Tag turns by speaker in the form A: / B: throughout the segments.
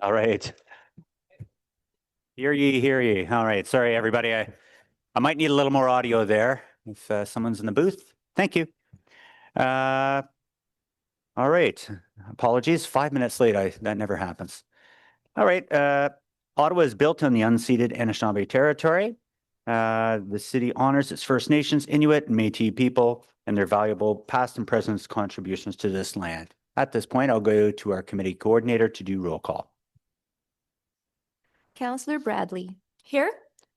A: All right. Hear ye, hear ye. All right. Sorry, everybody. I might need a little more audio there if someone's in the booth. Thank you. All right. Apologies. 5 minutes late. That never happens. All right. Ottawa is built on the unceded Anishinaabe territory. The city honors its First Nations, Inuit, and Métis people and their valuable past and present contributions to this land. At this point, I'll go to our committee coordinator to do roll call.
B: Councillor Bradley. Here.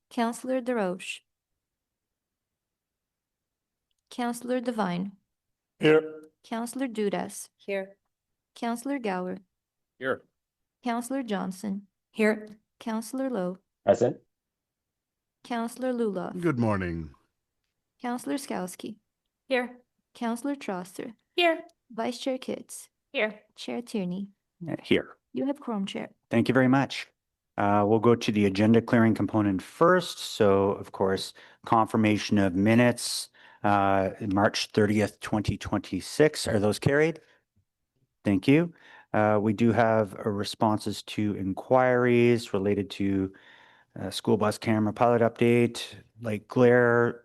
B: Councillor DeRoche. Councillor Devine.
C: Here.
B: Councillor Dudas.
D: Here.
B: Councillor Gower.
C: Here.
B: Councillor Johnson.
D: Here.
B: Councillor Lowe.
C: Present.
B: Councillor Luloff.
E: Good morning.
B: Councillor Skowski.
D: Here.
B: Councillor Trosser.
D: Here.
B: Vice Chair Kitts.
D: Here.
B: Chair Tierney.
A: Here.
B: You have quorum, Chair.
A: Thank you very much. We'll go to the agenda clearing component first. So, of course, confirmation of minutes, March 30th, 2026. Are those carried? Thank you. We do have responses to inquiries related to school bus camera pilot update, light glare,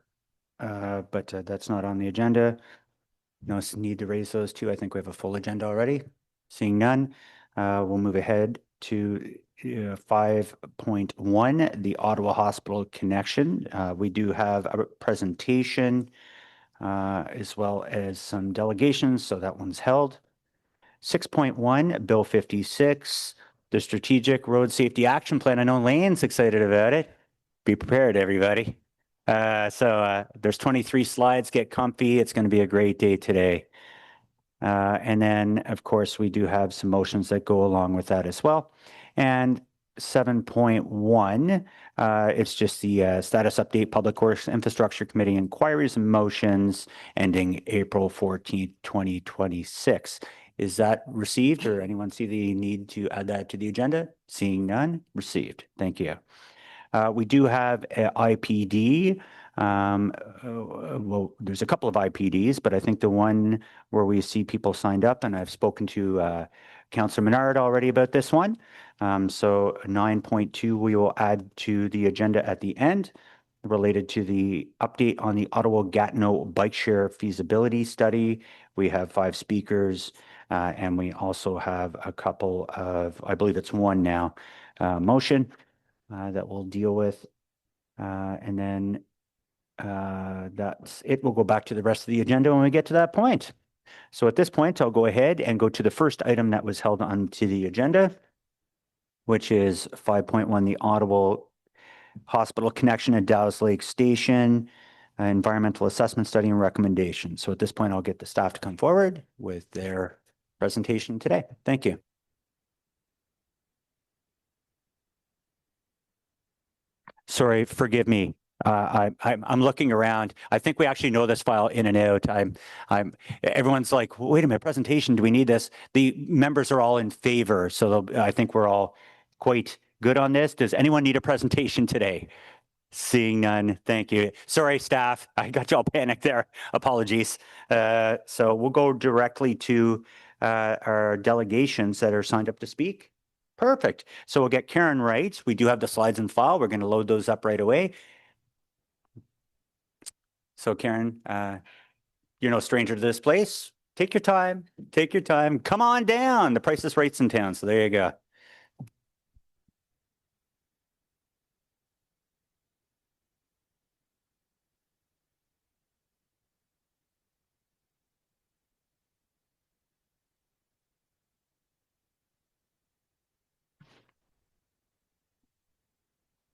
A: but that's not on the agenda. No need to raise those two. I think we have a full agenda already. Seeing none, we'll move ahead to 5.1, the Ottawa Hospital connection. We do have a presentation as well as some delegations, so that one's held. 6.1, Bill 56, the Strategic Road Safety Action Plan. I know Lane's excited about it. Be prepared, everybody. There's 23 slides. Get comfy. It's going to be a great day today. And then, of course, we do have some motions that go along with that as well. And 7.1, it's just the status update, Public Works Infrastructure Committee inquiries and motions ending April 14th, 2026. Is that received, or anyone see the need to add that to the agenda? Seeing none, received. Thank you. We do have a IPD. Well, there's a couple of IPDs, but I think the one where we see people signed up, and I've spoken to Councillor Menard already about this one. So 9.2 we will add to the agenda at the end, related to the update on the Ottawa-Gatineau bike share feasibility study. We have 5 speakers, and we also have a couple of, I believe it's one now, motion that we'll deal with. And then that's it. We'll go back to the rest of the agenda when we get to that point. So at this point, I'll go ahead and go to the first item that was held onto the agenda, which is 5.1, the Ottawa Hospital connection at Dallas Lake Station, environmental assessment study and recommendation. So at this point, I'll get the staff to come forward with their presentation today. Thank you. Sorry, forgive me. I'm looking around. I think we actually know this file in and out. Everyone's like, wait a minute, presentation, do we need this? The members are all in favor, so I think we're all quite good on this. Does anyone need a presentation today? Seeing none, thank you. Sorry, staff, I got you all panicked there. Apologies. So we'll go directly to our delegations that are signed up to speak. Perfect. So we'll get Karen Wright. We do have the slides in file. We're going to load those up right away. So Karen, you're no stranger to this place. Take your time. Take your time. Come on down. The Price is Right's in town. So there you go.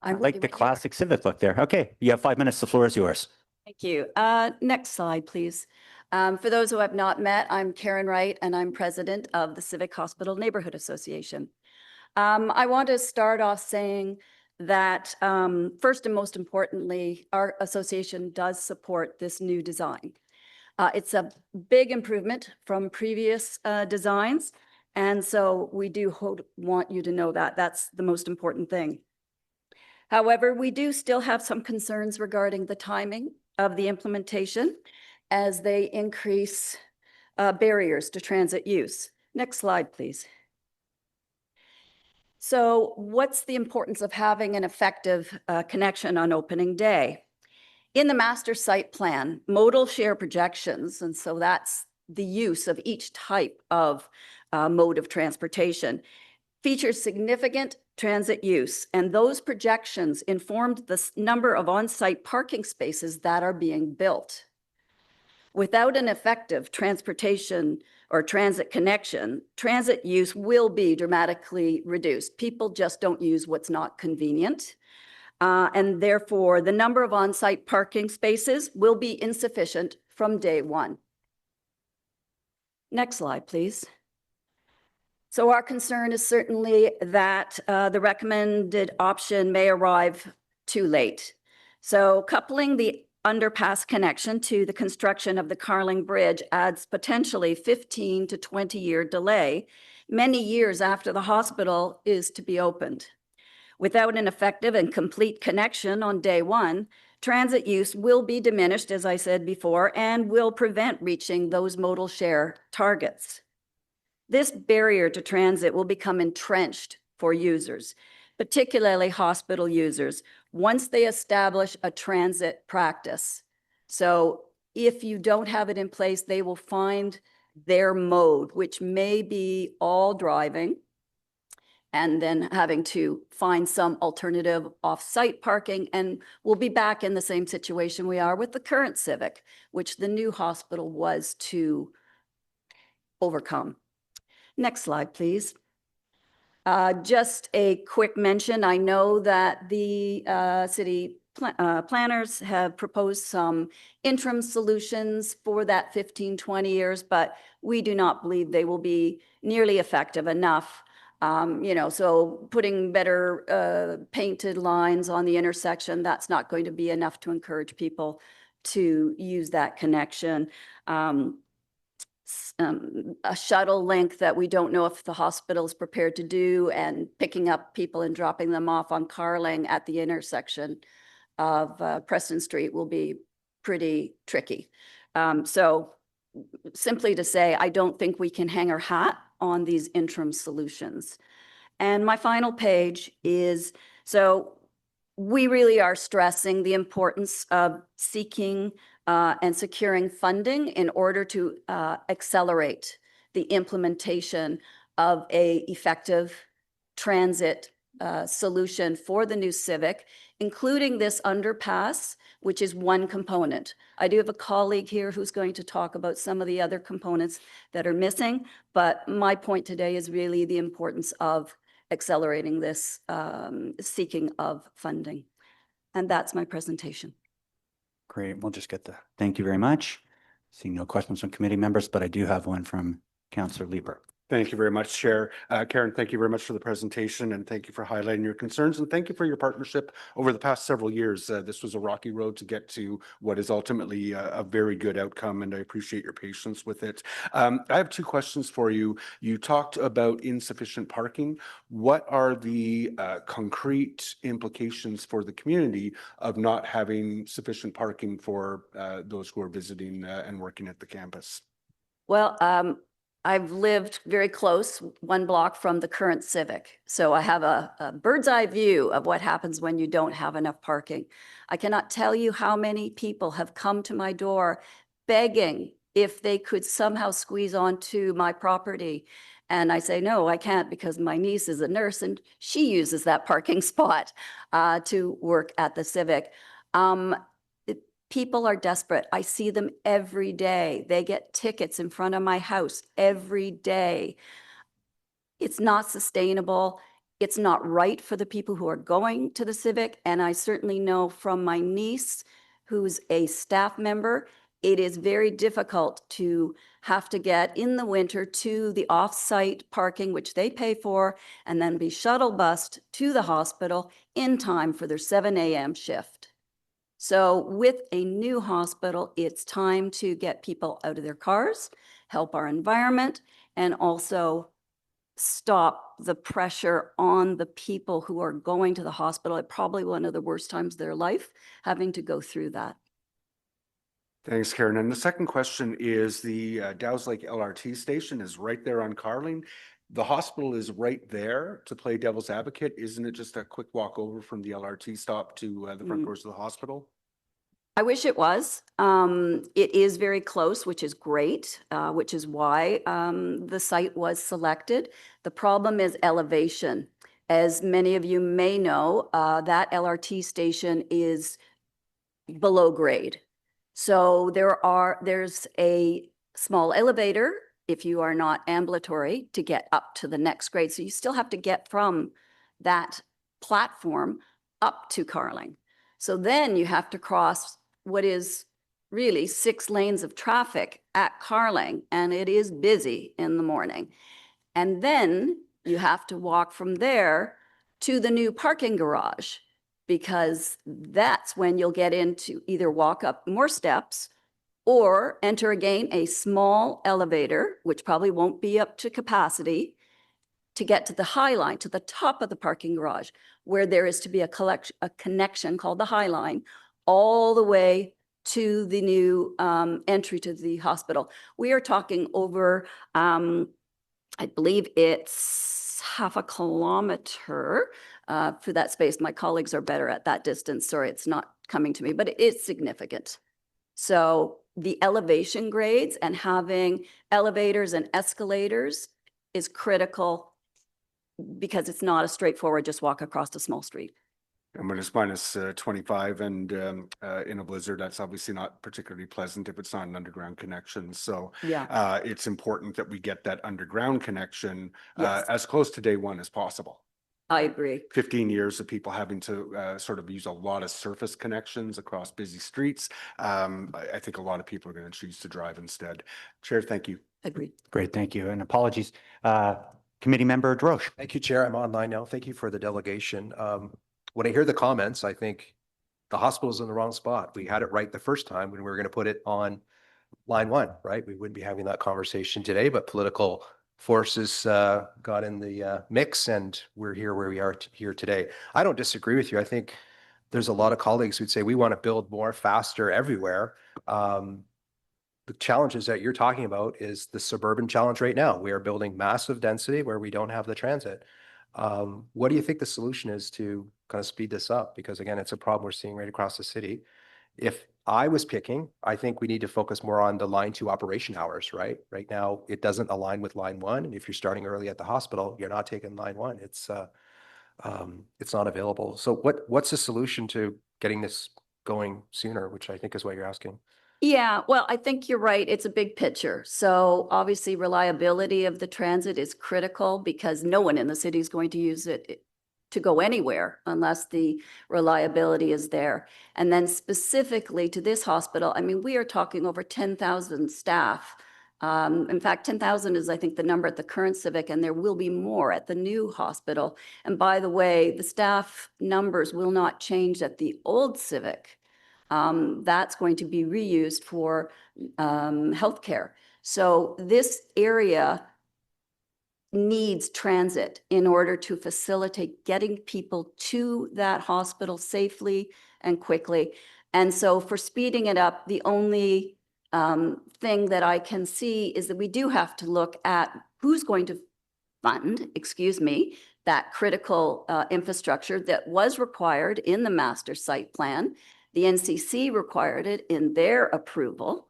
A: I like the classic Civic look there. Okay, you have 5 minutes. The floor is yours.
D: Thank you. Next slide, please. For those who have not met, I'm Karen Wright, and I'm president of the Civic Hospital Neighborhood Association. I want to start off saying that first and most importantly, our association does support this new design. It's a big improvement from previous designs, and so we do want you to know that. That's the most important thing. However, we do still have some concerns regarding the timing of the implementation as they increase barriers to transit use. Next slide, please. So what's the importance of having an effective connection on opening day? In the master site plan, modal share projections, and so that's the use of each type of mode of transportation, features significant transit use, and those projections informed the number of on-site parking spaces that are being built. Without an effective transportation or transit connection, transit use will be dramatically reduced. People just don't use what's not convenient. And therefore, the number of on-site parking spaces will be insufficient from day one. Next slide, please. So our concern is certainly that the recommended option may arrive too late. So coupling the underpass connection to the construction of the Carling Bridge adds potentially 15 to 20-year delay, many years after the hospital is to be opened. Without an effective and complete connection on day one, transit use will be diminished, as I said before, and will prevent reaching those modal share targets. This barrier to transit will become entrenched for users, particularly hospital users, once they establish a transit practice. So if you don't have it in place, they will find their mode, which may be all driving, and then having to find some alternative off-site parking, and we'll be back in the same situation we are with the current Civic, which the new hospital was to overcome. Next slide, please. Just a quick mention. I know that the city planners have proposed some interim solutions for that 15, 20 years, but we do not believe they will be nearly effective enough. So putting better painted lines on the intersection, that's not going to be enough to encourage people to use that connection. A shuttle link that we don't know if the hospital is prepared to do, and picking up people and dropping them off on Carling at the intersection of Preston Street will be pretty tricky. So simply to say, I don't think we can hang our hat on these interim solutions. And my final page is, so we really are stressing the importance of seeking and securing funding in order to accelerate the implementation of an effective transit solution for the new Civic, including this underpass, which is one component. I do have a colleague here who's going to talk about some of the other components that are missing, but my point today is really the importance of accelerating this seeking of funding. And that's my presentation.
A: Great. We'll just get thank you very much. Seeing no questions from committee members, but I do have one from Councillor Lieber.
C: Thank you very much, Chair. Karen, thank you very much for the presentation, and thank you for highlighting your concerns, and thank you for your partnership over the past several years. This was a rocky road to get to what is ultimately a very good outcome, and I appreciate your patience with it. I have two questions for you. You talked about insufficient parking. What are the concrete implications for the community of not having sufficient parking for those who are visiting and working at the campus?
D: Well, I've lived very close, one block from the current Civic. So I have a bird's eye view of what happens when you don't have enough parking. I cannot tell you how many people have come to my door begging if they could somehow squeeze onto my property. And I say, no, I can't, because my niece is a nurse and she uses that parking spot to work at the Civic. People are desperate. I see them every day. They get tickets in front of my house every day. It's not sustainable. It's not right for the people who are going to the Civic. And I certainly know from my niece, who's a staff member, it is very difficult to have to get in the winter to the off-site parking, which they pay for, and then be shuttle bused to the hospital in time for their 7 a.m. shift. So with a new hospital, it's time to get people out of their cars, help our environment, and also stop the pressure on the people who are going to the hospital at probably one of the worst times of their life, having to go through that.
C: Thanks, Karen. And the second question is the Dow's Lake LRT station is right there on Carling. The hospital is right there to play devil's advocate. Isn't it just a quick walk over from the LRT stop to the front doors of the hospital?
D: I wish it was. It is very close, which is great, which is why the site was selected. The problem is elevation. As many of you may know, that LRT station is below grade. So there's a small elevator if you are not ambulatory to get up to the next grade. So you still have to get from that platform up to Carling. So then you have to cross what is really 6 lanes of traffic at Carling, and it is busy in the morning. And then you have to walk from there to the new parking garage, because that's when you'll get into either walk up more steps or enter again a small elevator, which probably won't be up to capacity, to get to the High Line, to the top of the parking garage, where there is to be a connection called the High Line, all the way to the new entry to the hospital. We are talking over, I believe it's half a kilometer for that space. My colleagues are better at that distance. Sorry, it's not coming to me, but it is significant. So the elevation grades and having elevators and escalators is critical, because it's not a straightforward just walk across a small street.
C: And when it's minus 25 and in a blizzard, that's obviously not particularly pleasant if it's not an underground connection. So
D: Yeah.
C: it's important that we get that underground connection
D: Yes.
C: as close to day one as possible.
D: I agree.
C: 15 years of people having to sort of use a lot of surface connections across busy streets. I think a lot of people are going to choose to drive instead. Chair, thank you.
D: Agreed.
A: Great, thank you. And apologies. Committee member Drosh.
E: Thank you, Chair. I'm online now. Thank you for the delegation. When I hear the comments, I think the hospital's in the wrong spot. We had it right the first time when we were going to put it on line 1, right? We wouldn't be having that conversation today, but political forces got in the mix, and we're here where we are here today. I don't disagree with you. I think there's a lot of colleagues who'd say we want to build more, faster everywhere. The challenges that you're talking about is the suburban challenge right now. We are building massive density where we don't have the transit. What do you think the solution is to kind of speed this up? Because again, it's a problem we're seeing right across the city. If I was picking, I think we need to focus more on the line 2 operation hours, right? Right now, it doesn't align with line 1. And if you're starting early at the hospital, you're not taking line 1. It's not available. So what's the solution to getting this going sooner, which I think is what you're asking?
D: Yeah, well, I think you're right. It's a big picture. So obviously reliability of the transit is critical, because no one in the city is going to use it to go anywhere unless the reliability is there. And then specifically to this hospital, I mean, we are talking over 10,000 staff. In fact, 10,000 is, I think, the number at the current Civic, and there will be more at the new hospital. And by the way, the staff numbers will not change at the old Civic. That's going to be reused for healthcare. So this area needs transit in order to facilitate getting people to that hospital safely and quickly. And so for speeding it up, the only thing that I can see is that we do have to look at who's going to fund, that critical infrastructure that was required in the master site plan. The NCC required it in their approval.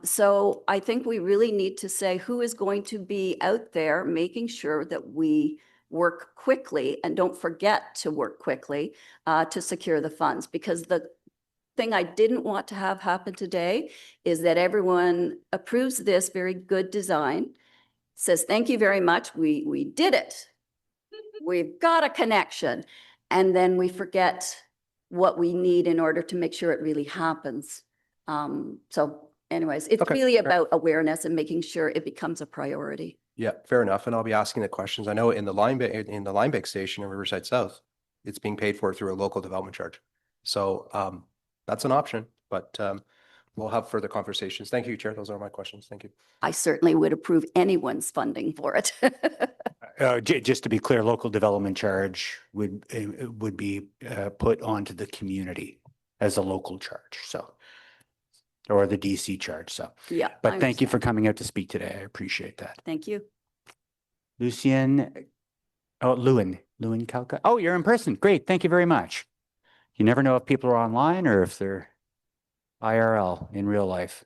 D: So I think we really need to say who is going to be out there making sure that we work quickly, and don't forget to work quickly to secure the funds. Because the thing I didn't want to have happen today is that everyone approves this very good design, says, thank you very much, we did it. We've got a connection. And then we forget what we need in order to make sure it really happens. So anyways, it's
E: Okay.
D: really about awareness and making sure it becomes a priority.
E: Yeah, fair enough. And I'll be asking the questions. I know in the Linebank station in Riverside South, it's being paid for through a local development charge. So that's an option, but we'll have further conversations. Thank you, Chair. Those are my questions. Thank you.
D: I certainly would approve anyone's funding for it.
A: Just to be clear, local development charge would be put onto the community as a local charge, so, or the DC charge, so.
D: Yeah.
A: But
D: I
A: thank you for
D: understand.
A: coming out to speak today. I appreciate that.
D: Thank you.
A: Lucien, oh, Lewin Kalka. Oh, you're in person. Great. Thank you very much. You never know if people are online or if they're IRL in real life.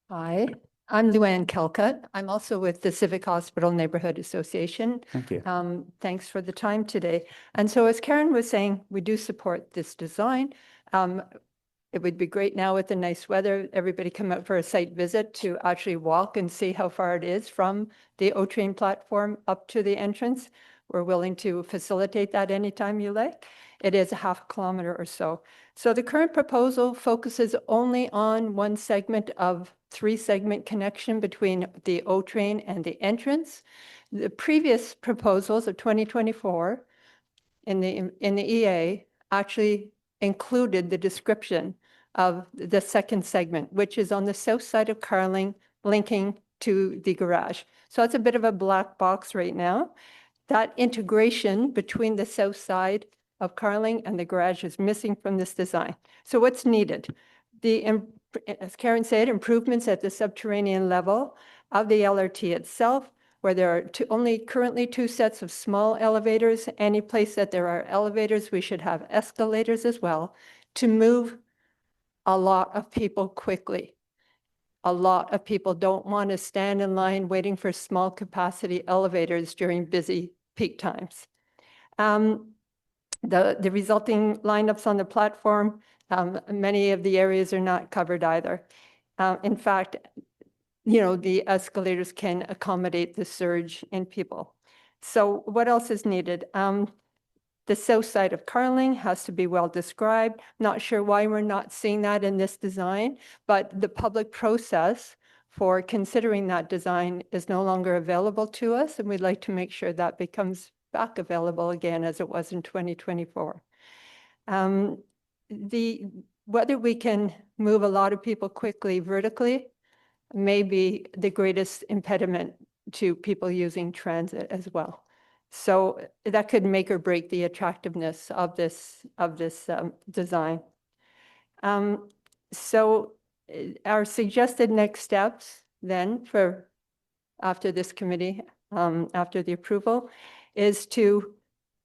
F: Hi, I'm Luann Kelcutt. I'm also with the Civic Hospital Neighborhood Association.
A: Thank you.
F: Thanks for the time today. And so as Karen was saying, we do support this design. It would be great now with the nice weather, everybody come out for a site visit to actually walk and see how far it is from the O-Train platform up to the entrance. We're willing to facilitate that anytime you like. It is a half kilometer or so. So the current proposal focuses only on one segment of 3-segment connection between the O-Train and the entrance. The previous proposals of 2024 in the EA actually included the description of the second segment, which is on the south side of Carling, linking to the garage. So it's a bit of a black box right now. That integration between the south side of Carling and the garage is missing from this design. So what's needed? As Karen said, improvements at the subterranean level of the LRT itself, where there are only currently 2 sets of small elevators. Any place that there are elevators, we should have escalators as well to move a lot of people quickly. A lot of people don't want to stand in line waiting for small capacity elevators during busy peak times. The resulting lineups on the platform, many of the areas are not covered either. In fact, the escalators can accommodate the surge in people. So what else is needed? The south side of Carling has to be well described. Not sure why we're not seeing that in this design, but the public process for considering that design is no longer available to us, and we'd like to make sure that becomes back available again as it was in 2024. Whether we can move a lot of people quickly vertically may be the greatest impediment to people using transit as well. So that could make or break the attractiveness of this design. Our suggested next steps then for after this committee, after the approval, is to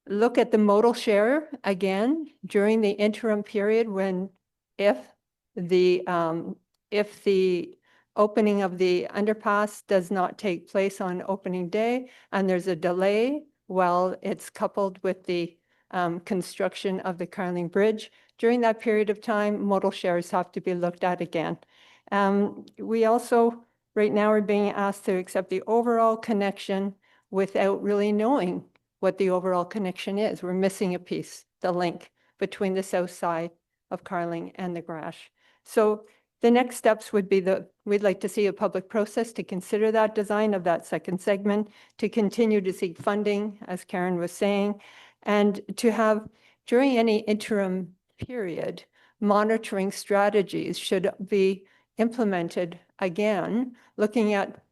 F: look at the modal share again during the interim period when if the opening of the underpass does not take place on opening day and there's a delay while it's coupled with the construction of the Carling Bridge. During that period of time, modal shares have to be looked at again. We also, right now, are being asked to accept the overall connection without really knowing what the overall connection is. We're missing a piece, the link between the south side of Carling and the garage. So the next steps would be we'd like to see a public process to consider that design of that second segment, to continue to seek funding, as Karen was saying, and to have, during any interim period, monitoring strategies should be implemented again, looking at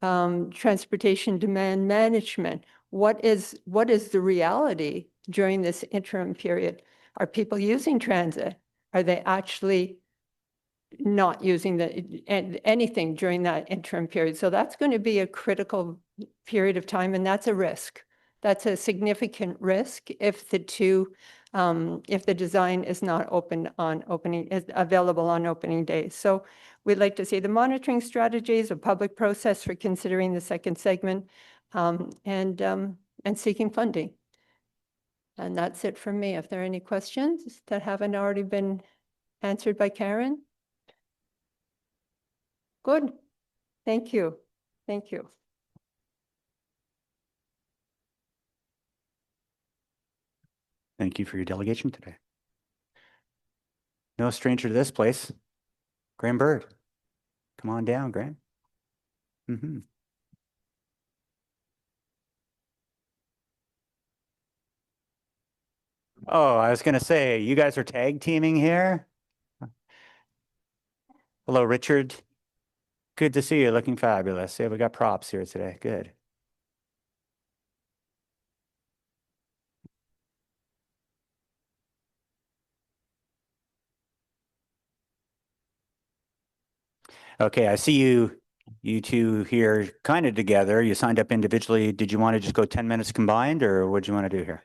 F: transportation demand management. What is the reality during this interim period? Are people using transit? Are they actually not using anything during that interim period? So that's going to be a critical period of time, and that's a risk. That's a significant risk if the design is not available on opening day. So we'd like to see the monitoring strategies, a public process for considering the second segment, and seeking funding. And that's it for me. If there are any questions that haven't already been answered by Karen? Good. Thank you. Thank you.
A: Thank you for your delegation today. No stranger to this place. Graham Bird. Come on down, Graham. Oh, I was going to say, you guys are tag teaming here. Hello, Richard. Good to see you. Looking fabulous. Yeah, we got props here today. Good. Okay, I see you two here kind of together. You signed up individually. Did you want to just go 10 minutes combined, or what do you want to do here?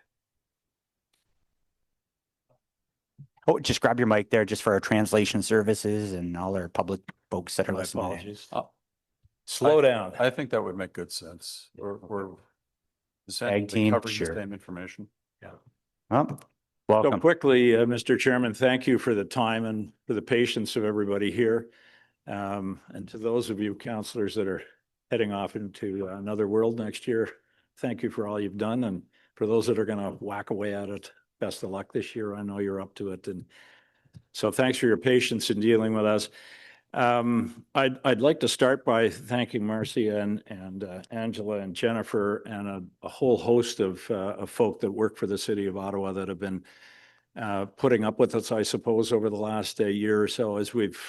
A: Oh, just grab your mic there just for our translation services and all our public folks that are
G: My
A: listening.
G: apologies.
H: Slow down.
G: I think that would make good sense. We're essentially
A: team,
G: covering the
A: sure.
G: same information.
A: Well,
H: So
A: welcome.
H: quickly, Mr. Chairman, thank you for the time and for the patience of everybody here. And to those of you councillors that are heading off into another world next year, thank you for all you've done. And for those that are going to whack away at it, best of luck this year. I know you're up to it. And so thanks for your patience in dealing with us. I'd like to start by thanking Marcy and Angela and Jennifer and a whole host of folk that work for the city of Ottawa that have been putting up with us, I suppose, over the last year or so as we've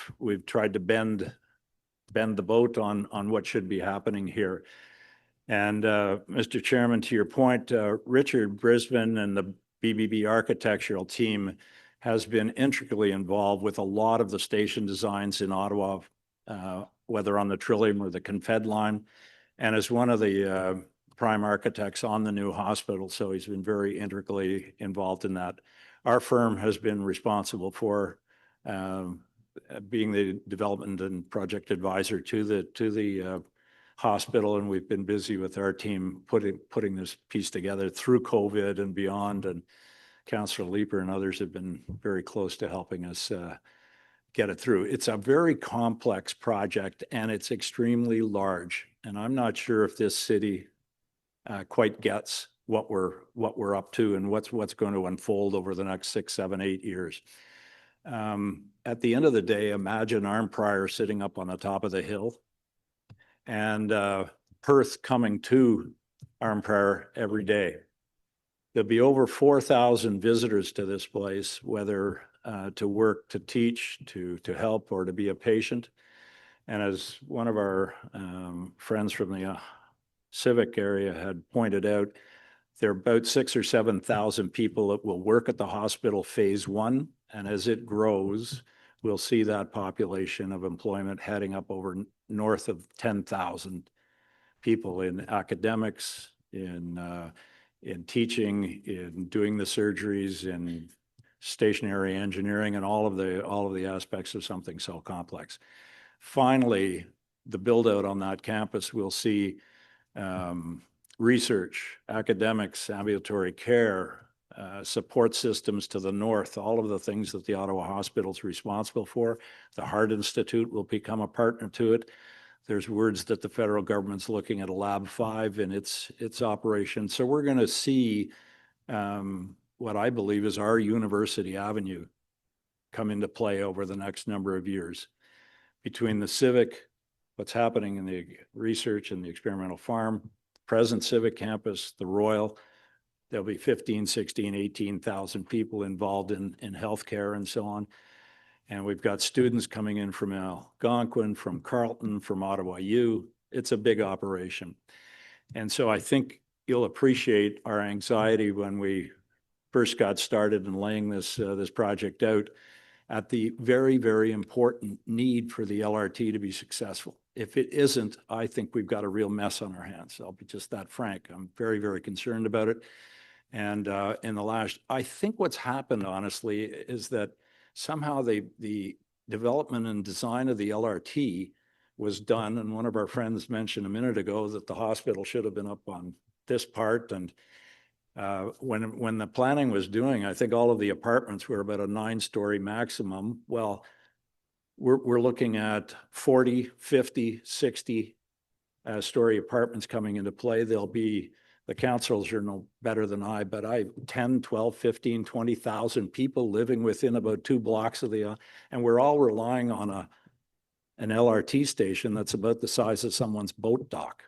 H: tried to bend the boat on what should be happening here. And Mr. Chairman, to your point, Richard Brisbane and the BBB architectural team has been intricately involved with a lot of the station designs in Ottawa, whether on the Trillium or the Confed line, and is one of the prime architects on the new hospital. So he's been very intricately involved in that. Our firm has been responsible for being the development and project advisor to the hospital, and we've been busy with our team putting this piece together through COVID and beyond. And Councillor Leeper and others have been very close to helping us get it through. It's a very complex project and it's extremely large. And I'm not sure if this city quite gets what we're up to and what's going to unfold over the next 6, 7, 8 years. At the end of the day, imagine Arnprior sitting up on the top of the hill and Perth coming to Arnprior every day. There'll be over 4,000 visitors to this place, whether to work, to teach, to help, or to be a patient. And as one of our friends from the civic area had pointed out, there are about 6,000 or 7,000 people that will work at the hospital phase 1. And as it grows, we'll see that population of employment heading up over north of 10,000 people in academics, in teaching, in doing the surgeries, in stationary engineering, and all of the aspects of something so complex. Finally, the build out on that campus, we'll see research, academics, ambulatory care, support systems to the north, all of the things that the Ottawa Hospital is responsible for. The Heart Institute will become a partner to it. There's words that the federal government's looking at a Lab 5 in its operation. So we're going to see what I believe is our University Avenue come into play over the next number of years. Between the civic, what's happening in the research and the experimental farm, present civic campus, the Royal, there'll be 15, 16, 18,000 people involved in healthcare and so on. And we've got students coming in from Algonquin, from Carleton, from Ottawa U. It's a big operation. And so I think you'll appreciate our anxiety when we first got started in laying this project out at the very, very important need for the LRT to be successful. If it isn't, I think we've got a real mess on our hands. I'll be just that frank. I'm very, very concerned about it. And I think what's happened, honestly, is that somehow the development and design of the LRT was done. And one of our friends mentioned a minute ago that the hospital should have been up on this part. And when the planning was doing, I think all of the apartments were about a 9-story maximum. Well, we're looking at 40, 50, 60 story apartments coming into play. There'll be, the councils are no better than I, but 10, 12, 15, 20,000 people living within about 2 blocks of and we're all relying on an LRT station that's about the size of someone's boat dock.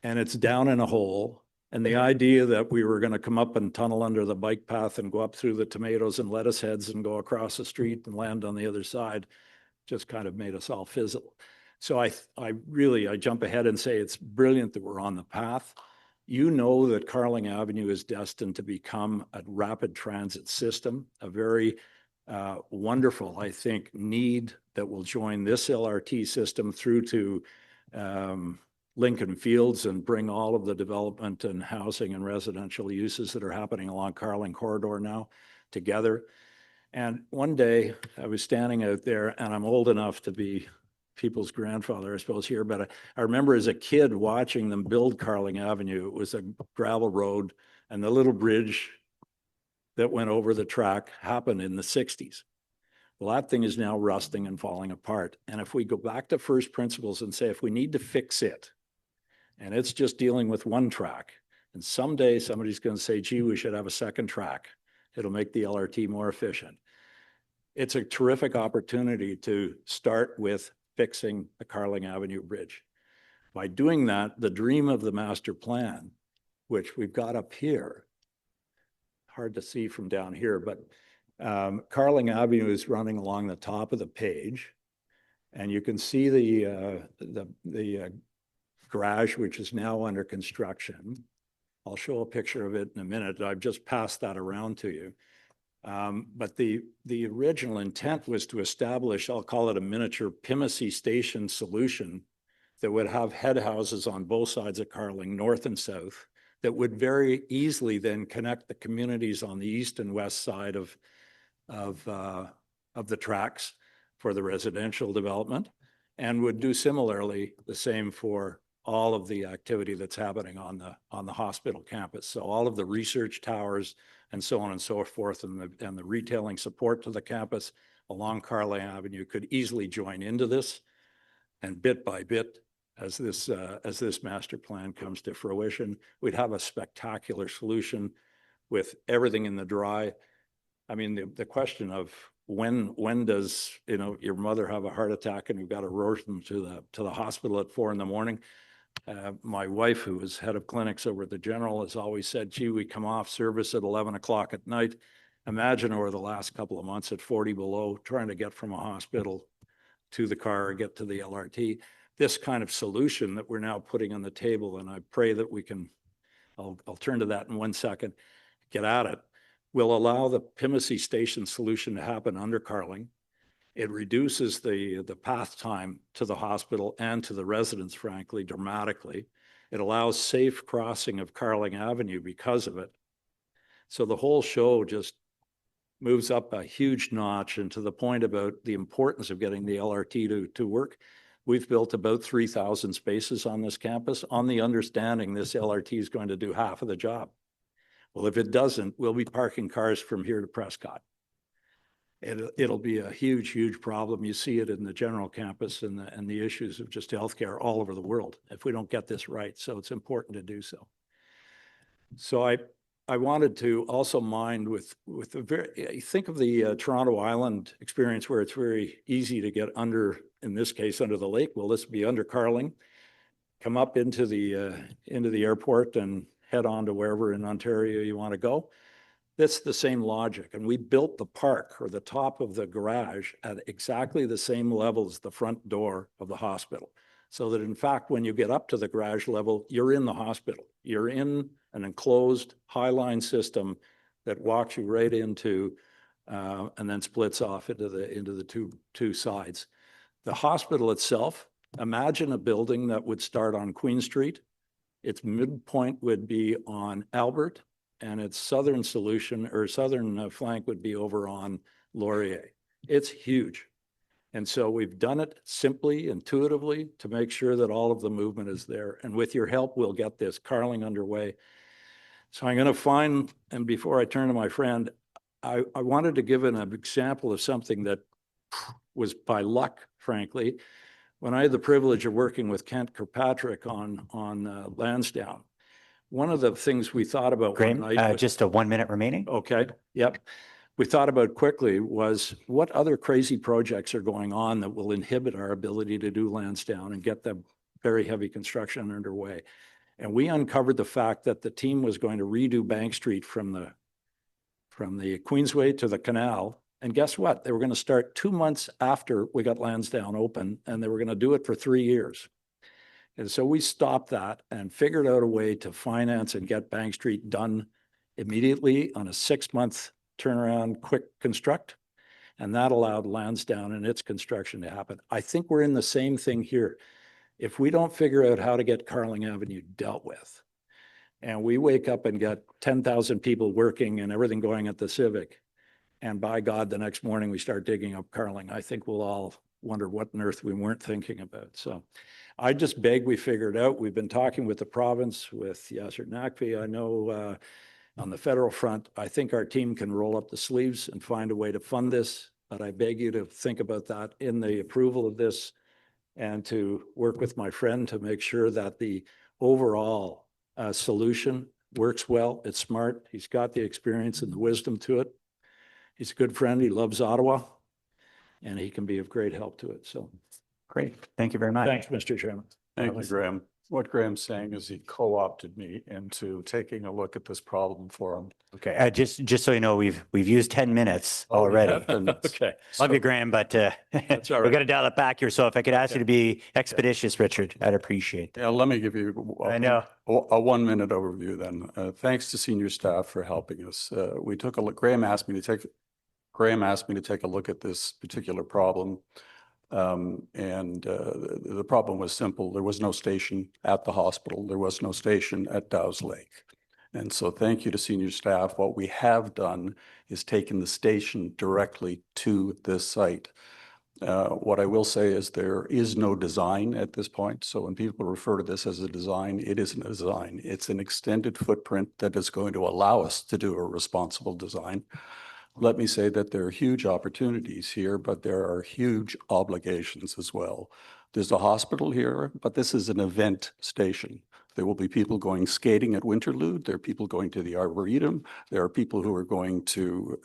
H: And it's down in a hole. And the idea that we were going to come up and tunnel under the bike path and go up through the tomatoes and lettuce heads and go across the street and land on the other side just kind of made us all fizzle. So I jump ahead and say it's brilliant that we're on the path. You know that Carling Avenue is destined to become a rapid transit system, a very wonderful, I think, need that will join this LRT system through to Lincoln Fields and bring all of the development and housing and residential uses that are happening along Carling Corridor now together. And one day I was standing out there, and I'm old enough to be people's grandfather, I suppose, here, but I remember as a kid watching them build Carling Avenue. It was a gravel road, and the little bridge that went over the track happened in the 60s. Well, that thing is now rusting and falling apart. And if we go back to first principles and say, if we need to fix it, and it's just dealing with one track, and someday somebody's going to say, gee, we should have a second track. It'll make the LRT more efficient. It's a terrific opportunity to start with fixing the Carling Avenue Bridge. By doing that, the dream of the master plan, which we've got up here, hard to see from down here, but Carling Avenue is running along the top of the page, and you can see the garage, which is now under construction. I'll show a picture of it in a minute. I've just passed that around to you. But the original intent was to establish, I'll call it a miniature Pimsey station solution that would have head houses on both sides of Carling, north and south, that would very easily then connect the communities on the east and west side of the tracks for the residential development, and would do similarly the same for all of the activity that's happening on the hospital campus. So all of the research towers and so on and so forth, and the retailing support to the campus along Carling Avenue could easily join into this, and bit by bit, as this master plan comes to fruition, we'd have a spectacular solution with everything in the dry. I mean, the question of when does, your mother have a heart attack and you've got to rush them to the hospital at 4 a.m. My wife, who was head of clinics over at the General, has always said, gee, we come off service at 11 o'clock at night. Imagine over the last couple of months at 40 below, trying to get from a hospital to the car or get to the LRT. This kind of solution that we're now putting on the table, and I pray that we can, I'll turn to that in 1 second, get at it, will allow the Pimsey station solution to happen under Carling. It reduces the path time to the hospital and to the residents, frankly, dramatically. It allows safe crossing of Carling Avenue because of it. So the whole show just moves up a huge notch, and to the point about the importance of getting the LRT to work. We've built about 3,000 spaces on this campus on the understanding this LRT is going to do half of the job. Well, if it doesn't, we'll be parking cars from here to Prescott. It'll be a huge, huge problem. You see it in the general campus and the issues of just healthcare all over the world if we don't get this right. So it's important to do so. So I wanted to also mind with think of the Toronto Island experience, where it's very easy to get under, in this case, under the lake. Well, this would be under Carling, come up into the airport and head on to wherever in Ontario you want to go. That's the same logic. And we built the park, or the top of the garage, at exactly the same level as the front door of the hospital. So that in fact, when you get up to the garage level, you're in the hospital. You're in an enclosed highline system that walks you right into and then splits off into the two sides. The hospital itself, imagine a building that would start on Queen Street. Its midpoint would be on Albert, and its southern solution or southern flank would be over on Laurier. It's huge. And so we've done it simply, intuitively, to make sure that all of the movement is there. And with your help, we'll get this Carling underway. So I'm going to find, and before I turn to my friend, I wanted to give an example of something that was by luck, frankly. When I had the privilege of working with Kent Kirkpatrick on Lansdowne, one of the things we thought about
A: Graham,
H: one night,
A: just a 1 minute remaining.
H: okay, yep. We thought about quickly was what other crazy projects are going on that will inhibit our ability to do Lansdowne and get the very heavy construction underway. And we uncovered the fact that the team was going to redo Bank Street from the Queensway to the canal. And guess what? They were going to start 2 months after we got Lansdowne open, and they were going to do it for 3 years. And so we stopped that and figured out a way to finance and get Bank Street done immediately on a 6-month turnaround, quick construct. And that allowed Lansdowne and its construction to happen. I think we're in the same thing here. If we don't figure out how to get Carling Avenue dealt with, and we wake up and get 10,000 people working and everything going at the Civic, and by God, the next morning we start digging up Carling, I think we'll all wonder what on earth we weren't thinking about. So I just beg we figure it out. We've been talking with the province, with Yasser Naqvi. I know on the federal front, I think our team can roll up the sleeves and find a way to fund this. But I beg you to think about that in the approval of this and to work with my friend to make sure that the overall solution works well. It's smart. He's got the experience and the wisdom to it. He's a good friend. He loves Ottawa, and he can be of great help to it. So
A: Great. Thank you very much.
H: thanks, Mr. Chairman.
G: Thank you, Graham. What Graham's saying is he co-opted me into taking a look at this problem for him.
A: Okay, just so you know, we've used 10 minutes
G: Oh, we
A: already.
G: have 10 minutes.
H: Okay.
A: Love you, Graham, but
H: That's all
A: we
H: right.
A: got to dial it back here. So if I could ask you
H: Okay.
A: to be expeditious, Richard, I'd appreciate that.
G: Yeah, let me give you
A: I know.
G: a 1-minute overview then. Thanks to senior staff for helping us. We took a look, Graham asked me to take a look at this particular problem. The problem was simple. There was no station at the hospital. There was no station at Dow's Lake. And so thank you to senior staff. What we have done is taken the station directly to this site. What I will say is there is no design at this point. So when people refer to this as a design, it isn't a design. It's an extended footprint that is going to allow us to do a responsible design. Let me say that there are huge opportunities here, but there are huge obligations as well. There's a hospital here, but this is an event station. There will be people going skating at Winterlude. There are people going to the Arboretum. There are people who are going to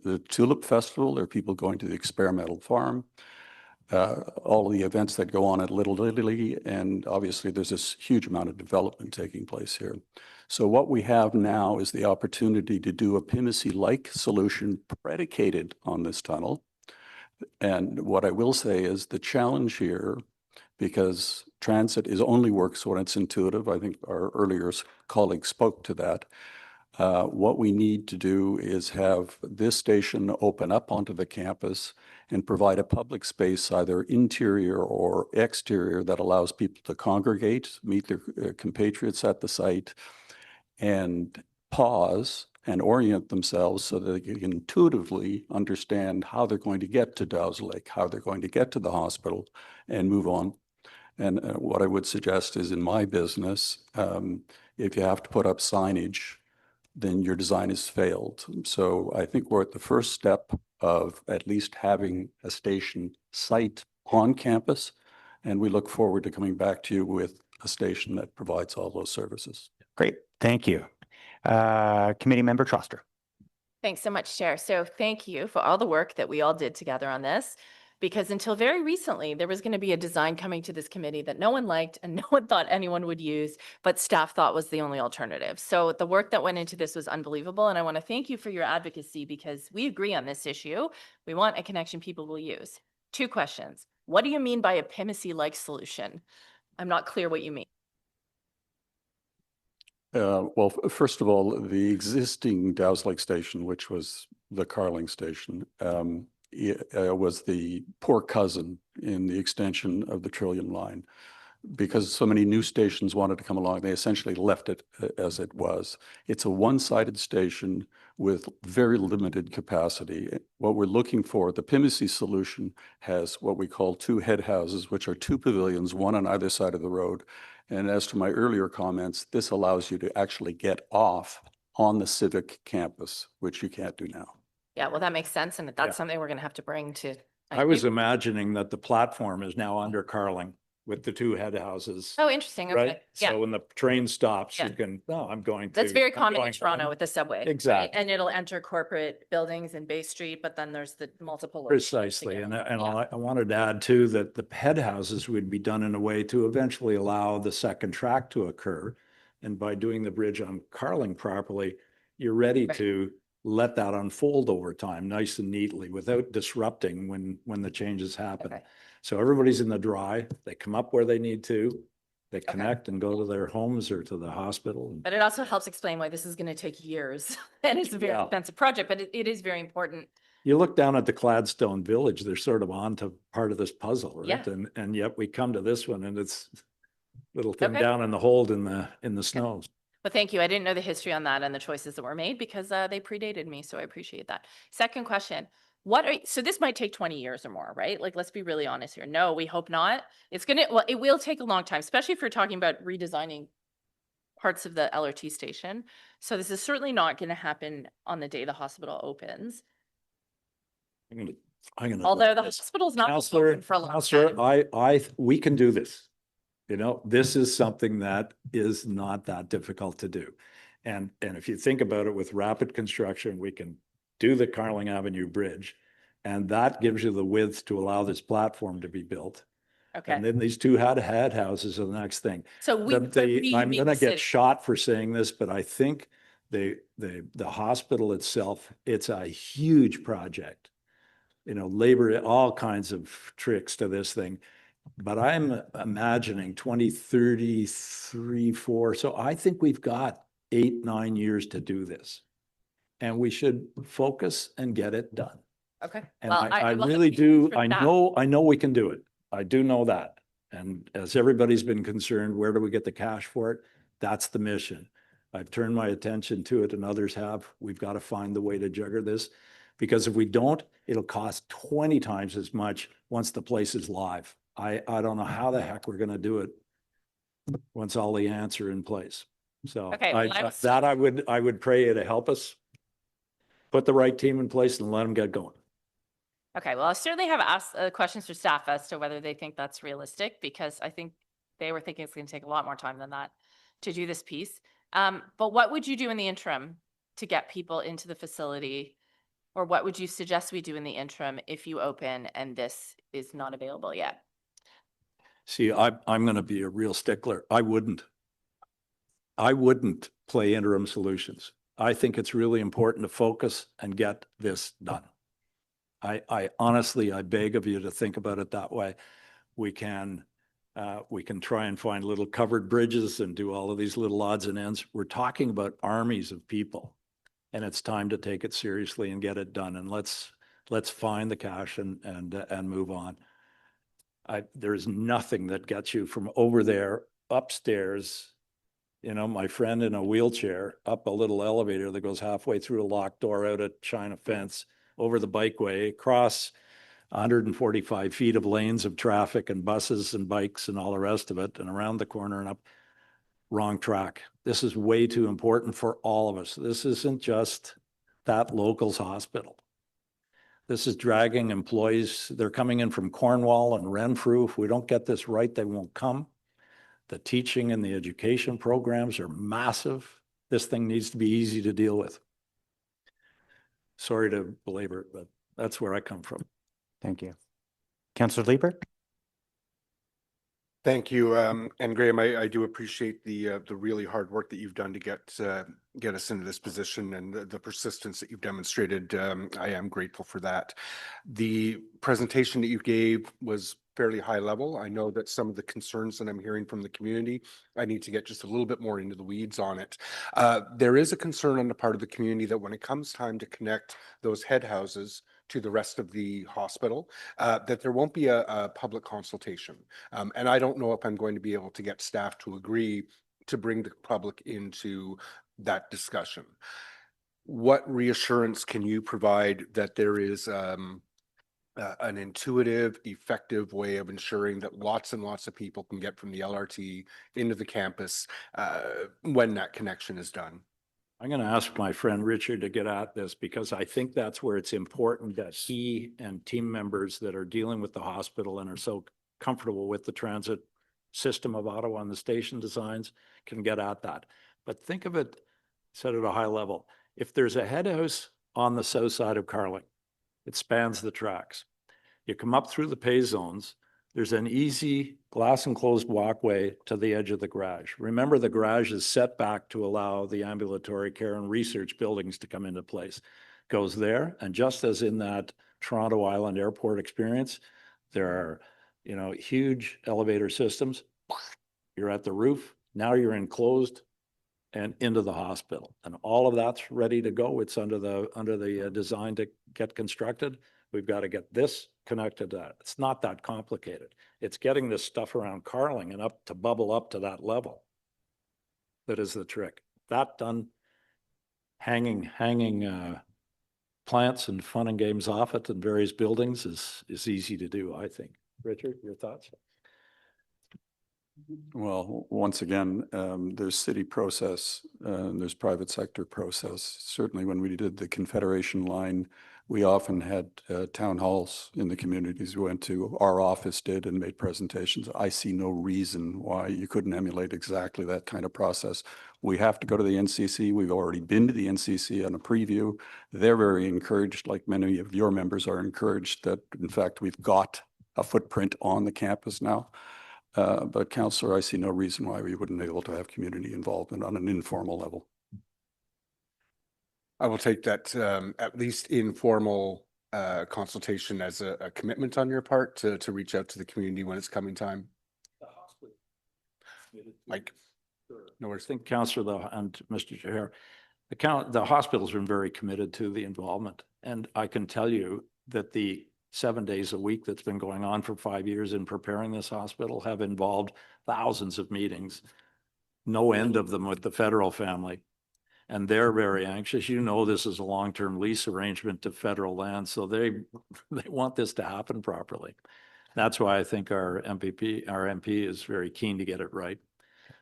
G: the Tulip Festival. There are people going to the Experimental Farm. All of the events that go on at Little Italy, and obviously there's this huge amount of development taking place here. So what we have now is the opportunity to do a PIMICI-like solution predicated on this tunnel. And what I will say is the challenge here, because transit only works when it's intuitive, I think our earlier colleague spoke to that. What we need to do is have this station open up onto the campus and provide a public space, either interior or exterior, that allows people to congregate, meet their compatriots at the site, and pause and orient themselves so that they can intuitively understand how they're going to get to Dow's Lake, how they're going to get to the hospital and move on. And what I would suggest is in my business, if you have to put up signage, then your design has failed. So I think we're at the first step of at least having a station site on campus. And we look forward to coming back to you with a station that provides all those services.
A: Great. Thank you. Committee Member Troster.
I: Thanks so much, Chair. So thank you for all the work that we all did together on this, because until very recently, there was going to be a design coming to this committee that no one liked and no one thought anyone would use, but staff thought was the only alternative. So the work that went into this was unbelievable. And I want to thank you for your advocacy, because we agree on this issue. We want a connection people will use. 2 questions. What do you mean by a PIMICI-like solution? I'm not clear what you mean.
G: Well, first of all, the existing Dow's Lake station, which was the Carling station, was the poor cousin in the extension of the Trillium line. Because so many new stations wanted to come along, they essentially left it as it was. It's a one-sided station with very limited capacity. What we're looking for, the PIMICI solution has what we call 2 head houses, which are 2 pavilions, one on either side of the road. And as to my earlier comments, this allows you to actually get off on the Civic campus, which you can't do now.
I: Yeah, well, that makes sense. And that's something we're going to have to bring to.
H: I was imagining that the platform is now under Carling with the 2 head houses.
I: Oh, interesting. Okay.
H: Right?
I: Yeah.
H: So when the train stops,
I: Yeah.
H: you can, no, I'm going to.
I: That's very
H: I'm
I: common in
H: going
I: Toronto
H: home.
I: with the subway. right?
H: Exactly.
I: And it'll enter corporate buildings in Bay Street, but then there's the multiple. locations
H: Precisely.
I: together.
H: And
I: Yeah.
H: I wanted to add too, that the head houses would be done in a way to eventually allow the second track to occur. And by doing the bridge on Carling properly, you're ready
I: Right.
H: to let that unfold over time, nice and neatly, without disrupting when the changes happen.
I: Okay.
H: So everybody's in the dry, they come up where they need to, they connect and go to their homes or to the hospital.
I: But it also helps explain why this is going to take years and it's a very
H: Yeah.
I: expensive project, but it is very important
H: you look down at the Gladstone Village, they're sort of on to part of this puzzle, right?
I: Yeah.
H: And yet we come to this one and it's little thing
I: Okay.
H: down in the hold in the snow.
I: Well, thank you. I didn't know the history on that and the choices that were made because they predated me. So I appreciate that. Second question. So this might take 20 years or more, right? Like, let's be really honest here. No, we hope not. Well, it will take a long time, especially if you're talking about redesigning parts of the LRT station. So this is certainly not going to happen on the day the hospital opens.
H: I'm gonna.
I: Although the hospital's not
H: Counselor,
I: open for a long
H: Counselor,
I: time.
H: we can do this. You know, this is something that is not that difficult to do. And if you think about it with rapid construction, we can do the Carling Avenue Bridge. And that gives you the width to allow this platform to be built.
I: Okay.
H: And then these two head houses are the next thing.
I: So we,
H: I'm
I: being
H: gonna
I: the city-
H: get shot for saying this, but I think the hospital itself, it's a huge project. You know, labor, all kinds of tricks to this thing. But I'm imagining 2033, 4. So I think we've got 8, 9 years to do this. And we should focus and get it done.
I: Okay.
H: And
I: Well,
H: I
I: will have
H: really
I: patience
H: do.
I: for
H: I
I: that.
H: know we can do it. I do know that. And as everybody's been concerned, where do we get the cash for it? That's the mission. I've turned my attention to it and others have. We've got to find the way to juggle this. Because if we don't, it'll cost 20 times as much once the place is live. I don't know how the heck we're going to do it once all the ants are in place. So
I: Okay, well,
H: I would pray you to help us put the right team in place and let them get going.
I: Okay, well, I certainly have asked questions for staff as to whether they think that's realistic, because I think they were thinking it's going to take a lot more time than that to do this piece. But what would you do in the interim to get people into the facility? Or what would you suggest we do in the interim if you open and this is not available yet?
H: See, I'm going to be a real stickler. I wouldn't play interim solutions. I think it's really important to focus and get this done. I honestly, I beg of you to think about it that way. We can try and find little covered bridges and do all of these little odds and ends. We're talking about armies of people, and it's time to take it seriously and get it done. And let's find the cash and move on. There's nothing that gets you from over there upstairs. You know, my friend in a wheelchair up a little elevator that goes halfway through a locked door, out at China Fence, over the bikeway, across 145 feet of lanes of traffic and buses and bikes and all the rest of it, and around the corner and up. Wrong track. This is way too important for all of us. This isn't just that local's hospital. This is dragging employees. They're coming in from Cornwall and Renfrew. If we don't get this right, they won't come. The teaching and the education programs are massive. This thing needs to be easy to deal with. Sorry to belabor it, but that's where I come from.
A: Thank you. Councillor Lieber?
C: Thank you. And Graham, I do appreciate the really hard work that you've done to get us into this position, and the persistence that you've demonstrated. I am grateful for that. The presentation that you gave was fairly high level. I know that some of the concerns that I'm hearing from the community, I need to get just a little bit more into the weeds on it. There is a concern on the part of the community that when it comes time to connect those head houses to the rest of the hospital, that there won't be a public consultation. And I don't know if I'm going to be able to get staff to agree to bring the public into that discussion. What reassurance can you provide that there is an intuitive, effective way of ensuring that lots and lots of people can get from the LRT into the campus when that connection is done?
H: I'm going to ask my friend Richard to get at this, because I think that's where it's important that he and team members that are dealing with the hospital and are so comfortable with the transit system of Ottawa and the station designs can get at that. But think of it, set at a high level. If there's a head house on the south side of Carling, it spans the tracks. You come up through the pay zones, there's an easy glass enclosed walkway to the edge of the garage. Remember, the garage is set back to allow the ambulatory care and research buildings to come into place. Goes there, and just as in that Toronto Island Airport experience, there are, you know, huge elevator systems. You're at the roof. Now you're enclosed and into the hospital. And all of that's ready to go. It's under the design to get constructed. We've got to get this connected to that. It's not that complicated. It's getting this stuff around Carling and up to bubble up to that level. That is the trick. That done, hanging plants and fun and games off it in various buildings is easy to do, I think. Richard, your thoughts?
G: Well, once again, there's city process, there's private sector process. Certainly when we did the Confederation line, we often had town halls in the communities we went to. Our office did and made presentations. I see no reason why you couldn't emulate exactly that kind of process. We have to go to the NCC. We've already been to the NCC on a preview. They're very encouraged, like many of your members are encouraged, that in fact we've got a footprint on the campus now. But Councillor, I see no reason why we wouldn't be able to have community involvement on an informal level.
C: I will take that at least informal consultation as a commitment on your part to reach out to the community when it's coming time. Mike.
H: No, I think Councillor and Mr. Chair, the hospital's been very committed to the involvement. And I can tell you that the 7 days a week that's been going on for 5 years in preparing this hospital have involved thousands of meetings, no end of them with the federal family. And they're very anxious. You know, this is a long-term lease arrangement to federal land, so they want this to happen properly. That's why I think our MP is very keen to get it right.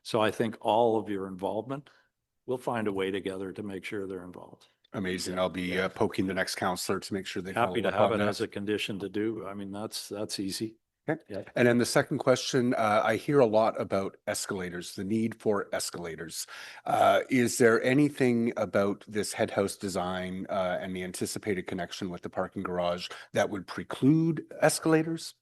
H: So I think all of your involvement, we'll find a way together to make sure they're involved.
C: Amazing. I'll be poking the next counselor to make sure they
H: Happy to
C: follow up
H: have
C: on
H: it
C: that.
H: as a condition to do. I mean, that's easy.
C: Okay.
H: Yeah.
C: And then the second question, I hear a lot about escalators, the need for escalators. Is there anything about this head house design and the anticipated connection with the parking garage that would preclude escalators?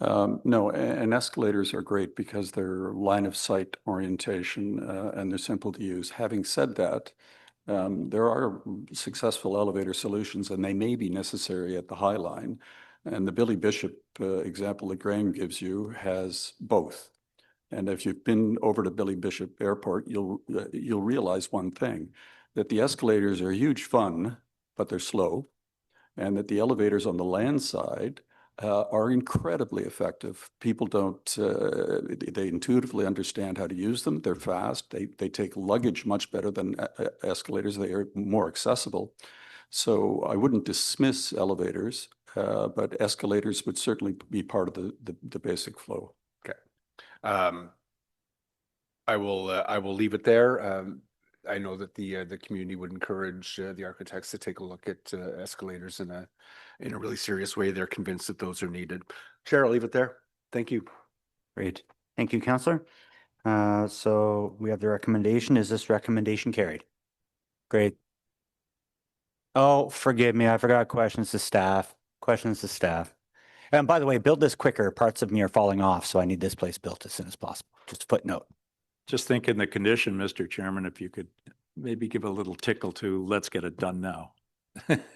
G: No, and escalators are great because they're line of sight orientation and they're simple to use. Having said that, there are successful elevator solutions and they may be necessary at the High Line. And the Billy Bishop example that Graham gives you has both. And if you've been over to Billy Bishop Airport, you'll realize one thing, that the escalators are huge fun, but they're slow. And that the elevators on the land side are incredibly effective. People don't, they intuitively understand how to use them. They're fast. They take luggage much better than escalators. They are more accessible. So I wouldn't dismiss elevators, but escalators would certainly be part of the basic flow.
C: Okay. I will leave it there. I know that the community would encourage the architects to take a look at escalators in a really serious way. They're convinced that those are needed. Chair, I'll leave it there. Thank you.
A: Great. Thank you, Councillor. So we have the recommendation. Is this recommendation carried? Great. Oh, forgive me. I forgot questions to staff. Questions to staff. And by the way, build this quicker. Parts of me are falling off, so I need this place built as soon as possible. Just a footnote.
H: Just think in the condition, Mr. Chairman, if you could maybe give a little tickle to, let's get it done now.
A: Absolutely.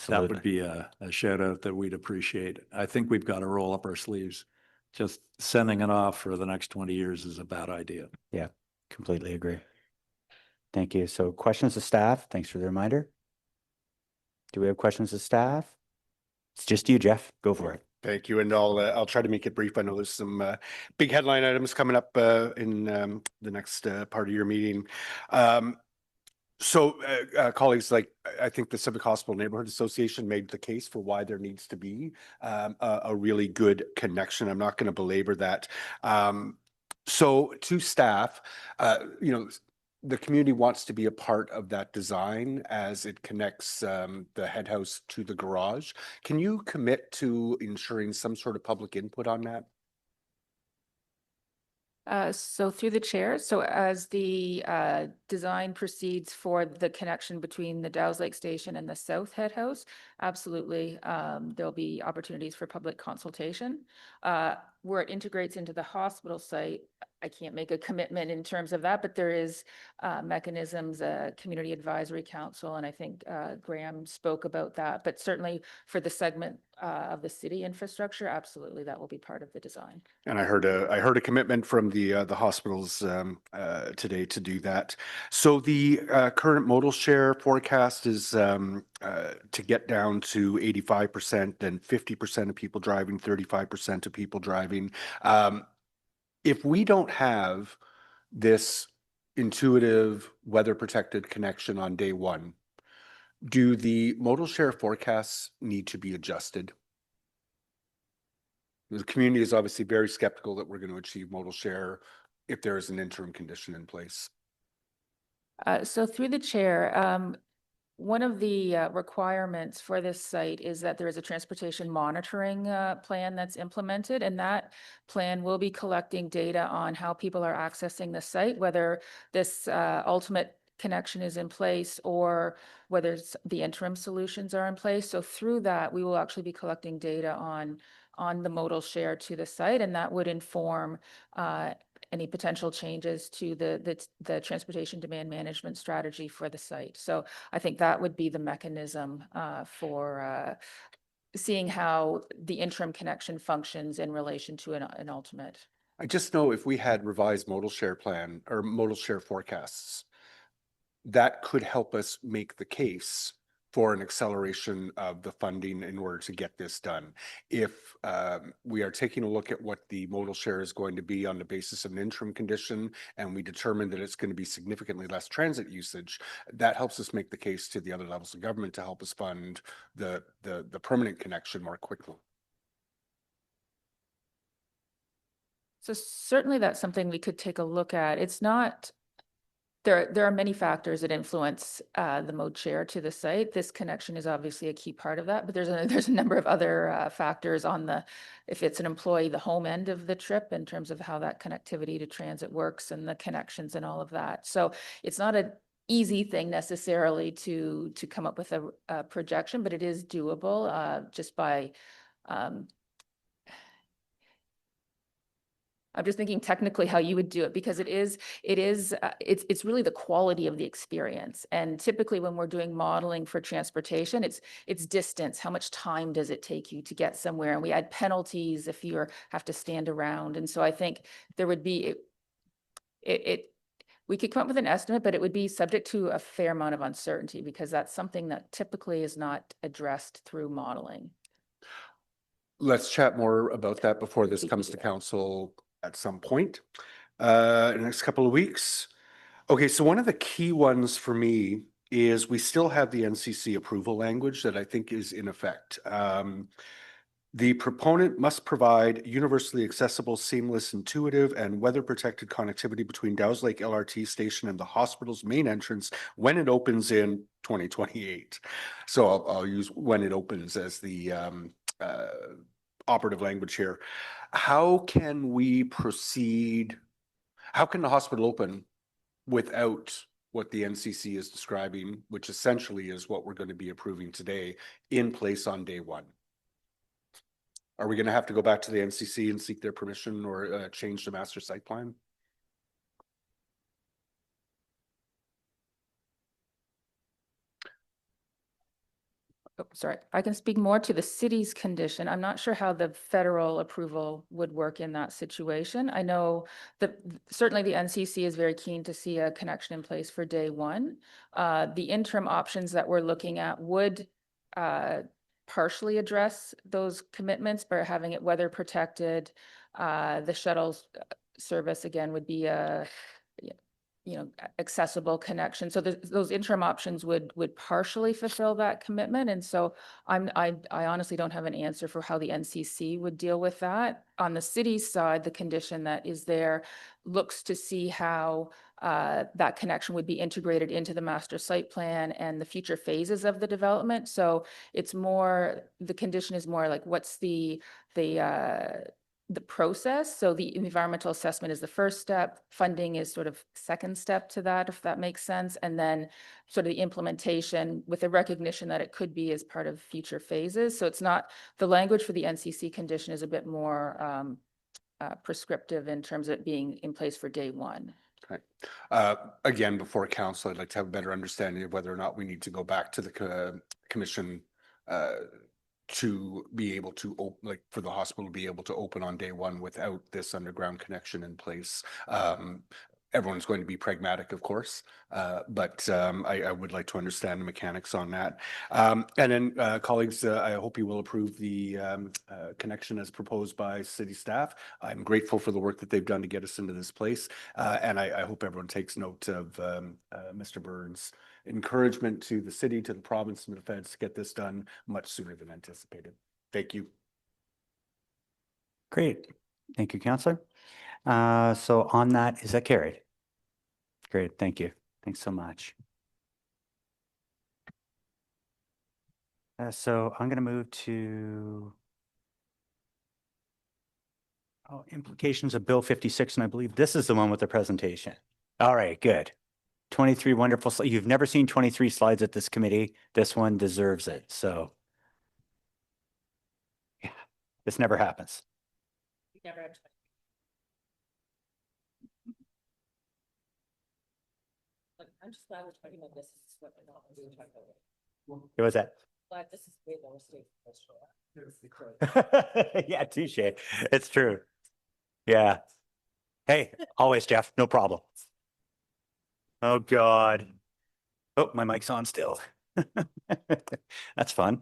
H: That would be a shout out that we'd appreciate. I think we've got to roll up our sleeves. Just sending it off for the next 20 years is a bad idea.
A: Yeah, completely agree. Thank you. So questions to staff? Thanks for the reminder. Do we have questions to staff? It's just you, Jeff. Go for it.
C: Thank you, and I'll try to make it brief. I know there's some big headline items coming up in the next part of your meeting. So colleagues, like I think the Civic Hospital Neighborhood Association made the case for why there needs to be a really good connection. I'm not going to belabor that. So to staff, you know, the community wants to be a part of that design as it connects the head house to the garage. Can you commit to ensuring some sort of public input on that?
J: So through the chair, so as the design proceeds for the connection between the Dow's Lake Station and the South Head House, absolutely, there'll be opportunities for public consultation. Where it integrates into the hospital site, I can't make a commitment in terms of that, but there is mechanisms, Community Advisory Council, and I think Graham spoke about that. But certainly for the segment of the city infrastructure, absolutely, that will be part of the design.
C: And I heard a commitment from the hospitals today to do that. So the current modal share forecast is to get down to 85% and 50% of people driving, 35% of people driving. If we don't have this intuitive weather protected connection on day one, do the modal share forecasts need to be adjusted? The community is obviously very skeptical that we're going to achieve modal share if there is an interim condition in place.
J: So through the chair, one of the requirements for this site is that there is a transportation monitoring plan that's implemented, and that plan will be collecting data on how people are accessing the site, whether this ultimate connection is in place or whether the interim solutions are in place. So through that, we will actually be collecting data on the modal share to the site, and that would inform any potential changes to the transportation demand management strategy for the site. So I think that would be the mechanism for seeing how the interim connection functions in relation to an ultimate.
C: I just know if we had revised modal share plan or modal share forecasts, that could help us make the case for an acceleration of the funding in order to get this done. If we are taking a look at what the modal share is going to be on the basis of an interim condition, and we determine that it's going to be significantly less transit usage, that helps us make the case to the other levels of government to help us fund the permanent connection more quickly.
J: So certainly that's something we could take a look at. It's not, there are many factors that influence the mode share to the site. This connection is obviously a key part of that, but there's a number of other factors on the, if it's an employee, the home end of the trip in terms of how that connectivity to transit works and the connections and all of that. So it's not an easy thing necessarily to come up with a projection, but it is doable just by I'm just thinking technically how you would do it, because it's really the quality of the experience. And typically when we're doing modeling for transportation, it's distance. How much time does it take you to get somewhere? And we add penalties if you have to stand around. And so I think there would be, we could come up with an estimate, but it would be subject to a fair amount of uncertainty, because that's something that typically is not addressed through modeling.
C: Let's chat more about that before this comes to council at some point in the next couple of weeks. Okay, so one of the key ones for me is we still have the NCC approval language that I think is in effect. The proponent must provide universally accessible, seamless, intuitive, and weather-protected connectivity between Dow's Lake LRT station and the hospital's main entrance when it opens in 2028. So I'll use when it opens as the operative language here. How can we proceed? How can the hospital open without what the NCC is describing, which essentially is what we're going to be approving today, in place on day one? Are we going to have to go back to the NCC and seek their permission or change the master site plan?
J: Oh, sorry, I can speak more to the city's condition. I'm not sure how the federal approval would work in that situation. I know that certainly the NCC is very keen to see a connection in place for day one. The interim options that we're looking at would partially address those commitments by having it weather protected. The shuttle service again would be a accessible connection. So those interim options would partially fulfill that commitment. And so I honestly don't have an answer for how the NCC would deal with that. On the city's side, the condition that is there looks to see how that connection would be integrated into the master site plan and the future phases of the development. So it's more, the condition is more like what's the process. So the environmental assessment is the first step. Funding is sort of second step to that, if that makes sense. And then sort of the implementation with the recognition that it could be as part of future phases. So it's not, the language for the NCC condition is a bit more prescriptive in terms of it being in place for day one.
C: Okay. Again, before council, I'd like to have a better understanding of whether or not we need to go back to the commission to be able to like for the hospital to be able to open on day one without this underground connection in place. Everyone's going to be pragmatic, of course, but I would like to understand the mechanics on that. And then colleagues, I hope you will approve the connection as proposed by city staff. I'm grateful for the work that they've done to get us into this place. And I hope everyone takes note of Mr. Burns' encouragement to the city, to the province, and the feds to get this done much sooner than anticipated. Thank you.
A: Great. Thank you, Councillor. So on that, is that carried? Great. Thank you. Thanks so much. So I'm going to move to implications of Bill 56, and I believe this is the one with the presentation. All right, good. 23 wonderful slides. You've never seen 23 slides at this committee. This one deserves it. So yeah, this never happens.
I: I'm just glad we're talking about this. This is what we're not really talking about.
A: What was that?
I: Glad this is way lower state.
A: Yeah, touche. It's true. Yeah. Hey, always, Jeff. No problem. Oh, God. Oh, my mic's on still. That's fun.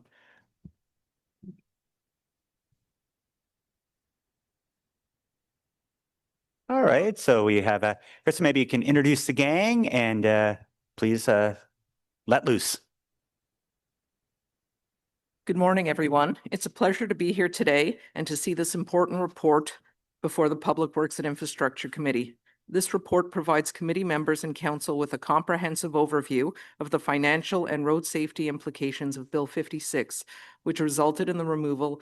A: All right. So we have Chris, maybe you can introduce the gang and please let loose.
K: Good morning, everyone. It's a pleasure to be here today and to see this important report before the Public Works and Infrastructure Committee. This report provides committee members and council with a comprehensive overview of the financial and road safety implications of Bill 56, which resulted in the removal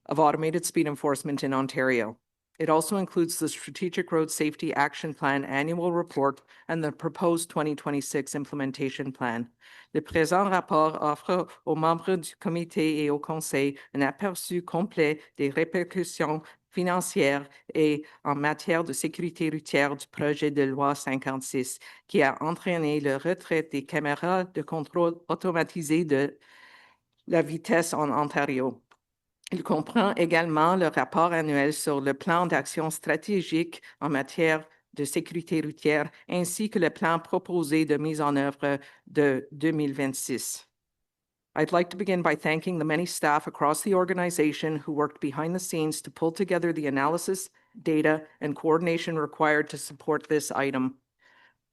K: of automated speed enforcement in Ontario. It also includes the Strategic Road Safety Action Plan Annual Report and the proposed 2026 Implementation Plan. Le présent rapport offre aux membres du comité et au conseil un aperçu complet des répercussions financières et en matière de sécurité routière du projet de loi 56, qui a entraîné le retrait des caméras de contrôle automatisées de la vitesse en Ontario. Il comprend également le rapport annuel sur le plan d'action stratégique en matière de sécurité routière ainsi que le plan proposé de mise en œuvre de 2026. I'd like to begin by thanking the many staff across the organization who worked behind the scenes to pull together the analysis, data, and coordination required to support this item.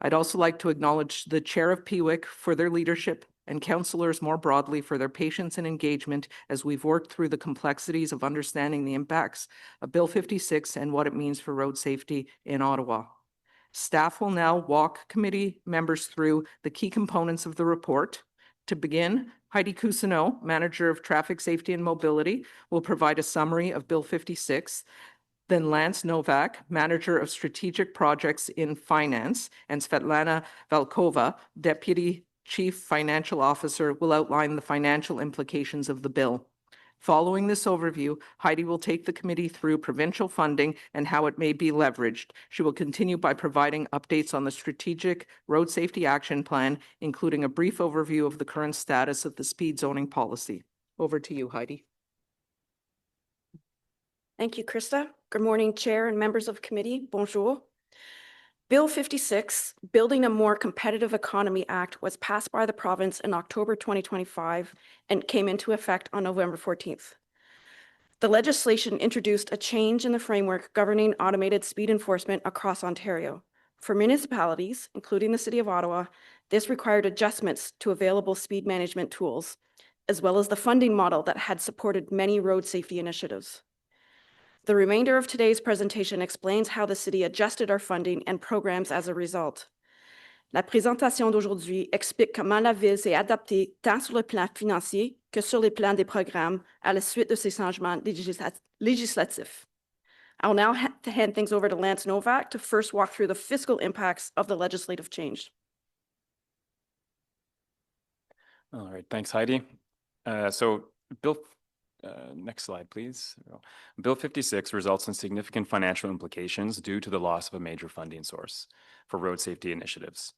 K: I'd also like to acknowledge the chair of PWIC for their leadership and councillors more broadly for their patience and engagement as we've worked through the complexities of understanding the impacts of Bill 56 and what it means for road safety in Ottawa. Staff will now walk committee members through the key components of the report. To begin, Heidi Cousineau, Manager of Traffic Safety and Mobility, will provide a summary of Bill 56. Then Lance Novak, Manager of Strategic Projects in Finance, and Svetlana Valkova, Deputy Chief Financial Officer, will outline the financial implications of the bill. Following this overview, Heidi will take the committee through provincial funding and how it may be leveraged. She will continue by providing updates on the Strategic Road Safety Action Plan, including a brief overview of the current status of the speed zoning policy. Over to you, Heidi.
L: Thank you, Krista. Good morning, Chair and members of committee. Bonjour. Bill 56, Building a More Competitive Economy Act, was passed by the province in October 2025 and came into effect on November 14th. The legislation introduced a change in the framework governing automated speed enforcement across Ontario. For municipalities, including the City of Ottawa, this required adjustments to available speed management tools, as well as the funding model that had supported many road safety initiatives. The remainder of today's presentation explains how the city adjusted our funding and programs as a result. La présentation d'aujourd'hui explique comment la ville s'est adaptée tant sur le plan financier que sur les plans des programmes à la suite de ces changements législatifs. I'll now hand things over to Lance Novak to first walk through the fiscal impacts of the legislative change.
M: All right, thanks, Heidi. So Bill Next slide, please. Bill 56 results in significant financial implications due to the loss of a major funding source for road safety initiatives.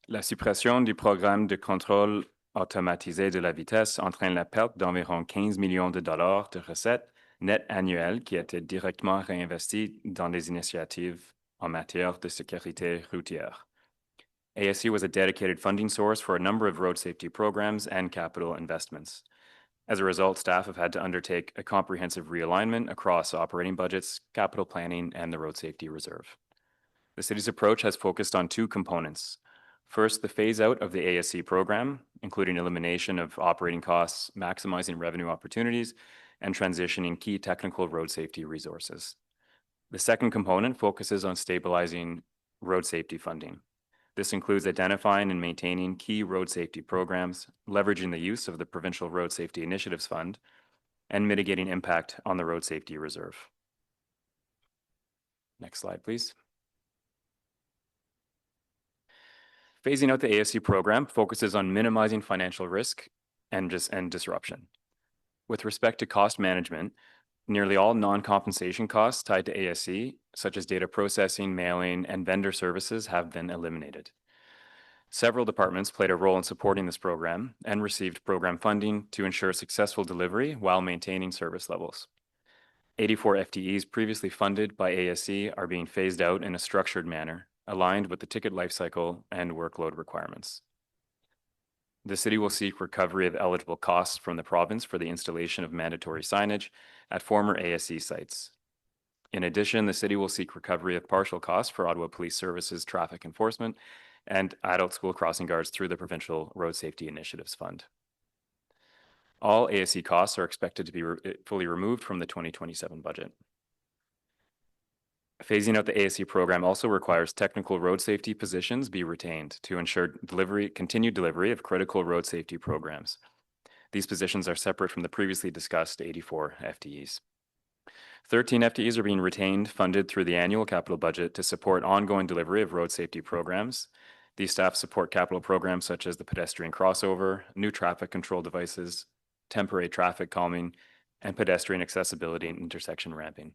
M: La suppression du programme de contrôle automatisé de la vitesse entraîne la perte d'environ 15 millions de dollars de recettes nettes annuelles qui étaient directement réinvesties dans des initiatives en matière de sécurité routière. ASC was a dedicated funding source for a number of road safety programs and capital investments. As a result, staff have had to undertake a comprehensive realignment across operating budgets, capital planning, and the road safety reserve. The city's approach has focused on two components. First, the phase out of the ASC program, including elimination of operating costs, maximizing revenue opportunities, and transitioning key technical road safety resources. The second component focuses on stabilizing road safety funding. This includes identifying and maintaining key road safety programs, leveraging the use of the Provincial Road Safety Initiatives Fund, and mitigating impact on the Road Safety Reserve. Next slide, please. Phasing out the ASC program focuses on minimizing financial risk and disruption. With respect to cost management, nearly all non-compensation costs tied to ASC, such as data processing, mailing, and vendor services, have been eliminated. Several departments played a role in supporting this program and received program funding to ensure successful delivery while maintaining service levels. 84 FTEs previously funded by ASC are being phased out in a structured manner, aligned with the ticket lifecycle and workload requirements. The city will seek recovery of eligible costs from the province for the installation of mandatory signage at former ASC sites. In addition, the city will seek recovery of partial costs for Ottawa Police Services traffic enforcement and adult school crossing guards through the Provincial Road Safety Initiatives Fund. All ASC costs are expected to be fully removed from the 2027 budget. Phasing out the ASC program also requires technical road safety positions be retained to ensure continued delivery of critical road safety programs. These positions are separate from the previously discussed 84 FTEs. 13 FTEs are being retained, funded through the annual capital budget to support ongoing delivery of road safety programs. These staff support capital programs such as the pedestrian crossover, new traffic control devices, temporary traffic calming, and pedestrian accessibility and intersection ramping.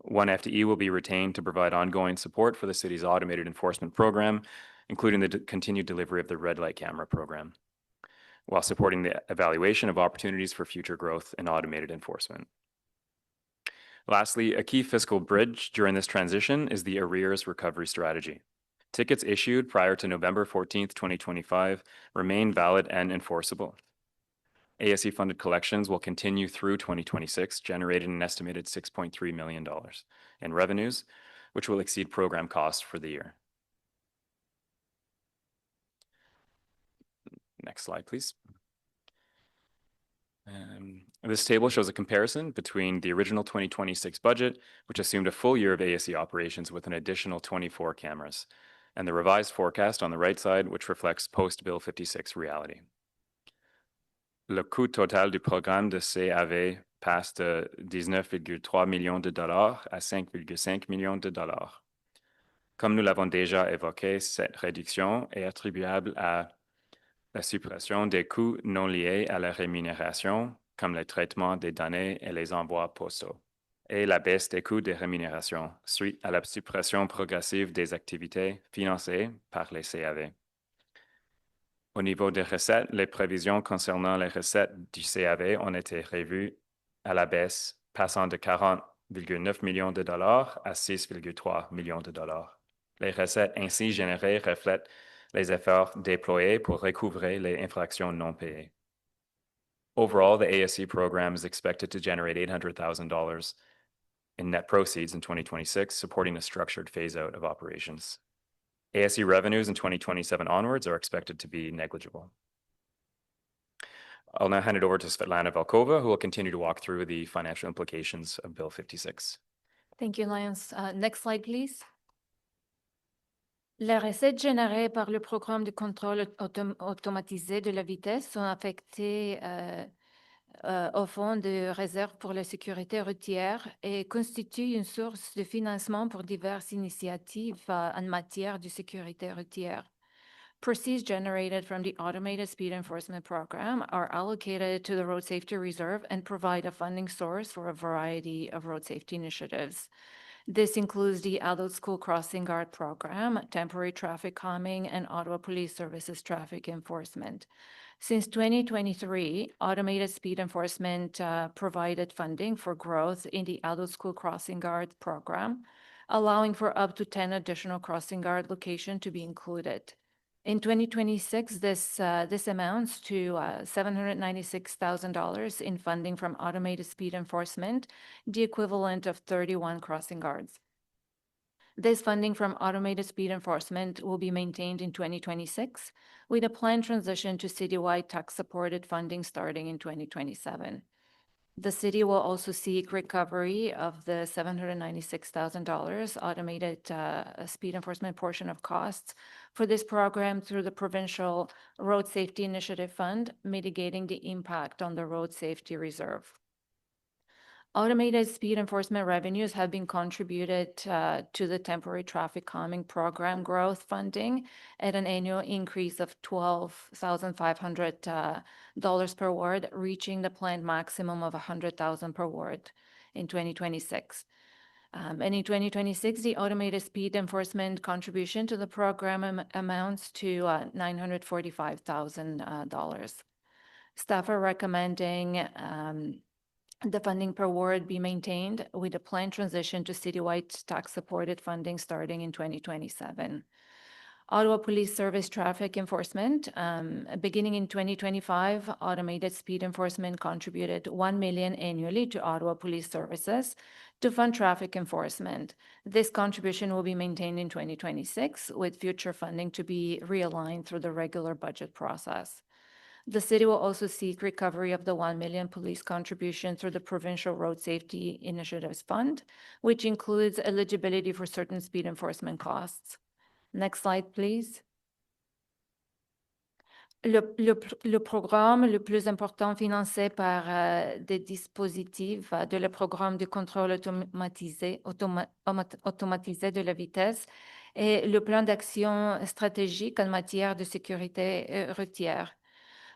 M: One FTE will be retained to provide ongoing support for the city's automated enforcement program, including the continued delivery of the red light camera program, while supporting the evaluation of opportunities for future growth in automated enforcement. Lastly, a key fiscal bridge during this transition is the arrears recovery strategy. Tickets issued prior to November 14th, 2025 remain valid and enforceable. ASC funded collections will continue through 2026, generating an estimated $6.3 million in revenues, which will exceed program costs for the year. Next slide, please. This table shows a comparison between the original 2026 budget, which assumed a full year of ASC operations with an additional 24 cameras, and the revised forecast on the right side, which reflects post-Bill 56 reality. Le coût total du programme de CAV passe de 19,3 millions de dollars à 5,5 millions de dollars. Comme nous l'avons déjà évoqué, cette réduction est attribuable à la suppression des coûts non liés à la rémunération, comme le traitement des données et les envois postaux, et la baisse des coûts de rémunération suite à la suppression progressive des activités financées par les CAV. Au niveau des recettes, les prévisions concernant les recettes du CAV ont été revues à la baisse, passant de 40,9 millions de dollars à 6,3 millions de dollars. Les recettes ainsi générées reflètent les efforts déployés pour recouvrer les infractions non payées. Overall, the ASC program is expected to generate $800,000 in net proceeds in 2026, supporting a structured phase-out of operations. ASC revenues in 2027 onwards are expected to be negligible. I'll now hand it over to Svetlana Velkova, who will continue to walk through the financial implications of Bill 56.
B: Thank you, Lance. Next slide, please. Les recettes générées par le programme de contrôle automatisé de la vitesse sont affectées au fonds de réserve pour la sécurité routière et constituent une source de financement pour diverses initiatives en matière de sécurité routière. Proceeds generated from the automated speed enforcement program are allocated to the Road Safety Reserve and provide a funding source for a variety of road safety initiatives. This includes the Adult School Crossing Guard Program, temporary traffic calming, and Ottawa Police Services traffic enforcement. Since 2023, automated speed enforcement provided funding for growth in the Adult School Crossing Guard program, allowing for up to 10 additional crossing guard locations to be included. In 2026, this amounts to $796,000 in funding from automated speed enforcement, the equivalent of 31 crossing guards. This funding from automated speed enforcement will be maintained in 2026, with a planned transition to citywide tax-supported funding starting in 2027. The city will also seek recovery of the $796,000 automated speed enforcement portion of costs for this program through the Provincial Road Safety Initiative Fund, mitigating the impact on the Road Safety Reserve. Automated speed enforcement revenues have been contributed to the temporary traffic calming program growth funding at an annual increase of $12,500 per ward, reaching the planned maximum of $100,000 per ward in 2026. And in 2026, the automated speed enforcement contribution to the program amounts to $945,000. Staff are recommending the funding per ward be maintained with a planned transition to citywide tax-supported funding starting in 2027. Ottawa Police Service traffic enforcement, beginning in 2025, automated speed enforcement contributed $1 million annually to Ottawa Police Services to fund traffic enforcement. This contribution will be maintained in 2026, with future funding to be realigned through the regular budget process. The city will also seek recovery of the $1 million police contribution through the Provincial Road Safety Initiatives Fund, which includes eligibility for certain speed enforcement costs. Next slide, please. Le programme le plus important financé par des dispositifs de le programme de contrôle automatisé de la vitesse est le plan d'action stratégique en matière de sécurité routière.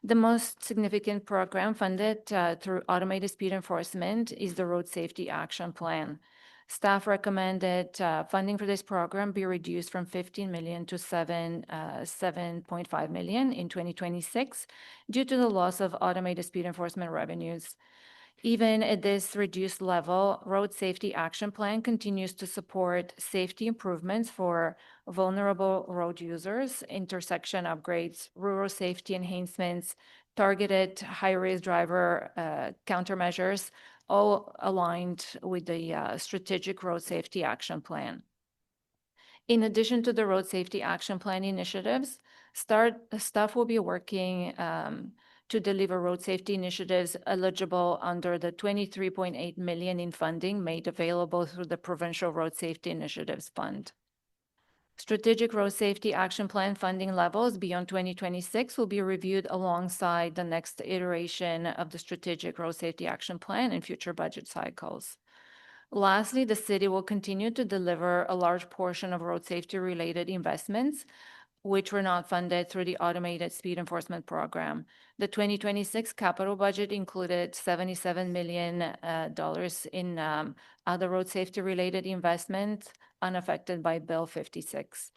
B: The most significant program funded through automated speed enforcement is the Road Safety Action Plan. Staff recommended funding for this program be reduced from $15 million to $7.5 million in 2026 due to the loss of automated speed enforcement revenues. Even at this reduced level, Road Safety Action Plan continues to support safety improvements for vulnerable road users, intersection upgrades, rural safety enhancements, targeted high-risk driver countermeasures, all aligned with the Strategic Road Safety Action Plan. In addition to the Road Safety Action Plan initiatives, staff will be working to deliver road safety initiatives eligible under the $23.8 million in funding made available through the Provincial Road Safety Initiatives Fund. Strategic Road Safety Action Plan funding levels beyond 2026 will be reviewed alongside the next iteration of the Strategic Road Safety Action Plan in future budget cycles. Lastly, the city will continue to deliver a large portion of road safety-related investments which were not funded through the automated speed enforcement program. The 2026 capital budget included $77 million in other road safety-related investments unaffected by Bill 56.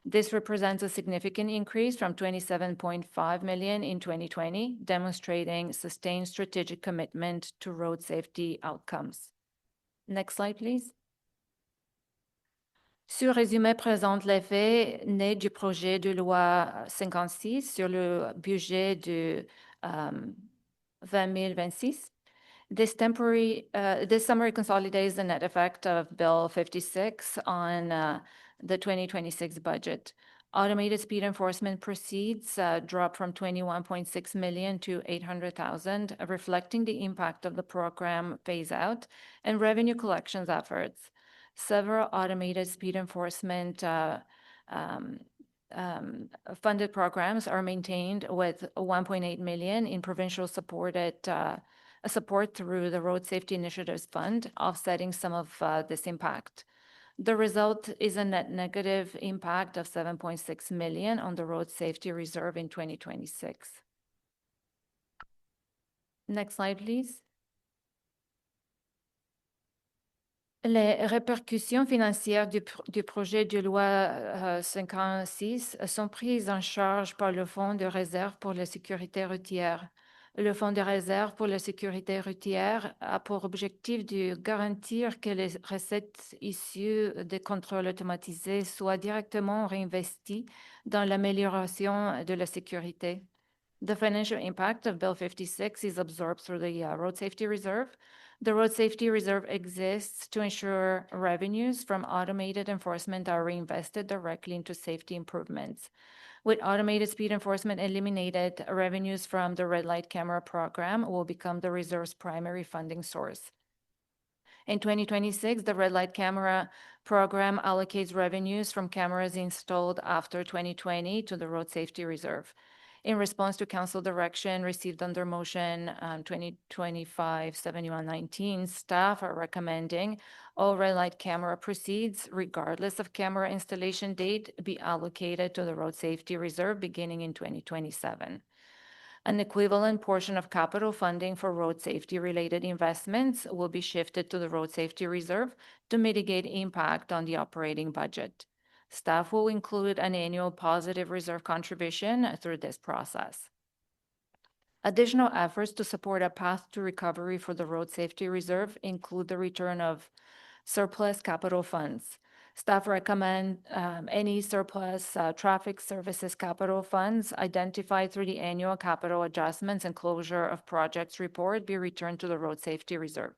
B: This represents a significant increase from $27.5 million in 2020, demonstrating sustained strategic commitment to road safety outcomes. Next slide, please. Ce résumé présente les faits nés du projet de loi 56 sur le budget de 2026. This summary consolidates the net effect of Bill 56 on the 2026 budget. Automated speed enforcement proceeds dropped from $21.6 million to $800,000, reflecting the impact of the program phase out and revenue collections efforts. Several automated speed enforcement funded programs are maintained with $1.8 million in provincial support through the Road Safety Initiatives Fund, offsetting some of this impact. The result is a net negative impact of 7.6 million on the road safety reserve in 2026. Next slide, please. Les répercussions financières du projet de loi 56 sont prises en charge par le Fonds de réserve pour la sécurité routière. Le Fonds de réserve pour la sécurité routière a pour objectif de garantir que les recettes issues des contrôles automatisés soient directement réinvesties dans l'amélioration de la sécurité. The financial impact of Bill 56 is absorbed through the Road Safety Reserve. The Road Safety Reserve exists to ensure revenues from automated enforcement are reinvested directly into safety improvements. With automated speed enforcement eliminated, revenues from the red light camera program will become the reserve's primary funding source. In 2026, the red light camera program allocates revenues from cameras installed after 2020 to the Road Safety Reserve. In response to council direction received under motion 2025-7119, staff are recommending all red light camera proceeds, regardless of camera installation date, be allocated to the Road Safety Reserve beginning in 2027. An equivalent portion of capital funding for road safety related investments will be shifted to the Road Safety Reserve to mitigate impact on the operating budget. Staff will include an annual positive reserve contribution through this process. Additional efforts to support a path to recovery for the Road Safety Reserve include the return of surplus capital funds. Staff recommend any surplus traffic services capital funds identified through the annual capital adjustments and closure of projects report be returned to the Road Safety Reserve.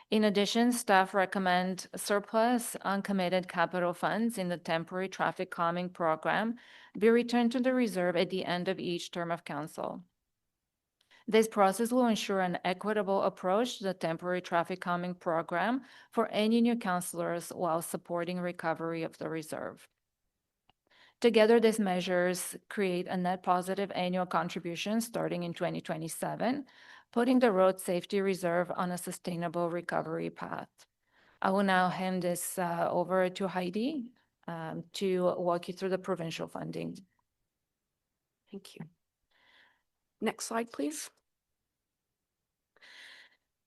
B: In addition, staff recommend surplus uncommitted capital funds in the temporary traffic calming program be returned to the reserve at the end of each term of council. This process will ensure an equitable approach to the temporary traffic calming program for any new councillors while supporting recovery of the reserve. Together, these measures create a net positive annual contribution starting in 2027, putting the Road Safety Reserve on a sustainable recovery path. I will now hand this over to Heidi to walk you through the provincial funding.
L: Thank you. Next slide, please.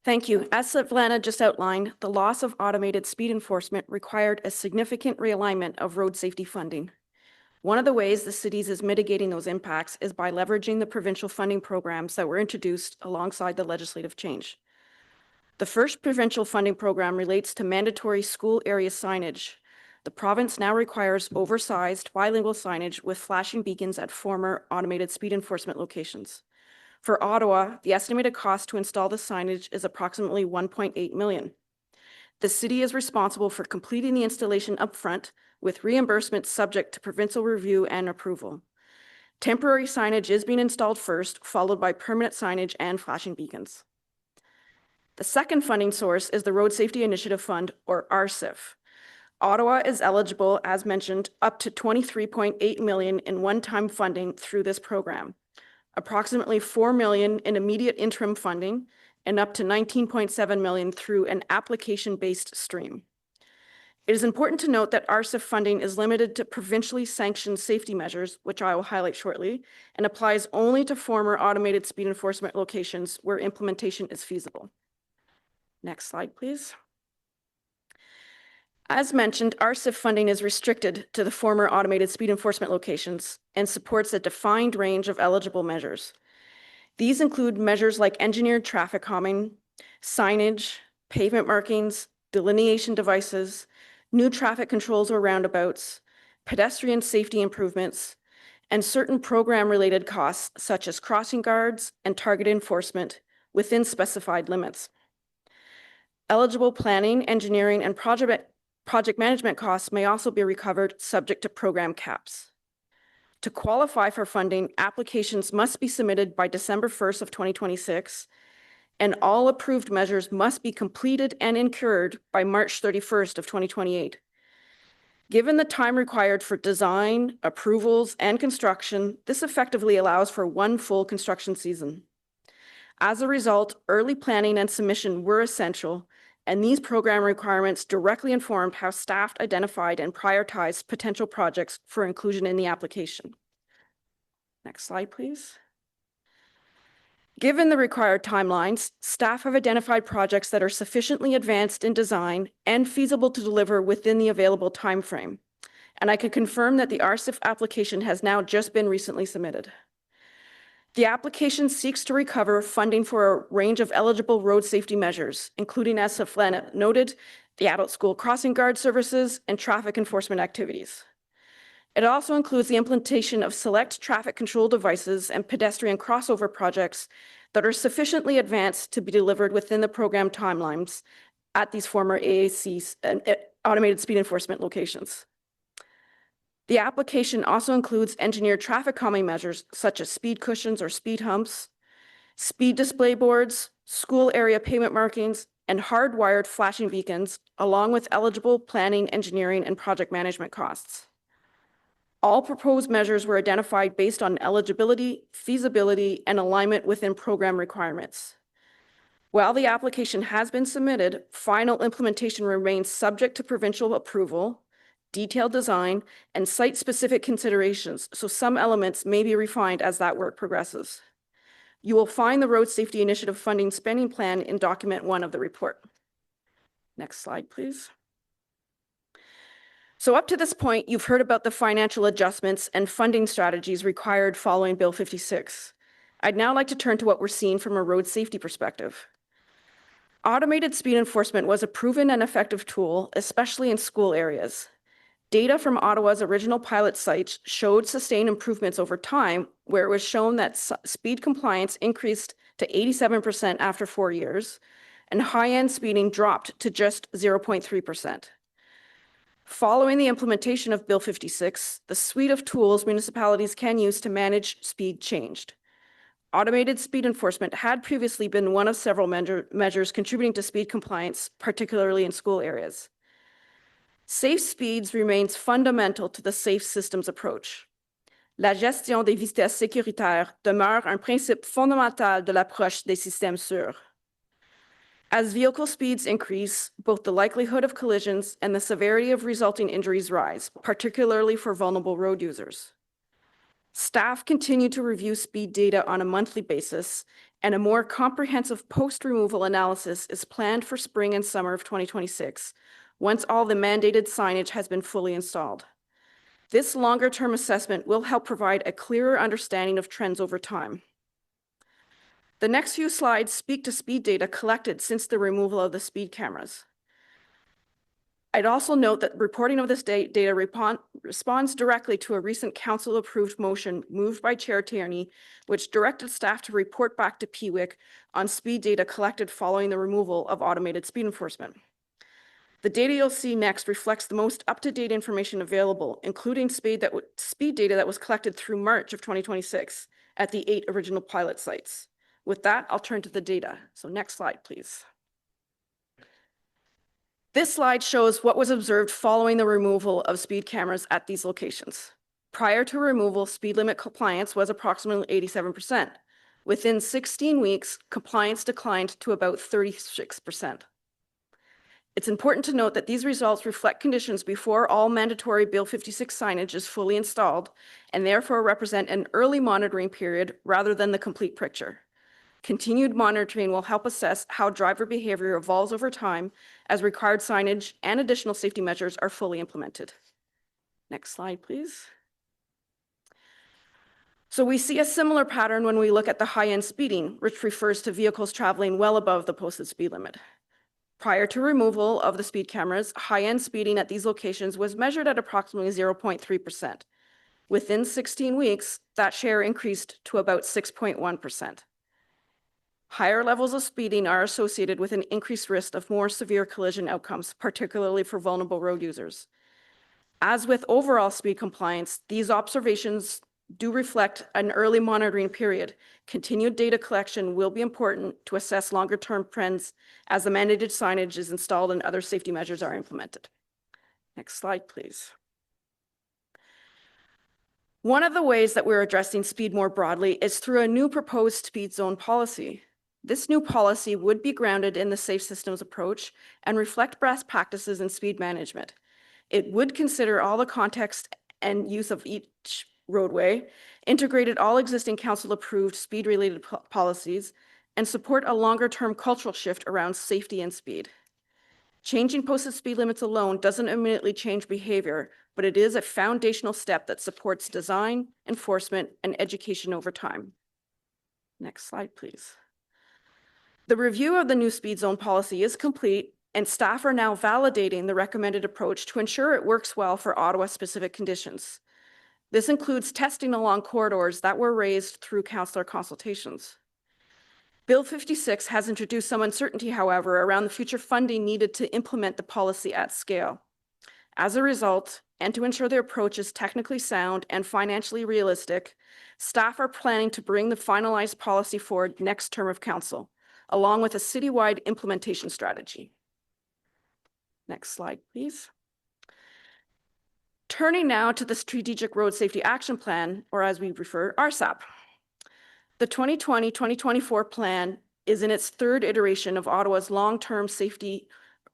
L: Thank you. As Svetlana just outlined, the loss of automated speed enforcement required a significant realignment of road safety funding. One of the ways the cities is mitigating those impacts is by leveraging the provincial funding programs that were introduced alongside the legislative change. The first provincial funding program relates to mandatory school area signage. The province now requires oversized bilingual signage with flashing beacons at former automated speed enforcement locations. For Ottawa, the estimated cost to install the signage is approximately 1.8 million. The city is responsible for completing the installation upfront, with reimbursement subject to provincial review and approval. Temporary signage is being installed first, followed by permanent signage and flashing beacons. The second funding source is the Road Safety Initiative Fund, or RSIF. Ottawa is eligible, as mentioned, up to 23.8 million in one-time funding through this program, approximately 4 million in immediate interim funding, and up to 19.7 million through an application-based stream. It is important to note that RSIF funding is limited to provincially sanctioned safety measures, which I will highlight shortly, and applies only to former automated speed enforcement locations where implementation is feasible. Next slide, please. As mentioned, RSIF funding is restricted to the former automated speed enforcement locations and supports a defined range of eligible measures. These include measures like engineered traffic calming, signage, pavement markings, delineation devices, new traffic controls or roundabouts, pedestrian safety improvements, and certain program-related costs such as crossing guards and target enforcement within specified limits. Eligible planning, engineering, and project management costs may also be recovered subject to program caps. To qualify for funding, applications must be submitted by December 1st of 2026, and all approved measures must be completed and incurred by March 31st of 2028. Given the time required for design, approvals, and construction, this effectively allows for one full construction season. As a result, early planning and submission were essential, and these program requirements directly informed how staff identified and prioritized potential projects for inclusion in the application. Next slide, please. Given the required timelines, staff have identified projects that are sufficiently advanced in design and feasible to deliver within the available timeframe. And I can confirm that the RCIF application has now just been recently submitted. The application seeks to recover funding for a range of eligible road safety measures, including, as Saflana noted, the adult school crossing guard services and traffic enforcement activities. It also includes the implementation of select traffic control devices and pedestrian crossover projects that are sufficiently advanced to be delivered within the program timelines at these former AAC automated speed enforcement locations. The application also includes engineered traffic calming measures such as speed cushions or speed humps, speed display boards, school area pavement markings, and hardwired flashing beacons, along with eligible planning, engineering, and project management costs. All proposed measures were identified based on eligibility, feasibility, and alignment within program requirements. While the application has been submitted, final implementation remains subject to provincial approval, detailed design, and site-specific considerations, so some elements may be refined as that work progresses. You will find the Road Safety Initiative Funding Spending Plan in document 1 of the report. Next slide, please. So up to this point, you've heard about the financial adjustments and funding strategies required following Bill 56. I'd now like to turn to what we're seeing from a road safety perspective. Automated speed enforcement was a proven and effective tool, especially in school areas. Data from Ottawa's original pilot sites showed sustained improvements over time, where it was shown that speed compliance increased to 87% after 4 years, and high-end speeding dropped to just 0.3%. Following the implementation of Bill 56, the suite of tools municipalities can use to manage speed changed. Automated speed enforcement had previously been one of several measures contributing to speed compliance, particularly in school areas. Safe speeds remains fundamental to the safe systems approach. La gestion des vitesses sécuritaires demeure un principe fondamental de l'approche des systèmes sûrs. As vehicle speeds increase, both the likelihood of collisions and the severity of resulting injuries rise, particularly for vulnerable road users. Staff continue to review speed data on a monthly basis, and a more comprehensive post-removal analysis is planned for spring and summer of 2026, once all the mandated signage has been fully installed. This longer-term assessment will help provide a clearer understanding of trends over time. The next few slides speak to speed data collected since the removal of the speed cameras. I'd also note that reporting of this data responds directly to a recent council-approved motion moved by Chair Tierney, which directed staff to report back to PWIC on speed data collected following the removal of automated speed enforcement. The data you'll see next reflects the most up-to-date information available, including speed data that was collected through March of 2026 at the 8 original pilot sites. With that, I'll turn to the data. So next slide, please. This slide shows what was observed following the removal of speed cameras at these locations. Prior to removal, speed limit compliance was approximately 87%. Within 16 weeks, compliance declined to about 36%. It's important to note that these results reflect conditions before all mandatory Bill 56 signage is fully installed, and therefore represent an early monitoring period rather than the complete picture. Continued monitoring will help assess how driver behavior evolves over time as required signage and additional safety measures are fully implemented. Next slide, please. So we see a similar pattern when we look at the high-end speeding, which refers to vehicles traveling well above the posted speed limit. Prior to removal of the speed cameras, high-end speeding at these locations was measured at approximately 0.3%. Within 16 weeks, that share increased to about 6.1%. Higher levels of speeding are associated with an increased risk of more severe collision outcomes, particularly for vulnerable road users. As with overall speed compliance, these observations do reflect an early monitoring period. Continued data collection will be important to assess longer-term trends as the mandated signage is installed and other safety measures are implemented. Next slide, please. One of the ways that we're addressing speed more broadly is through a new proposed speed zone policy. This new policy would be grounded in the safe systems approach and reflect best practices in speed management. It would consider all the context and use of each roadway, integrated all existing council-approved speed-related policies, and support a longer-term cultural shift around safety and speed. Changing posted speed limits alone doesn't immediately change behavior, but it is a foundational step that supports design, enforcement, and education over time. Next slide, please. The review of the new speed zone policy is complete, and staff are now validating the recommended approach to ensure it works well for Ottawa-specific conditions. This includes testing along corridors that were raised through councillor consultations. Bill 56 has introduced some uncertainty, however, around the future funding needed to implement the policy at scale. As a result, and to ensure their approach is technically sound and financially realistic, staff are planning to bring the finalized policy forward next term of council, along with a citywide implementation strategy. Next slide, please. Turning now to the Strategic Road Safety Action Plan, or as we refer, RSAP. The 2020-2024 plan is in its third iteration of Ottawa's long-term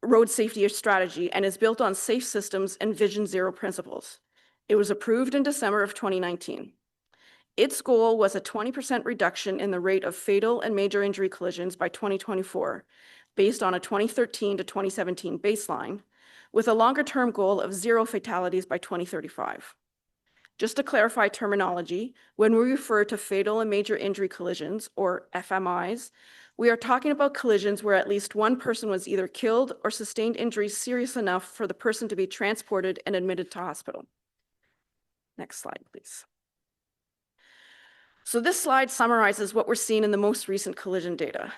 L: road safety strategy and is built on safe systems and Vision Zero principles. It was approved in December of 2019. Its goal was a 20% reduction in the rate of fatal and major injury collisions by 2024, based on a 2013 to 2017 baseline, with a longer-term goal of 0 fatalities by 2035. Just to clarify terminology, when we refer to fatal and major injury collisions, or FMIs, we are talking about collisions where at least one person was either killed or sustained injuries serious enough for the person to be transported and admitted to hospital. Next slide, please. So this slide summarizes what we're seeing in the most recent collision data.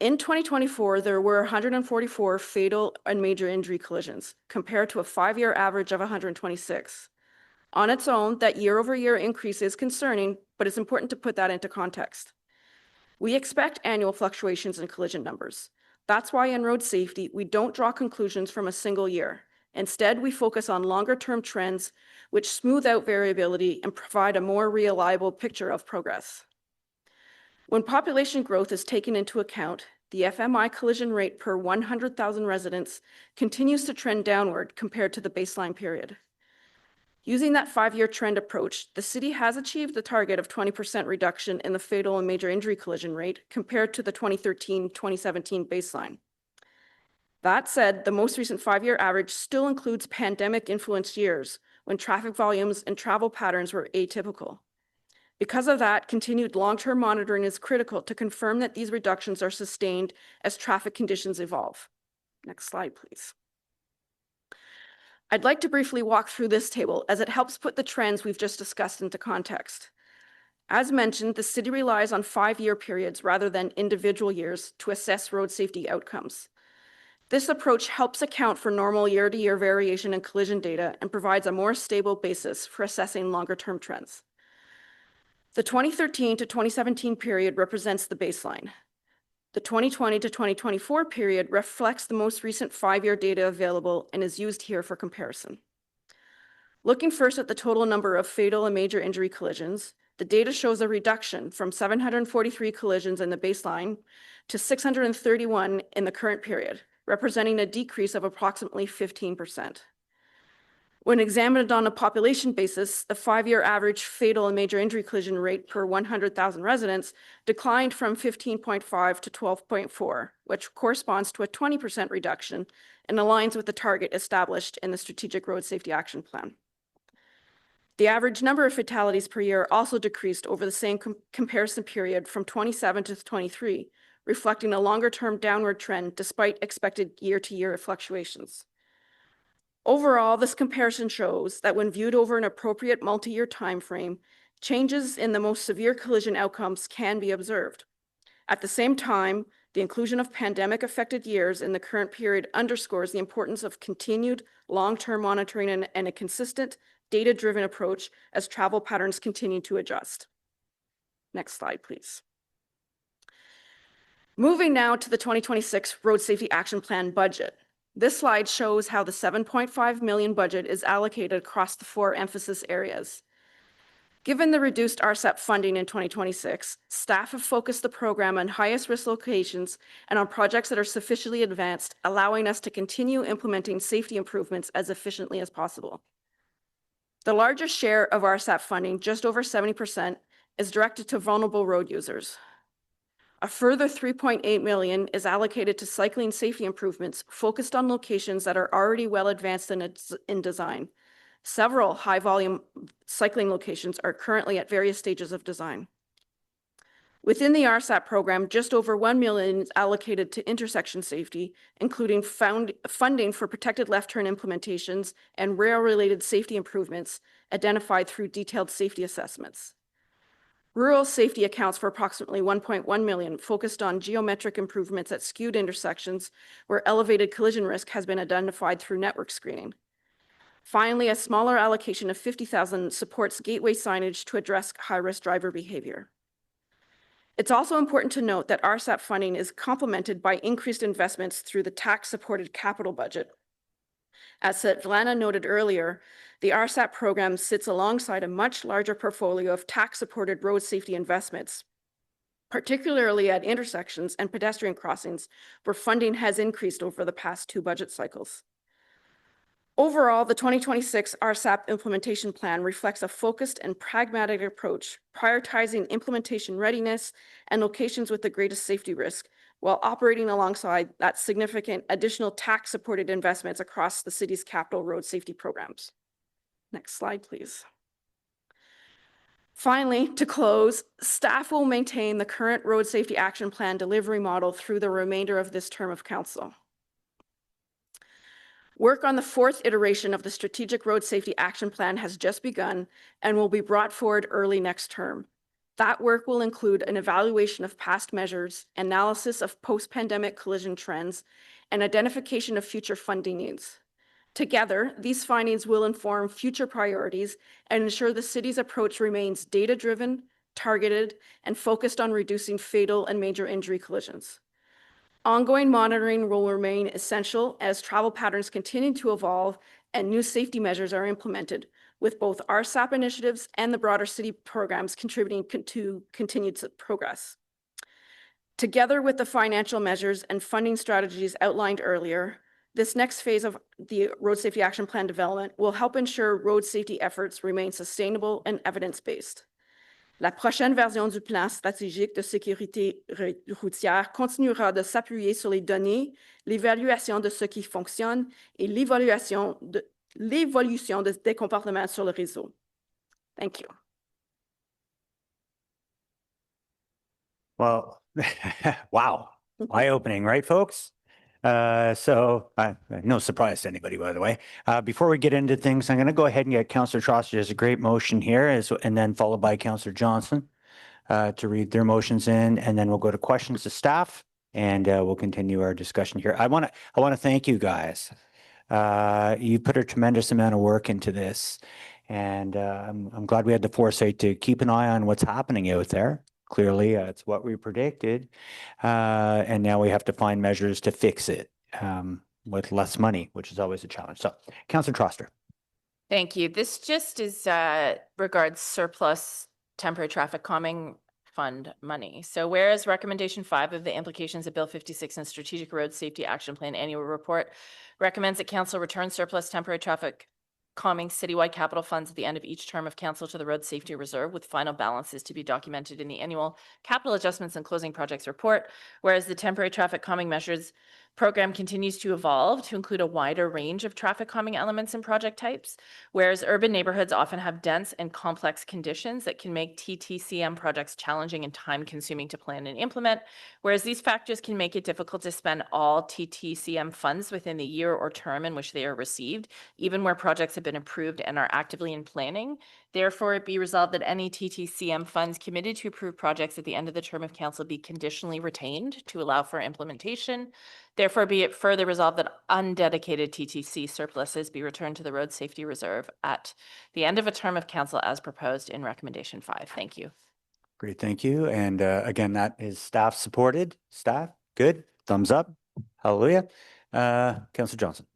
L: In 2024, there were 144 fatal and major injury collisions, compared to a 5-year average of 126. On its own, that year-over-year increase is concerning, but it's important to put that into context. We expect annual fluctuations in collision numbers. That's why in road safety, we don't draw conclusions from a single year. Instead, we focus on longer-term trends, which smooth out variability and provide a more reliable picture of progress. When population growth is taken into account, the FMI collision rate per 100,000 residents continues to trend downward compared to the baseline period. Using that 5-year trend approach, the city has achieved the target of 20% reduction in the fatal and major injury collision rate compared to the 2013-2017 baseline. That said, the most recent 5-year average still includes pandemic-influenced years when traffic volumes and travel patterns were atypical. Because of that, continued long-term monitoring is critical to confirm that these reductions are sustained as traffic conditions evolve. Next slide, please. I'd like to briefly walk through this table as it helps put the trends we've just discussed into context. As mentioned, the city relies on 5-year periods rather than individual years to assess road safety outcomes. This approach helps account for normal year-to-year variation in collision data and provides a more stable basis for assessing longer-term trends. The 2013 to 2017 period represents the baseline. The 2020 to 2024 period reflects the most recent 5-year data available and is used here for comparison. Looking first at the total number of fatal and major injury collisions, the data shows a reduction from 743 collisions in the baseline to 631 in the current period, representing a decrease of approximately 15%. When examined on a population basis, the 5-year average fatal and major injury collision rate per 100,000 residents declined from 15.5 to 12.4, which corresponds to a 20% reduction and aligns with the target established in the Strategic Road Safety Action Plan. The average number of fatalities per year also decreased over the same comparison period from 27 to 23, reflecting a longer-term downward trend despite expected year-to-year fluctuations. Overall, this comparison shows that when viewed over an appropriate multi-year timeframe, changes in the most severe collision outcomes can be observed. At the same time, the inclusion of pandemic-affected years in the current period underscores the importance of continued long-term monitoring and a consistent, data-driven approach as travel patterns continue to adjust. Next slide, please. Moving now to the 2026 Road Safety Action Plan budget. This slide shows how the $7.5 million budget is allocated across the 4 emphasis areas. Given the reduced RSAP funding in 2026, staff have focused the program on highest risk locations and on projects that are sufficiently advanced, allowing us to continue implementing safety improvements as efficiently as possible. The largest share of RSAP funding, just over 70%, is directed to vulnerable road users. A further 3.8 million is allocated to cycling safety improvements focused on locations that are already well advanced in design. Several high-volume cycling locations are currently at various stages of design. Within the RSAP program, just over 1 million is allocated to intersection safety, including funding for protected left turn implementations and rail-related safety improvements identified through detailed safety assessments. Rural safety accounts for approximately 1.1 million, focused on geometric improvements at skewed intersections where elevated collision risk has been identified through network screening. Finally, a smaller allocation of 50,000 supports gateway signage to address high-risk driver behavior. It's also important to note that RSAP funding is complemented by increased investments through the tax-supported capital budget. As Svetlana noted earlier, the RSAP program sits alongside a much larger portfolio of tax-supported road safety investments, particularly at intersections and pedestrian crossings, where funding has increased over the past 2 budget cycles. Overall, the 2026 RSAP implementation plan reflects a focused and pragmatic approach, prioritizing implementation readiness and locations with the greatest safety risk, while operating alongside that significant additional tax-supported investments across the city's capital road safety programs. Next slide, please. Finally, to close, staff will maintain the current road safety action plan delivery model through the remainder of this term of council. Work on the 4th iteration of the Strategic Road Safety Action Plan has just begun and will be brought forward early next term. That work will include an evaluation of past measures, analysis of post-pandemic collision trends, and identification of future funding needs. Together, these findings will inform future priorities and ensure the city's approach remains data-driven, targeted, and focused on reducing fatal and major injury collisions. Ongoing monitoring will remain essential as travel patterns continue to evolve and new safety measures are implemented, with both RSAP initiatives and the broader city programs contributing to continued progress. Together with the financial measures and funding strategies outlined earlier, this next phase of the Road Safety Action Plan development will help ensure road safety efforts remain sustainable and evidence-based. La prochaine version du plan stratégique de sécurité routière continuera de s'appuyer sur les données, l'évaluation de ce qui fonctionne et l'évolution des comportements sur le réseau. Thank you.
A: Well, wow, eye-opening, right, folks? No surprise to anybody, by the way. Before we get into things, I'm going to go ahead and get Councillor Troster. There's a great motion here, and then followed by Councillor Johnson to read their motions in, and then we'll go to questions to staff, and we'll continue our discussion here. I want to thank you guys. You put a tremendous amount of work into this, and I'm glad we had the foresight to keep an eye on what's happening out there. Clearly, it's what we predicted, and now we have to find measures to fix it with less money, which is always a challenge. So, Councillor Troster.
I: Thank you. This just is regards surplus temporary traffic calming fund money. So whereas recommendation 5 of the implications of Bill 56 and Strategic Road Safety Action Plan annual report recommends that council return surplus temporary traffic calming citywide capital funds at the end of each term of council to the Road Safety Reserve, with final balances to be documented in the annual capital adjustments and closing projects report. Whereas the temporary traffic calming measures program continues to evolve to include a wider range of traffic calming elements and project types, whereas urban neighborhoods often have dense and complex conditions that can make TTCM projects challenging and time-consuming to plan and implement, whereas these factors can make it difficult to spend all TTCM funds within the year or term in which they are received, even where projects have been approved and are actively in planning. Therefore, it be resolved that any TTCM funds committed to approved projects at the end of the term of council be conditionally retained to allow for implementation. Therefore, be it further resolved that undedicated TTC surpluses be returned to the Road Safety Reserve at the end of a term of council as proposed in recommendation 5. Thank you.
A: Great, thank you. And again, that is staff supported. Staff, good. Thumbs up. Hallelujah. Councillor Johnson.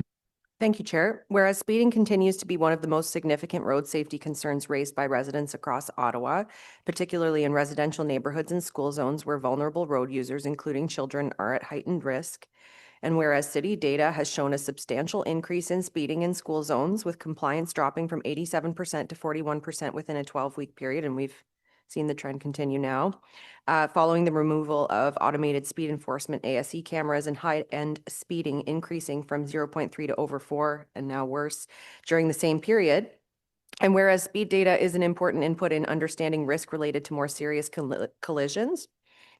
N: Thank you, Chair. Whereas speeding continues to be one of the most significant road safety concerns raised by residents across Ottawa, particularly in residential neighborhoods and school zones where vulnerable road users, including children, are at heightened risk. And whereas city data has shown a substantial increase in speeding in school zones, with compliance dropping from 87% to 41% within a 12-week period, and we've seen the trend continue now, following the removal of automated speed enforcement ASE cameras and high-end speeding increasing from 0.3 to over 4, and now worse, during the same period. And whereas speed data is an important input in understanding risk related to more serious collisions,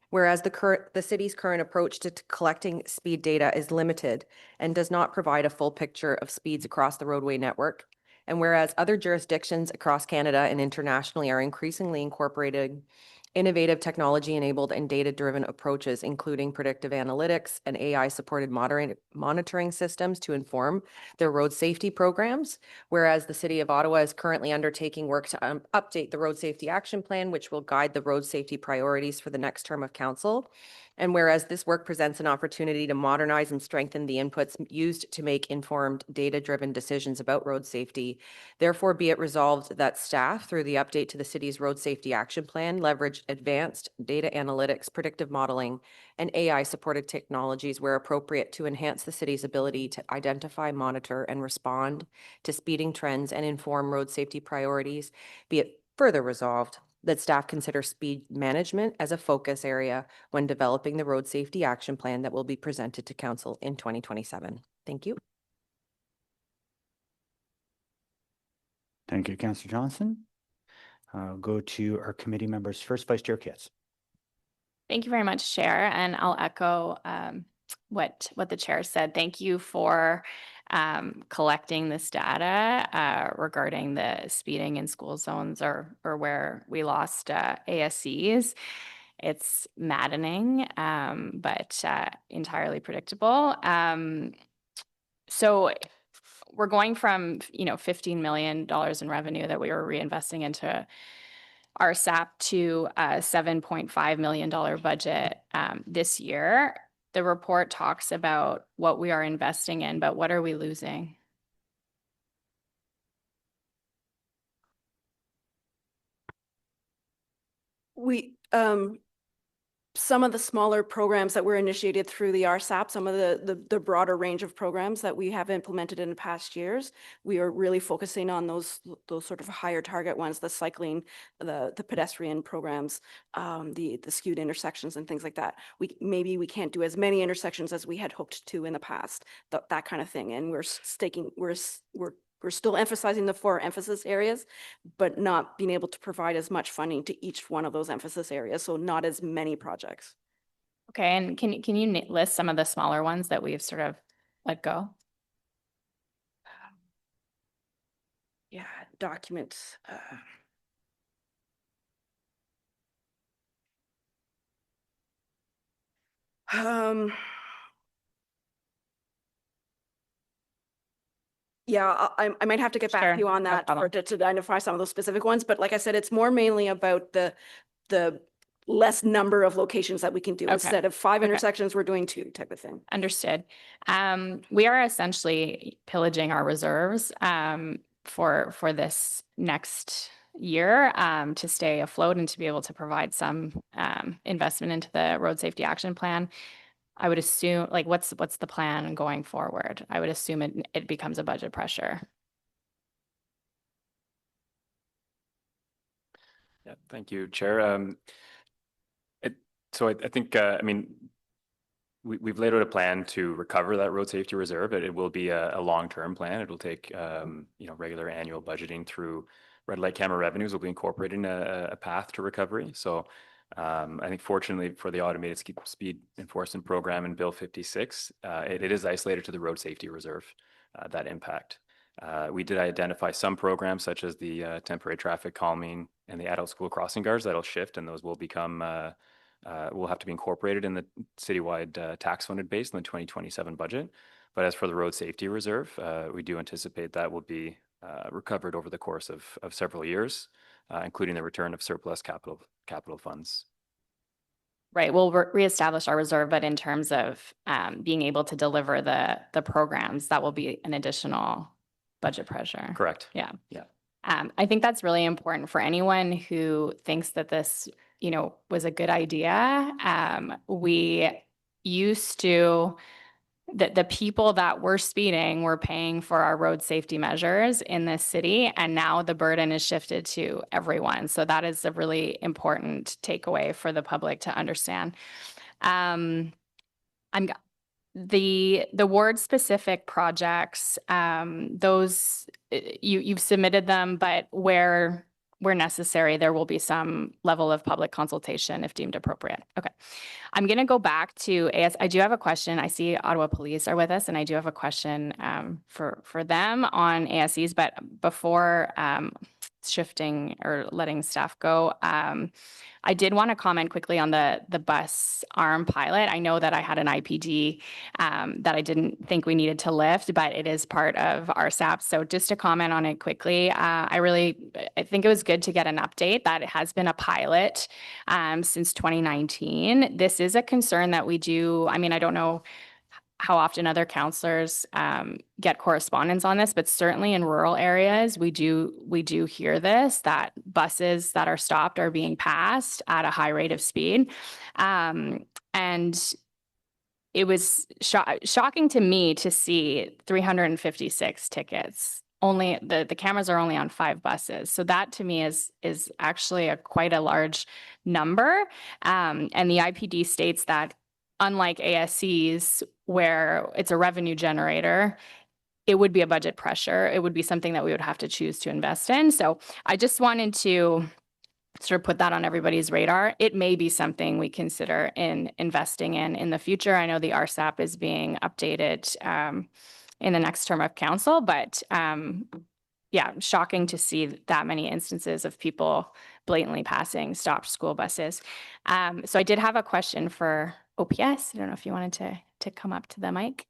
N: whereas the city's current approach to collecting speed data is limited and does not provide a full picture of speeds across the roadway network. And whereas other jurisdictions across Canada and internationally are increasingly incorporating innovative technology-enabled and data-driven approaches, including predictive analytics and AI-supported monitoring systems to inform their road safety programs. Whereas the City of Ottawa is currently undertaking work to update the Road Safety Action Plan, which will guide the road safety priorities for the next term of council. And whereas this work presents an opportunity to modernize and strengthen the inputs used to make informed, data-driven decisions about road safety, therefore be it resolved that staff, through the update to the city's Road Safety Action Plan, leverage advanced data analytics, predictive modeling, and AI-supported technologies where appropriate to enhance the city's ability to identify, monitor, and respond to speeding trends and inform road safety priorities. Be it further resolved that staff consider speed management as a focus area when developing the Road Safety Action Plan that will be presented to Council in 2027. Thank you.
A: Thank you, Councillor Johnson. I'll go to our committee members first. Vice Chair Kitts.
O: Thank you very much, Chair, and I'll echo what the Chair said. Thank you for collecting this data regarding the speeding in school zones or where we lost ASCs. It's maddening, but entirely predictable. So we're going from, $15 million in revenue that we were reinvesting into our SAP to a $7.5 million budget this year. The report talks about what we are investing in, but what are we losing?
L: Some of the smaller programs that were initiated through the RSAP, some of the broader range of programs that we have implemented in the past years, we are really focusing on those sort of higher target ones, the cycling, the pedestrian programs, the skewed intersections and things like that. Maybe we can't do as many intersections as we had hoped to in the past, that kind of thing. And we're still emphasizing the 4 emphasis areas, but not being able to provide as much funding to each one of those emphasis areas. So not as many projects.
O: Okay, and can you list some of the smaller ones that we've sort of let go?
L: Yeah, documents. Yeah, I might have to get back to you on that to identify some of those specific ones. But like I said, it's more mainly about the less number of locations that we can do. Instead of 5 intersections, we're doing 2 type of thing.
O: Understood. We are essentially pillaging our reserves for this next year to stay afloat and to be able to provide some investment into the Road Safety Action Plan. I would assume, what's the plan going forward? I would assume it becomes a budget pressure.
M: Yeah, thank you, Chair. So I think, we've laid out a plan to recover that road safety reserve. It will be a long-term plan. It will take, regular annual budgeting through red light camera revenues will be incorporated in a path to recovery. So I think fortunately for the automated speed enforcement program in Bill 56, it is isolated to the road safety reserve, that impact. We did identify some programs such as the temporary traffic calming and the adult school crossing guards that'll shift, and those will become will have to be incorporated in the citywide tax funded base in the 2027 budget. But as for the road safety reserve, we do anticipate that will be recovered over the course of several years, including the return of surplus capital funds.
O: Right, we'll reestablish our reserve, but in terms of being able to deliver the programs, that will be an additional budget pressure.
M: Correct.
O: Yeah.
M: Yeah.
O: I think that's really important for anyone who thinks that this, was a good idea. We used to, the people that were speeding were paying for our road safety measures in this city, and now the burden is shifted to everyone. So that is a really important takeaway for the public to understand. The ward specific projects, those you've submitted them, but where necessary, there will be some level of public consultation if deemed appropriate. Okay. I'm going to go back to AS. I do have a question. I see Ottawa Police are with us, and I do have a question for them on ASEs. But before shifting or letting staff go, I did want to comment quickly on the bus arm pilot. I know that I had an IPD that I didn't think we needed to lift, but it is part of RSAP. So just to comment on it quickly, I think it was good to get an update that it has been a pilot since 2019. This is a concern that we do. I mean, I don't know how often other counselors get correspondence on this, but certainly in rural areas, we do hear this, that buses that are stopped are being passed at a high rate of speed. And it was shocking to me to see 356 tickets. Only the cameras are only on 5 buses. So that to me is actually quite a large number. And the IPD states that unlike ASCs, where it's a revenue generator, it would be a budget pressure. It would be something that we would have to choose to invest in. So I just wanted to sort of put that on everybody's radar. It may be something we consider in investing in the future. I know the RSAP is being updated in the next term of council, but yeah, shocking to see that many instances of people blatantly passing stopped school buses. So I did have a question for OPS. I don't know if you wanted to come up to the mic.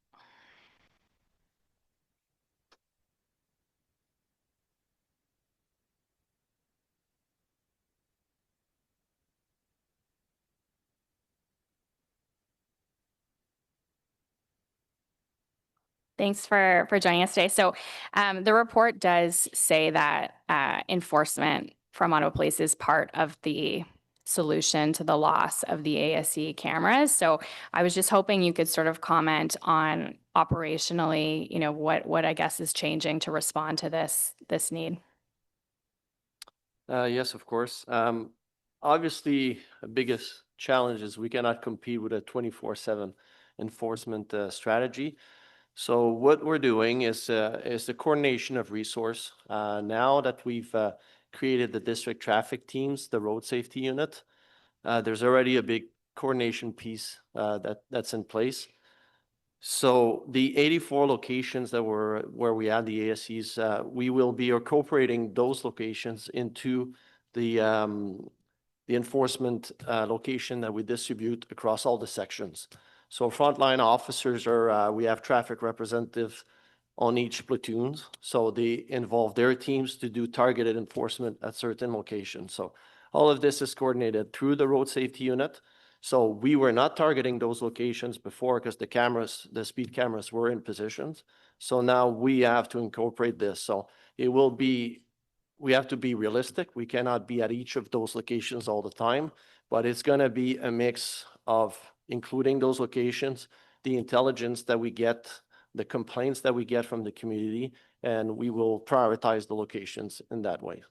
O: Thanks for joining us today. So the report does say that enforcement from Ottawa Police is part of the solution to the loss of the ASE cameras. So I was just hoping you could sort of comment on operationally, what I guess is changing to respond to this need.
P: Yes, of course. Obviously, the biggest challenge is we cannot compete with a 24/7 enforcement strategy. So what we're doing is the coordination of resource. Now that we've created the district traffic teams, the road safety unit, there's already a big coordination piece that's in place. So the 84 locations where we had the ASCs, we will be incorporating those locations into the enforcement location that we distribute across all the sections. So frontline officers we have traffic representatives on each platoon. So they involve their teams to do targeted enforcement at certain locations. So all of this is coordinated through the road safety unit. So we were not targeting those locations before because the speed cameras were in positions. So now we have to incorporate this. So we have to be realistic. We cannot be at each of those locations all the time, but it's going to be a mix of including those locations, the intelligence that we get, the complaints that we get from the community, and we will prioritize the locations in that way.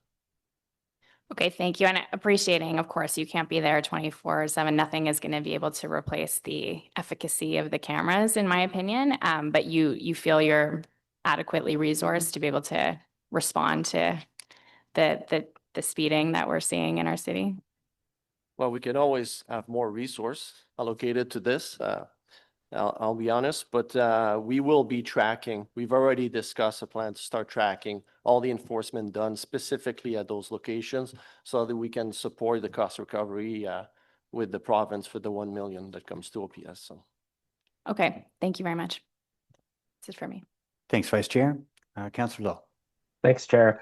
O: Okay, thank you. And appreciating, of course, you can't be there 24/7. Nothing is going to be able to replace the efficacy of the cameras, in my opinion. But you feel you're adequately resourced to be able to respond to the speeding that we're seeing in our city?
P: Well, we can always have more resource allocated to this. I'll be honest, but we will be tracking. We've already discussed a plan to start tracking all the enforcement done specifically at those locations so that we can support the cost recovery with the province for the 1 million that comes to OPS. So.
O: Okay, thank you very much. That's it for me.
A: Thanks, Vice Chair. Councillor Lowe.
Q: Thanks, Chair.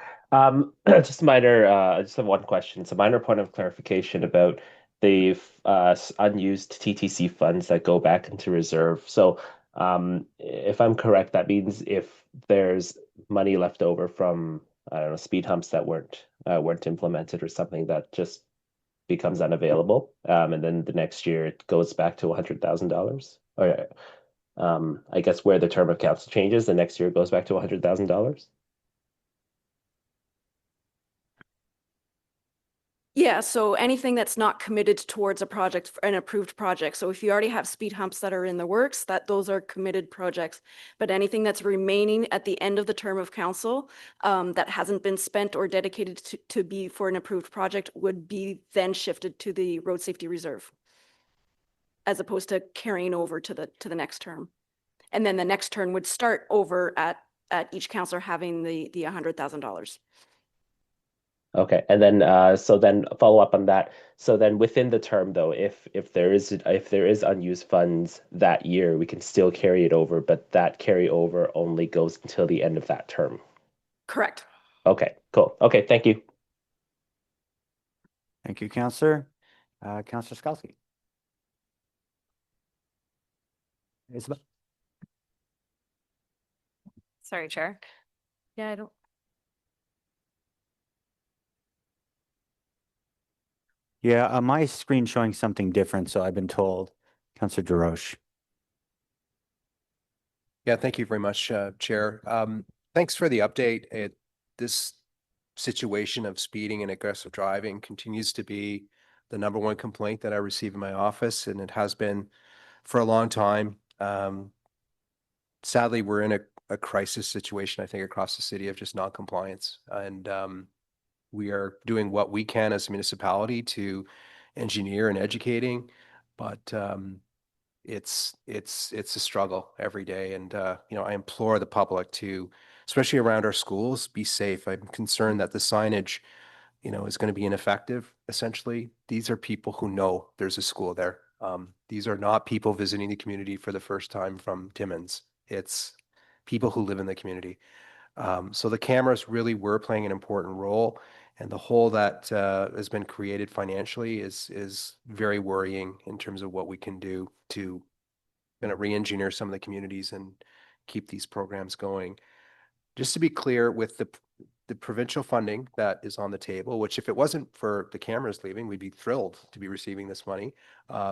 Q: Just a minor, I just have one question. It's a minor point of clarification about the unused TTC funds that go back into reserve. So if I'm correct, that means if there's money left over from, I don't know, speed humps that weren't implemented or something that just becomes unavailable, and then the next year it goes back to $100,000. Or I guess where the term of council changes, the next year it goes back to $100,000.
L: Yeah, so anything that's not committed towards a project, an approved project. So if you already have speed humps that are in the works, those are committed projects. But anything that's remaining at the end of the term of council that hasn't been spent or dedicated to be for an approved project would be then shifted to the road safety reserve, as opposed to carrying over to the next term. And then the next term would start over at each councillor having the $100,000.
Q: Okay, and then so then follow up on that. So then within the term though, if there is unused funds that year, we can still carry it over, but that carryover only goes until the end of that term.
L: Correct.
Q: Okay, cool. Okay, thank you.
A: Thank you, Councillor. Councillor Skalsky. Isabel?
O: Sorry, Chair. Yeah, I don't.
A: Yeah, my screen's showing something different, so I've been told. Councillor DeRoche.
E: Yeah, thank you very much, Chair. Thanks for the update. This situation of speeding and aggressive driving continues to be the #1 complaint that I receive in my office, and it has been for a long time. Sadly, we're in a crisis situation, I think, across the city of just non-compliance. And we are doing what we can as a municipality to engineer and educating, but it's a struggle every day. And I implore the public to, especially around our schools, be safe. I'm concerned that the signage, is going to be ineffective. Essentially, these are people who know there's a school there. These are not people visiting the community for the first time from Timmins. It's people who live in the community. So the cameras really were playing an important role, and the hole that has been created financially is very worrying in terms of what we can do to re-engineer some of the communities and keep these programs going. Just to be clear, with the provincial funding that is on the table, which if it wasn't for the cameras leaving, we'd be thrilled to be receiving this money.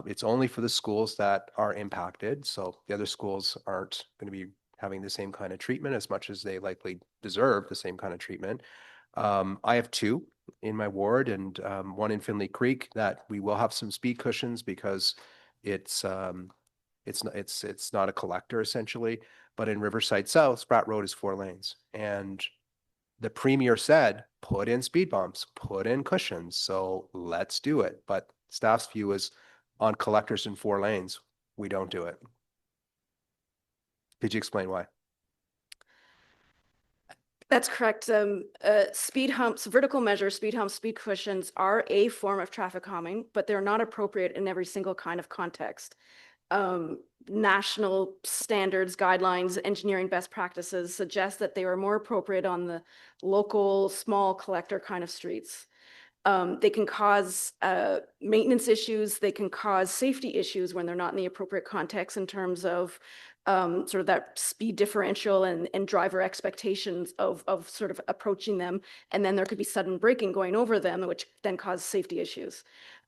E: It's only for the schools that are impacted. So the other schools aren't going to be having the same kind of treatment as much as they likely deserve the same kind of treatment. I have 2 in my ward and one in Finley Creek that we will have some speed cushions because it's not a collector essentially. But in Riverside South, Spratt Road is 4 lanes. And the premier said, put in speed bumps, put in cushions. So let's do it. But staff's view is on collectors in 4 lanes, we don't do it. Could you explain why?
L: That's correct. Speed humps, vertical measure, speed humps, speed cushions are a form of traffic calming, but they're not appropriate in every single kind of context. National standards, guidelines, engineering best practices suggest that they are more appropriate on the local, small collector kind of streets. They can cause maintenance issues. They can cause safety issues when they're not in the appropriate context in terms of sort of that speed differential and driver expectations of sort of approaching them. And then there could be sudden braking going over them, which then cause safety issues.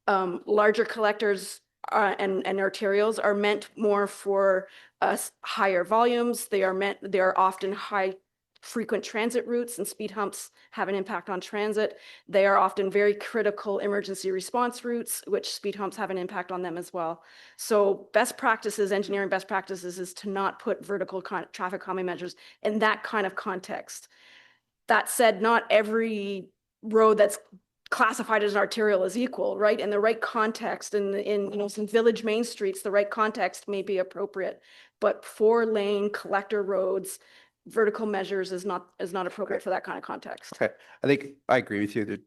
L: Larger collectors and arterials are meant more for higher volumes. They are often high frequent transit routes, and speed humps have an impact on transit. They are often very critical emergency response routes, which speed humps have an impact on them as well. So best practices, engineering best practices, is to not put vertical traffic calming measures in that kind of context. That said, not every road that's classified as an arterial is equal, right? In the right context, in some village main streets, the right context may be appropriate, but 4-lane collector roads, vertical measures is not appropriate for that kind of context.
E: Okay, I think I agree with you that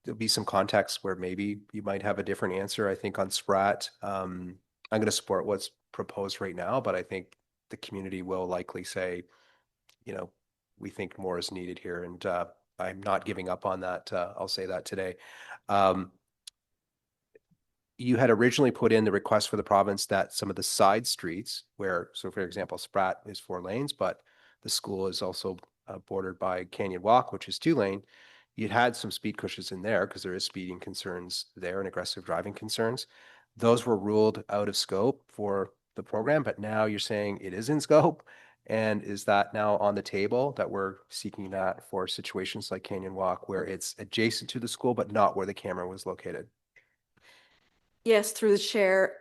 E: there'll be some contexts where maybe you might have a different answer. I think on Spratt, I'm going to support what's proposed right now, but I think the community will likely say, we think more is needed here, and I'm not giving up on that. I'll say that today. you had originally put in the request for the province that some of the side streets where, so for example, Spratt is 4 lanes, but the school is also bordered by Canyon Walk, which is 2 lane. You'd had some speed cushions in there because there is speeding concerns there and aggressive driving concerns. Those were ruled out of scope for the program, but now you're saying it is in scope. And is that now on the table that we're seeking that for situations like Canyon Walk where it's adjacent to the school, but not where the camera was located?
L: Yes, through the chair.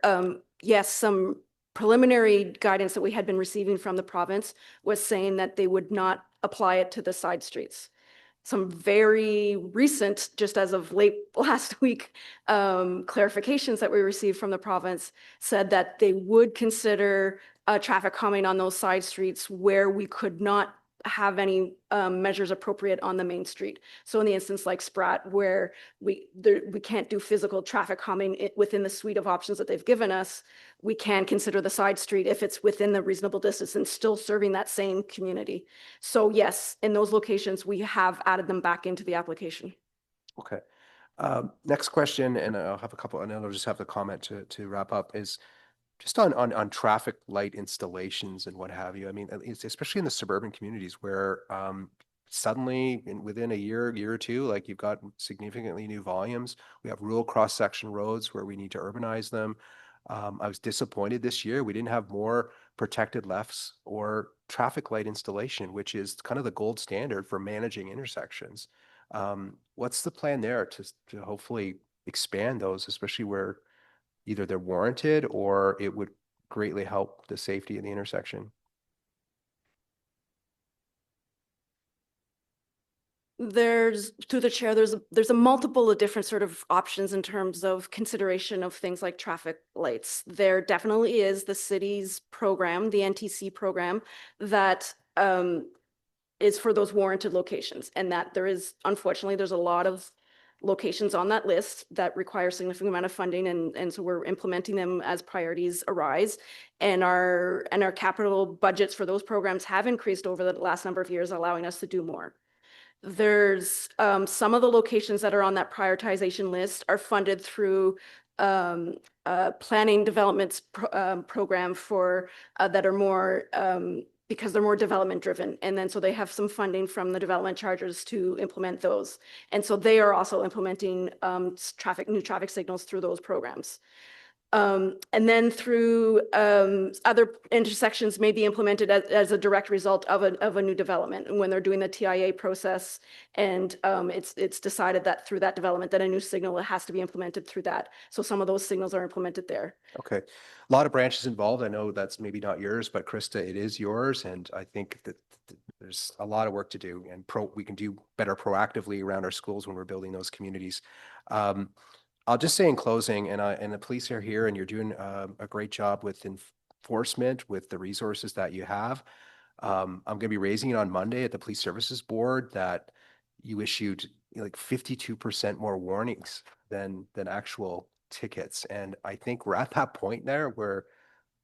L: Yes, some preliminary guidance that we had been receiving from the province was saying that they would not apply it to the side streets. Some very recent, just as of late last week, clarifications that we received from the province said that they would consider traffic calming on those side streets where we could not have any measures appropriate on the main street. So in the instance like Spratt, where we can't do physical traffic calming within the suite of options that they've given us, we can consider the side street if it's within the reasonable distance and still serving that same community. So yes, in those locations, we have added them back into the application.
E: Okay. Next question, and I'll have a couple, and then I'll just have the comment to wrap up, is just on traffic light installations and what have you. I mean, especially in the suburban communities where suddenly within a year or two, like you've got significantly new volumes. We have rural cross-section roads where we need to urbanize them. I was disappointed this year. We didn't have more protected lefts or traffic light installation, which is kind of the gold standard for managing intersections. What's the plan there to hopefully expand those, especially where either they're warranted or it would greatly help the safety of the intersection?
L: Through the chair, there's a multiple of different sort of options in terms of consideration of things like traffic lights. There definitely is the city's program, the NTC program, that is for those warranted locations, and that unfortunately, there's a lot of locations on that list that require significant amount of funding, and so we're implementing them as priorities arise. And our capital budgets for those programs have increased over the last number of years, allowing us to do more. There's some of the locations that are on that prioritization list are funded through planning developments program for that are more because they're more development driven. And then so they have some funding from the development chargers to implement those. And so they are also implementing new traffic signals through those programs. And then through other intersections may be implemented as a direct result of a new development. And when they're doing the TIA process, and it's decided that through that development that a new signal has to be implemented through that. So some of those signals are implemented there.
E: Okay. A lot of branches involved. I know that's maybe not yours, but Krista, it is yours. And I think that there's a lot of work to do, and we can do better proactively around our schools when we're building those communities. I'll just say in closing, and the police are here and you're doing a great job with enforcement with the resources that you have. I'm going to be raising it on Monday at the Police Services Board that you issued like 52% more warnings than actual tickets. And I think we're at that point there where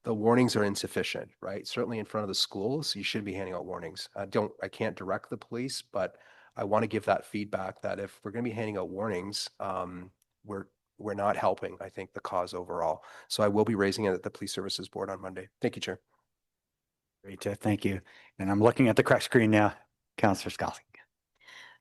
E: the warnings are insufficient, right? Certainly in front of the schools, you should be handing out warnings. I can't direct the police, but I want to give that feedback that if we're going to be handing out warnings, we're not helping, I think, the cause overall. So I will be raising it at the Police Services Board on Monday. Thank you, Chair.
A: Great, thank you. And I'm looking at the correct screen now, Councillor Scully.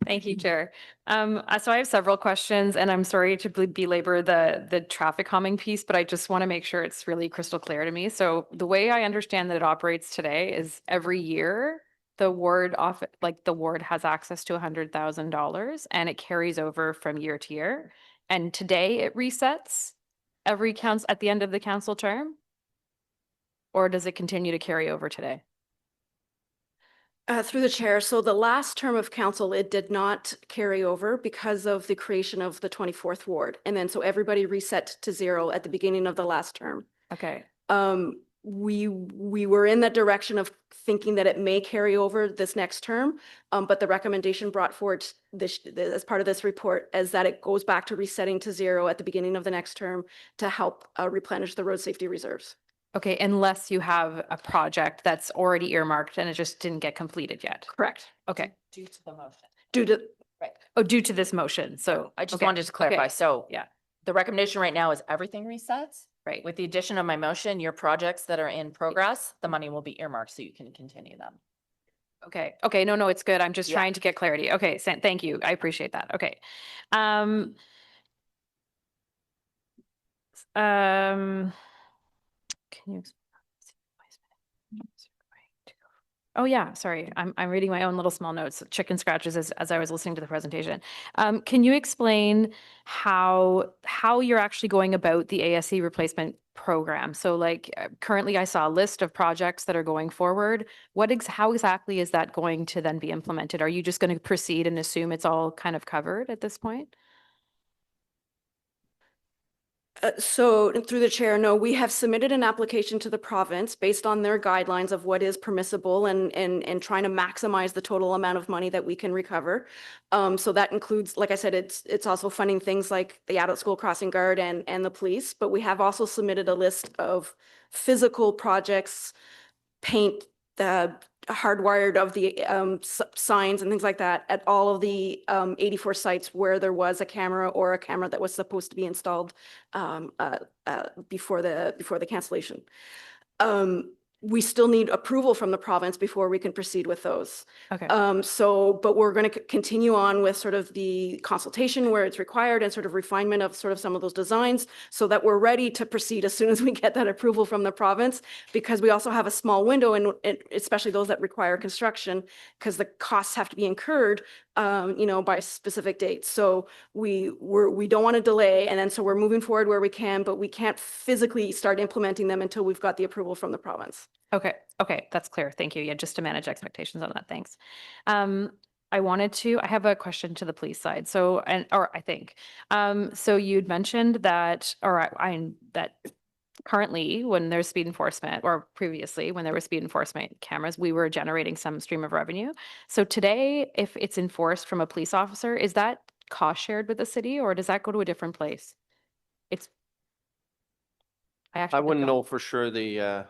O: Thank you, Chair. So I have several questions, and I'm sorry to belabor the traffic calming piece, but I just want to make sure it's really crystal clear to me. So the way I understand that it operates today is every year the ward has access to $100,000 and it carries over from year to year. And today it resets every council at the end of the council term? Or does it continue to carry over today?
L: Through the chair, so the last term of council, it did not carry over because of the creation of the 24th ward. And then so everybody reset to zero at the beginning of the last term.
O: Okay.
L: We were in that direction of thinking that it may carry over this next term, but the recommendation brought forward as part of this report is that it goes back to resetting to zero at the beginning of the next term to help replenish the road safety reserves.
O: Okay, unless you have a project that's already earmarked and it just didn't get completed yet.
L: Correct.
O: Okay.
I: Due to the motion.
L: Due to
O: Right. Oh, due to this motion. So
I: I just wanted to clarify.
O: Okay.
I: So
O: yeah,
I: the recommendation right now is everything resets.
O: Right.
I: With the addition of my motion, your projects that are in progress, the money will be earmarked so you can continue them.
O: Okay. Okay. No, it's good. I'm just
I: Yeah.
O: trying to get clarity. Okay. Thank you. I appreciate that. Okay. Um, can you? Oh yeah, sorry. I'm reading my own little small notes, chicken scratches as I was listening to the presentation. Can you explain how you're actually going about the ASC replacement program? So like currently I saw a list of projects that are going forward. How exactly is that going to then be implemented? Are you just going to proceed and assume it's all kind of covered at this point?
L: So through the chair, no, we have submitted an application to the province based on their guidelines of what is permissible and trying to maximize the total amount of money that we can recover. So that includes, like I said, it's also funding things like the adult school crossing guard and the police, but we have also submitted a list of physical projects, paint, the hardwired of the signs and things like that at all of the 84 sites where there was a camera or a camera that was supposed to be installed before the cancellation. We still need approval from the province before we can proceed with those.
O: Okay.
L: But we're going to continue on with sort of the consultation where it's required and sort of refinement of sort of some of those designs so that we're ready to proceed as soon as we get that approval from the province, because we also have a small window, and especially those that require construction, because the costs have to be incurred, by specific dates. So we don't want to delay, and then so we're moving forward where we can, but we can't physically start implementing them until we've got the approval from the province.
O: Okay. Okay. That's clear. Thank you. Yeah. Just to manage expectations on that. Thanks. I have a question to the police side. So, so you'd mentioned that, that currently when there's speed enforcement, or previously when there was speed enforcement cameras, we were generating some stream of revenue. So today, if it's enforced from a police officer, is that cost shared with the city, or does that go to a different place?
P: I wouldn't know for sure the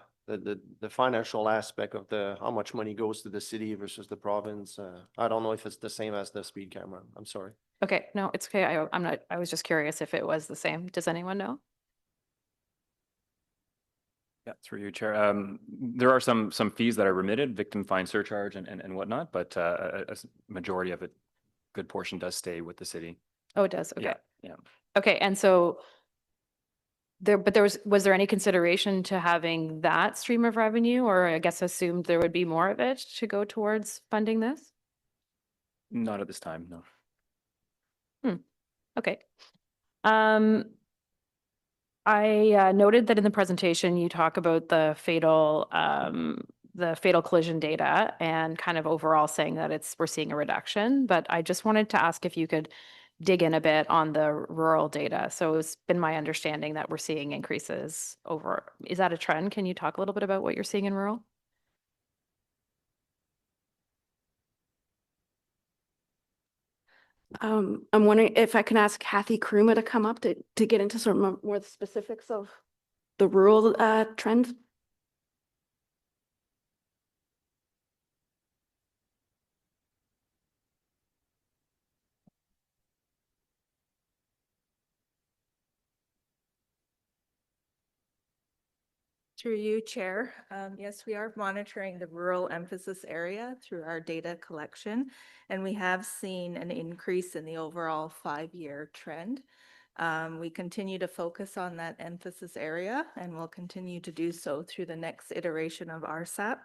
P: financial aspect of how much money goes to the city versus the province. I don't know if it's the same as the speed camera. I'm sorry.
O: Okay, no, it's okay. I was just curious if it was the same. Does anyone know?
M: Yeah, through you, Chair. There are some fees that are remitted, victim fine surcharge and whatnot, but a majority of it, good portion does stay with the city.
O: Oh, it does. Okay.
M: Yeah.
O: Okay, and so was there any consideration to having that stream of revenue, or I guess assumed there would be more of it to go towards funding this?
M: Not at this time, no.
O: Okay. I noted that in the presentation you talk about the fatal collision data and kind of overall saying that we're seeing a reduction, but I just wanted to ask if you could dig in a bit on the rural data. So it's been my understanding that we're seeing increases over. Is that a trend? Can you talk a little bit about what you're seeing in rural?
L: I'm wondering if I can ask Kathy Kruma to come up to get into sort of more specifics of the rural trends.
F: Through you, Chair. Yes, we are monitoring the rural emphasis area through our data collection, and we have seen an increase in the overall 5-year trend. We continue to focus on that emphasis area, and we'll continue to do so through the next iteration of RSAP.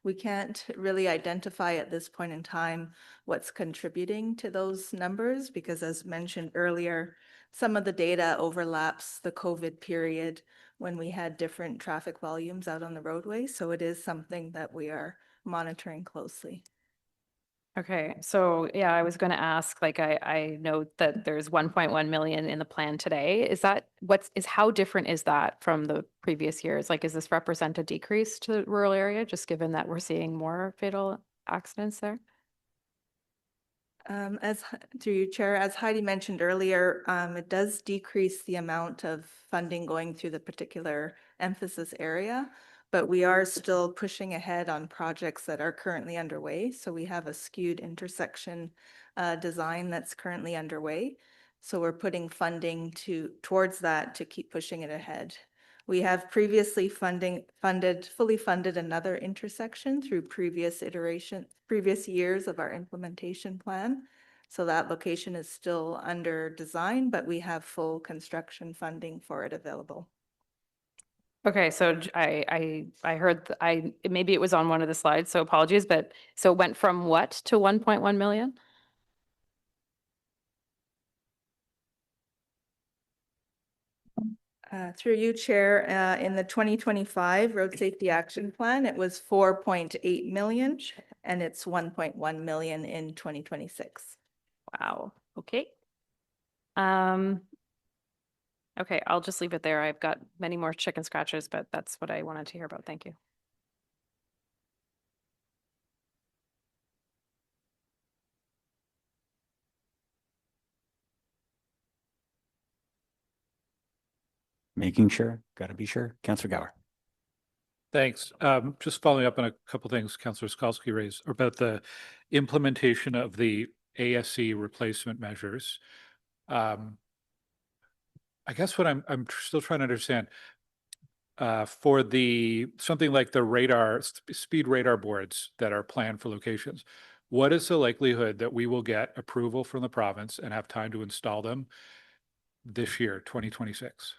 F: We can't really identify at this point in time what's contributing to those numbers because, as mentioned earlier, some of the data overlaps the COVID period when we had different traffic volumes out on the roadway. So it is something that we are monitoring closely.
O: Okay, so yeah, I was going to ask, like, I know that there's 1.1 million in the plan today. How different is that from the previous years? Like, does this represent a decrease to the rural area, just given that we're seeing more fatal accidents there?
F: Through you, Chair, as Heidi mentioned earlier, it does decrease the amount of funding going through the particular emphasis area, but we are still pushing ahead on projects that are currently underway. So we have a skewed intersection design that's currently underway.
R: So we're putting funding towards that to keep pushing it ahead. We have previously fully funded another intersection through previous years of our implementation plan. So that location is still under design, but we have full construction funding for it available.
O: Okay, so I heard, maybe it was on one of the slides, so apologies, but so it went from what to 1.1 million?
R: Through you, Chair, in the 2025 Road Safety Action Plan, it was 4.8 million, and it's 1.1 million in 2026.
O: Wow, okay. Okay, I'll just leave it there. I've got many more chicken scratches, but that's what I wanted to hear about. Thank you.
A: Making sure, got to be sure. Councillor Gower.
H: Thanks. Just following up on a couple things Councillor Skalsky raised about the implementation of the ASC replacement measures. I guess what I'm still trying to understand, for something like the speed radar boards that are planned for locations, what is the likelihood that we will get approval from the province and have time to install them this year, 2026?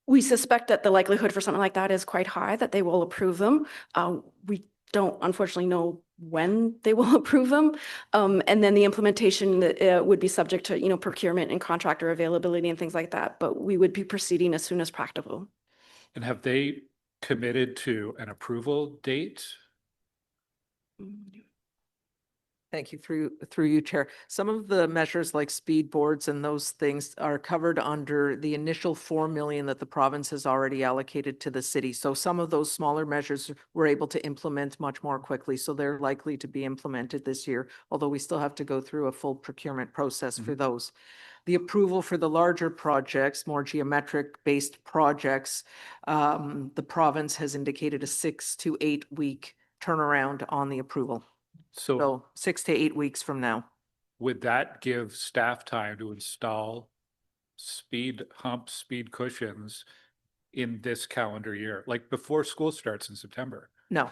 L: We suspect that the likelihood for something like that is quite high, that they will approve them. We don't unfortunately know when they will approve them. And then the implementation would be subject to, procurement and contractor availability and things like that. But we would be proceeding as soon as practical.
H: And have they committed to an approval date?
K: Thank you. Through you, Chair. Some of the measures like speed boards and those things are covered under the initial 4 million that the province has already allocated to the city. So some of those smaller measures we're able to implement much more quickly. So they're likely to be implemented this year, although we still have to go through a full procurement process for those. The approval for the larger projects, more geometric-based projects, the province has indicated a 6 to 8 week turnaround on the approval. So 6 to 8 weeks from now.
H: Would that give staff time to install speed humps, speed cushions in this calendar year, like before school starts in September?
K: No.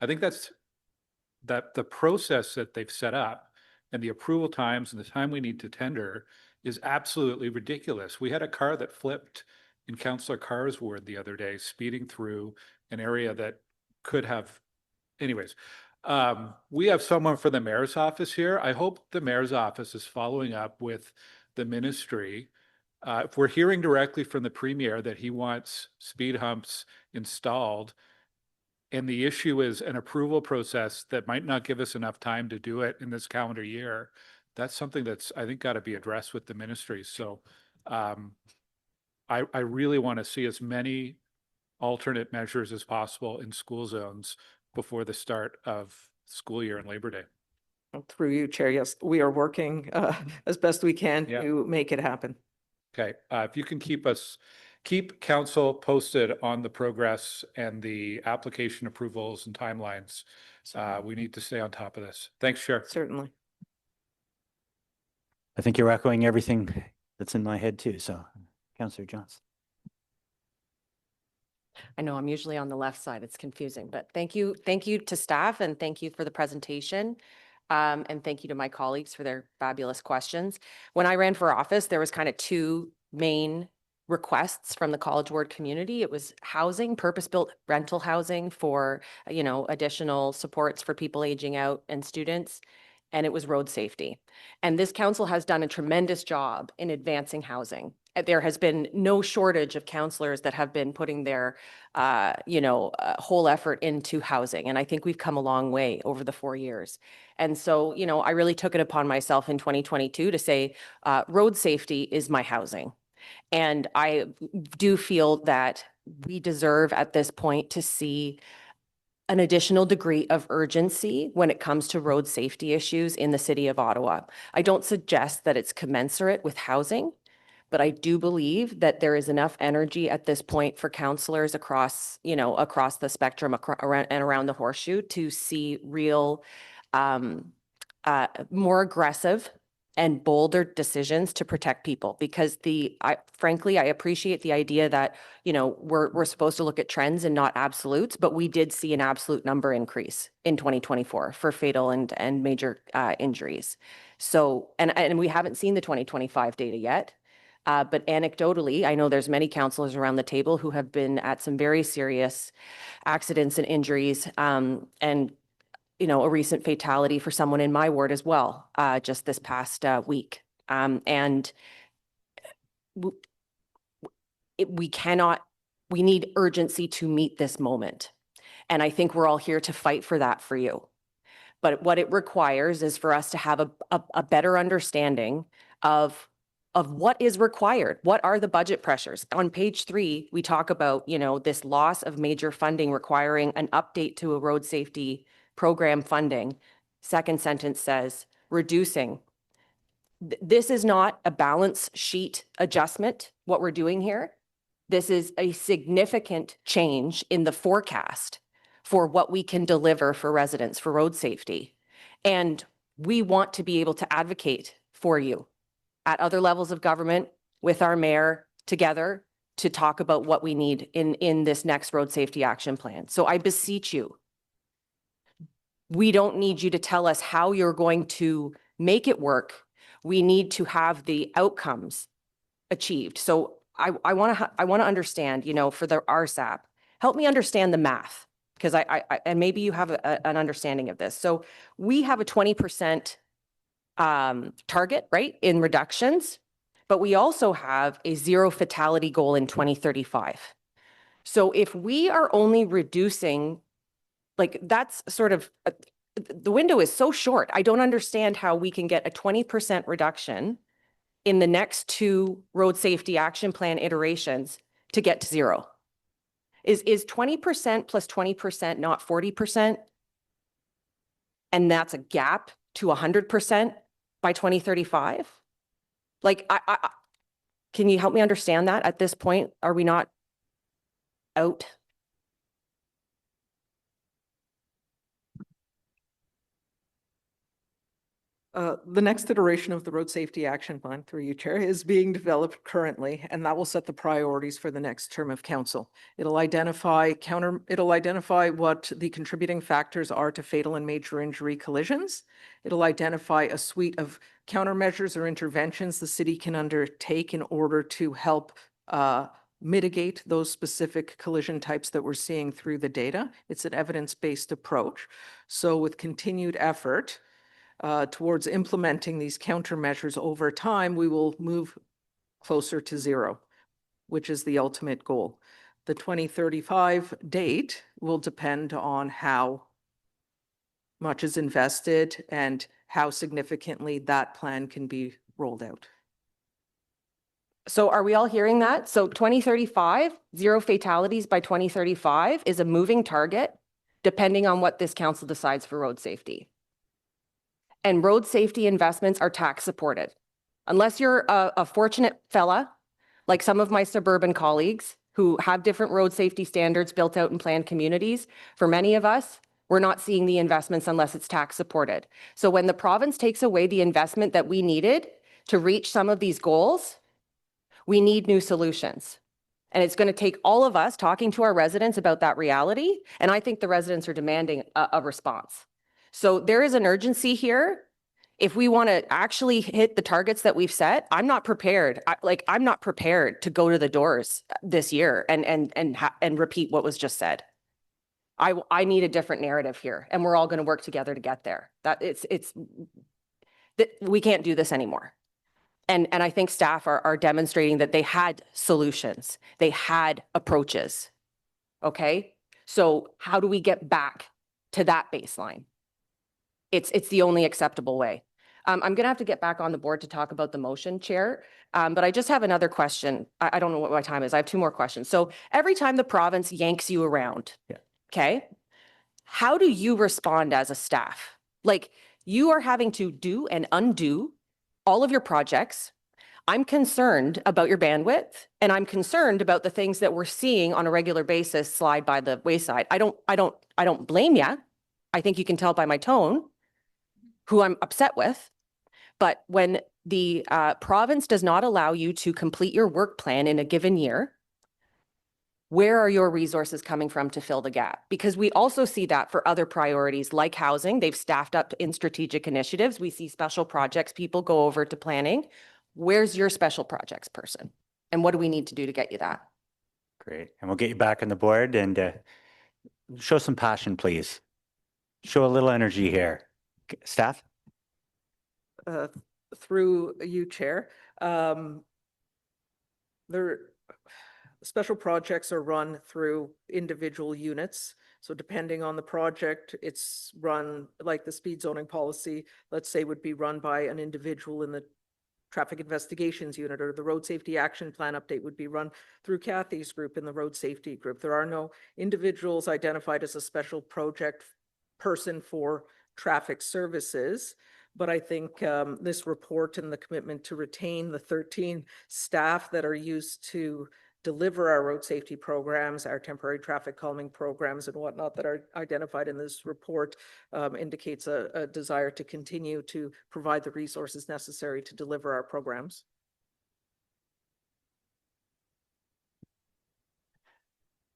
H: I think that the process that they've set up and the approval times and the time we need to tender is absolutely ridiculous. We had a car that flipped in Councillor Carr's ward the other day, speeding through an area that could have, anyways. We have someone for the mayor's office here. I hope the mayor's office is following up with the ministry. If we're hearing directly from the premier that he wants speed humps installed, and the issue is an approval process that might not give us enough time to do it in this calendar year, that's something that's, I think, got to be addressed with the ministry. So I really want to see as many alternate measures as possible in school zones before the start of school year and Labor Day.
K: Through you, Chair, yes, we are working as best we can to make it happen.
H: Okay, if you can keep council posted on the progress and the application approvals and timelines. We need to stay on top of this. Thanks, Chair.
K: Certainly.
A: I think you're echoing everything that's in my head too. So, Councillor Johnson.
N: I know I'm usually on the left side. It's confusing, but thank you to staff and thank you for the presentation. And thank you to my colleagues for their fabulous questions. When I ran for office, there was kind of two main requests from the College Ward community. It was housing, purpose-built rental housing for, additional supports for people aging out and students. And it was road safety. And this council has done a tremendous job in advancing housing. There has been no shortage of councillors that have been putting their, whole effort into housing. And I think we've come a long way over the 4 years. And so, I really took it upon myself in 2022 to say, road safety is my housing. And I do feel that we deserve at this point to see an additional degree of urgency when it comes to road safety issues in the city of Ottawa. I don't suggest that it's commensurate with housing, but I do believe that there is enough energy at this point for councillors across the spectrum and around the horseshoe to see real more aggressive and bolder decisions to protect people, because frankly, I appreciate the idea that, you know, we're supposed to look at trends and not absolutes, but we did see an absolute number increase in 2024 for fatal and major injuries. So, and we haven't seen the 2025 data yet. But anecdotally, I know there's many counselors around the table who have been at some very serious accidents and injuries, and you know, a recent fatality for someone in my ward as well, just this past week. We need urgency to meet this moment. And I think we're all here to fight for that for you. But what it requires is for us to have a better understanding of what is required. What are the budget pressures? On page 3, we talk about, you know, this loss of major funding requiring an update to a road safety program funding. Second sentence says reducing. This is not a balance sheet adjustment, what we're doing here. This is a significant change in the forecast for what we can deliver for residents for road safety. And we want to be able to advocate for you at other levels of government with our mayor together to talk about what we need in this next road safety action plan. So I beseech you, we don't need you to tell us how you're going to make it work. We need to have the outcomes achieved. So I want to understand, you know, for the RSAP, help me understand the math, because and maybe you have an understanding of this. So we have a 20% target, right, in reductions, but we also have a 0 fatality goal in 2035. So if we are only reducing, like, that's sort of, the window is so short. I don't understand how we can get a 20% reduction in the next 2 road safety action plan iterations to get to 0. Is 20% plus 20% not 40%? And that's a gap to 100% by 2035? Like, can you help me understand that at this point? Are we not out?
K: The next iteration of the Road Safety Action Plan, through you, Chair, is being developed currently, and that will set the priorities for the next term of council. It'll identify what the contributing factors are to fatal and major injury collisions. It'll identify a suite of countermeasures or interventions the city can undertake in order to help mitigate those specific collision types that we're seeing through the data. It's an evidence-based approach. So with continued effort towards implementing these countermeasures over time, we will move closer to 0, which is the ultimate goal. The 2035 date will depend on how much is invested and how significantly that plan can be rolled out.
N: So are we all hearing that? So 2035, 0 fatalities by 2035 is a moving target depending on what this council decides for road safety. And road safety investments are tax supported. Unless you're a fortunate fella, like some of my suburban colleagues who have different road safety standards built out in planned communities, for many of us, we're not seeing the investments unless it's tax supported. So when the province takes away the investment that we needed to reach some of these goals, we need new solutions. And it's going to take all of us talking to our residents about that reality. And I think the residents are demanding a response. So there is an urgency here. If we want to actually hit the targets that we've set, I'm not prepared. I'm not prepared to go to the doors this year and repeat what was just said. I need a different narrative here, and we're all going to work together to get there. We can't do this anymore. And I think staff are demonstrating that they had solutions. They had approaches. Okay? So how do we get back to that baseline? It's the only acceptable way. I'm going to have to get back on the board to talk about the motion, Chair. But I just have another question. I don't know what my time is. I have 2 more questions. So every time the province yanks you around, okay, how do you respond as a staff? Like, you are having to do and undo all of your projects. I'm concerned about your bandwidth, and I'm concerned about the things that we're seeing on a regular basis slide by the wayside. I don't blame you. I think you can tell by my tone. who I'm upset with. But when the province does not allow you to complete your work plan in a given year, where are your resources coming from to fill the gap? Because we also see that for other priorities like housing. They've staffed up in strategic initiatives. We see special projects, people go over to planning. Where's your special projects person? And what do we need to do to get you that?
A: Great. And we'll get you back on the board and show some passion, please. Show a little energy here. Staff?
K: Through you, Chair. Special projects are run through individual units. So depending on the project, it's run like the speed zoning policy, let's say, would be run by an individual in the traffic investigations unit, or the road safety action plan update would be run through Kathy's group in the road safety group. There are no individuals identified as a special project person for traffic services. But I think this report and the commitment to retain the 13 staff that are used to deliver our road safety programs, our temporary traffic calming programs and whatnot that are identified in this report indicates a desire to continue to provide the resources necessary to deliver our programs.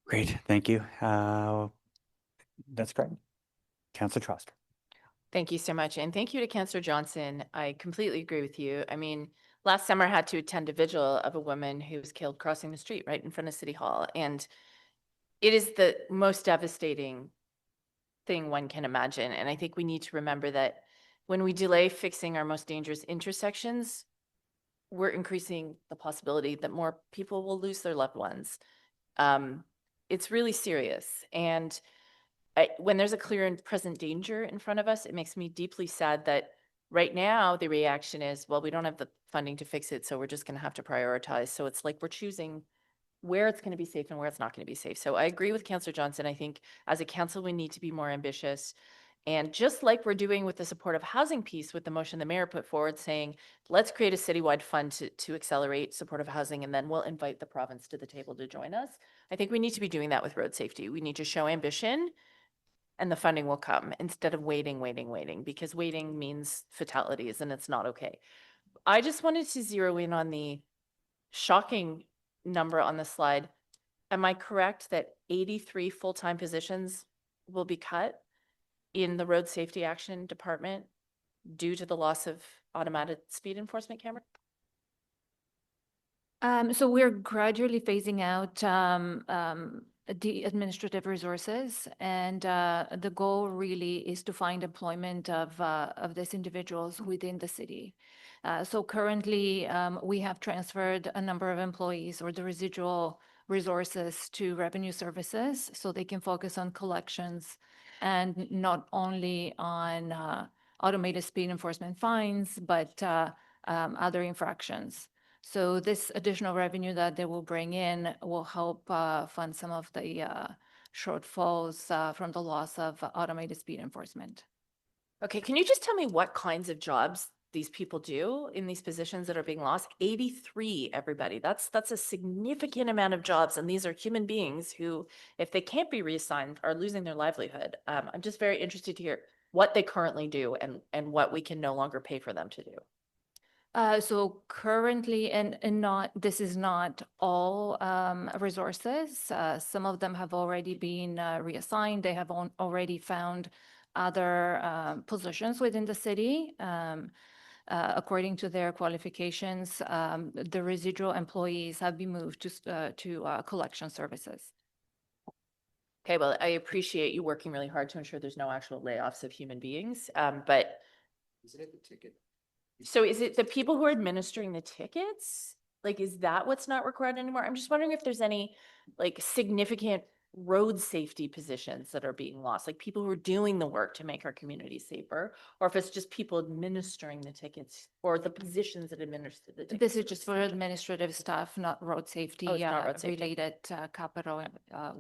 A: Great, thank you. That's great. Councillor Troster.
I: Thank you so much. And thank you to Councillor Johnson. I completely agree with you. I mean, last summer I had to attend a vigil of a woman who was killed crossing the street right in front of City Hall. And it is the most devastating thing one can imagine. And I think we need to remember that when we delay fixing our most dangerous intersections, we're increasing the possibility that more people will lose their loved ones. It's really serious. And when there's a clear and present danger in front of us, it makes me deeply sad that right now the reaction is, well, we don't have the funding to fix it, so we're just going to have to prioritize. So it's like we're choosing where it's going to be safe and where it's not going to be safe. So I agree with Councillor Johnson. I think as a council, we need to be more ambitious. And just like we're doing with the supportive housing piece with the motion the mayor put forward saying, let's create a citywide fund to accelerate supportive housing, and then we'll invite the province to the table to join us. I think we need to be doing that with road safety. We need to show ambition, and the funding will come instead of waiting, because waiting means fatalities and it's not okay. I just wanted to zero in on the shocking number on the slide. Am I correct that 83 full-time positions will be cut in the road safety action department due to the loss of automated speed enforcement cameras?
B: So we're gradually phasing out the administrative resources, and the goal really is to find employment of these individuals within the city. So currently, we have transferred a number of employees or the residual resources to revenue services so they can focus on collections and not only on automated speed enforcement fines, but other infractions. So this additional revenue that they will bring in will help fund some of the shortfalls from the loss of automated speed enforcement.
I: Okay, can you just tell me what kinds of jobs these people do in these positions that are being lost? 83, everybody. That's a significant amount of jobs, and these are human beings who, if they can't be reassigned, are losing their livelihood. I'm just very interested to hear what they currently do and what we can no longer pay for them to do.
B: So currently, and not, this is not all resources. Some of them have already been reassigned. They have already found other positions within the city. According to their qualifications, the residual employees have been moved to collection services.
I: Okay, well, I appreciate you working really hard to ensure there's no actual layoffs of human beings, but
E: Isn't it the ticket?
I: so is it the people who are administering the tickets? Like, is that what's not required anymore? I'm just wondering if there's any like significant road safety positions that are being lost, like people who are doing the work to make our community safer, or if it's just people administering the tickets or the positions that administer the tickets.
B: This is just for administrative staff, not road safety,
I: it's not road safety.
B: related capital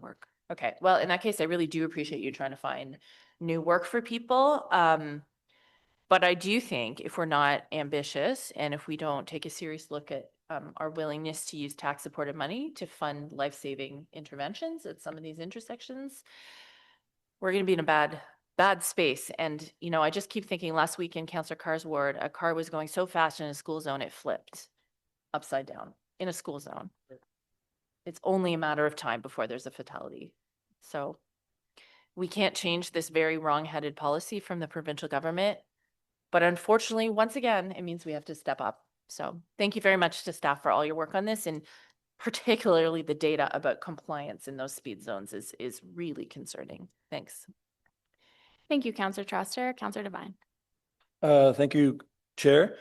B: work.
I: Okay, well, in that case, I really do appreciate you trying to find new work for people. But I do think if we're not ambitious and if we don't take a serious look at our willingness to use tax-supported money to fund life-saving interventions at some of these intersections, we're going to be in a bad bad space. And, you know, I just keep thinking last week in Councillor Carr's ward, a car was going so fast in a school zone, it flipped upside down in a school zone. It's only a matter of time before there's a fatality. So we can't change this very wrong-headed policy from the provincial government. But unfortunately, once again, it means we have to step up. So thank you very much to staff for all your work on this, and particularly the data about compliance in those speed zones is really concerning. Thanks.
O: Thank you, Councillor Troster. Councillor Devine.
S: Thank you, Chair.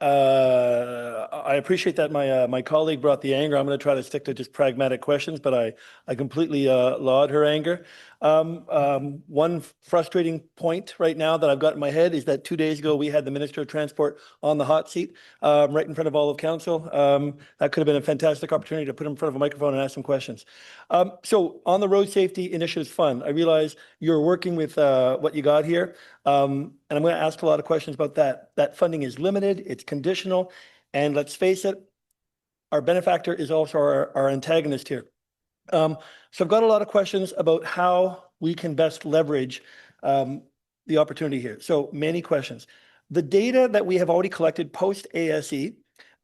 S: I appreciate that my colleague brought the anger. I'm going to try to stick to just pragmatic questions, but I completely laud her anger. One frustrating point right now that I've got in my head is that 2 days ago we had the Minister of Transport on the hot seat right in front of all of council. That could have been a fantastic opportunity to put him in front of a microphone and ask some questions. So on the Road Safety Initiatives Fund, I realize you're working with what you got here. And I'm going to ask a lot of questions about that. That funding is limited, it's conditional, and let's face it, our benefactor is also our antagonist here. So I've got a lot of questions about how we can best leverage the opportunity here. So many questions. The data that we have already collected post ASE,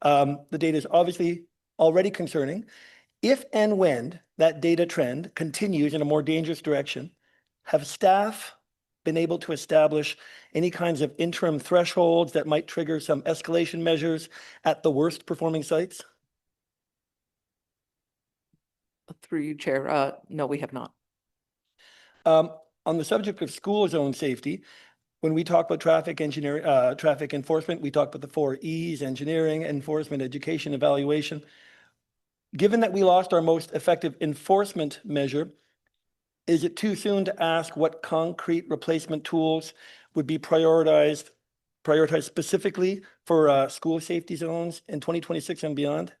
S: the data is obviously already concerning. If and when that data trend continues in a more dangerous direction, have staff been able to establish any kinds of interim thresholds that might trigger some escalation measures at the worst performing sites?
K: Through you, Chair. No, we have not.
S: On the subject of school zone safety, when we talk about traffic engineering, traffic enforcement, we talk about the 4 E's: engineering, enforcement, education, evaluation. Given that we lost our most effective enforcement measure, is it too soon to ask what concrete replacement tools would be prioritized specifically for school safety zones in 2026 and beyond?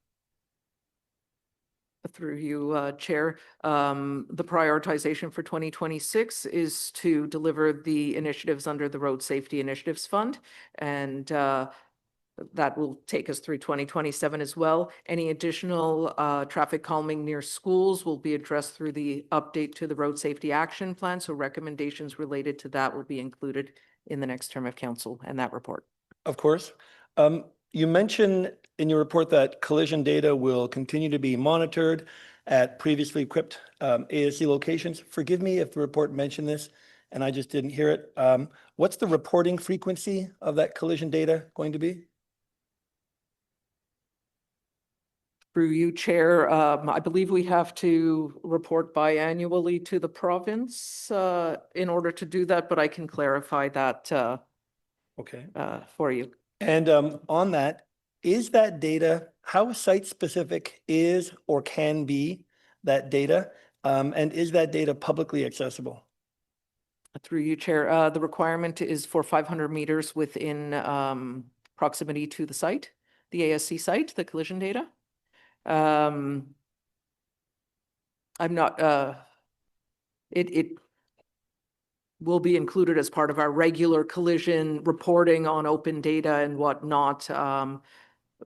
K: Through you, Chair. The prioritization for 2026 is to deliver the initiatives under the Road Safety Initiatives Fund, and that will take us through 2027 as well. Any additional traffic calming near schools will be addressed through the update to the Road Safety Action Plan, so recommendations related to that will be included in the next term of council and that report.
S: Of course. You mentioned in your report that collision data will continue to be monitored at previously equipped ASC locations. Forgive me if the report mentioned this and I just didn't hear it. What's the reporting frequency of that collision data going to be?
K: Through you, Chair, I believe we have to report biannually to the province in order to do that, but I can clarify that
S: okay,
K: for you.
S: And on that, is that data, how site-specific is or can be that data? And is that data publicly accessible?
K: Through you, Chair, the requirement is for 500 meters within proximity to the site, the ASC site, the collision data. I'm not, it will be included as part of our regular collision reporting on open data and whatnot.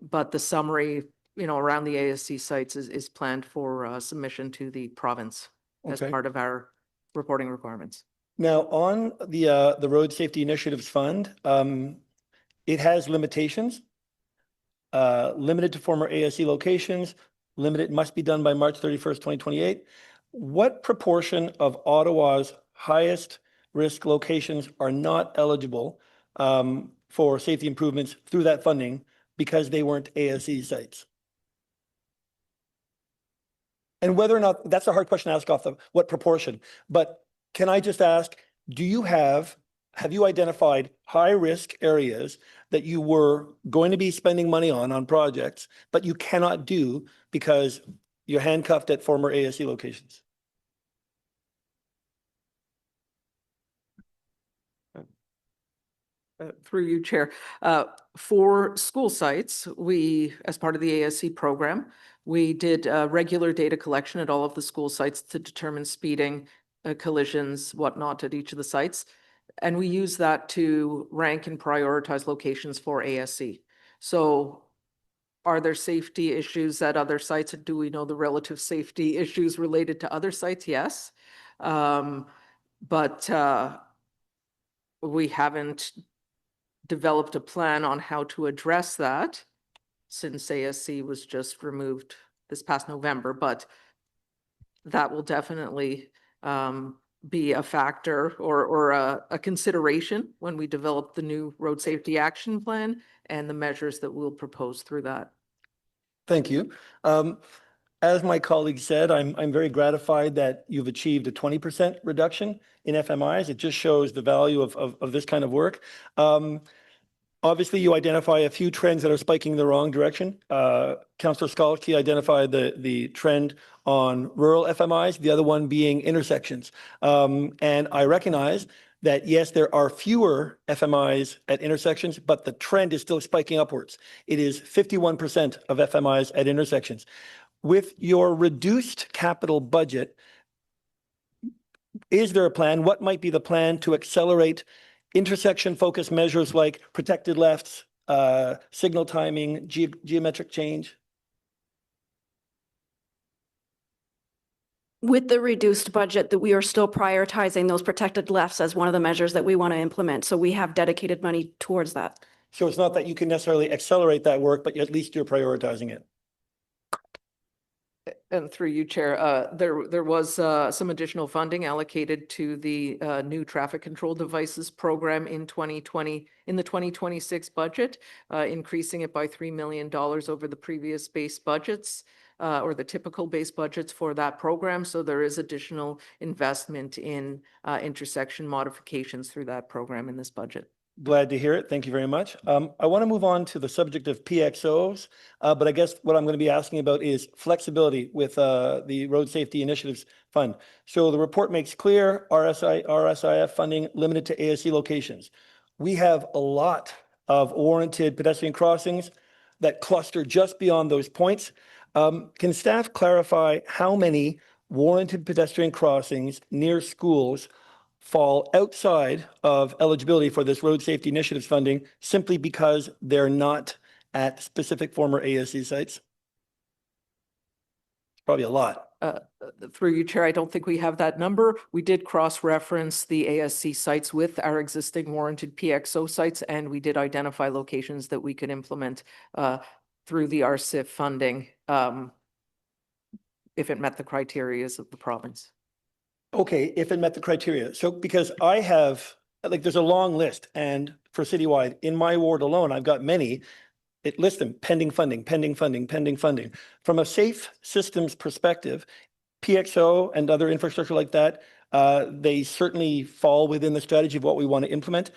K: But the summary, you know, around the ASC sites is planned for submission to the province as part of our reporting requirements.
S: Now, on the Road Safety Initiatives Fund, it has limitations. Limited to former ASC locations, limited must be done by March 31st, 2028. What proportion of Ottawa's highest risk locations are not eligible for safety improvements through that funding because they weren't ASC sites? And whether or not, that's a hard question to ask off the what proportion, but can I just ask, do you have you identified high risk areas that you were going to be spending money on projects, but you cannot do because you're handcuffed at former ASC locations?
K: Through you, Chair. For school sites, we, as part of the ASC program, we did regular data collection at all of the school sites to determine speeding, collisions, whatnot at each of the sites. And we use that to rank and prioritize locations for ASC. So are there safety issues at other sites? Do we know the relative safety issues related to other sites? Yes. but we haven't developed a plan on how to address that since ASC was just removed this past November, but that will definitely be a factor or a consideration when we develop the new road safety action plan and the measures that we'll propose through that.
S: Thank you. As my colleague said, I'm very gratified that you've achieved a 20% reduction in FMIs. It just shows the value of this kind of work. Obviously, you identify a few trends that are spiking in the wrong direction. Councillor Skalski identified the trend on rural FMIs, the other one being intersections. And I recognize that, yes, there are fewer FMIs at intersections, but the trend is still spiking upwards. It is 51% of FMIs at intersections. With your reduced capital budget, is there a plan? What might be the plan to accelerate intersection-focused measures like protected lefts, signal timing, geometric change?
L: With the reduced budget, that we are still prioritizing those protected lefts as one of the measures that we want to implement. So we have dedicated money towards that.
S: So it's not that you can necessarily accelerate that work, but at least you're prioritizing it.
K: And through you, Chair, there was some additional funding allocated to the new traffic control devices program in 2020, in the 2026 budget, increasing it by $3 million over the previous base budgets, or the typical base budgets for that program. So there is additional investment in intersection modifications through that program in this budget.
S: Glad to hear it. Thank you very much. I want to move on to the subject of PXOs, but I guess what I'm going to be asking about is flexibility with the Road Safety Initiatives Fund. So the report makes clear RSIF funding limited to ASC locations. We have a lot of warranted pedestrian crossings that cluster just beyond those points. Can staff clarify how many warranted pedestrian crossings near schools fall outside of eligibility for this road safety initiatives funding simply because they're not at specific former ASC sites? Probably a lot.
K: Through you, Chair, I don't think we have that number. We did cross-reference the ASC sites with our existing warranted PXO sites, and we did identify locations that we could implement through the RSIF funding if it met the criteria of the province.
S: Okay, if it met the criteria. So because I have, like, there's a long list, and for citywide, in my ward alone, I've got many. It lists them pending funding, pending funding, pending funding. From a safe systems perspective, PXO and other infrastructure like that, they certainly fall within the strategy of what we want to implement.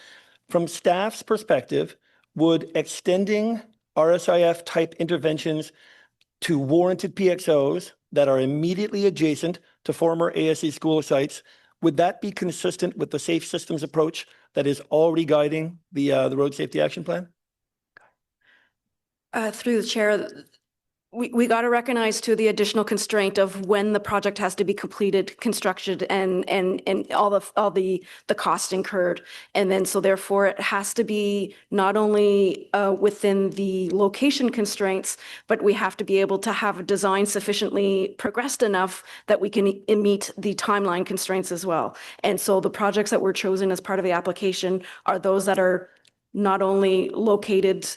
S: From staff's perspective, would extending RSIF type interventions to warranted PXOs that are immediately adjacent to former ASC school sites, would that be consistent with the safe systems approach that is already guiding the road safety action plan?
L: Through the chair, we got to recognize too the additional constraint of when the project has to be completed, constructed, and all the cost incurred, and then so therefore it has to be not only within the location constraints, but we have to be able to have a design sufficiently progressed enough that we can meet the timeline constraints as well. And so the projects that were chosen as part of the application are those that are not only located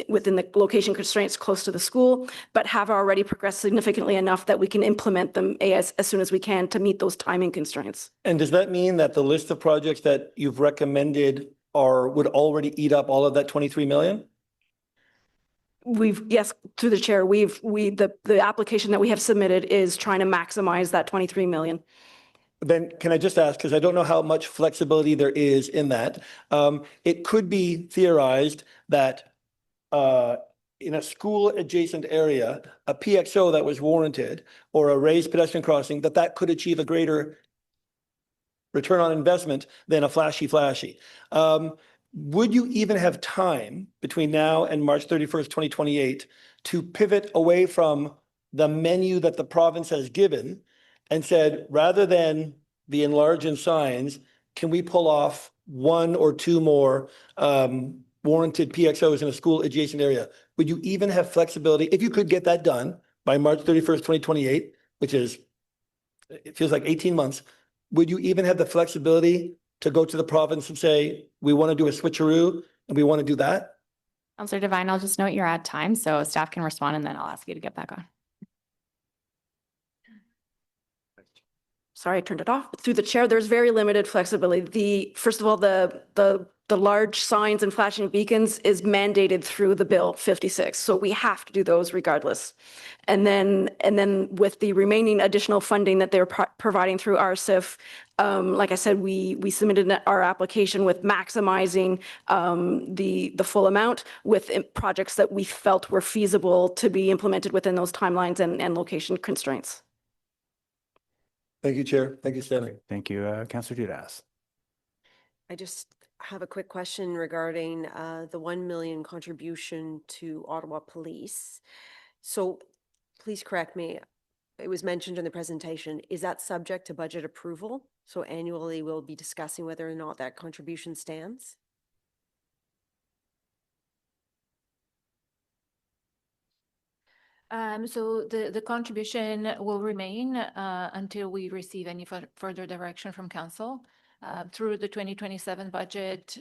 L: within the location constraints close to the school, but have already progressed significantly enough that we can implement them as soon as we can to meet those timing constraints.
S: And does that mean that the list of projects that you've recommended would already eat up all of that 23 million?
L: Yes, through the chair, the application that we have submitted is trying to maximize that 23 million.
S: Then can I just ask, because I don't know how much flexibility there is in that, it could be theorized that in a school adjacent area, a PXO that was warranted or a raised pedestrian crossing, that could achieve a greater return on investment than a flashy. Would you even have time between now and March 31st, 2028 to pivot away from the menu that the province has given and said, rather than the enlarge in signs, can we pull off one or two more warranted PXOs in a school adjacent area? Would you even have flexibility if you could get that done by March 31st, 2028, which is, it feels like 18 months? would you even have the flexibility to go to the province and say, we want to do a switcheroo and we want to do that?
O: Counselor Devine, I'll just note you're at time, so staff can respond and then I'll ask you to get back on.
L: Sorry, I turned it off. Through the chair, there's very limited flexibility. First of all, the large signs and flashing beacons is mandated through the Bill 56. So we have to do those regardless. And then with the remaining additional funding that they're providing through RCIF, like I said, we submitted our application with maximizing the full amount with projects that we felt were feasible to be implemented within those timelines and location constraints.
S: Thank you, Chair. Thank you, Stanley.
A: Thank you, Councillor Dudas.
N: I just have a quick question regarding the 1 million contribution to Ottawa Police. So please correct me. It was mentioned in the presentation. Is that subject to budget approval? So annually we'll be discussing whether or not that contribution stands?
B: So the contribution will remain until we receive any further direction from council. Through the 2027 budget,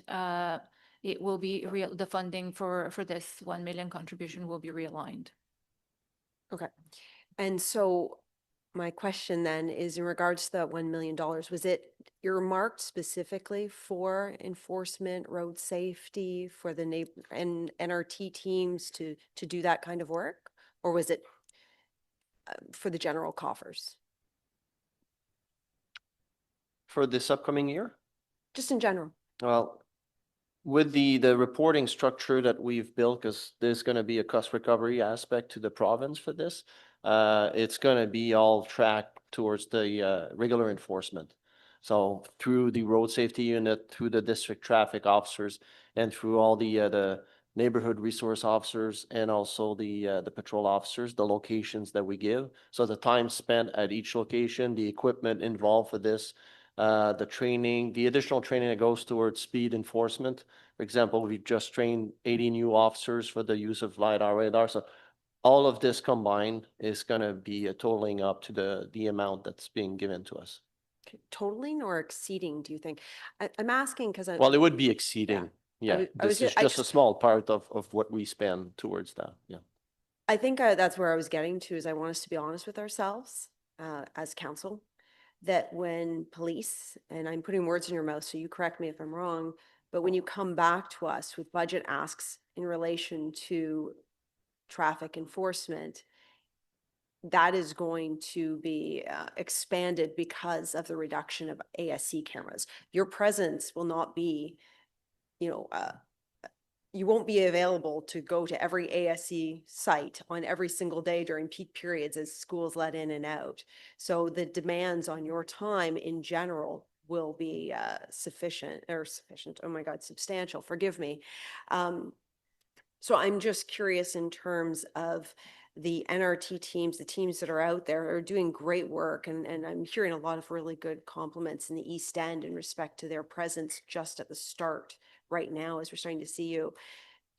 B: it will be the funding for this 1 million contribution will be realigned.
N: Okay. And so my question then is in regards to that $1 million, was it earmarked specifically for enforcement, road safety, for the and NRT teams to do that kind of work? Or was it for the general coffers?
P: For this upcoming year?
N: Just in general.
P: Well, with the reporting structure that we've built, because there's going to be a cost recovery aspect to the province for this, it's going to be all tracked towards the regular enforcement. So through the road safety unit, through the district traffic officers, and through all the neighborhood resource officers, and also the patrol officers, the locations that we give. So the time spent at each location, the equipment involved for this, the training, the additional training that goes towards speed enforcement. For example, we just trained 80 new officers for the use of LiDAR radar. So all of this combined is going to be totaling up to the amount that's being given to us.
N: Okay. Totaling or exceeding, do you think? I'm asking because
P: Well, it would be exceeding. Yeah, this is just a small part of what we spend towards that. Yeah.
N: I think that's where I was getting to is I want us to be honest with ourselves as council, that when police, and I'm putting words in your mouth, so you correct me if I'm wrong, but when you come back to us with budget asks in relation to traffic enforcement, that is going to be expanded because of the reduction of ASC cameras. Your presence will not be, you won't be available to go to every ASC site on every single day during peak periods as schools let in and out. So the demands on your time in general will be oh my God, substantial, forgive me. So I'm just curious in terms of the NRT teams, the teams that are out there are doing great work. And I'm hearing a lot of really good compliments in the East End in respect to their presence just at the start right now as we're starting to see you.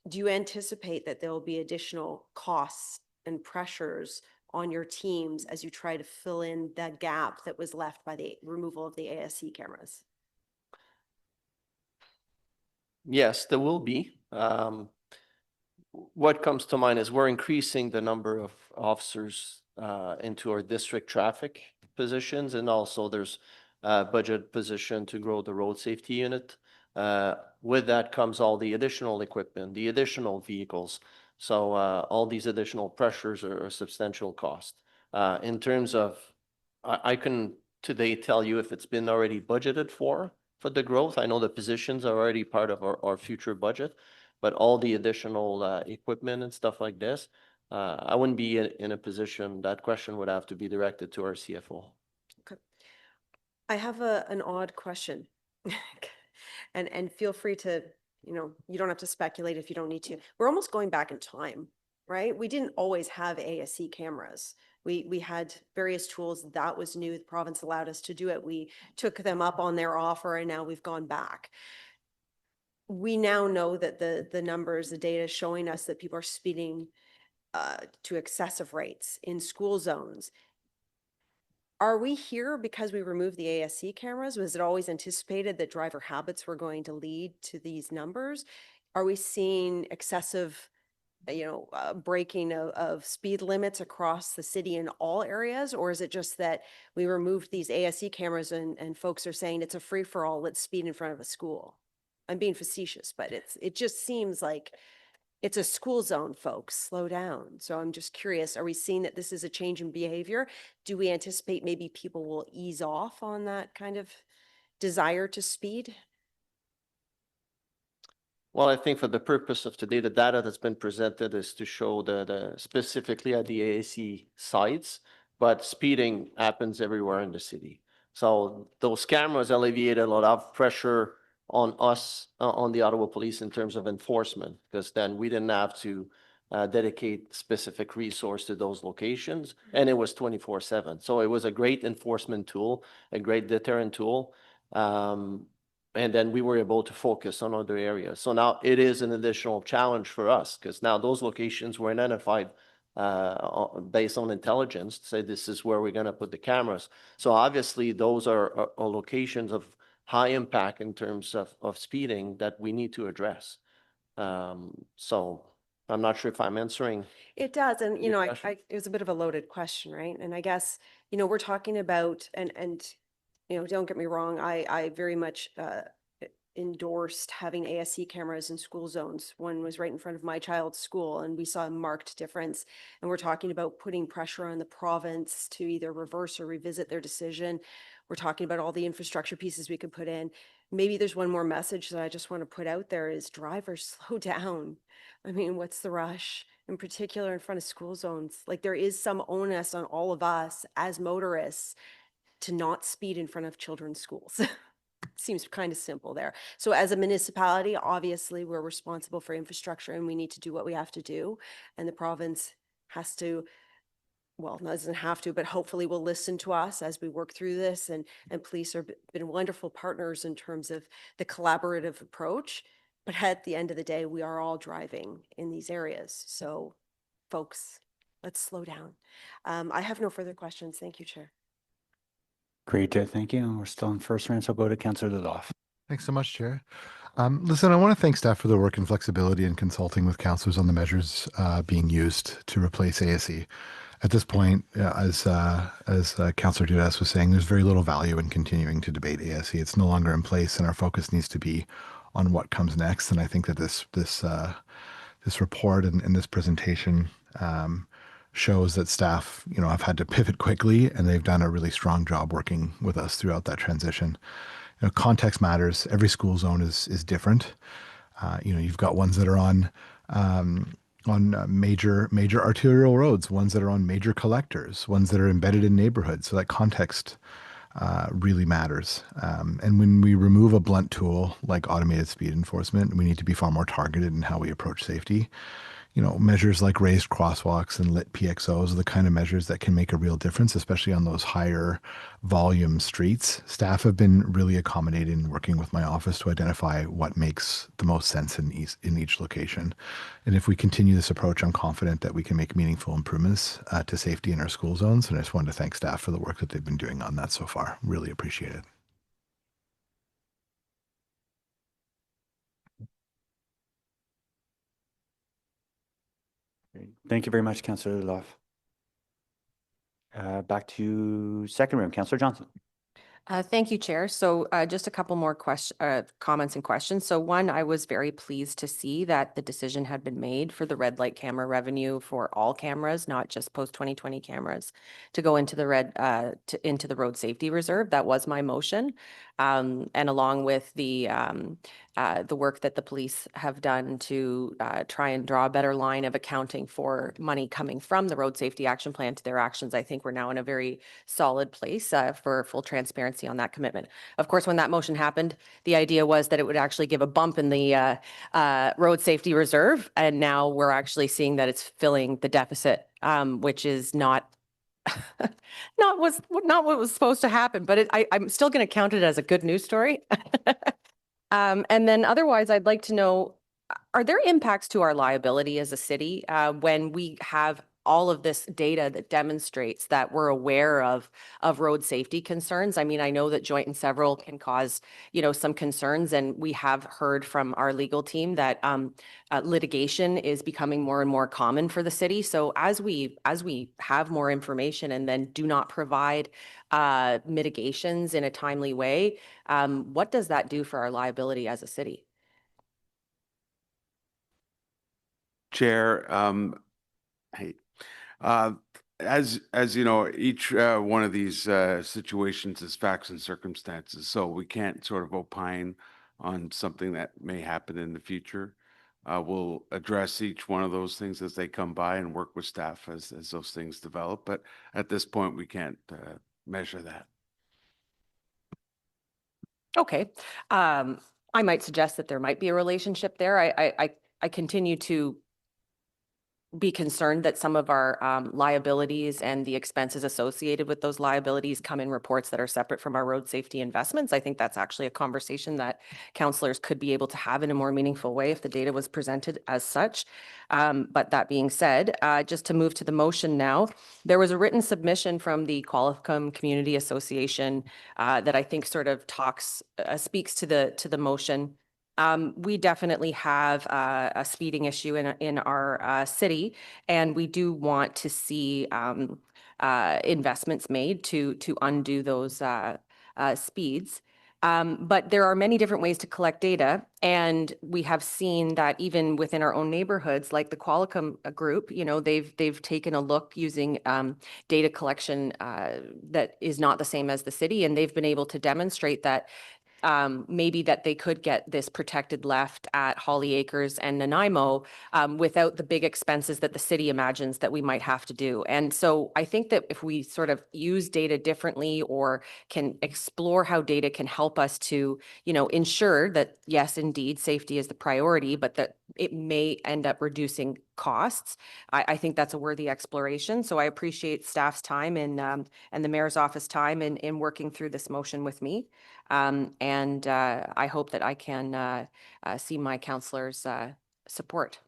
N: Do you anticipate that there will be additional costs and pressures on your teams as you try to fill in that gap that was left by the removal of the ASC cameras?
P: Yes, there will be. What comes to mind is we're increasing the number of officers into our district traffic positions, and also there's a budget position to grow the road safety unit. With that comes all the additional equipment, the additional vehicles. So all these additional pressures are a substantial cost. In terms of, I can today tell you if it's been already budgeted for the growth. I know the positions are already part of our future budget. But all the additional equipment and stuff like this, I wouldn't be in a position, that question would have to be directed to our CFO.
N: Okay. I have an odd question. and feel free to, you don't have to speculate if you don't need to. We're almost going back in time, right? We didn't always have ASC cameras. We had various tools. That was new. The province allowed us to do it. We took them up on their offer and now we've gone back. We now know that the numbers, the data is showing us that people are speeding to excessive rates in school zones.
T: Are we here because we removed the ASC cameras? Was it always anticipated that driver habits were going to lead to these numbers? Are we seeing excessive, breaking of speed limits across the city in all areas? Or is it just that we removed these ASC cameras and folks are saying it's a free-for-all, let's speed in front of a school? I'm being facetious, but it just seems like it's a school zone, folks, slow down. So I'm just curious, are we seeing that this is a change in behavior? Do we anticipate maybe people will ease off on that kind of desire to speed?
P: Well, I think for the purpose of today, the data that's been presented is to show the specifically at the AAC sites, but speeding happens everywhere in the city. So those cameras alleviated a lot of pressure on us, on the Ottawa Police in terms of enforcement, because then we didn't have to dedicate specific resource to those locations, and it was 24/7. So it was a great enforcement tool, a great deterrent tool. And then we were able to focus on other areas. So now it is an additional challenge for us, because now those locations were identified based on intelligence, to say this is where we're going to put the cameras. So obviously those are locations of high impact in terms of speeding that we need to address. So I'm not sure if I'm answering.
T: It does. And,
P: your question.
T: it was a bit of a loaded question, right? And I guess, we're talking about, and don't get me wrong, I very much endorsed having ASC cameras in school zones. One was right in front of my child's school, and we saw a marked difference. And we're talking about putting pressure on the province to either reverse or revisit their decision. We're talking about all the infrastructure pieces we could put in. Maybe there's one more message that I just want to put out there is drivers, slow down. I mean, what's the rush? In particular in front of school zones. Like, there is some onus on all of us as motorists to not speed in front of children's schools. Seems kind of simple there. So as a municipality, obviously we're responsible for infrastructure and we need to do what we have to do. And the province has to, well, doesn't have to, but hopefully will listen to us as we work through this. And police have been wonderful partners in terms of the collaborative approach. But at the end of the day, we are all driving in these areas. So folks, let's slow down. I have no further questions. Thank you, Chair.
A: Great, thank you. We're still in first round, so I'll go to Councillor Ludoff.
U: Thanks so much, Chair. Listen, I want to thank staff for their work and flexibility in consulting with councillors on the measures being used to replace ASE. At this point, as Councillor Dudas was saying, there's very little value in continuing to debate ASE. It's no longer in place, and our focus needs to be on what comes next. And I think that this report and this presentation shows that staff, have had to pivot quickly, and they've done a really strong job working with us throughout that transition. Context matters. Every school zone is different. You've got ones that are on major arterial roads, ones that are on major collectors, ones that are embedded in neighborhoods. So that context really matters. And when we remove a blunt tool like automated speed enforcement, we need to be far more targeted in how we approach safety. Measures like raised crosswalks and lit PXOs are the kind of measures that can make a real difference, especially on those higher volume streets. Staff have been really accommodating in working with my office to identify what makes the most sense in each location. And if we continue this approach, I'm confident that we can make meaningful improvements to safety in our school zones. And I just wanted to thank staff for the work that they've been doing on that so far. Really appreciate it.
A: Thank you very much, Councillor Ludoff. Back to second room, Councillor Johnson.
N: Thank you, Chair. So just a couple more comments and questions. So one, I was very pleased to see that the decision had been made for the red light camera revenue for all cameras, not just post-2020 cameras, to go into the into the road safety reserve. That was my motion. And along with the work that the police have done to try and draw a better line of accounting for money coming from the road safety action plan to their actions, I think we're now in a very solid place for full transparency on that commitment. Of course, when that motion happened, the idea was that it would actually give a bump in the road safety reserve. And now we're actually seeing that it's filling the deficit, which is not what was supposed to happen, but I'm still going to count it as a good news story. And then otherwise, I'd like to know, are there impacts to our liability as a city when we have all of this data that demonstrates that we're aware of road safety concerns. I mean, I know that joint and several can cause, some concerns, and we have heard from our legal team that litigation is becoming more and more common for the city. So as we have more information and then do not provide mitigations in a timely way, what does that do for our liability as a city?
D: Chair, hey, as you know, each one of these situations is facts and circumstances, so we can't sort of opine on something that may happen in the future. We'll address each one of those things as they come by and work with staff as those things develop, but at this point, we can't measure that.
N: Okay. I might suggest that there might be a relationship there. I continue to be concerned that some of our liabilities and the expenses associated with those liabilities come in reports that are separate from our road safety investments. I think that's actually a conversation that councillors could be able to have in a more meaningful way if the data was presented as such. But that being said, just to move to the motion now, there was a written submission from the Qualicum Community Association that I think sort of speaks to the motion. We definitely have a speeding issue in our city, and we do want to see investments made to undo those speeds. But there are many different ways to collect data, and we have seen that even within our own neighborhoods, like the Qualicum group, they've taken a look using data collection that is not the same as the city, and they've been able to demonstrate that maybe that they could get this protected left at Holly Acres and Nanaimo without the big expenses that the city imagines that we might have to do. And so I think that if we sort of use data differently or can explore how data can help us to, ensure that, yes, indeed, safety is the priority, but that it may end up reducing costs. I think that's a worthy exploration. So I appreciate staff's time and the mayor's office time in working through this motion with me. And I hope that I can see my councillors' support.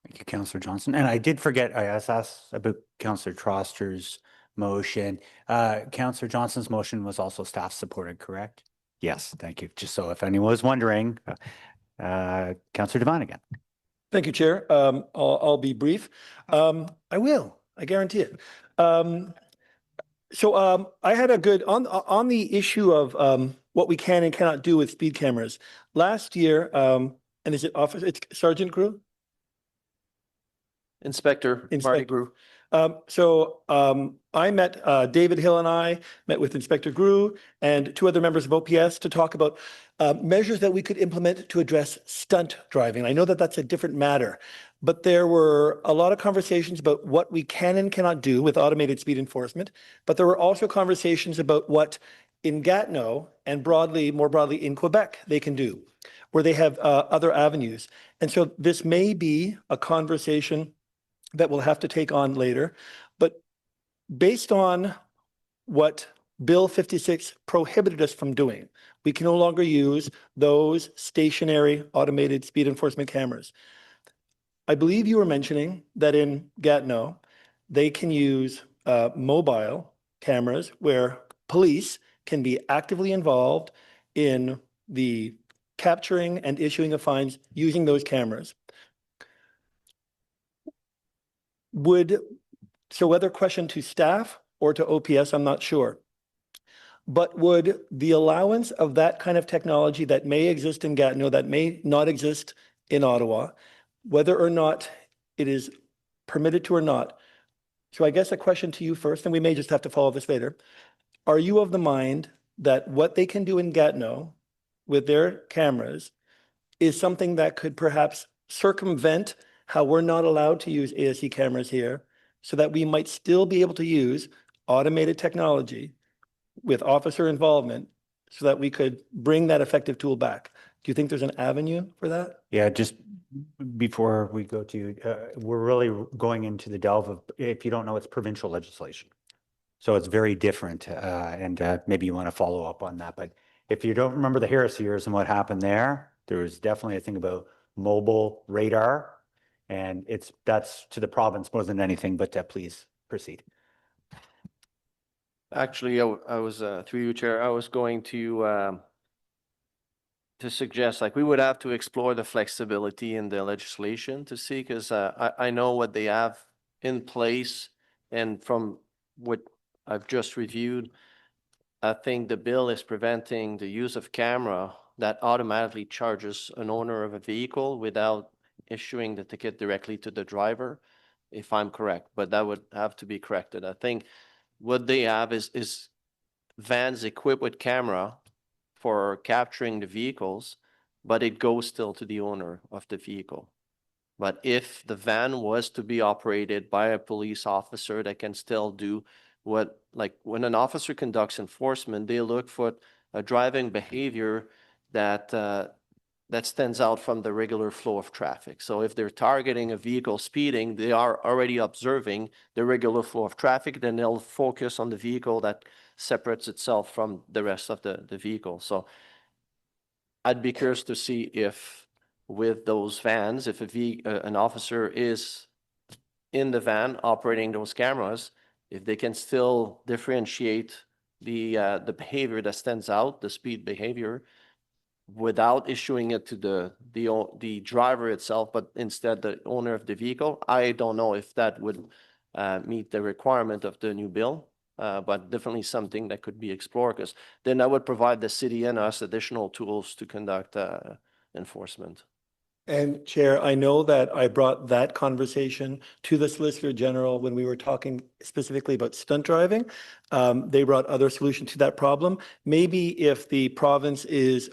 A: Thank you, Councillor Johnson. And I did forget, I asked about Councillor Troster's motion. Councillor Johnson's motion was also staff supported, correct? Yes, thank you. Just so if anyone was wondering, Councillor Devine again.
S: Thank you, Chair. I'll be brief. I will, I guarantee it. So I had a good, on the issue of what we can and cannot do with speed cameras. Last year, and is it officer, it's Sergeant Grew?
P: Inspector Marty Grew.
S: I met, David Hill and I met with Inspector Grew and two other members of OPS to talk about measures that we could implement to address stunt driving. I know that that's a different matter, but there were a lot of conversations about what we can and cannot do with automated speed enforcement. But there were also conversations about what in Gatineau and more broadly in Quebec they can do, where they have other avenues. And so this may be a conversation that we'll have to take on later. But based on what Bill 56 prohibited us from doing, we can no longer use those stationary automated speed enforcement cameras. I believe you were mentioning that in Gatineau, they can use mobile cameras where police can be actively involved in the capturing and issuing of fines using those cameras. So whether question to staff or to OPS, I'm not sure. But would the allowance of that kind of technology that may exist in Gatineau, that may not exist in Ottawa, whether or not it is permitted to or not. So I guess a question to you first, and we may just have to follow this later. Are you of the mind that what they can do in Gatineau with their cameras is something that could perhaps circumvent how we're not allowed to use ASE cameras here, so that we might still be able to use automated technology with officer involvement so that we could bring that effective tool back? Do you think there's an avenue for that?
A: Yeah, just before we go to, we're really going into the delve of, if you don't know, it's provincial legislation. So it's very different, and maybe you want to follow up on that. But if you don't remember the Harris years and what happened there, there was definitely a thing about mobile radar And that's to the province more than anything, but please proceed.
P: Actually, I was, through you, Chair, I was going to suggest, like, we would have to explore the flexibility in the legislation to see, because I know what they have in place, and from what I've just reviewed, I think the bill is preventing the use of camera that automatically charges an owner of a vehicle without issuing the ticket directly to the driver, if I'm correct, but that would have to be corrected. I think what they have is vans equipped with camera for capturing the vehicles, but it goes still to the owner of the vehicle. But if the van was to be operated by a police officer that can still do what, like when an officer conducts enforcement, they look for a driving behavior that that stands out from the regular flow of traffic. So if they're targeting a vehicle speeding, they are already observing the regular flow of traffic, then they'll focus on the vehicle that separates itself from the rest of the vehicle. So I'd be curious to see if with those vans, if an officer is in the van operating those cameras, if they can still differentiate the behavior that stands out, the speed behavior, without issuing it to the driver itself, but instead the owner of the vehicle. I don't know if that would meet the requirement of the new bill, but definitely something that could be explored, because then that would provide the city and us additional tools to conduct enforcement.
S: And Chair, I know that I brought that conversation to the Solicitor General when we were talking specifically about stunt driving. They brought other solutions to that problem. Maybe if the province is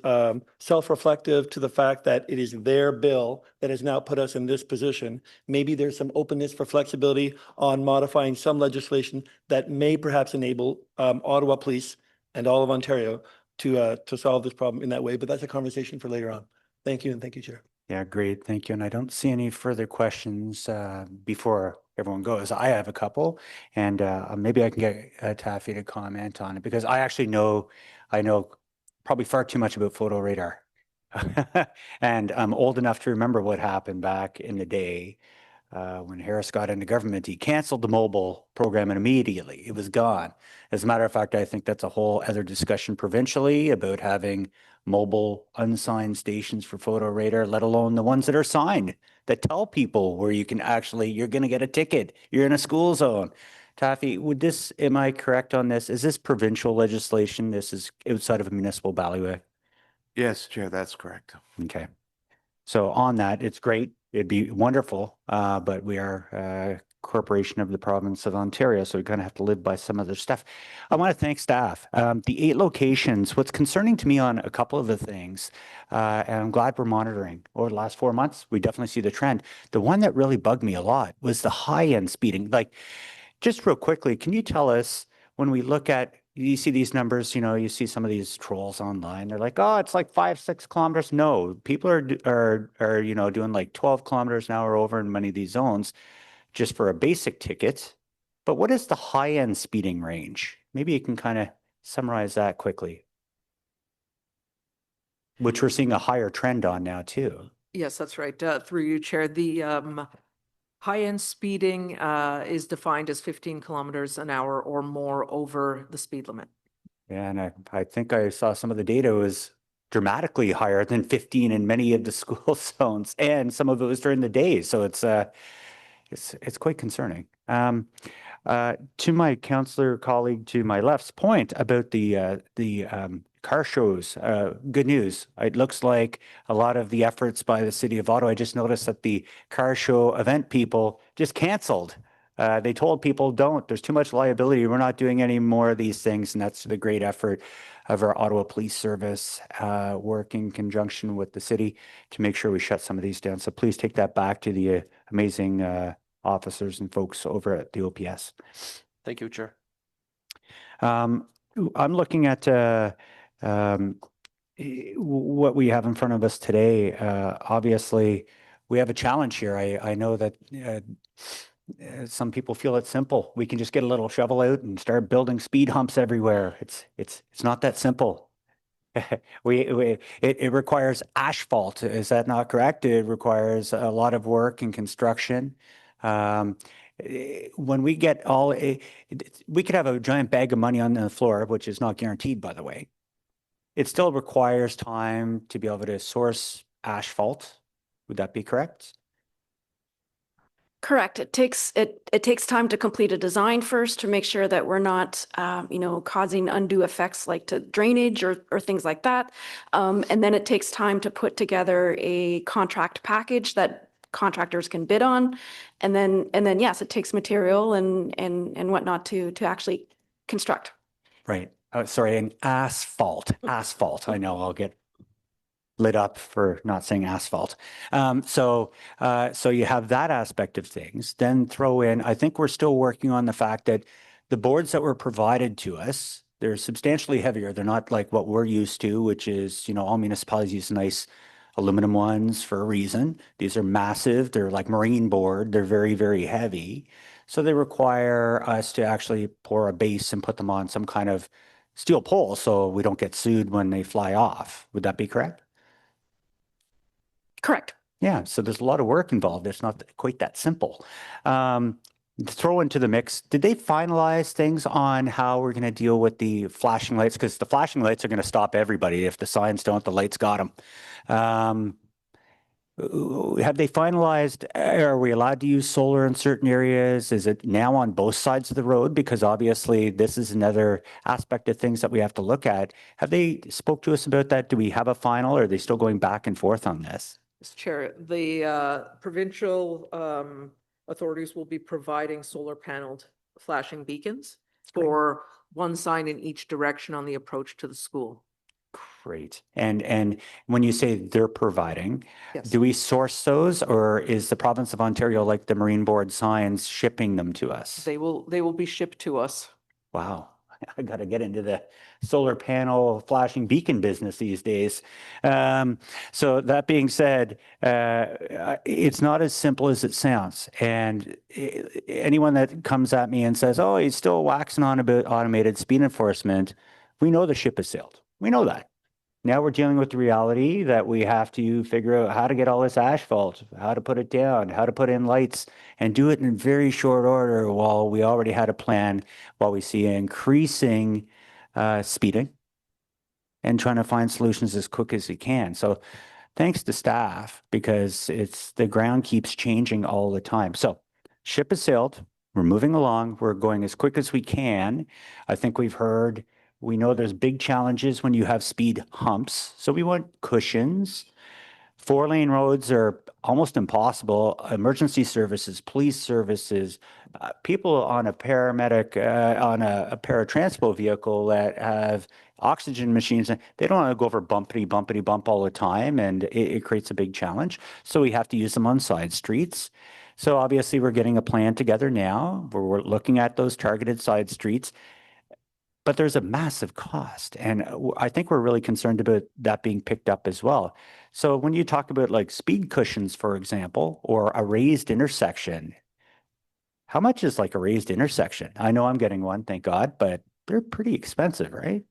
S: self-reflective to the fact that it is their bill that has now put us in this position, maybe there's some openness for flexibility on modifying some legislation that may perhaps enable Ottawa Police and all of Ontario to solve this problem in that way. But that's a conversation for later on. Thank you, and thank you, Chair.
A: Yeah, great. Thank you. And I don't see any further questions before everyone goes. I have a couple, and maybe I can get Taffy to comment on it, because I actually I know probably far too much about photo radar. And I'm old enough to remember what happened back in the day when Harris got into government. He canceled the mobile program immediately. It was gone. As a matter of fact, I think that's a whole other discussion provincially about having mobile unsigned stations for photo radar, let alone the ones that are signed that tell people where you can actually, you're going to get a ticket, you're in a school zone. Taffy, am I correct on this? Is this provincial legislation? This is outside of a municipal bailiwick?
D: Yes, Chair, that's correct.
A: Okay. So on that, it's great. It'd be wonderful, but we are a corporation of the province of Ontario, so we kind of have to live by some other stuff. I want to thank staff. The 8 locations, what's concerning to me on a couple of the things, and I'm glad we're monitoring over the last 4 months, we definitely see the trend. The one that really bugged me a lot was the high-end speeding. Like, just real quickly, can you tell us, when we look at, you see these numbers, you see some of these trolls online, they're like, oh, it's like 5-6 kilometers. No, people are doing like 12 kilometers an hour over in many of these zones just for a basic ticket. But what is the high-end speeding range? Maybe you can kind of summarize that quickly, which we're seeing a higher trend on now too.
K: Yes, that's right. Through you, Chair. The high-end speeding is defined as 15 kilometers an hour or more over the speed limit.
A: Yeah, and I think I saw some of the data was dramatically higher than 15 in many of the school zones, and some of it was during the day. So it's quite concerning. To my councillor colleague to my left's point about the car shows, good news. It looks like a lot of the efforts by the City of Ottawa, I just noticed that the car show event people just canceled. They told people, there's too much liability. We're not doing any more of these things. And that's the great effort of our Ottawa Police Service, working in conjunction with the city to make sure we shut some of these down. So please take that back to the amazing officers and folks over at the OPS.
P: Thank you, Chair.
A: I'm looking at what we have in front of us today. Obviously, we have a challenge here. I know that some people feel it's simple. We can just get a little shovel out and start building speed humps everywhere. It's not that simple. It requires asphalt. Is that not correct? It requires a lot of work and construction. When we get we could have a giant bag of money on the floor, which is not guaranteed, by the way. It still requires time to be able to source asphalt. Would that be correct?
L: Correct. It takes time to complete a design first to make sure that we're not, causing undue effects like to drainage or things like that. And then it takes time to put together a contract package that contractors can bid on. And then yes, it takes material and whatnot to actually construct.
A: Right. Sorry, and asphalt. I know I'll get lit up for not saying asphalt. So you have that aspect of things. Then throw in, I think we're still working on the fact that the boards that were provided to us, they're substantially heavier. They're not like what we're used to, which is, all municipalities use nice aluminum ones for a reason. These are massive. They're like marine board. They're very, very heavy. So they require us to actually pour a base and put them on some kind of steel pole so we don't get sued when they fly off. Would that be correct?
L: Correct.
A: Yeah, so there's a lot of work involved. It's not quite that simple. Throw into the mix, did they finalize things on how we're going to deal with the flashing lights? Because the flashing lights are going to stop everybody. If the signs don't, the lights got them. Have they finalized, are we allowed to use solar in certain areas? Is it now on both sides of the road? Because obviously this is another aspect of things that we have to look at. Have they spoke to us about that? Do we have a final, or are they still going back and forth on this?
K: Mr. Chair, the provincial authorities will be providing solar paneled flashing beacons for one sign in each direction on the approach to the school.
A: Great. And when you say they're providing,
K: Yes.
A: do we source those, or is the province of Ontario, like the Marine Board signs, shipping them to us?
K: They will be shipped to us.
A: Wow. I got to get into the solar panel flashing beacon business these days. So that being said, it's not as simple as it sounds. And anyone that comes at me and says, oh, he's still waxing on about automated speed enforcement, we know the ship has sailed. We know that. Now we're dealing with the reality that we have to figure out how to get all this asphalt, how to put it down, how to put in lights, and do it in very short order while we already had a plan, while we see increasing speeding and trying to find solutions as quick as we can. So thanks to staff, because the ground keeps changing all the time. So ship has sailed. We're moving along. We're going as quick as we can. I think we know there's big challenges when you have speed humps. So we want cushions. 4-lane roads are almost impossible. Emergency services, police services, people on a paramedic, on a paratransport vehicle that have oxygen machines, they don't want to go over bumpity bump all the time, and it creates a big challenge. So we have to use them on side streets. So obviously we're getting a plan together now where we're looking at those targeted side streets. But there's a massive cost. And I think we're really concerned about that being picked up as well. So when you talk about like speed cushions, for example, or a raised intersection, how much is like a raised intersection? I know I'm getting one, thank God, but they're pretty expensive, right?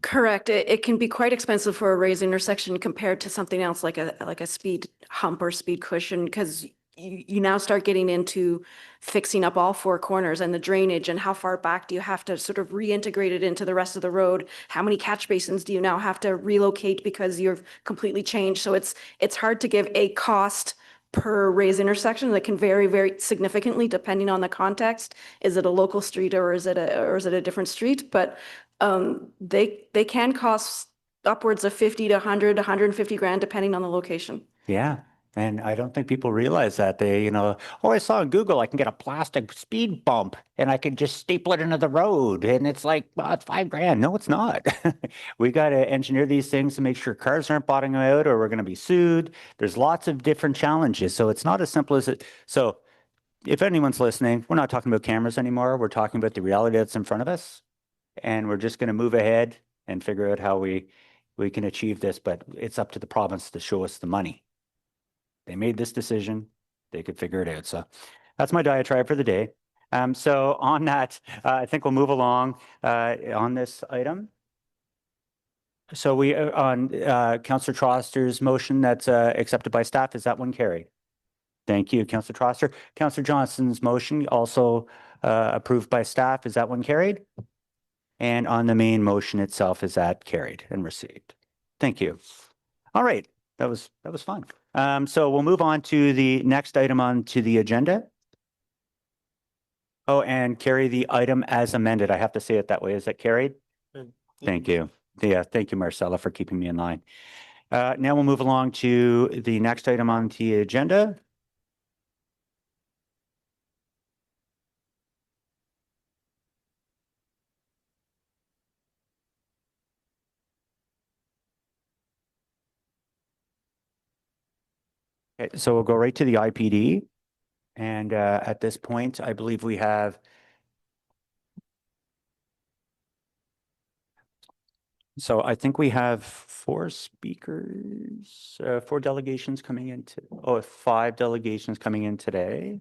L: Correct. It can be quite expensive for a raised intersection compared to something else like a speed hump or speed cushion, because you now start getting into fixing up all 4 corners and the drainage, and how far back do you have to sort of reintegrate it into the rest of the road? How many catch basins do you now have to relocate because you've completely changed? So it's hard to give a cost per raised intersection that can vary very significantly depending on the context. Is it a local street, or is it a different street? But they can cost upwards of 50 to 100, 150 grand depending on the location.
A: Yeah. And I don't think people realize that. Oh, I saw on Google, I can get a plastic speed bump and I can just staple it into the road. And it's like, well, it's $5 grand. No, it's not. We got to engineer these things to make sure cars aren't bottoming out, or we're going to be sued. There's lots of different challenges. So it's not as simple as it. So if anyone's listening, we're not talking about cameras anymore. We're talking about the reality that's in front of us. And we're just going to move ahead and figure out how we can achieve this. But it's up to the province to show us the money. They made this decision, they could figure it out. So that's my diatribe for the day. So on that, I think we'll move along on this item. So we, on Councillor Troster's motion that's accepted by staff, is that one carried? Thank you, Councillor Troster. Councillor Johnson's motion also approved by staff, is that one carried? And on the main motion itself, is that carried and received? Thank you. All right, that was fun. So we'll move on to the next item onto the agenda. Oh, and carry the item as amended. I have to say it that way. Is that carried? Thank you. Yeah, thank you, Marcella, for keeping me in line. Now we'll move along to the next item on the agenda. Okay, so we'll go right to the IPD. And at this point, I believe we have so I think we have 4 speakers, 4 delegations coming in. 5 delegations coming in today.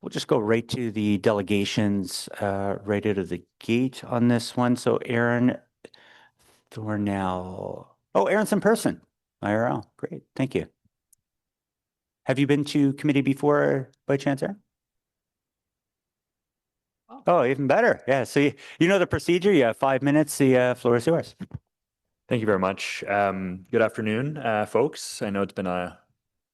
A: We'll just go right to the delegations right out of the gate on this one. So Aaron Thornell. Oh, Aaron's in person. IRL. Great. Thank you. Have you been to committee before by chance, Aaron? Oh, even better. Yeah. So you know the procedure. You have 5 minutes. The floor is yours.
G: Thank you very much. Good afternoon, folks. I know it's been a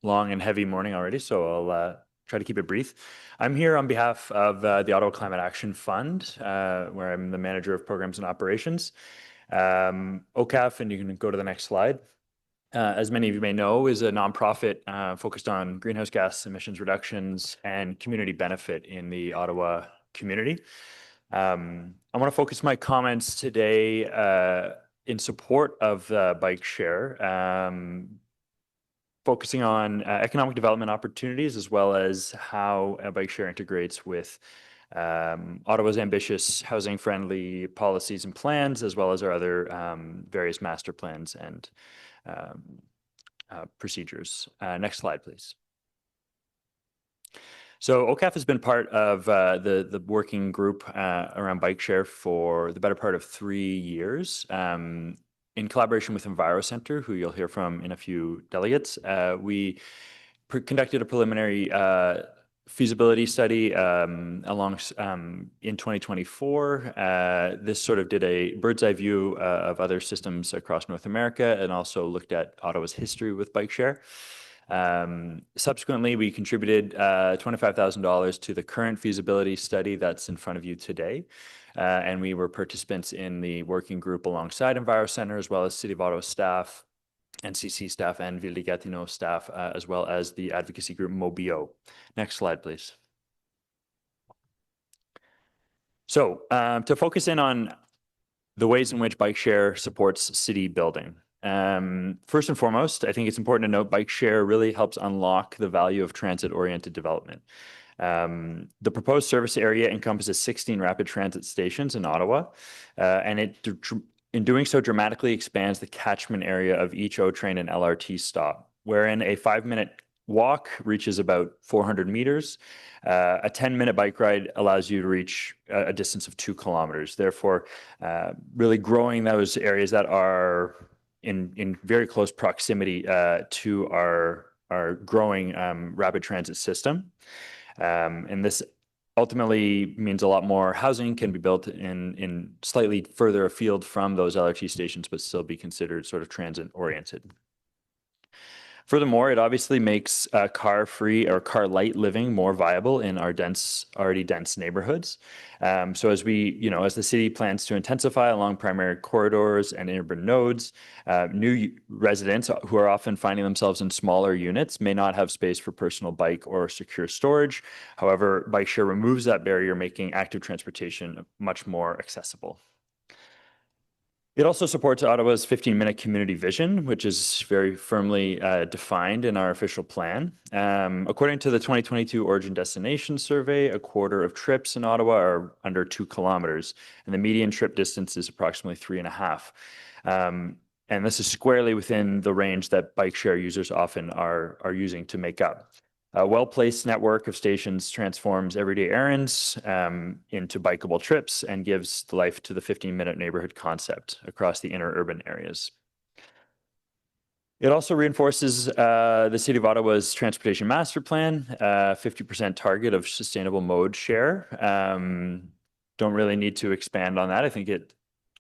G: long and heavy morning already, so I'll try to keep it brief. I'm here on behalf of the Ottawa Climate Action Fund, where I'm the manager of programs and operations. OCAF, and you can go to the next slide. As many of you may know, is a nonprofit focused on greenhouse gas emissions reductions and community benefit in the Ottawa community. I want to focus my comments today in support of bike share, focusing on economic development opportunities as well as how bike share integrates with Ottawa's ambitious housing-friendly policies and plans, as well as our other various master plans and procedures. Next slide, please. So OCAF has been part of the working group around bike share for the better part of 3 years. In collaboration with EnviroCenter, who you'll hear from in a few delegates, we conducted a preliminary feasibility study in 2024. This sort of did a bird's eye view of other systems across North America and also looked at Ottawa's history with bike share. Subsequently, we contributed $25,000 to the current feasibility study that's in front of you today. And we were participants in the working group alongside EnviroCenter, as well as City of Ottawa staff, NCC staff, and Ville de Gatineau staff, as well as the advocacy group Mobio. Next slide, please. So to focus in on the ways in which bike share supports city building. First and foremost, I think it's important to note bike share really helps unlock the value of transit-oriented development. The proposed service area encompasses 16 rapid transit stations in Ottawa, and it, in doing so, dramatically expands the catchment area of each O train and LRT stop, wherein a 5-minute walk reaches about 400 meters. A 10-minute bike ride allows you to reach a distance of 2 kilometers. Therefore, really growing those areas that are in very close proximity to our growing rapid transit system. And this ultimately means a lot more housing can be built in slightly further afield from those LRT stations, but still be considered sort of transit oriented. Furthermore, it obviously makes car-free or car-light living more viable in our already dense neighborhoods. So as the city plans to intensify along primary corridors and urban nodes, new residents who are often finding themselves in smaller units may not have space for personal bike or secure storage. However, bike share removes that barrier, making active transportation much more accessible. It also supports Ottawa's 15-minute community vision, which is very firmly defined in our official plan. According to the 2022 Origin Destination Survey, a quarter of trips in Ottawa are under 2 kilometers, and the median trip distance is approximately 3.5. And this is squarely within the range that bike share users often are using to make up. A well-placed network of stations transforms everyday errands into bikeable trips and gives life to the 15-minute neighborhood concept across the inner urban areas. It also reinforces the City of Ottawa's transportation master plan, 50% target of sustainable mode share. Don't really need to expand on that. I think it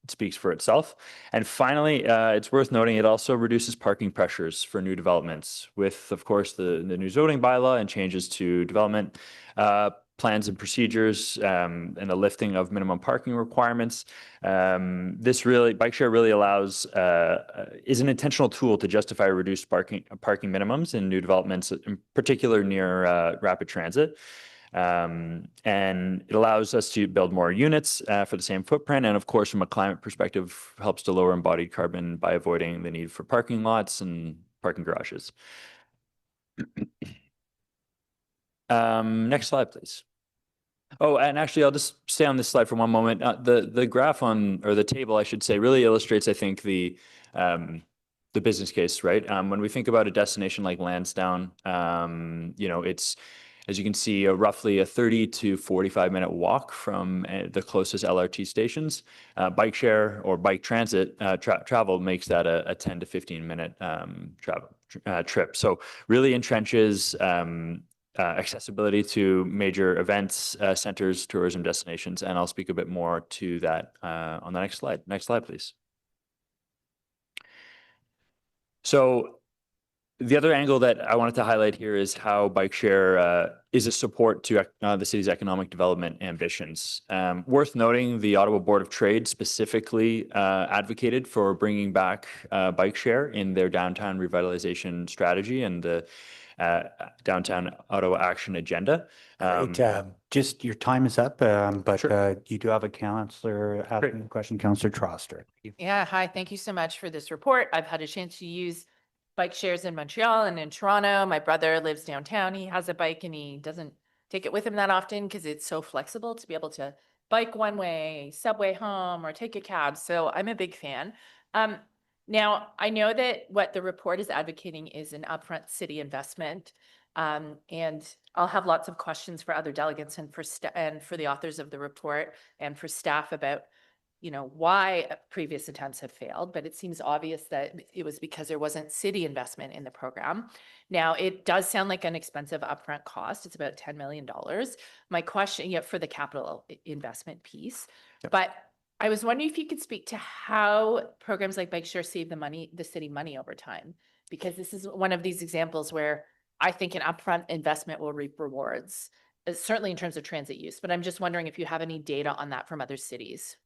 G: speaks for itself. And finally, it's worth noting it also reduces parking pressures for new developments with, of course, the new zoning bylaw and changes to development plans and procedures and the lifting of minimum parking requirements. Bike share really allows, is an intentional tool to justify reduced parking minimums in new developments, in particular near rapid transit. And it allows us to build more units for the same footprint. And of course, from a climate perspective, helps to lower embodied carbon by avoiding the need for parking lots and parking garages. Next slide, please. Oh, and actually, I'll just stay on this slide for one moment. The graph or the table, I should say, really illustrates, I think, the business case, right? When we think about a destination like Lansdowne, it's, as you can see, roughly a 30 to 45-minute walk from the closest LRT stations. Bike share or bike transit travel makes that a 10 to 15-minute trip. So really entrenches accessibility to major events, centers, tourism destinations, and I'll speak a bit more to that on the next slide. Next slide, please. So the other angle that I wanted to highlight here is how bike share is a support to the city's economic development ambitions. Worth noting, the Ottawa Board of Trade specifically advocated for bringing back bike share in their downtown revitalization strategy and the Downtown Ottawa Action Agenda.
A: Just your time is up, but sure. You do have a counselor asking a question, Councillor Troster.
I: Yeah, hi, thank you so much for this report. I've had a chance to use bike shares in Montreal and in Toronto. My brother lives downtown. He has a bike and he doesn't take it with him that often because it's so flexible to be able to bike one way, subway home, or take a cab. So I'm a big fan. Now, I know that what the report is advocating is an upfront city investment. And I'll have lots of questions for other delegates and for the authors of the report and for staff about why previous attempts have failed, but it seems obvious that it was because there wasn't city investment in the program. Now, it does sound like an expensive upfront cost. It's about $10 million. My question, for the capital investment piece, but I was wondering if you could speak to how programs like Bike Share save the city money over time, because this is one of these examples where I think an upfront investment will reap rewards, certainly in terms of transit use, but I'm just wondering if you have any data on that from other cities.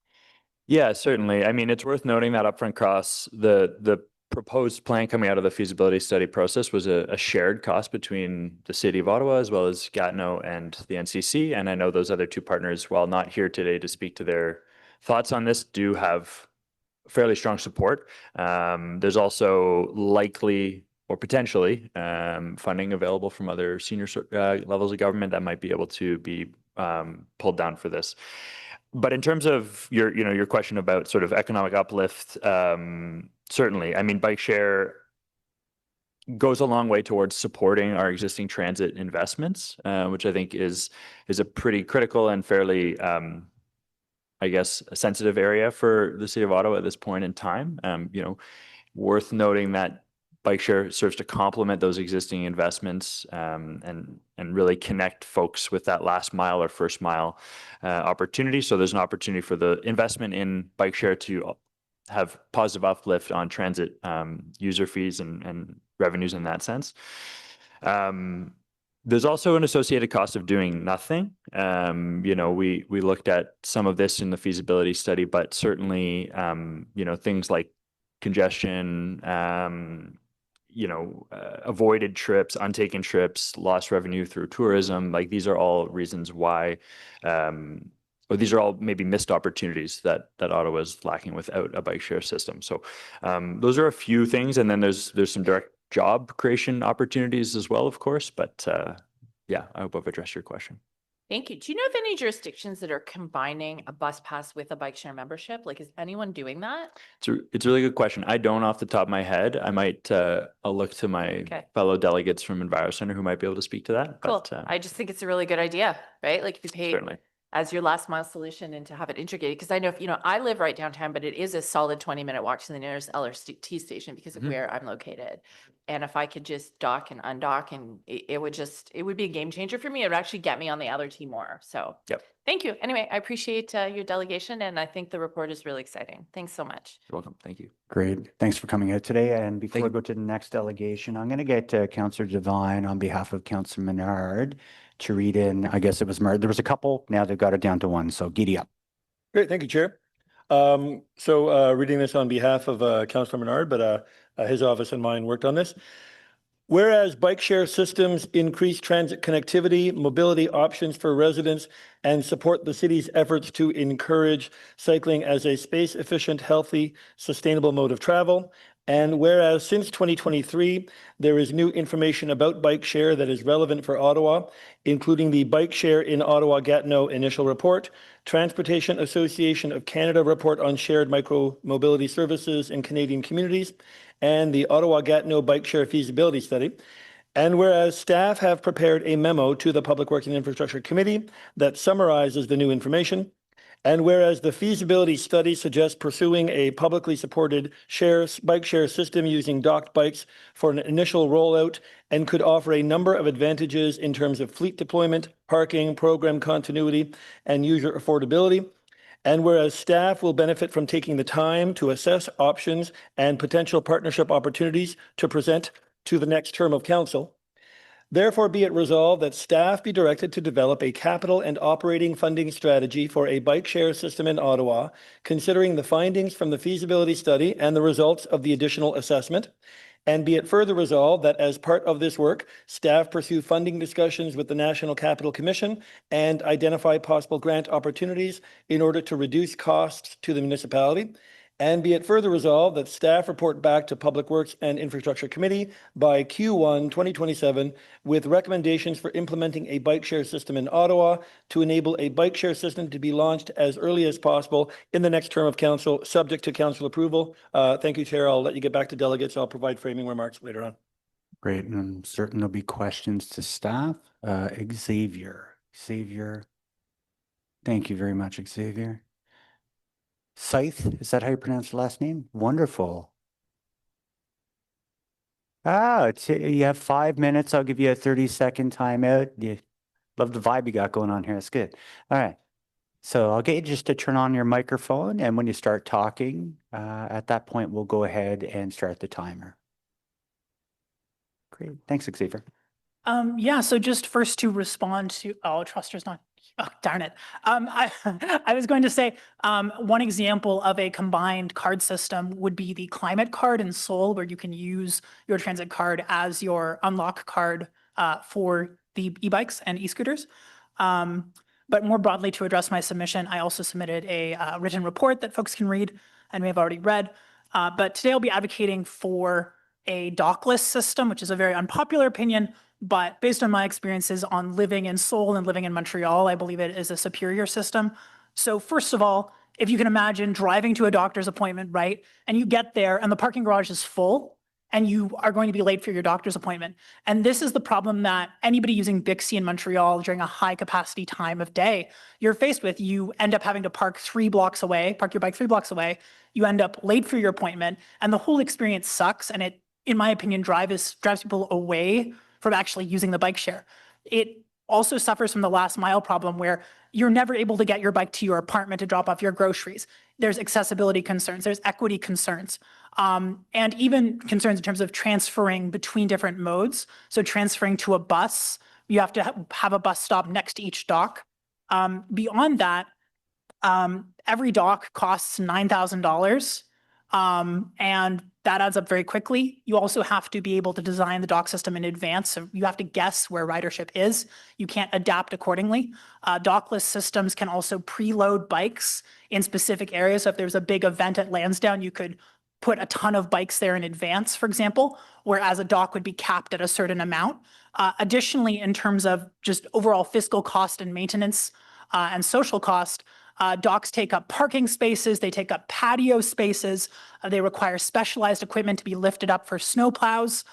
G: Yeah, certainly. I mean, it's worth noting that upfront costs, the proposed plan coming out of the feasibility study process was a shared cost between the City of Ottawa as well as Gatineau and the NCC. And I know those other two partners, while not here today to speak to their thoughts on this, do have fairly strong support. There's also likely or potentially funding available from other senior levels of government that might be able to be pulled down for this. But in terms of your question about sort of economic uplift, certainly, I mean, bike share goes a long way towards supporting our existing transit investments, which I think is a pretty critical and fairly, I guess, a sensitive area for the City of Ottawa at this point in time. Worth noting that bike share serves to complement those existing investments and really connect folks with that last mile or first mile opportunity. So there's an opportunity for the investment in bike share to have positive uplift on transit user fees and revenues in that sense. There's also an associated cost of doing nothing. We looked at some of this in the feasibility study, but certainly, things like congestion, avoided trips, untaken trips, lost revenue through tourism, like these are all reasons why, or these are all maybe missed opportunities that Ottawa is lacking without a bike share system. So those are a few things. And then there's some direct job creation opportunities as well, of course. But yeah, I hope I've addressed your question.
I: Thank you. Do you know of any jurisdictions that are combining a bus pass with a bike share membership? Like, is anyone doing that?
G: It's a really good question. I don't off the top of my head. I might, I'll look to my
I: Okay.
G: fellow delegates from Enviro Center who might be able to speak to that.
I: Cool.
G: But,
I: I just think it's a really good idea, right? Like if you pay
G: certainly.
I: as your last mile solution and to have it integrated. Because I know, I live right downtown, but it is a solid 20-minute walk to the nearest LRT station because of where I'm located. And if I could just dock and undock, and it would be a game changer for me. It would actually get me on the LRT more. So
G: Yep.
I: thank you. Anyway, I appreciate your delegation, and I think the report is really exciting. Thanks so much.
G: You're welcome. Thank you.
A: Great. Thanks for coming out today. And before I go to the next delegation, I'm going to get Councillor Devine on behalf of Councillor Menard to read in, I guess it was, there was a couple, now they've got it down to one. So giddy up.
S: Great, thank you, Chair. Reading this on behalf of Councillor Menard, but his office and mine worked on this. Whereas bike share systems increase transit connectivity, mobility options for residents, and support the city's efforts to encourage cycling as a space-efficient, healthy, sustainable mode of travel. And whereas since 2023, there is new information about bike share that is relevant for Ottawa, including the Bike Share in Ottawa-Gatineau initial report, Transportation Association of Canada report on shared micro-mobility services in Canadian communities, and the Ottawa-Gatineau Bike Share Feasibility Study. And whereas staff have prepared a memo to the Public Works and Infrastructure Committee that summarizes the new information, and whereas the feasibility study suggests pursuing a publicly supported bike share system using docked bikes for an initial rollout and could offer a number of advantages in terms of fleet deployment, parking, program continuity, and user affordability. And whereas staff will benefit from taking the time to assess options and potential partnership opportunities to present to the next term of council, therefore be it resolved that staff be directed to develop a capital and operating funding strategy for a bike share system in Ottawa, considering the findings from the feasibility study and the results of the additional assessment. And be it further resolved that as part of this work, staff pursue funding discussions with the National Capital Commission and identify possible grant opportunities in order to reduce costs to the municipality. And be it further resolved that staff report back to Public Works and Infrastructure Committee by Q1 2027 with recommendations for implementing a bike share system in Ottawa to enable a bike share system to be launched as early as possible in the next term of council, subject to council approval. Thank you, Chair. I'll let you get back to delegates. I'll provide framing remarks later on.
A: Great. And I'm certain there'll be questions to staff. Xavier. Thank you very much, Xavier. Scythe, is that how you pronounce the last name? Wonderful. You have 5 minutes. I'll give you a 30-second timeout. You love the vibe you got going on here. That's good. All right. So I'll get you just to turn on your microphone, and when you start talking, at that point, we'll go ahead and start the timer. Great. Thanks, Xavier.
J: So just first to respond to, Truster's not, darn it. I was going to say, one example of a combined card system would be the climate card in Seoul, where you can use your transit card as your unlock card for the e-bikes and e-scooters. But more broadly, to address my submission, I also submitted a written report that folks can read and may have already read. But today I'll be advocating for a dockless system, which is a very unpopular opinion, but based on my experiences on living in Seoul and living in Montreal, I believe it is a superior system. So first of all, if you can imagine driving to a doctor's appointment, right? And you get there and the parking garage is full and you are going to be late for your doctor's appointment. And this is the problem that anybody using Bixby in Montreal during a high capacity time of day, you're faced with. You end up having to park your bike 3 blocks away. You end up late for your appointment and the whole experience sucks. And it, in my opinion, drives people away from actually using the bike share. It also suffers from the last mile problem where you're never able to get your bike to your apartment to drop off your groceries. There's accessibility concerns, there's equity concerns, and even concerns in terms of transferring between different modes. So transferring to a bus, you have to have a bus stop next to each dock. Beyond that, every dock costs $9,000. And that adds up very quickly. You also have to be able to design the dock system in advance. So you have to guess where ridership is. You can't adapt accordingly. Dockless systems can also preload bikes in specific areas. So if there's a big event at Lansdowne, you could put a ton of bikes there in advance, for example, whereas a dock would be capped at a certain amount. Additionally, in terms of just overall fiscal cost and maintenance and social cost, docks take up parking spaces, they take up patio spaces, they require specialized equipment to be lifted up for snowplows.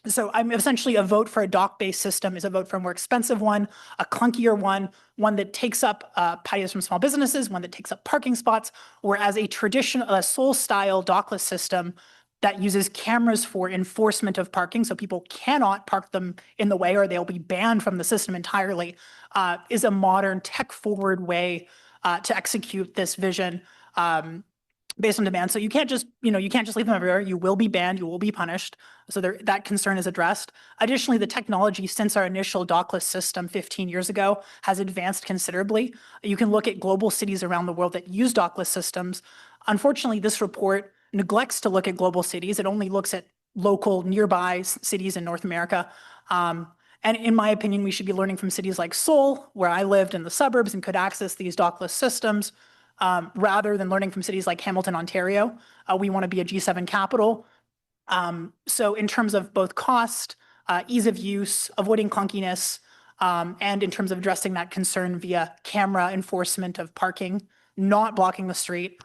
J: So I'm essentially a vote for a dock-based system is a vote for a more expensive one, a clunkier one that takes up patios from small businesses, one that takes up parking spots, whereas a Seoul-style dockless system that uses cameras for enforcement of parking, so people cannot park them in the way or they'll be banned from the system entirely, is a modern tech-forward way to execute this vision based on demand. So you can't just leave them everywhere. You will be banned, you will be punished. So that concern is addressed. Additionally, the technology since our initial dockless system 15 years ago has advanced considerably. You can look at global cities around the world that use dockless systems. Unfortunately, this report neglects to look at global cities. It only looks at local nearby cities in North America. And in my opinion, we should be learning from cities like Seoul, where I lived in the suburbs and could access these dockless systems, rather than learning from cities like Hamilton, Ontario. We want to be a G7 capital. So in terms of both cost, ease of use, avoiding clunkiness, and in terms of addressing that concern via camera enforcement of parking, not blocking the street,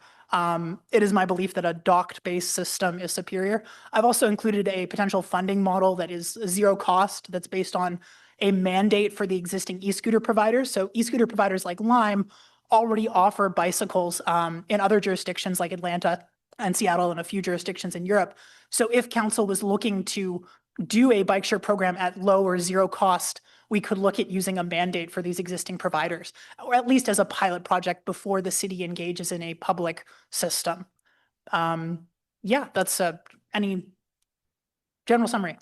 J: it is my belief that a docked-based system is superior. I've also included a potential funding model that is zero cost, that's based on a mandate for the existing e-scooter providers. So e-scooter providers like Lime already offer bicycles in other jurisdictions like Atlanta and Seattle and a few jurisdictions in Europe. So if council was looking to do a bike share program at low or zero cost, we could look at using a mandate for these existing providers, or at least as a pilot project before the city engages in a public system. Yeah, that's any general summary.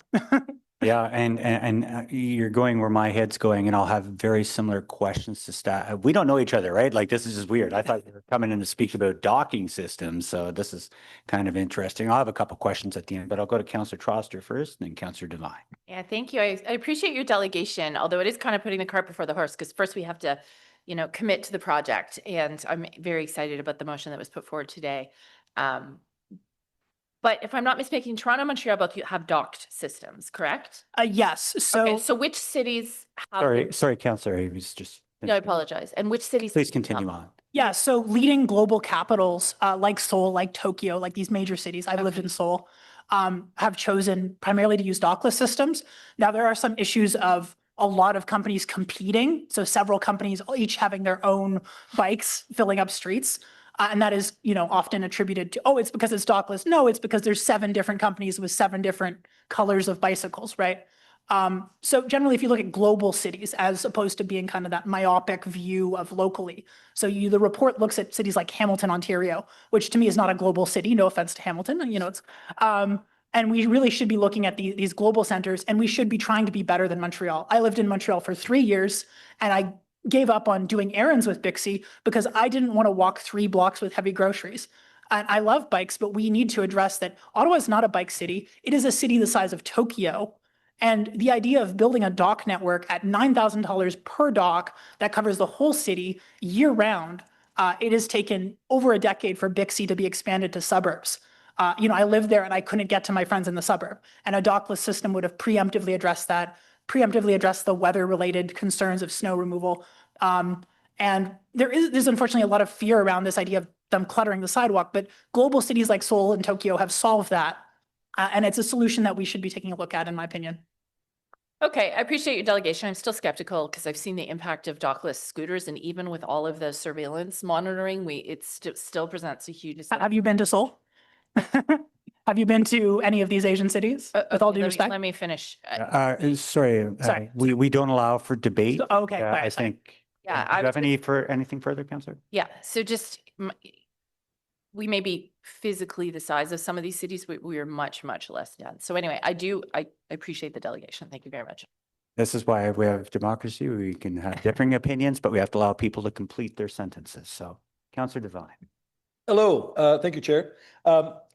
A: Yeah, and you're going where my head's going, and I'll have very similar questions to staff. We don't know each other, right? Like, this is just weird. I thought you were coming in to speak about docking systems, so this is kind of interesting. I'll have a couple questions at the end, but I'll go to Councillor Troster first, and then Councillor Devine.
I: Yeah, thank you. I appreciate your delegation, although it is kind of putting the cart before the horse, because first we have to, commit to the project. And I'm very excited about the motion that was put forward today. But if I'm not mistaken, Toronto and Montreal both have docked systems, correct?
J: Yes.
I: Okay, so which cities have?
A: Sorry, Councillor. I was just.
I: No, I apologize. And which cities?
A: Please continue on.
J: Yeah, so leading global capitals like Seoul, like Tokyo, like these major cities, I've lived in Seoul, have chosen primarily to use dockless systems. Now, there are some issues of a lot of companies competing. So several companies each having their own bikes filling up streets. And that is, often attributed to, it's because it's dockless. No, it's because there's 7 different companies with 7 different colors of bicycles, right? So generally, if you look at global cities, as opposed to being kind of that myopic view of locally. So the report looks at cities like Hamilton, Ontario, which to me is not a global city. No offense to Hamilton, and we really should be looking at these global centers, and we should be trying to be better than Montreal. I lived in Montreal for 3 years, and I gave up on doing errands with Bixi because I didn't want to walk 3 blocks with heavy groceries. And I love bikes, but we need to address that Ottawa is not a bike city. It is a city the size of Tokyo. And the idea of building a dock network at $9,000 per dock that covers the whole city year round, it has taken over a decade for Bixi to be expanded to suburbs. I lived there and I couldn't get to my friends in the suburb. And a dockless system would have preemptively addressed that, preemptively addressed the weather-related concerns of snow removal. And there's unfortunately a lot of fear around this idea of them cluttering the sidewalk, but global cities like Seoul and Tokyo have solved that. And it's a solution that we should be taking a look at, in my opinion.
I: Okay, I appreciate your delegation. I'm still skeptical because I've seen the impact of dockless scooters, and even with all of the surveillance monitoring, it still presents a huge.
J: Have you been to Seoul? Have you been to any of these Asian cities? With all due respect.
I: Let me finish.
A: Sorry. We don't allow for debate.
J: Okay,
A: I think.
I: Yeah.
A: Do you have anything further, Councillor?
I: Yeah. So just we may be physically the size of some of these cities, we are much, much less dense. So anyway, I appreciate the delegation. Thank you very much.
A: This is why we have democracy. We can have differing opinions, but we have to allow people to complete their sentences. So, Councillor Devine.
S: Hello. Thank you, Chair.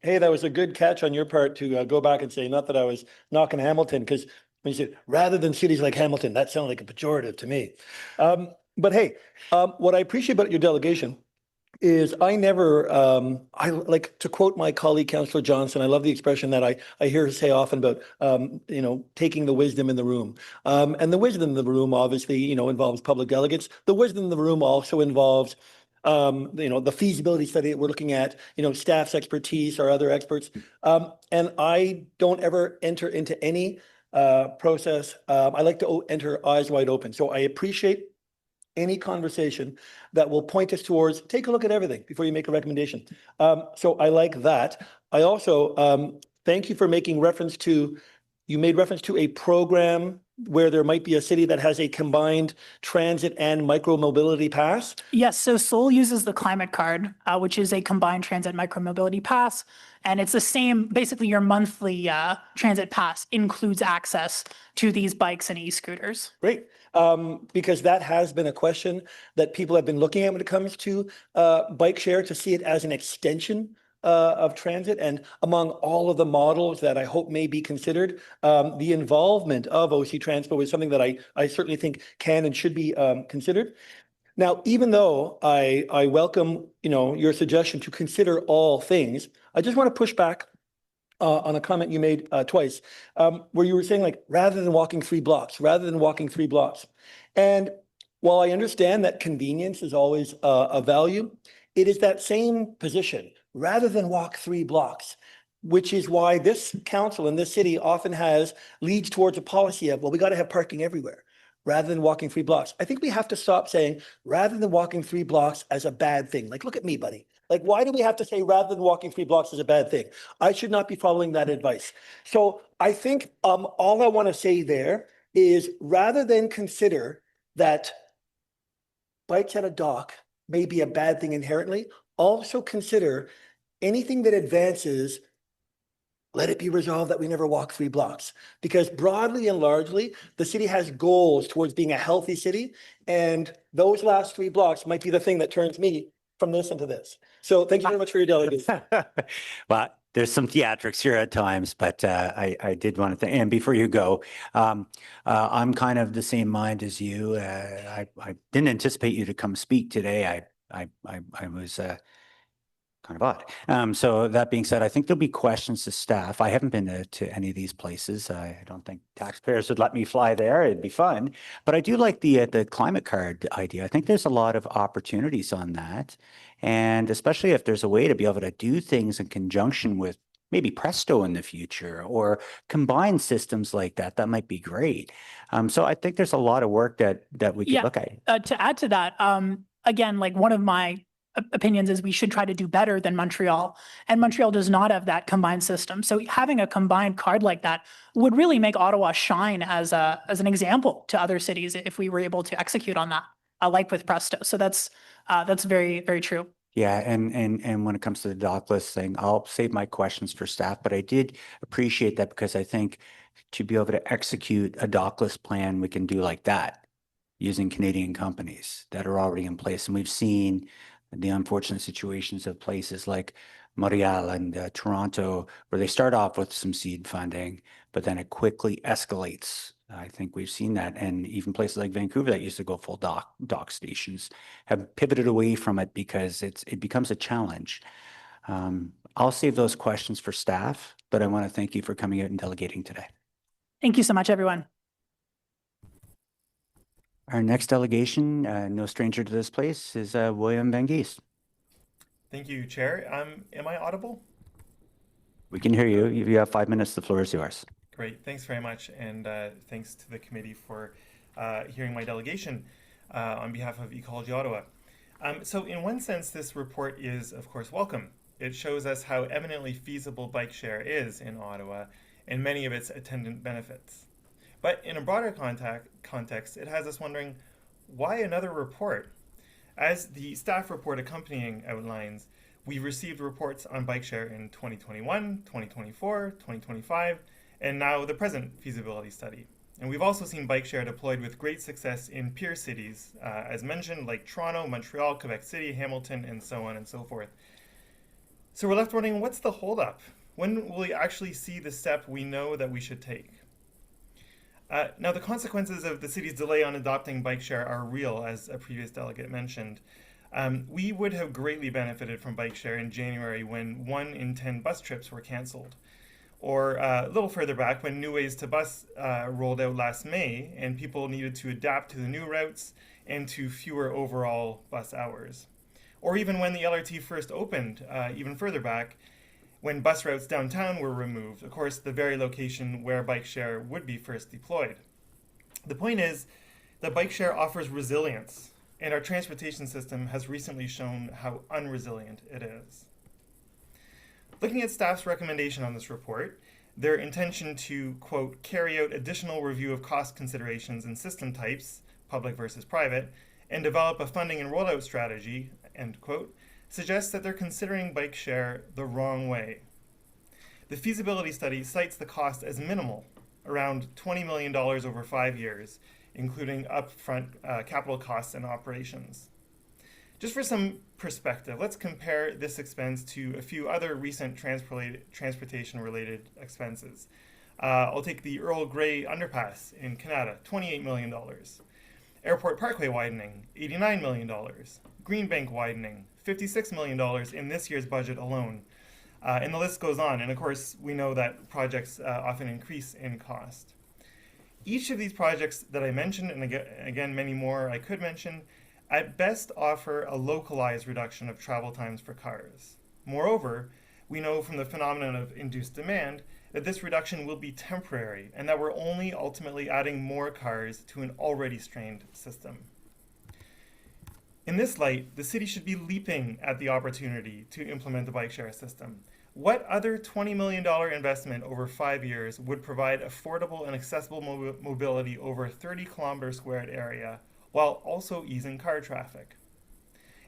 S: Hey, that was a good catch on your part to go back and say, not that I was knocking Hamilton, because when you said, rather than cities like Hamilton, that sounded like a pejorative to me. But hey, what I appreciate about your delegation is I never, I like to quote my colleague, Councillor Johnson, I love the expression that I hear her say often about, taking the wisdom in the room. And the wisdom in the room obviously, involves public delegates. The wisdom in the room also involves, the feasibility study that we're looking at, staff's expertise or other experts. And I don't ever enter into any process. I like to enter eyes wide open. So I appreciate any conversation that will point us towards, take a look at everything before you make a recommendation. So I like that. I also thank you for making reference to, you made reference to a program where there might be a city that has a combined transit and micro-mobility pass.
J: Yes, so Seoul uses the climate card, which is a combined transit micromobility pass. And it's the same, basically your monthly transit pass includes access to these bikes and e-scooters.
S: Great, because that has been a question that people have been looking at when it comes to bike share, to see it as an extension of transit. And among all of the models that I hope may be considered, the involvement of OC Transpo is something that I certainly think can and should be considered. Now, even though I welcome, your suggestion to consider all things, I just want to push back on a comment you made twice, where you were saying, like, rather than walking 3 blocks. And while I understand that convenience is always a value, it is that same position, rather than walk 3 blocks, which is why this council in this city often leads towards a policy of, well, we got to have parking everywhere, rather than walking 3 blocks. I think we have to stop saying, rather than walking 3 blocks as a bad thing. Like, look at me, buddy. Like, why do we have to say rather than walking 3 blocks is a bad thing? I should not be following that advice. So I think all I want to say there is, rather than consider that bikes at a dock may be a bad thing inherently, also consider anything that advances, let it be resolved that we never walk 3 blocks. Because broadly and largely, the city has goals towards being a healthy city. And those last 3 blocks might be the thing that turns me from this into this. So thank you very much for your delegation.
A: Well, there's some theatrics here at times, but I did want to thank, and before you go, I'm kind of the same mind as you. I didn't anticipate you to come speak today. I was kind of odd. So that being said, I think there'll be questions to staff. I haven't been to any of these places. I don't think taxpayers would let me fly there. It'd be fun. But I do like the climate card idea. I think there's a lot of opportunities on that. And especially if there's a way to be able to do things in conjunction with maybe Presto in the future, or combine systems like that, that might be great. So I think there's a lot of work that we could look at.
J: To add to that, again, like, one of my opinions is we should try to do better than Montreal, and Montreal does not have that combined system. So having a combined card like that would really make Ottawa shine as an example to other cities if we were able to execute on that, like with Presto. So that's very, very true.
A: Yeah, and when it comes to the dock list thing, I'll save my questions for staff, but I did appreciate that, because I think to be able to execute a dock list plan, we can do like that using Canadian companies that are already in place. And we've seen the unfortunate situations of places like Montreal and Toronto, where they start off with some seed funding, but then it quickly escalates. I think we've seen that. And even places like Vancouver that used to go full dock stations have pivoted away from it because it becomes a challenge. I'll save those questions for staff, but I want to thank you for coming out and delegating today.
J: Thank you so much, everyone.
A: Our next delegation, no stranger to this place, is William Van Geest.
C: Thank you, Chair. Am I audible?
A: We can hear you. You have 5 minutes. The floor is yours.
C: Great. Thanks very much. And thanks to the committee for hearing my delegation on behalf of Ecology Ottawa. So in one sense, this report is, of course, welcome. It shows us how eminently feasible bike share is in Ottawa and many of its attendant benefits. But in a broader context, it has us wondering, why another report? As the staff report accompanying outlines, we've received reports on bike share in 2021, 2024, 2025, and now the present feasibility study. And we've also seen bike share deployed with great success in peer cities, as mentioned, like Toronto, Montreal, Quebec City, Hamilton, and so on and so forth. So we're left wondering, what's the holdup? When will we actually see the step we know that we should take? Now, the consequences of the city's delay on adopting bike share are real, as a previous delegate mentioned. We would have greatly benefited from bike share in January when 1 in 10 bus trips were canceled. Or a little further back when New Ways to Bus rolled out last May and people needed to adapt to the new routes and to fewer overall bus hours. Or even when the LRT first opened, even further back, when bus routes downtown were removed, of course, the very location where bike share would be first deployed. The point is that bike share offers resilience, and our transportation system has recently shown how unresilient it is. Looking at staff's recommendation on this report, their intention to, quote, carry out additional review of cost considerations and system types, public versus private, and develop a funding and rollout strategy, end quote, suggests that they're considering bike share the wrong way. The feasibility study cites the cost as minimal, around $20 million over 5 years, including upfront capital costs and operations. Just for some perspective, let's compare this expense to a few other recent transportation-related expenses. I'll take the Earl Grey Underpass in Canada, $28 million. Airport Parkway widening, $89 million. Greenbank widening, $56 million in this year's budget alone. And the list goes on. And of course, we know that projects often increase in cost. Each of these projects that I mentioned, and again, many more I could mention, at best offer a localized reduction of travel times for cars. Moreover, we know from the phenomenon of induced demand that this reduction will be temporary and that we're only ultimately adding more cars to an already strained system. In this light, the city should be leaping at the opportunity to implement the bike share system. What other $20 million investment over 5 years would provide affordable and accessible mobility over a 30-kilometer squared area while also easing car traffic?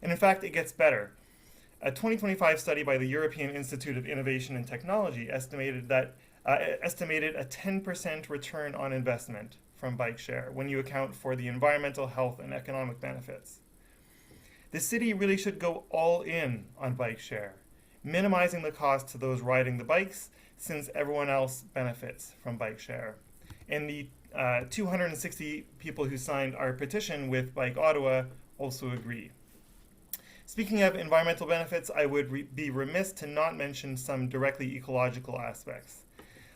C: And in fact, it gets better. A 2025 study by the European Institute of Innovation and Technology estimated a 10% return on investment from bike share when you account for the environmental, health, and economic benefits. The city really should go all in on bike share, minimizing the cost to those riding the bikes since everyone else benefits from bike share. And the 260 people who signed our petition with Bike Ottawa also agree. Speaking of environmental benefits, I would be remiss to not mention some directly ecological aspects.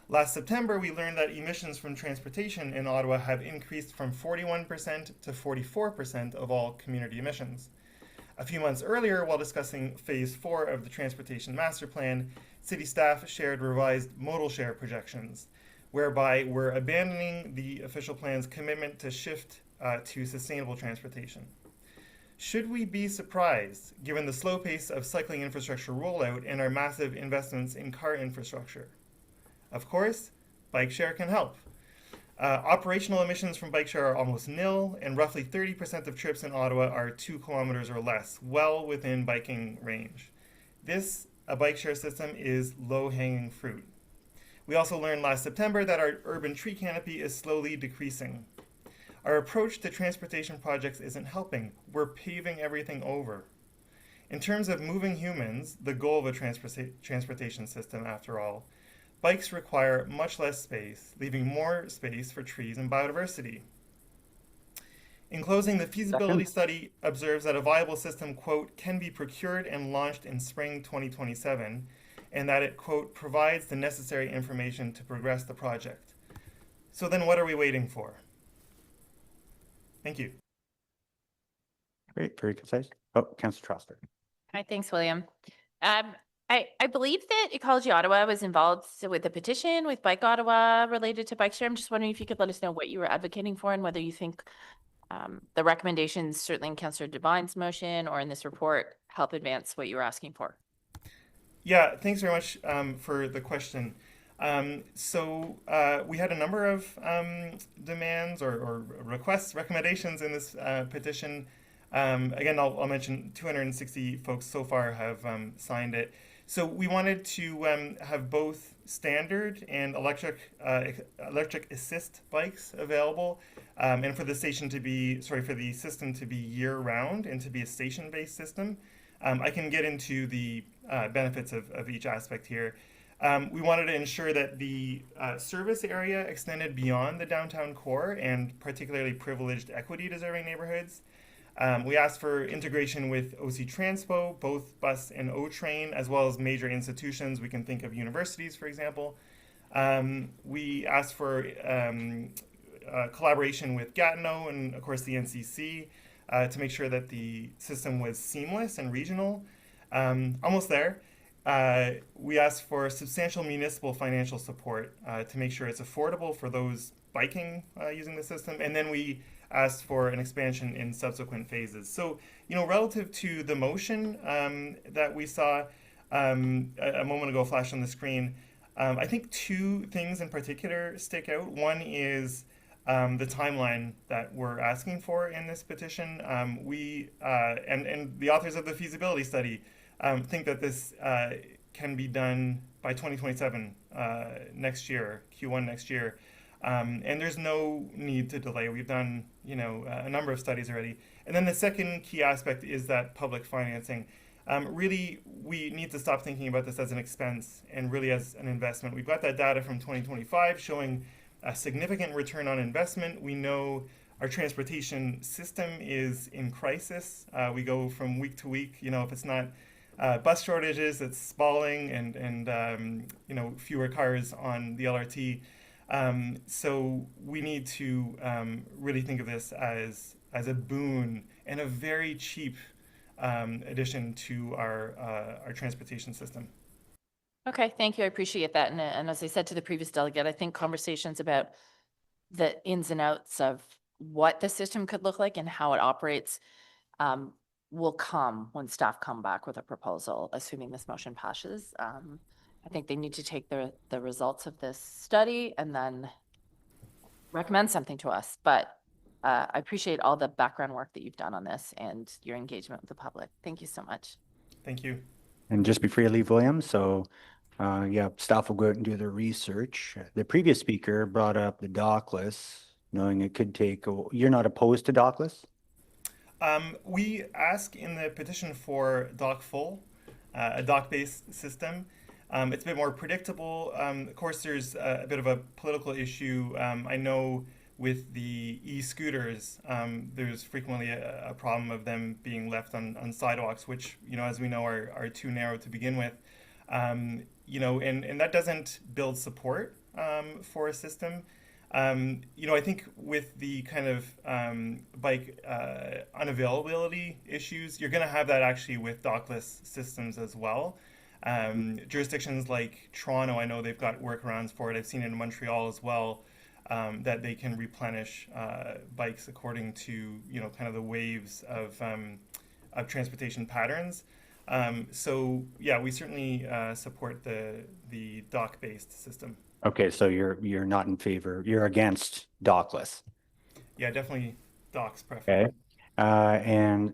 C: Last September, we learned that emissions from transportation in Ottawa have increased from 41% to 44% of all community emissions. A few months earlier, while discussing Phase 4 of the Transportation Master Plan, city staff shared revised modal share projections, whereby we're abandoning the official plan's commitment to shift to sustainable transportation. Should we be surprised, given the slow pace of cycling infrastructure rollout and our massive investments in car infrastructure? Of course, bike share can help. Operational emissions from bike share are almost nil, and roughly 30% of trips in Ottawa are 2 kilometers or less, well within biking range. A bike share system is low-hanging fruit. We also learned last September that our urban tree canopy is slowly decreasing. Our approach to transportation projects isn't helping. We're paving everything over. In terms of moving humans, the goal of a transportation system, after all, bikes require much less space, leaving more space for trees and biodiversity. In closing, the feasibility study observes that a viable system, quote, can be procured and launched in spring 2027, and that it, quote, provides the necessary information to progress the project. So then what are we waiting for? Thank you.
A: Great, very concise. Oh, Councillor Trosper.
O: Hi, thanks, William. I believe that Ecology Ottawa was involved with the petition with Bike Ottawa related to bike share. I'm just wondering if you could let us know what you were advocating for and whether you think the recommendations, certainly in Councillor Devine's motion or in this report, help advance what you were asking for.
C: Yeah, thanks very much for the question. So we had a number of demands or requests, recommendations in this petition. Again, I'll mention 260 folks so far have signed it. So we wanted to have both standard and electric assist bikes available, and for the system to be year-round and to be a station-based system. I can get into the benefits of each aspect here. We wanted to ensure that the service area extended beyond the downtown core and particularly privileged equity-deserving neighborhoods. We asked for integration with OC Transpo, both bus and O train, as well as major institutions. We can think of universities, for example. We asked for collaboration with Gatineau and, of course, the NCC to make sure that the system was seamless and regional. Almost there. We asked for substantial municipal financial support to make sure it's affordable for those biking using the system. And then we asked for an expansion in subsequent phases. So, relative to the motion that we saw a moment ago flash on the screen, I think two things in particular stick out. One is the timeline that we're asking for in this petition. We and the authors of the feasibility study think that this can be done by 2027 next year, Q1 next year. And there's no need to delay. We've done, a number of studies already. And then the second key aspect is that public financing. Really, we need to stop thinking about this as an expense and really as an investment. We've got that data from 2025 showing a significant return on investment. We know our transportation system is in crisis. We go from week to week. If it's not bus shortages, it's spalling and fewer cars on the LRT. So we need to really think of this as a boon and a very cheap addition to our transportation system.
I: Okay, thank you. I appreciate that. And as I said to the previous delegate, I think conversations about the ins and outs of what the system could look like and how it operates will come when staff come back with a proposal, assuming this motion passes. I think they need to take the results of this study and then recommend something to us. But I appreciate all the background work that you've done on this and your engagement with the public. Thank you so much.
C: Thank you. And
A: just before you leave, William, staff will go out and do their research. The previous speaker brought up the dockless, knowing it could take, you're not opposed to dockless?
C: We ask in the petition for dock full, a dock-based system. It's a bit more predictable. Of course, there's a bit of a political issue. I know with the e-scooters, there's frequently a problem of them being left on sidewalks, which, as we know, are too narrow to begin with. And that doesn't build support for a system. I think with the kind of bike unavailability issues, you're going to have that actually with dockless systems as well. Jurisdictions like Toronto, I know they've got workarounds for it. I've seen it in Montreal as well, that they can replenish bikes according to kind of the waves of transportation patterns. So yeah, we certainly support the dock-based system.
A: Okay, so you're not in favor. You're against dockless.
C: Yeah, definitely docks preferably.
A: Okay, and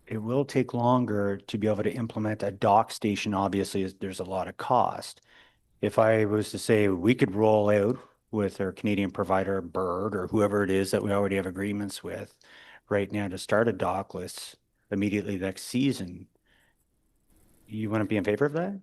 A: it will take longer to be able to implement a dock station. Obviously, there's a lot of cost. If I was to say we could roll out with our Canadian provider, Bird, or whoever it is that we already have agreements with right now to start a dockless immediately next season, you wouldn't be in favor of that?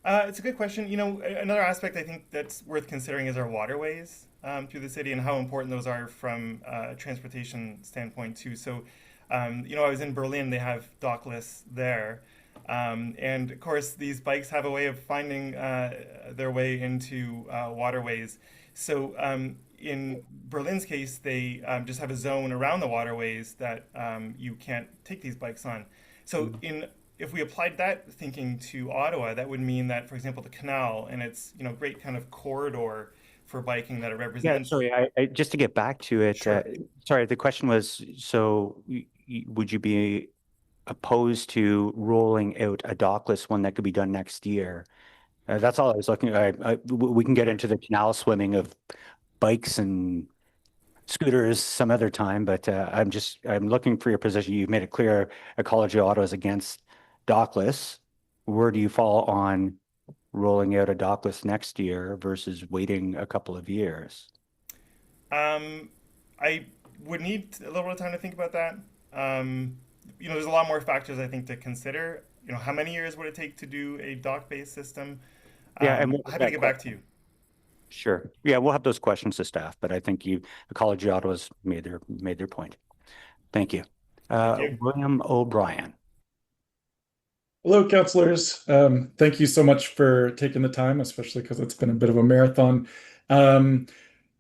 C: It's a good question. Another aspect I think that's worth considering is our waterways through the city and how important those are from a transportation standpoint too. So, I was in Berlin, they have dockless there. And of course, these bikes have a way of finding their way into waterways. So in Berlin's case, they just have a zone around the waterways that you can't take these bikes on. So if we applied that thinking to Ottawa, that would mean that, for example, the canal and its great kind of corridor for biking that it represents.
A: Yeah, sorry, I just to get back to it.
C: Sure.
A: Sorry, the question was, so would you be opposed to rolling out a dockless one that could be done next year? That's all I was looking at. We can get into the canal swimming of bikes and scooters some other time, but I'm looking for your position. You've made it clear Ecology Ottawa is against dockless. Where do you fall on rolling out a dockless next year versus waiting a couple of years?
C: I would need a little bit of time to think about that. There's a lot more factors I think to consider. How many years would it take to do a dock-based system?
A: Yeah, and
C: happy to get back to you.
A: Sure. Yeah, we'll have those questions to staff, but I think Ecology Ottawa's made their point. Thank you.
C: you.
A: William O'Brien.
Q: Hello, councillors. Thank you so much for taking the time, especially because it's been a bit of a marathon.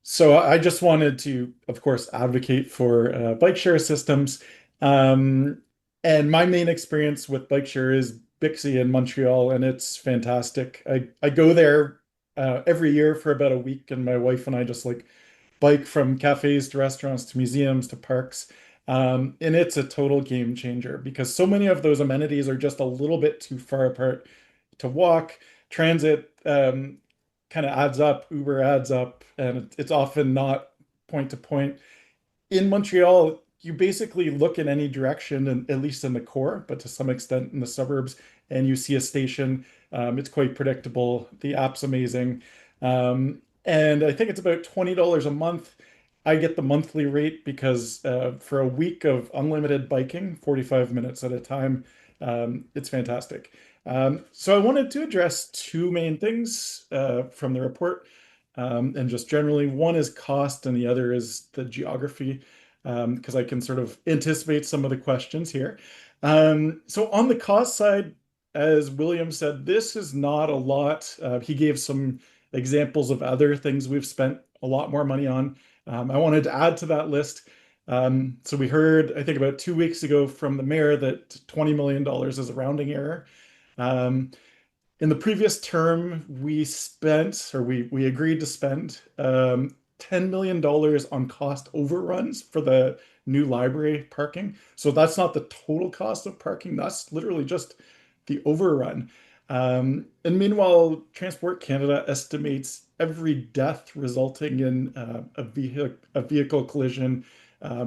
Q: So I just wanted to, of course, advocate for bike share systems. And my main experience with bike share is Bixby in Montreal, and it's fantastic. I go there every year for about a week, and my wife and I just like bike from cafes to restaurants to museums to parks. And it's a total game changer because so many of those amenities are just a little bit too far apart to walk. Transit kind of adds up, Uber adds up, and it's often not point to point. In Montreal, you basically look in any direction, and at least in the core, but to some extent in the suburbs, and you see a station. It's quite predictable. The app's amazing. And I think it's about $20 a month. I get the monthly rate because for a week of unlimited biking, 45 minutes at a time, it's fantastic. So I wanted to address two main things from the report. And just generally, one is cost and the other is the geography, because I can sort of anticipate some of the questions here. So on the cost side, as William said, this is not a lot. He gave some examples of other things we've spent a lot more money on. I wanted to add to that list. So we heard, I think about 2 weeks ago from the mayor that $20 million is a rounding error. In the previous term, we spent, or we agreed to spend $10 million on cost overruns for the new library parking. So that's not the total cost of parking. That's literally just the overrun. And meanwhile, Transport Canada estimates every death resulting in a vehicle collision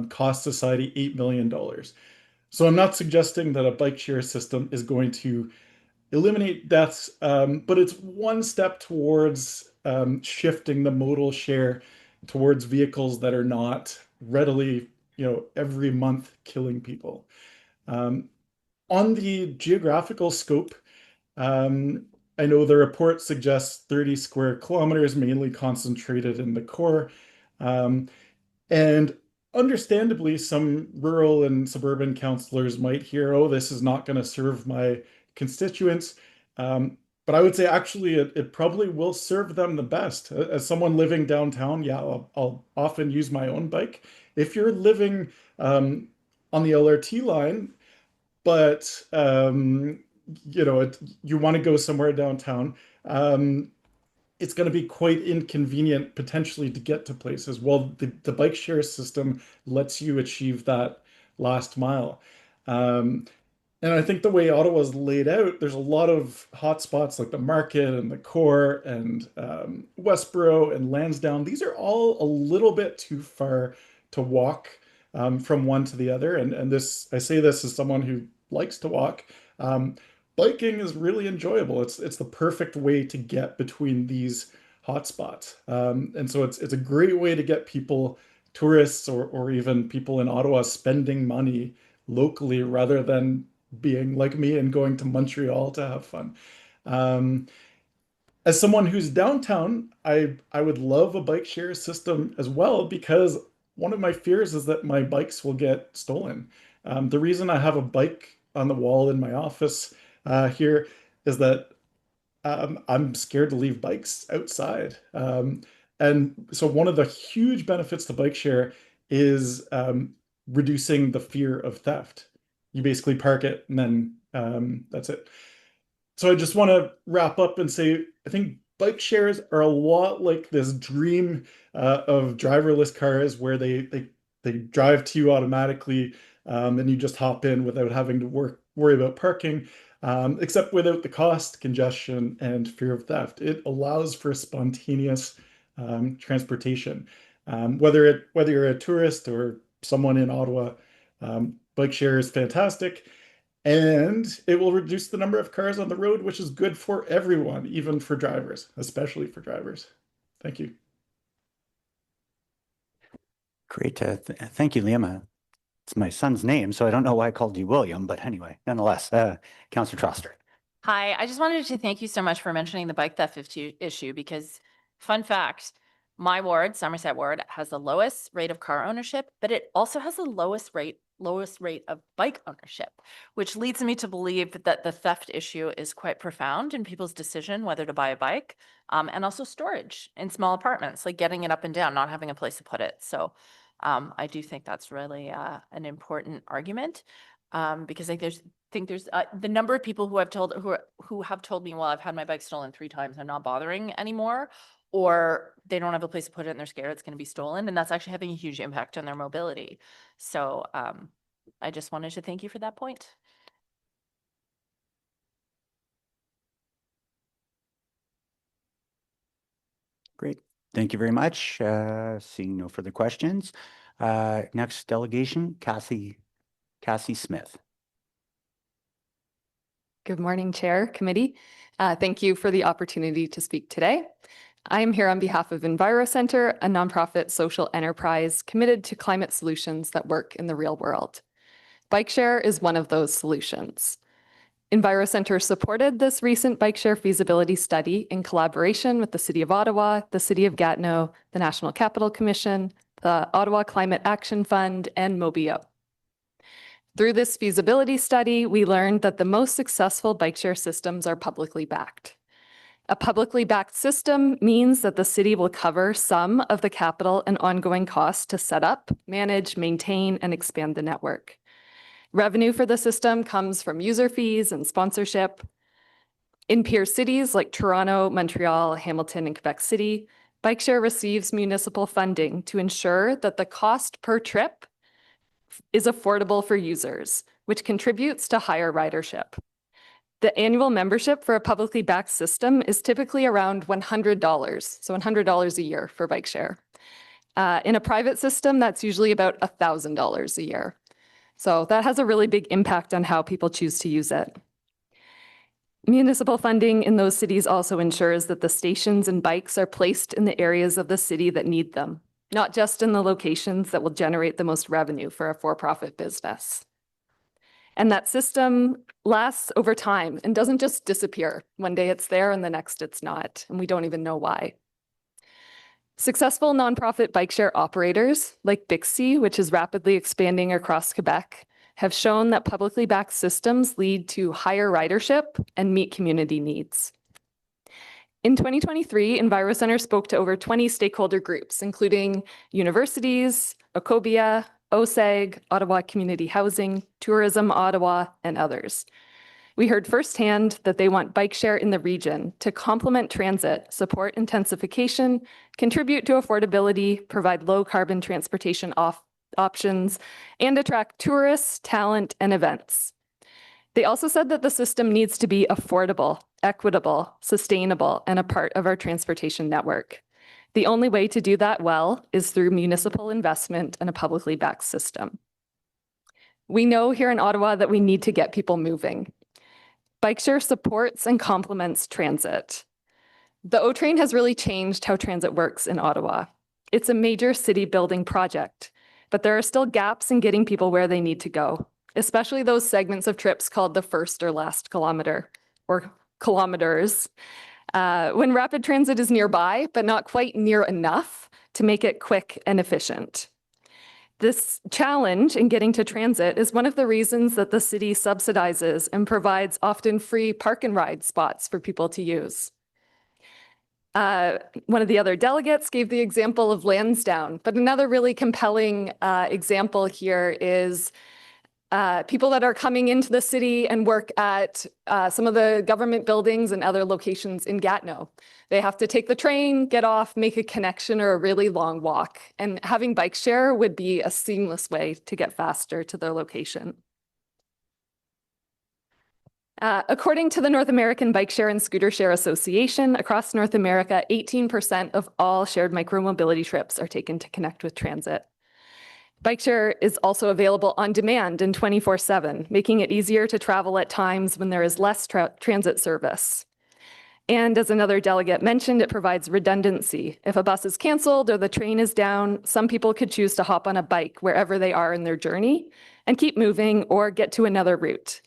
Q: costs society $8 million. So I'm not suggesting that a bike share system is going to eliminate deaths, but it's one step towards shifting the modal share towards vehicles that are not readily, every month killing people. On the geographical scope, I know the report suggests 30 square kilometers, mainly concentrated in the core. And understandably, some rural and suburban councillors might hear, oh, this is not going to serve my constituents. But I would say actually it probably will serve them the best. As someone living downtown, yeah, I'll often use my own bike. If you're living on the LRT line, but you want to go somewhere downtown, it's going to be quite inconvenient potentially to get to places. Well, the bike share system lets you achieve that last mile. And I think the way Ottawa's laid out, there's a lot of hotspots like the market and the core and Westboro and Lansdowne. These are all a little bit too far to walk from one to the other. And this, I say this as someone who likes to walk. Biking is really enjoyable. It's the perfect way to get between these hotspots. And so it's a great way to get people, tourists or even people in Ottawa, spending money locally rather than being like me and going to Montreal to have fun. As someone who's downtown, I would love a bike share system as well, because one of my fears is that my bikes will get stolen. The reason I have a bike on the wall in my office here is that I'm scared to leave bikes outside. And so one of the huge benefits to bike share is reducing the fear of theft. You basically park it and then that's it. So I just want to wrap up and say, I think bike shares are a lot like this dream of driverless cars where they drive to you automatically, and you just hop in without having to worry about parking, except without the cost, congestion, and fear of theft. It allows for spontaneous transportation. Whether you're a tourist or someone in Ottawa, bike share is fantastic. And it will reduce the number of cars on the road, which is good for everyone, even for drivers, especially for drivers. Thank you.
A: Great. Thank you, Liam. It's my son's name, so I don't know why I called you William, but anyway, nonetheless, Councillor Troster.
I: Hi, I just wanted to thank you so much for mentioning the bike theft issue because, fun fact, My ward, Somerset Ward, has the lowest rate of car ownership, but it also has the lowest rate of bike ownership, which leads me to believe that the theft issue is quite profound in people's decision whether to buy a bike, and also storage in small apartments, like getting it up and down, not having a place to put it. So I do think that's really an important argument, because I think there's the number of people who have told me, well, I've had my bike stolen 3 times, I'm not bothering anymore, or they don't have a place to put it and they're scared it's going to be stolen, and that's actually having a huge impact on their mobility. So I just wanted to thank you for that point.
A: Great. Thank you very much. Seeing no further questions. Next delegation, Cassie Smith.
M: Good morning, Chair, Committee. Thank you for the opportunity to speak today. I am here on behalf of EnviroCenter, a nonprofit social enterprise committed to climate solutions that work in the real world. Bike share is one of those solutions. EnviroCenter supported this recent bike share feasibility study in collaboration with the City of Ottawa, the City of Gatineau, the National Capital Commission, the Ottawa Climate Action Fund, and Mobio. Through this feasibility study, we learned that the most successful bike share systems are publicly backed. A publicly backed system means that the city will cover some of the capital and ongoing costs to set up, manage, maintain, and expand the network. Revenue for the system comes from user fees and sponsorship. In peer cities like Toronto, Montreal, Hamilton, and Quebec City, bike share receives municipal funding to ensure that the cost per trip is affordable for users, which contributes to higher ridership. The annual membership for a publicly backed system is typically around $100, so $100 a year for bike share. In a private system, that's usually about $1,000 a year. So that has a really big impact on how people choose to use it. Municipal funding in those cities also ensures that the stations and bikes are placed in the areas of the city that need them, not just in the locations that will generate the most revenue for a for-profit business. And that system lasts over time and doesn't just disappear. One day it's there and the next it's not, and we don't even know why. Successful nonprofit bike share operators like Bixi, which is rapidly expanding across Quebec, have shown that publicly backed systems lead to higher ridership and meet community needs. In 2023, EnviroCenter spoke to over 20 stakeholder groups, including universities, Ecobia, OSEG, Ottawa Community Housing, Tourism Ottawa, and others. We heard firsthand that they want bike share in the region to complement transit, support intensification, contribute to affordability, provide low carbon transportation options, and attract tourists, talent, and events. They also said that the system needs to be affordable, equitable, sustainable, and a part of our transportation network. The only way to do that well is through municipal investment in a publicly backed system. We know here in Ottawa that we need to get people moving. Bike share supports and complements transit. The O-Train has really changed how transit works in Ottawa. It's a major city building project, but there are still gaps in getting people where they need to go, especially those segments of trips called the first or last kilometer, or kilometers, when rapid transit is nearby, but not quite near enough to make it quick and efficient. This challenge in getting to transit is one of the reasons that the city subsidizes and provides often free park and ride spots for people to use. One of the other delegates gave the example of Lansdowne, but another really compelling example here is people that are coming into the city and work at some of the government buildings and other locations in Gatineau. They have to take the train, get off, make a connection or a really long walk. And having bike share would be a seamless way to get faster to their location. According to the North American Bike Share and Scooter Share Association, across North America, 18% of all shared micromobility trips are taken to connect with transit. Bike share is also available on demand and 24/7, making it easier to travel at times when there is less transit service. And as another delegate mentioned, it provides redundancy. If a bus is canceled or the train is down, some people could choose to hop on a bike wherever they are in their journey and keep moving or get to another route.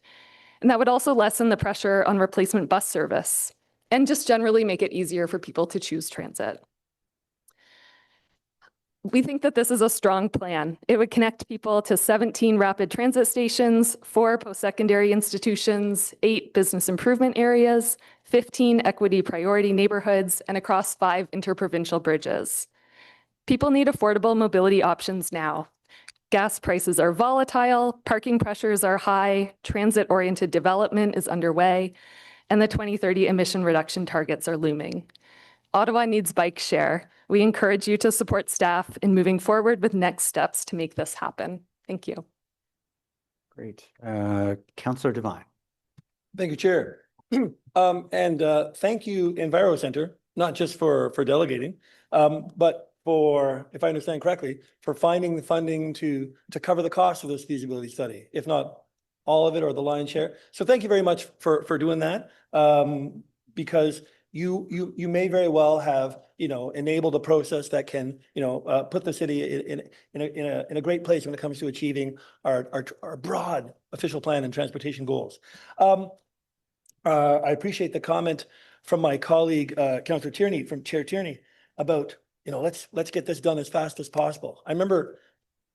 M: And that would also lessen the pressure on replacement bus service and just generally make it easier for people to choose transit. We think that this is a strong plan. It would connect people to 17 rapid transit stations, 4 post-secondary institutions, 8 business improvement areas, 15 equity priority neighborhoods, and across 5 interprovincial bridges. People need affordable mobility options now. Gas prices are volatile, parking pressures are high, transit-oriented development is underway, and the 2030 emission reduction targets are looming. Ottawa needs bike share. We encourage you to support staff in moving forward with next steps to make this happen. Thank you.
A: Great. Councillor Devine.
S: Thank you, Chair. Thank you, Enviro Center, not just for delegating, but for, if I understand correctly, for finding the funding to cover the cost of this feasibility study, if not all of it or the lion's share. So thank you very much for doing that, because you may very well have, enabled a process that can, put the city in a great place when it comes to achieving our broad official plan and transportation goals. I appreciate the comment from my colleague, Councillor Tierney, from Chair Tierney, about, let's get this done as fast as possible. I remember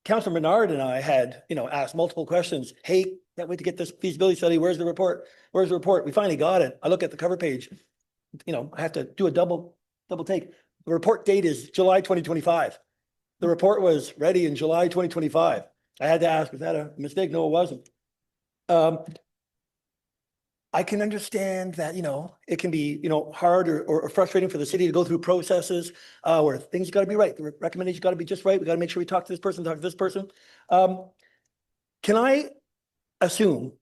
S: Councillor Menard and I had, asked multiple questions. Hey, can't wait to get this feasibility study. Where's the report? Where's the report? We finally got it. I look at the cover page. I have to do a double take. The report date is July 2025. The report was ready in July 2025. I had to ask, was that a mistake? No, it wasn't. I can understand that, it can be, hard or frustrating for the city to go through processes where things got to be right. The recommendation got to be just right. We got to make sure we talk to this person, talk to this person. Can I assume,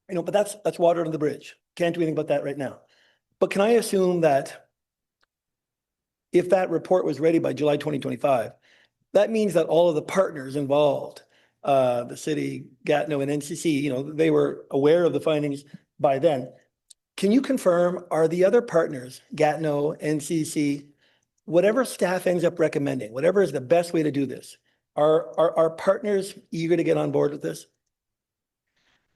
S: but that's water under the bridge. Can't do anything about that right now. But can I assume that if that report was ready by July 2025, that means that all of the partners involved, the city, Gatineau, and NCC, they were aware of the findings by then. Can you confirm, are the other partners, Gatineau, NCC, whatever staff ends up recommending, whatever is the best way to do this, are partners eager to get on board with this?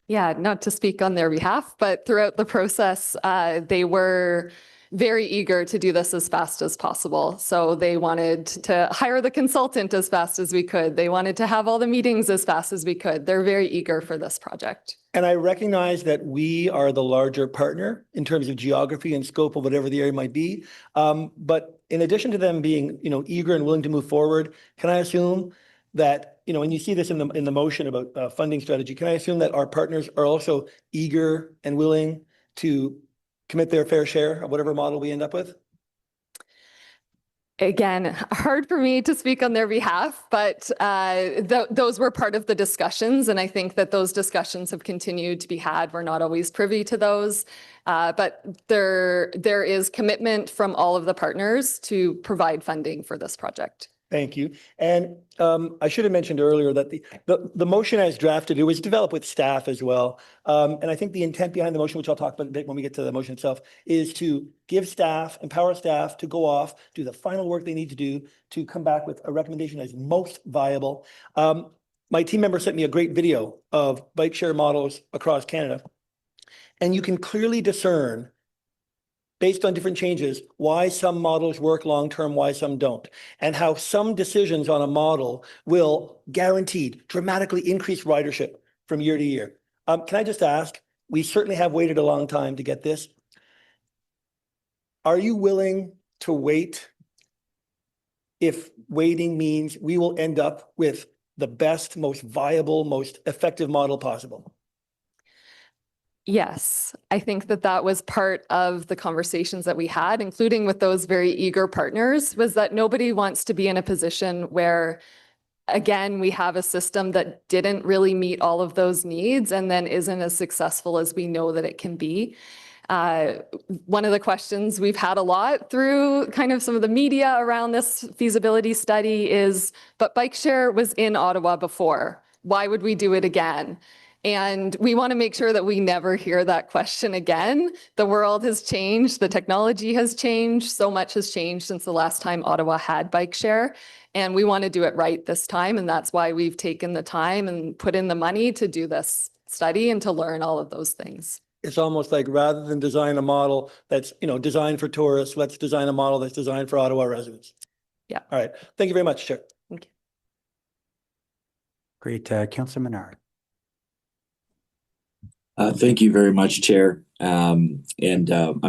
M: Yeah, not to speak on their behalf, but throughout the process, they were very eager to do this as fast as possible. So they wanted to hire the consultant as fast as we could. They wanted to have all the meetings as fast as we could. They're very eager for this project.
S: And I recognize that we are the larger partner in terms of geography and scope of whatever the area might be. But in addition to them being, eager and willing to move forward, can I assume that, and you see this in the motion about funding strategy, can I assume that our partners are also eager and willing to commit their fair share of whatever model we end up with?
M: Again, hard for me to speak on their behalf, but those were part of the discussions. And I think that those discussions have continued to be had. We're not always privy to those, but there is commitment from all of the partners to provide funding for this project.
S: Thank you. And I should have mentioned earlier that the motion as drafted, it was developed with staff as well. And I think the intent behind the motion, which I'll talk about a bit when we get to the motion itself, is to give staff, empower staff to go off, do the final work they need to do to come back with a recommendation that is most viable. My team member sent me a great video of bike share models across Canada. And you can clearly discern, based on different changes, why some models work long-term, why some don't, and how some decisions on a model will guaranteed dramatically increase ridership from year to year. Can I just ask, we certainly have waited a long time to get this. Are you willing to wait if waiting means we will end up with the best, most viable, most effective model possible?
M: Yes, I think that was part of the conversations that we had, including with those very eager partners, was that nobody wants to be in a position where, again, we have a system that didn't really meet all of those needs and then isn't as successful as we know that it can be. One of the questions we've had a lot through kind of some of the media around this feasibility study is, but bike share was in Ottawa before. Why would we do it again? And we want to make sure that we never hear that question again. The world has changed. The technology has changed. So much has changed since the last time Ottawa had bike share. And we want to do it right this time. And that's why we've taken the time and put in the money to do this study and to learn all of those things.
S: It's almost like rather than design a model that's, designed for tourists, let's design a model that's designed for Ottawa residents.
M: Yeah.
S: All right. Thank you very much, Chair.
A: Great. Councillor Menard.
F: Thank you very much, Chair. I'm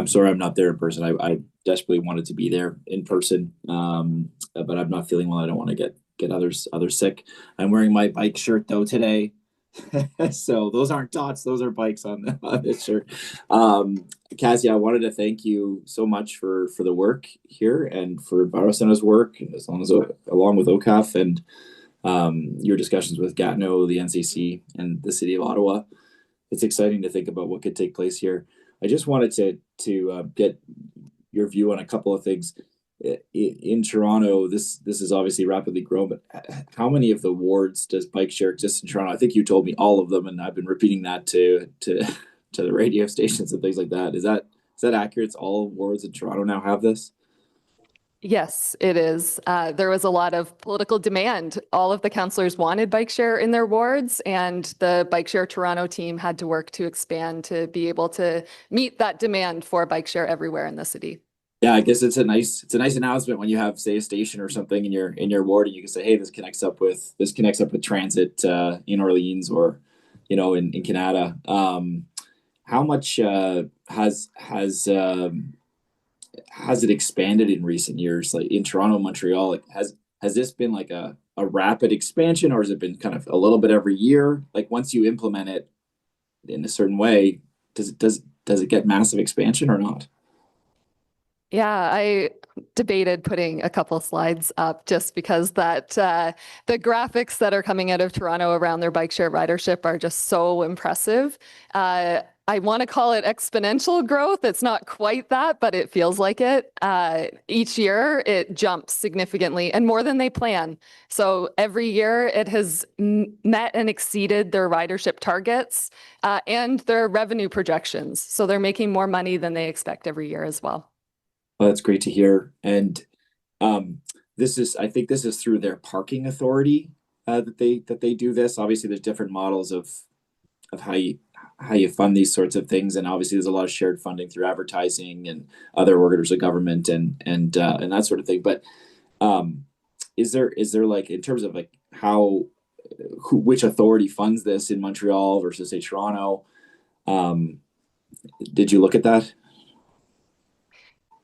F: sorry I'm not there in person. I desperately wanted to be there in person, but I'm not feeling well. I don't want to get others sick. I'm wearing my bike shirt though today. So those aren't dots, those are bikes on this shirt. Cassie, I wanted to thank you so much for the work here and for EnviroCenter's work, along with OCAF and your discussions with Gatineau, the NCC, and the City of Ottawa. It's exciting to think about what could take place here. I just wanted to get your view on a couple of things. In Toronto, this is obviously rapidly grown, but how many of the wards does bike share exist in Toronto? I think you told me all of them, and I've been repeating that to the radio stations and things like that. Is that accurate? It's all wards in Toronto now have this?
M: Yes, it is. There was a lot of political demand. All of the councillors wanted bike share in their wards, and the Bike Share Toronto team had to work to expand to be able to meet that demand for bike share everywhere in the city.
F: Yeah, I guess it's a nice announcement when you have, say, a station or something in your ward, and you can say, hey, this connects up with transit in Orleans or in Canada. How much has it expanded in recent years, like in Toronto, Montreal? Like has this been like a rapid expansion, or has it been kind of a little bit every year? Like once you implement it in a certain way, does it get massive expansion or not?
M: Yeah, I debated putting a couple slides up just because that the graphics that are coming out of Toronto around their bike share ridership are just so impressive. I want to call it exponential growth. It's not quite that, but it feels like it. Each year it jumps significantly and more than they plan. So every year it has met and exceeded their ridership targets and their revenue projections. So they're making more money than they expect every year as well.
F: Well, that's great to hear. And I think this is through their parking authority that they do this. Obviously, there's different models of how you fund these sorts of things, and obviously there's a lot of shared funding through advertising and other orders of government and that sort of thing. But is there like, in terms of like which authority funds this in Montreal versus say Toronto? Did you look at that?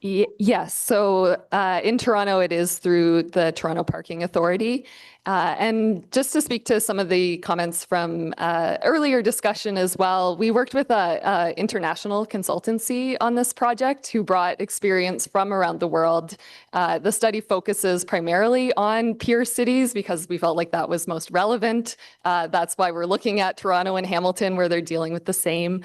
M: Yes. So in Toronto, it is through the Toronto Parking Authority. And just to speak to some of the comments from earlier discussion as well, we worked with an international consultancy on this project who brought experience from around the world. The study focuses primarily on peer cities because we felt like that was most relevant. That's why we're looking at Toronto and Hamilton, where they're dealing with the same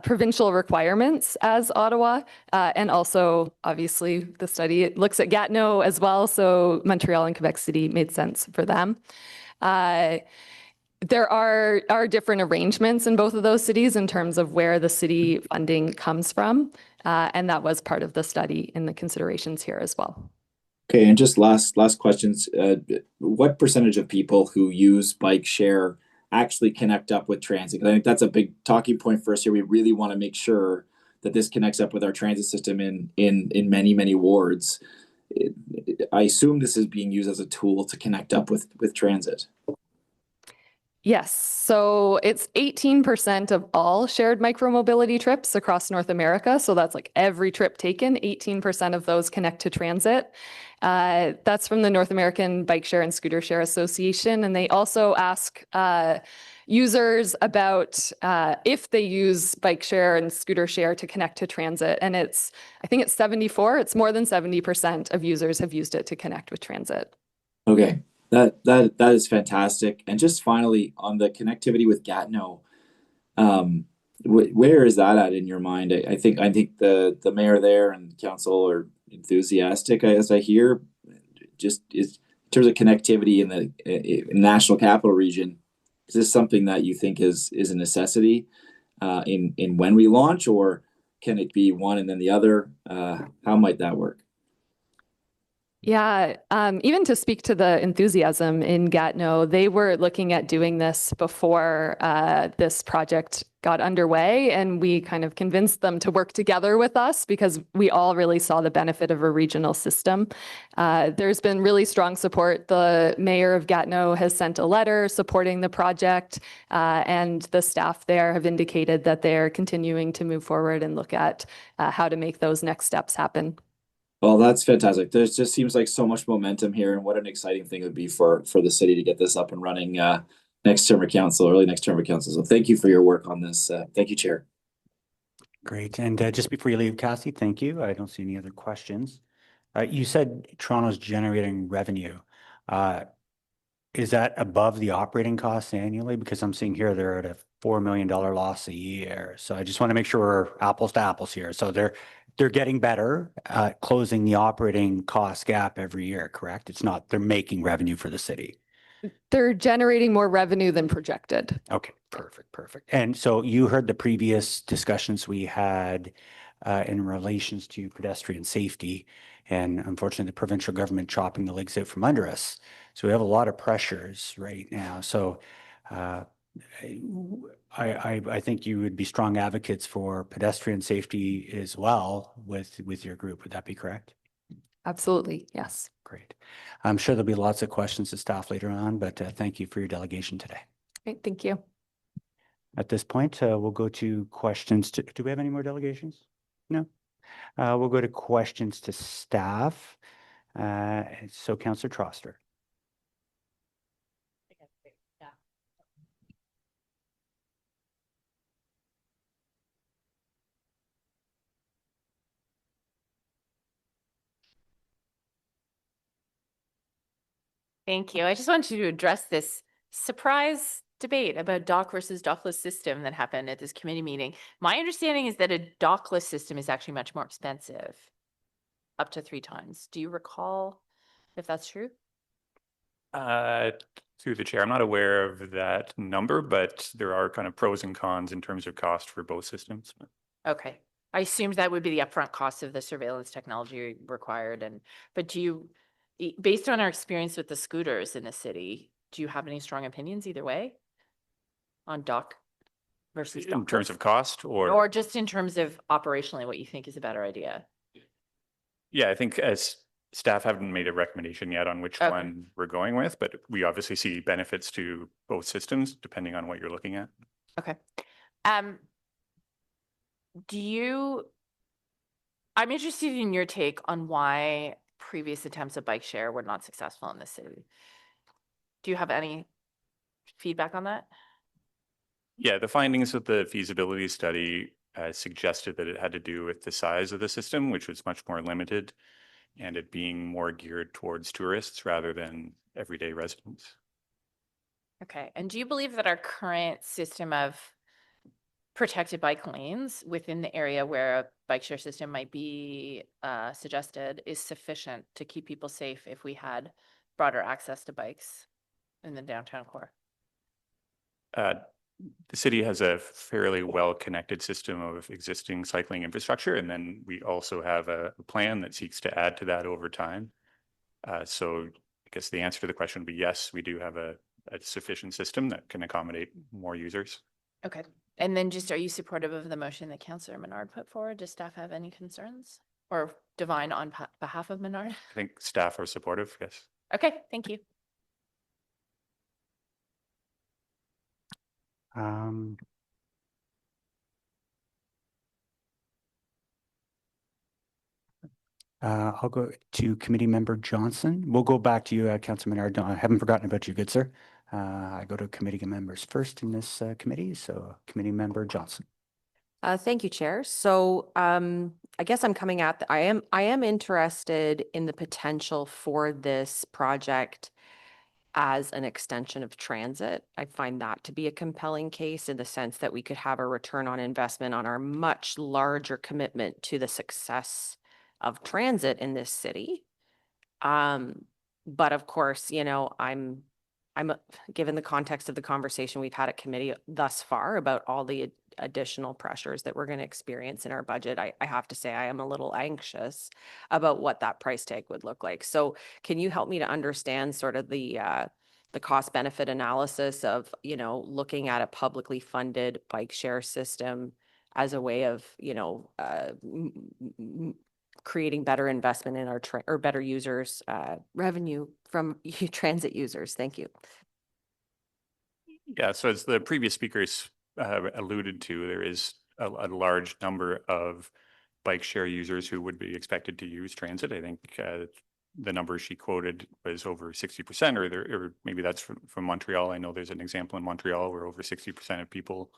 M: provincial requirements as Ottawa. And also, obviously, the study it looks at Gatineau as well. So Montreal and Quebec City made sense for them. There are different arrangements in both of those cities in terms of where the city funding comes from. And that was part of the study in the considerations here as well.
F: Okay, and just last questions. What percentage of people who use bike share actually connect up with transit? I think that's a big talking point for us here. We really want to make sure that this connects up with our transit system in many, many wards. I assume this is being used as a tool to connect up with transit.
M: Yes, so it's 18% of all shared micromobility trips across North America. So that's like every trip taken, 18% of those connect to transit. That's from the North American Bike Share and Scooter Share Association. And they also ask users about if they use bike share and scooter share to connect to transit. And I think it's 74, it's more than 70% of users have used it to connect with transit.
F: Okay. That is fantastic. And just finally, on the connectivity with Gatineau, where is that at in your mind? I think the mayor there and council are enthusiastic, as I hear. Just in terms of connectivity in the national capital region, is this something that you think is a necessity in when we launch, or can it be one and then the other? How might that work?
M: Yeah, even to speak to the enthusiasm in Gatineau, they were looking at doing this before this project got underway, and we kind of convinced them to work together with us because we all really saw the benefit of a regional system. There's been really strong support. The mayor of Gatineau has sent a letter supporting the project, and the staff there have indicated that they're continuing to move forward and look at how to make those next steps happen.
F: Well, that's fantastic. There's just seems like so much momentum here, and what an exciting thing it would be for the city to get this up and running next term of council, early next term of council. So thank you for your work on this. Thank you, Chair.
A: Great. And just before you leave, Cassie, thank you. I don't see any other questions. You said Toronto's generating revenue. Is that above the operating costs annually? Because I'm seeing here they're at a $4 million loss a year. So I just want to make sure we're apples to apples here. So they're getting better at closing the operating cost gap every year, correct? It's not they're making revenue for the city.
M: They're generating more revenue than projected.
A: Okay, perfect. And so you heard the previous discussions we had in relations to pedestrian safety, and unfortunately the provincial government chopping the legs out from under us. So we have a lot of pressures right now. So I think you would be strong advocates for pedestrian safety as well with your group. Would that be correct?
M: Absolutely, yes.
A: Great. I'm sure there'll be lots of questions to staff later on, but thank you for your delegation today.
M: Great, thank you.
A: At this point, we'll go to questions. Do we have any more delegations? No. We'll go to questions to staff. So Councillor Troster.
I: Thank you. I just wanted to address this surprise debate about dock versus dockless system that happened at this committee meeting. My understanding is that a dockless system is actually much more expensive, up to 3 times. Do you recall if that's true?
R: Through the chair, I'm not aware of that number, but there are kind of pros and cons in terms of cost for both systems.
I: Okay. I assumed that would be the upfront cost of the surveillance technology required. But do you, based on our experience with the scooters in the city, do you have any strong opinions either way on dock versus
R: In terms of cost
I: or just in terms of operationally what you think is a better idea?
R: Yeah, I think as staff haven't made a recommendation yet on which one we're going with, but we obviously see benefits to both systems depending on what you're looking at.
I: Okay. I'm interested in your take on why previous attempts at bike share were not successful in this city. Do you have any feedback on that?
R: Yeah, the findings of the feasibility study suggested that it had to do with the size of the system, which was much more limited, and it being more geared towards tourists rather than everyday residents.
I: Okay. And do you believe that our current system of protected bike lanes within the area where a bike share system might be suggested is sufficient to keep people safe if we had broader access to bikes in the downtown core?
R: The city has a fairly well-connected system of existing cycling infrastructure, and then we also have a plan that seeks to add to that over time. So I guess the answer to the question would be yes, we do have a sufficient system that can accommodate more users.
I: Okay. And then just, are you supportive of the motion that Councillor Menard put forward? Does staff have any concerns? Or Divine on behalf of Menard?
R: I think staff are supportive, yes.
I: Okay, thank you.
A: I'll go to Committee Member Johnson. We'll go back to you, Councillor Menard. I haven't forgotten about you, good sir. I go to committee members first in this committee. So Committee Member Johnson.
N: Thank you, Chair. So I guess I'm coming at I am interested in the potential for this project as an extension of transit. I find that to be a compelling case in the sense that we could have a return on investment on our much larger commitment to the success of transit in this city. But of course, you know, given the context of the conversation we've had at committee thus far about all the additional pressures that we're going to experience in our budget, I have to say I am a little anxious about what that price tag would look like. So can you help me to understand sort of the cost benefit analysis of, you know, looking at a publicly funded bike share system as a way of, you know, creating better investment in our or better users, revenue from transit users? Thank you.
R: Yeah, so as the previous speakers alluded to, there is a large number of bike share users who would be expected to use transit. I think the number she quoted was over 60%, or maybe that's from Montreal. I know there's an example in Montreal where over 60% of people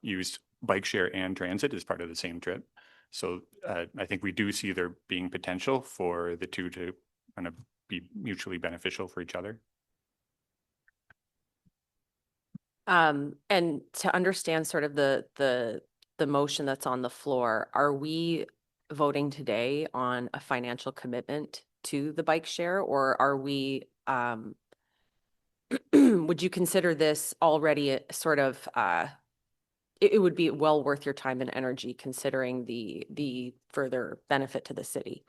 R: used bike share and transit as part of the same trip. So I think we do see there being potential for the two to kind of be mutually beneficial for each other.
N: And to understand sort of the motion that's on the floor, are we voting today on a financial commitment to the bike share, or are we, would you consider this already a sort of, it would be well worth your time and energy considering the further benefit to the city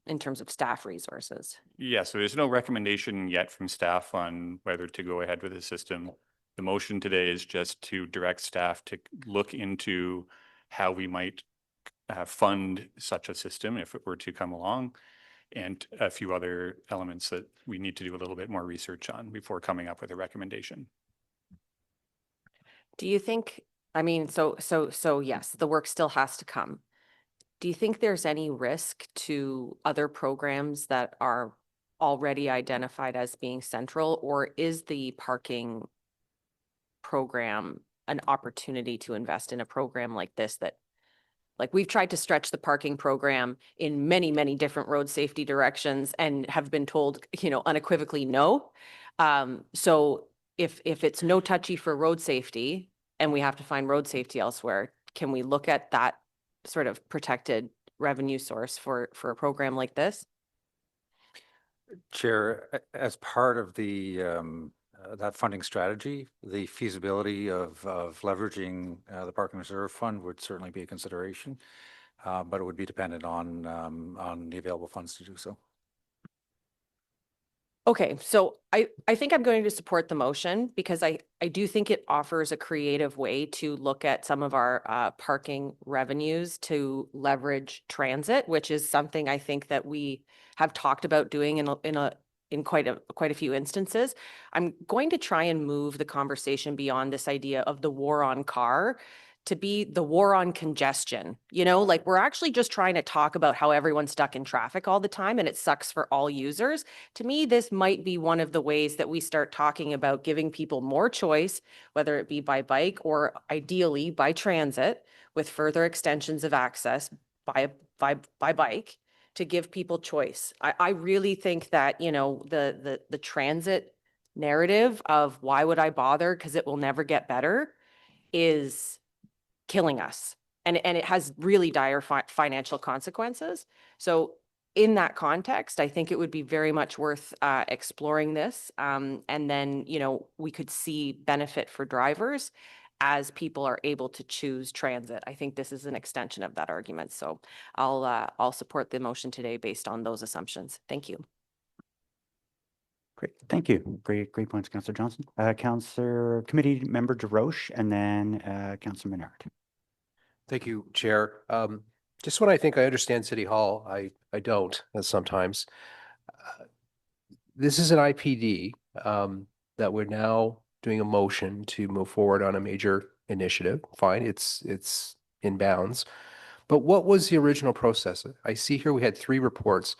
N: in terms of staff resources?
R: Yeah, so there's no recommendation yet from staff on whether to go ahead with the system. The motion today is just to direct staff to look into how we might fund such a system if it were to come along, and a few other elements that we need to do a little bit more research on before coming up with a recommendation.
N: Do you think, I mean, so yes, the work still has to come. Do you think there's any risk to other programs that are already identified as being central, or is the parking program an opportunity to invest in a program like this that, like, we've tried to stretch the parking program in many, many different road safety directions and have been told, you know, unequivocally no. So if it's no touchy for road safety and we have to find road safety elsewhere, can we look at that sort of protected revenue source for a program like this?
H: Chair, as part of the that funding strategy, the feasibility of leveraging the Parking Reserve Fund would certainly be a consideration, but it would be dependent on the available funds to do so.
N: Okay, so I think I'm going to support the motion because I do think it offers a creative way to look at some of our parking revenues to leverage transit, which is something I think that we have talked about doing in quite a few instances. I'm going to try and move the conversation beyond this idea of the war on car to be the war on congestion. You know, like, we're actually just trying to talk about how everyone's stuck in traffic all the time and it sucks for all users. To me, this might be one of the ways that we start talking about giving people more choice, whether it be by bike or ideally by transit, with further extensions of access by bike, to give people choice. I really think that, you know, the transit narrative of why would I bother because it will never get better is killing us. And it has really dire financial consequences. So in that context, I think it would be very much worth exploring this. And then, you know, we could see benefit for drivers as people are able to choose transit. I think this is an extension of that argument. So I'll support the motion today based on those assumptions. Thank you.
A: Great, thank you. Great points, Councillor Johnson. Councillor Committee Member DeRoche, and then Councillor Menard.
E: Thank you, Chair. Just when I think I understand City Hall, I don't sometimes. This is an IPD that we're now doing a motion to move forward on a major initiative. Fine, it's in bounds. But what was the original process? I see here we had 3 reports.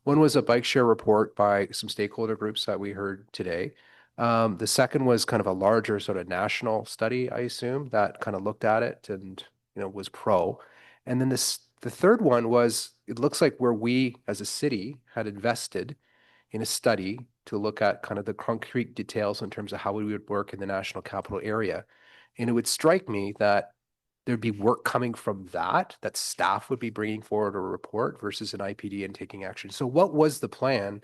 E: One was a bike share report by some stakeholder groups that we heard today. The second was kind of a larger sort of national study, I assume, that kind of looked at it and, you know, was pro. And then the third one was, it looks like where we as a city had invested in a study to look at kind of the concrete details in terms of how we would work in the national capital area. And it would strike me that there'd be work coming from that staff would be bringing forward a report versus an IPD and taking action. So what was the plan?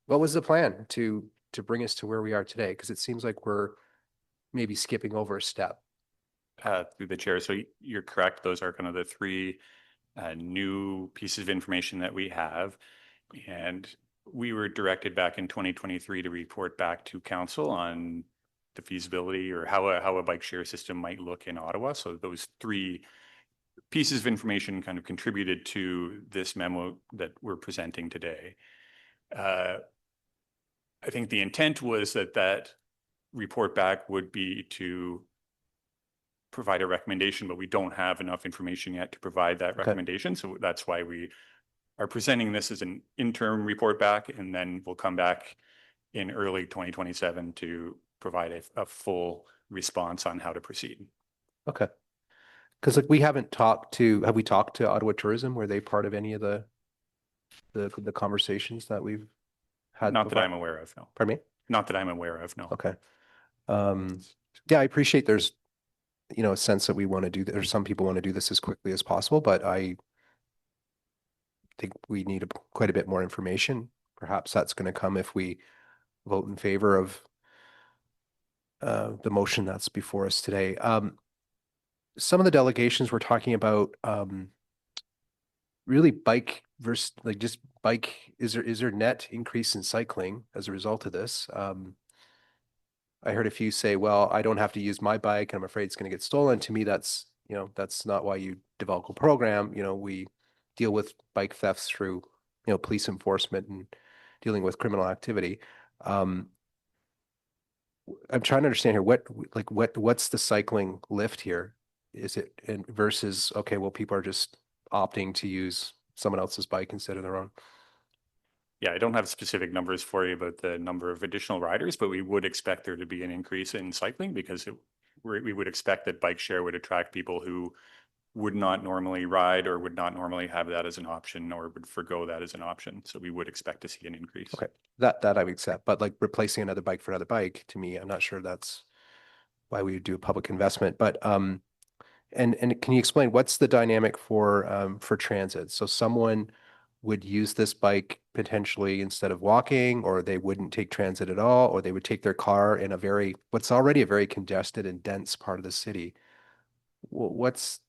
E: What was the plan to bring us to where we are today? Because it seems like we're maybe skipping over a step?
R: Through the chair. So you're correct. Those are kind of the three new pieces of information that we have. And we were directed back in 2023 to report back to council on the feasibility or how a bike share system might look in Ottawa. So those three pieces of information kind of contributed to this memo that we're presenting today. I think the intent was that report back would be to provide a recommendation, but we don't have enough information yet to provide that recommendation. So that's why we are presenting this as an interim report back, and then we'll come back in early 2027 to provide a full response on how to proceed.
E: Okay. Because like we haven't talked to, have we talked to Ottawa Tourism? Were they part of any of the conversations that we've had?
R: Not that I'm aware of, no.
E: Pardon me?
R: Not that I'm aware of, no.
E: Okay. Yeah, I appreciate there's, you know, a sense that we want to do that, or some people want to do this as quickly as possible, but I think we need quite a bit more information. Perhaps that's going to come if we vote in favor of the motion that's before us today. Some of the delegations were talking about really bike versus like just bike. Is there net increase in cycling as a result of this? I heard a few say, well, I don't have to use my bike. I'm afraid it's going to get stolen. To me, that's, you know, that's not why you develop a program. You know, we deal with bike thefts through, you know, police enforcement and dealing with criminal activity. I'm trying to understand here, what's the cycling lift here? Is it versus, okay, well, people are just opting to use someone else's bike instead of their own?
R: Yeah, I don't have specific numbers for you about the number of additional riders, but we would expect there to be an increase in cycling because we would expect that bike share would attract people who would not normally ride or would not normally have that as an option or would forgo that as an option. So we would expect to see an increase.
E: Okay, that I would accept, but like replacing another bike for another bike, to me, I'm not sure that's why we would do a public investment. But and can you explain what's the dynamic for transit? So someone would use this bike potentially instead of walking, or they wouldn't take transit at all, or they would take their car in what's already a very congested and dense part of the city. What's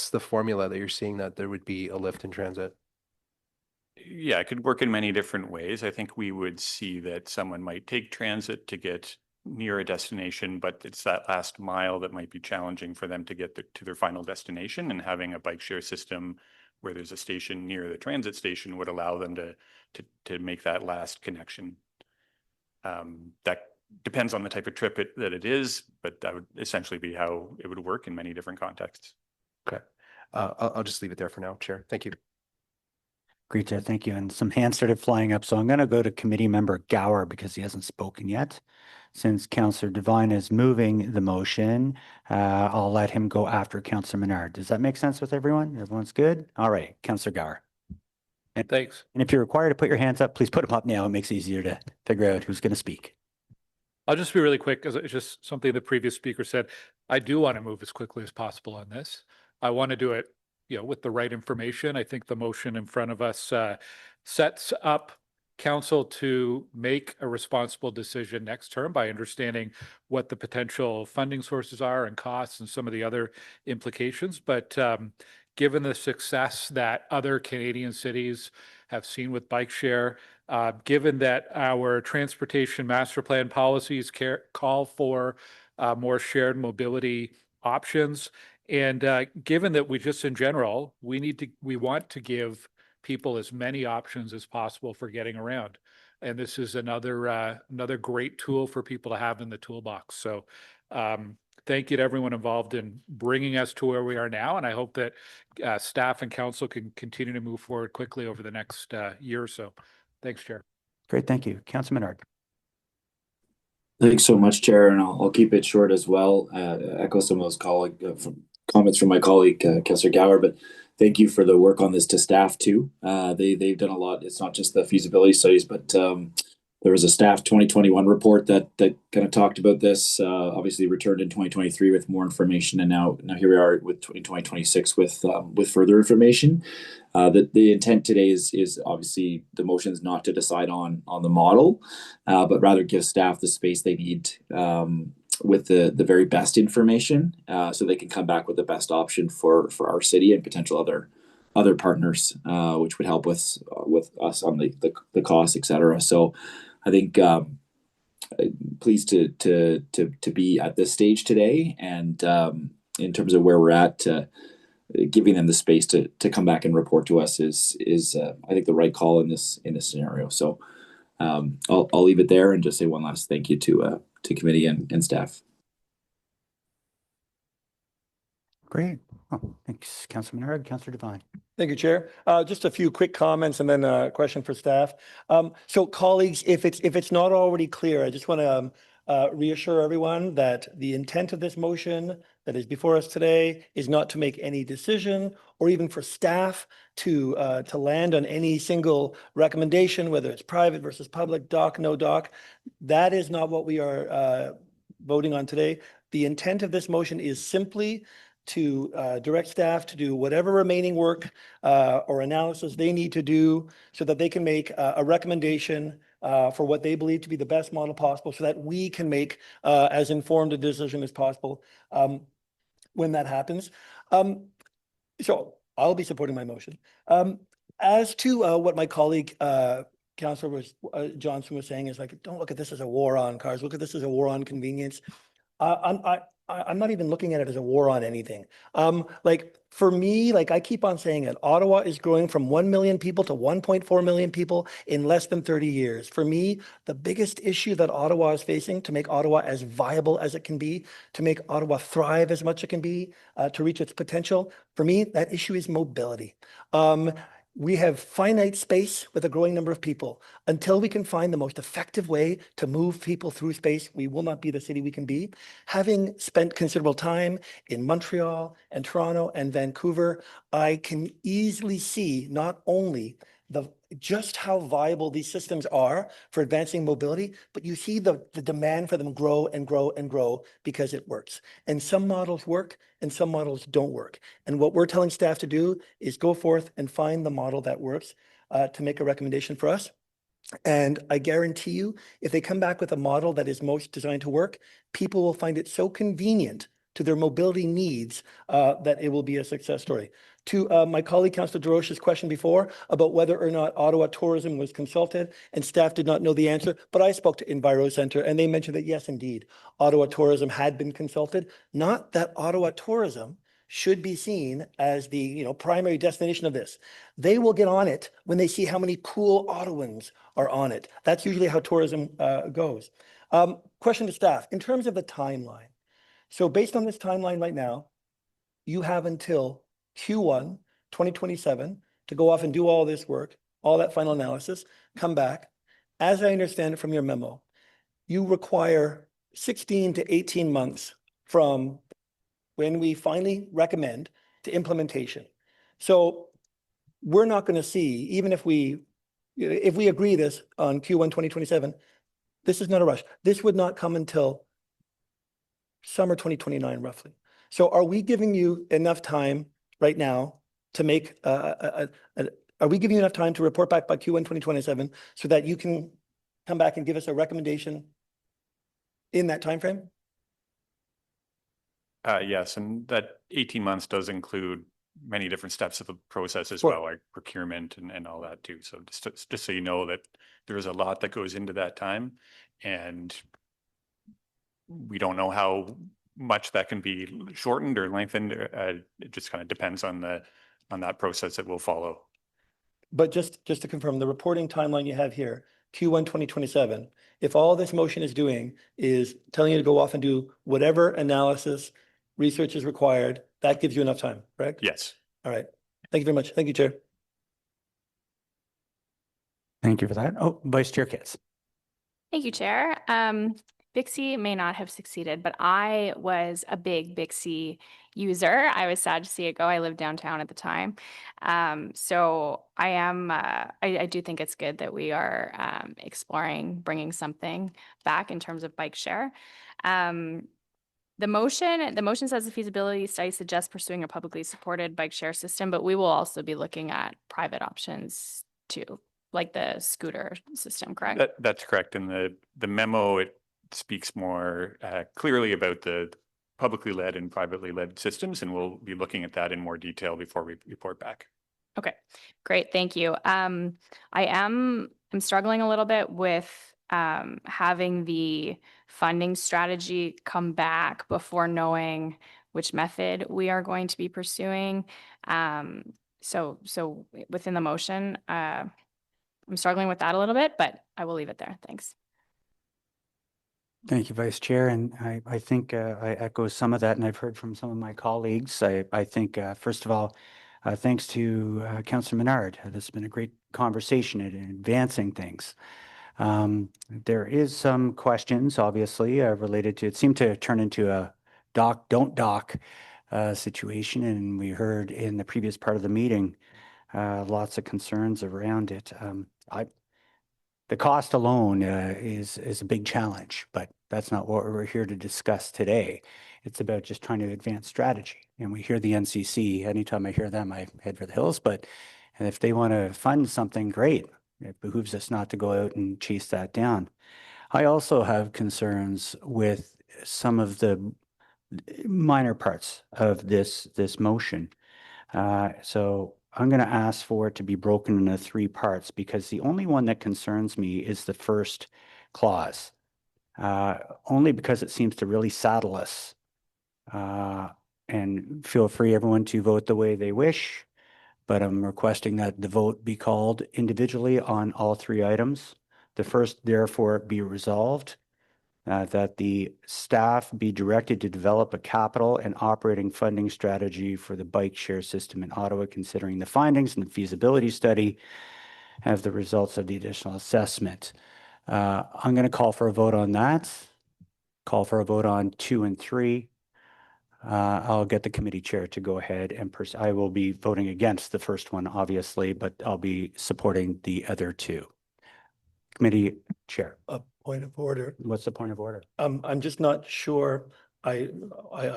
E: the formula that you're seeing that there would be a lift in transit?
R: Yeah, it could work in many different ways. I think we would see that someone might take transit to get near a destination, but it's that last mile that might be challenging for them to get to their final destination, and having a bike share system where there's a station near the transit station would allow them to make that last connection. That depends on the type of trip that it is, but that would essentially be how it would work in many different contexts.
E: Okay. I'll just leave it there for now, Chair. Thank you.
A: Great, thank you. And some hands started flying up. So I'm going to go to committee member Gower because he hasn't spoken yet. Since Councillor Devine is moving the motion, I'll let him go after Councillor Menard. Does that make sense with everyone? Everyone's good? All right, Councillor Gower. And
B: thanks.
A: And if you're required to put your hands up, please put them up now. It makes it easier to figure out who's going to speak.
B: I'll just be really quick because it's just something the previous speaker said. I do want to move as quickly as possible on this. I want to do it, you know, with the right information. I think the motion in front of us sets up council to make a responsible decision next term by understanding what the potential funding sources are and costs and some of the other implications. But given the success that other Canadian cities have seen with bike share, given that our transportation master plan policies call for more shared mobility options, and given that we just in general, we want to give people as many options as possible for getting around. And this is another great tool for people to have in the toolbox. So thank you to everyone involved in bringing us to where we are now. And I hope that staff and council can continue to move forward quickly over the next year or so. Thanks, Chair.
A: Great, thank you. Councillor Menard.
F: Thanks so much, Chair, and I'll keep it short as well. Echo some of those comments from my colleague, Councillor Gower, but thank you for the work on this to staff too. They've done a lot. It's not just the feasibility studies, but there was a staff 2021 report that kind of talked about this, obviously returned in 2023 with more information, and now here we are with 2026 with further information. The intent today is obviously the motion is not to decide on the model, but rather give staff the space they need with the very best information, so they can come back with the best option for our city and potential other partners, which would help with us on the cost, et cetera. So I think pleased to be at this stage today, and in terms of where we're at, giving them the space to come back and report to us is I think the right call in this scenario. So I'll leave it there and just say one last thank you to committee and staff.
A: Great. Oh, thanks, Councilor Menard. Councilor Devine.
S: Thank you, Chair. Just a few quick comments and then a question for staff. So colleagues, if it's not already clear, I just want to reassure everyone that the intent of this motion that is before us today is not to make any decision or even for staff to land on any single recommendation, whether it's private versus public, doc, no doc. That is not what we are voting on today. The intent of this motion is simply to direct staff to do whatever remaining work or analysis they need to do so that they can make a recommendation for what they believe to be the best model possible so that we can make as informed a decision as possible when that happens. So I'll be supporting my motion. As to what my colleague Councillor Johnson was saying is like, don't look at this as a war on cars, look at this as a war on convenience. I'm not even looking at it as a war on anything. Like for me, like I keep on saying it, Ottawa is growing from 1 million people to 1.4 million people in less than 30 years. For me, the biggest issue that Ottawa is facing to make Ottawa as viable as it can be, to make Ottawa thrive as much as it can be, to reach its potential, for me, that issue is mobility. We have finite space with a growing number of people. Until we can find the most effective way to move people through space, we will not be the city we can be. Having spent considerable time in Montreal and Toronto and Vancouver, I can easily see not only just how viable these systems are for advancing mobility, but you see the demand for them grow and grow and grow because it works. And some models work and some models don't work. And what we're telling staff to do is go forth and find the model that works to make a recommendation for us. And I guarantee you, if they come back with a model that is most designed to work, people will find it so convenient to their mobility needs that it will be a success story. To my colleague, Councillor DeRoche's question before about whether or not Ottawa Tourism was consulted and staff did not know the answer, but I spoke to Enviro Centre and they mentioned that yes, indeed, Ottawa Tourism had been consulted. Not that Ottawa Tourism should be seen as the primary destination of this. They will get on it when they see how many cool Ottawans are on it. That's usually how tourism goes. Question to staff, in terms of the timeline. So based on this timeline right now, you have until Q1 2027 to go off and do all this work, all that final analysis, come back. As I understand it from your memo, you require 16 to 18 months from when we finally recommend to implementation. So we're not going to see, even if we agree this on Q1 2027, this is not a rush. This would not come until summer 2029, roughly. So are we giving you enough time right now to make, are we giving you enough time to report back by Q1 2027 so that you can come back and give us a recommendation in that timeframe?
R: Yes, and that 18 months does include many different steps of the process as well, like procurement and all that too. So just so you know that there's a lot that goes into that time, and we don't know how much that can be shortened or lengthened. It just kind of depends on that process that we'll follow.
S: But just to confirm, the reporting timeline you have here, Q1 2027, if all this motion is doing is telling you to go off and do whatever analysis research is required, that gives you enough time, correct?
R: Yes.
S: All right. Thank you very much. Thank you, Chair.
A: Thank you for that. Oh, Vice Chair Kitts.
O: Thank you, Chair. Bixby may not have succeeded, but I was a big Bixby user. I was sad to see it go. I lived downtown at the time. So I am, I do think it's good that we are exploring bringing something back in terms of bike share. The motion says the feasibility study suggests pursuing a publicly supported bike share system, but we will also be looking at private options too, like the scooter system, correct?
R: That's correct. In the memo, it speaks more clearly about the publicly led and privately led systems, and we'll be looking at that in more detail before we report back.
O: Okay, great. Thank you. I'm struggling a little bit with having the funding strategy come back before knowing which method we are going to be pursuing. So within the motion, I'm struggling with that a little bit, but I will leave it there. Thanks.
A: Thank you, Vice Chair. And I think I echo some of that, and I've heard from some of my colleagues. I think, first of all, thanks to Councillor Menard. This has been a great conversation in advancing things. There is some questions, obviously, related to, it seemed to turn into a dock, don't dock situation. And we heard in the previous part of the meeting, lots of concerns around it. The cost alone is a big challenge, but that's not what we're here to discuss today. It's about just trying to advance strategy. And we hear the NCC, anytime I hear them, I head for the hills. But if they want to fund something, great. It behooves us not to go out and chase that down. I also have concerns with some of the minor parts of this motion. So I'm going to ask for it to be broken into 3 parts, because the only one that concerns me is the first clause, only because it seems to really saddle us. And feel free, everyone, to vote the way they wish, but I'm requesting that the vote be called individually on all 3 items. The first, therefore, be resolved. That the staff be directed to develop a capital and operating funding strategy for the bike share system in Ottawa, considering the findings and the feasibility study of the results of the additional assessment. I'm going to call for a vote on that. Call for a vote on 2 and 3. I'll get the committee chair to go ahead and I will be voting against the first one, obviously, but I'll be supporting the other 2. Committee chair.
S: A point of order.
A: What's the point of order?
S: I'm just not sure. I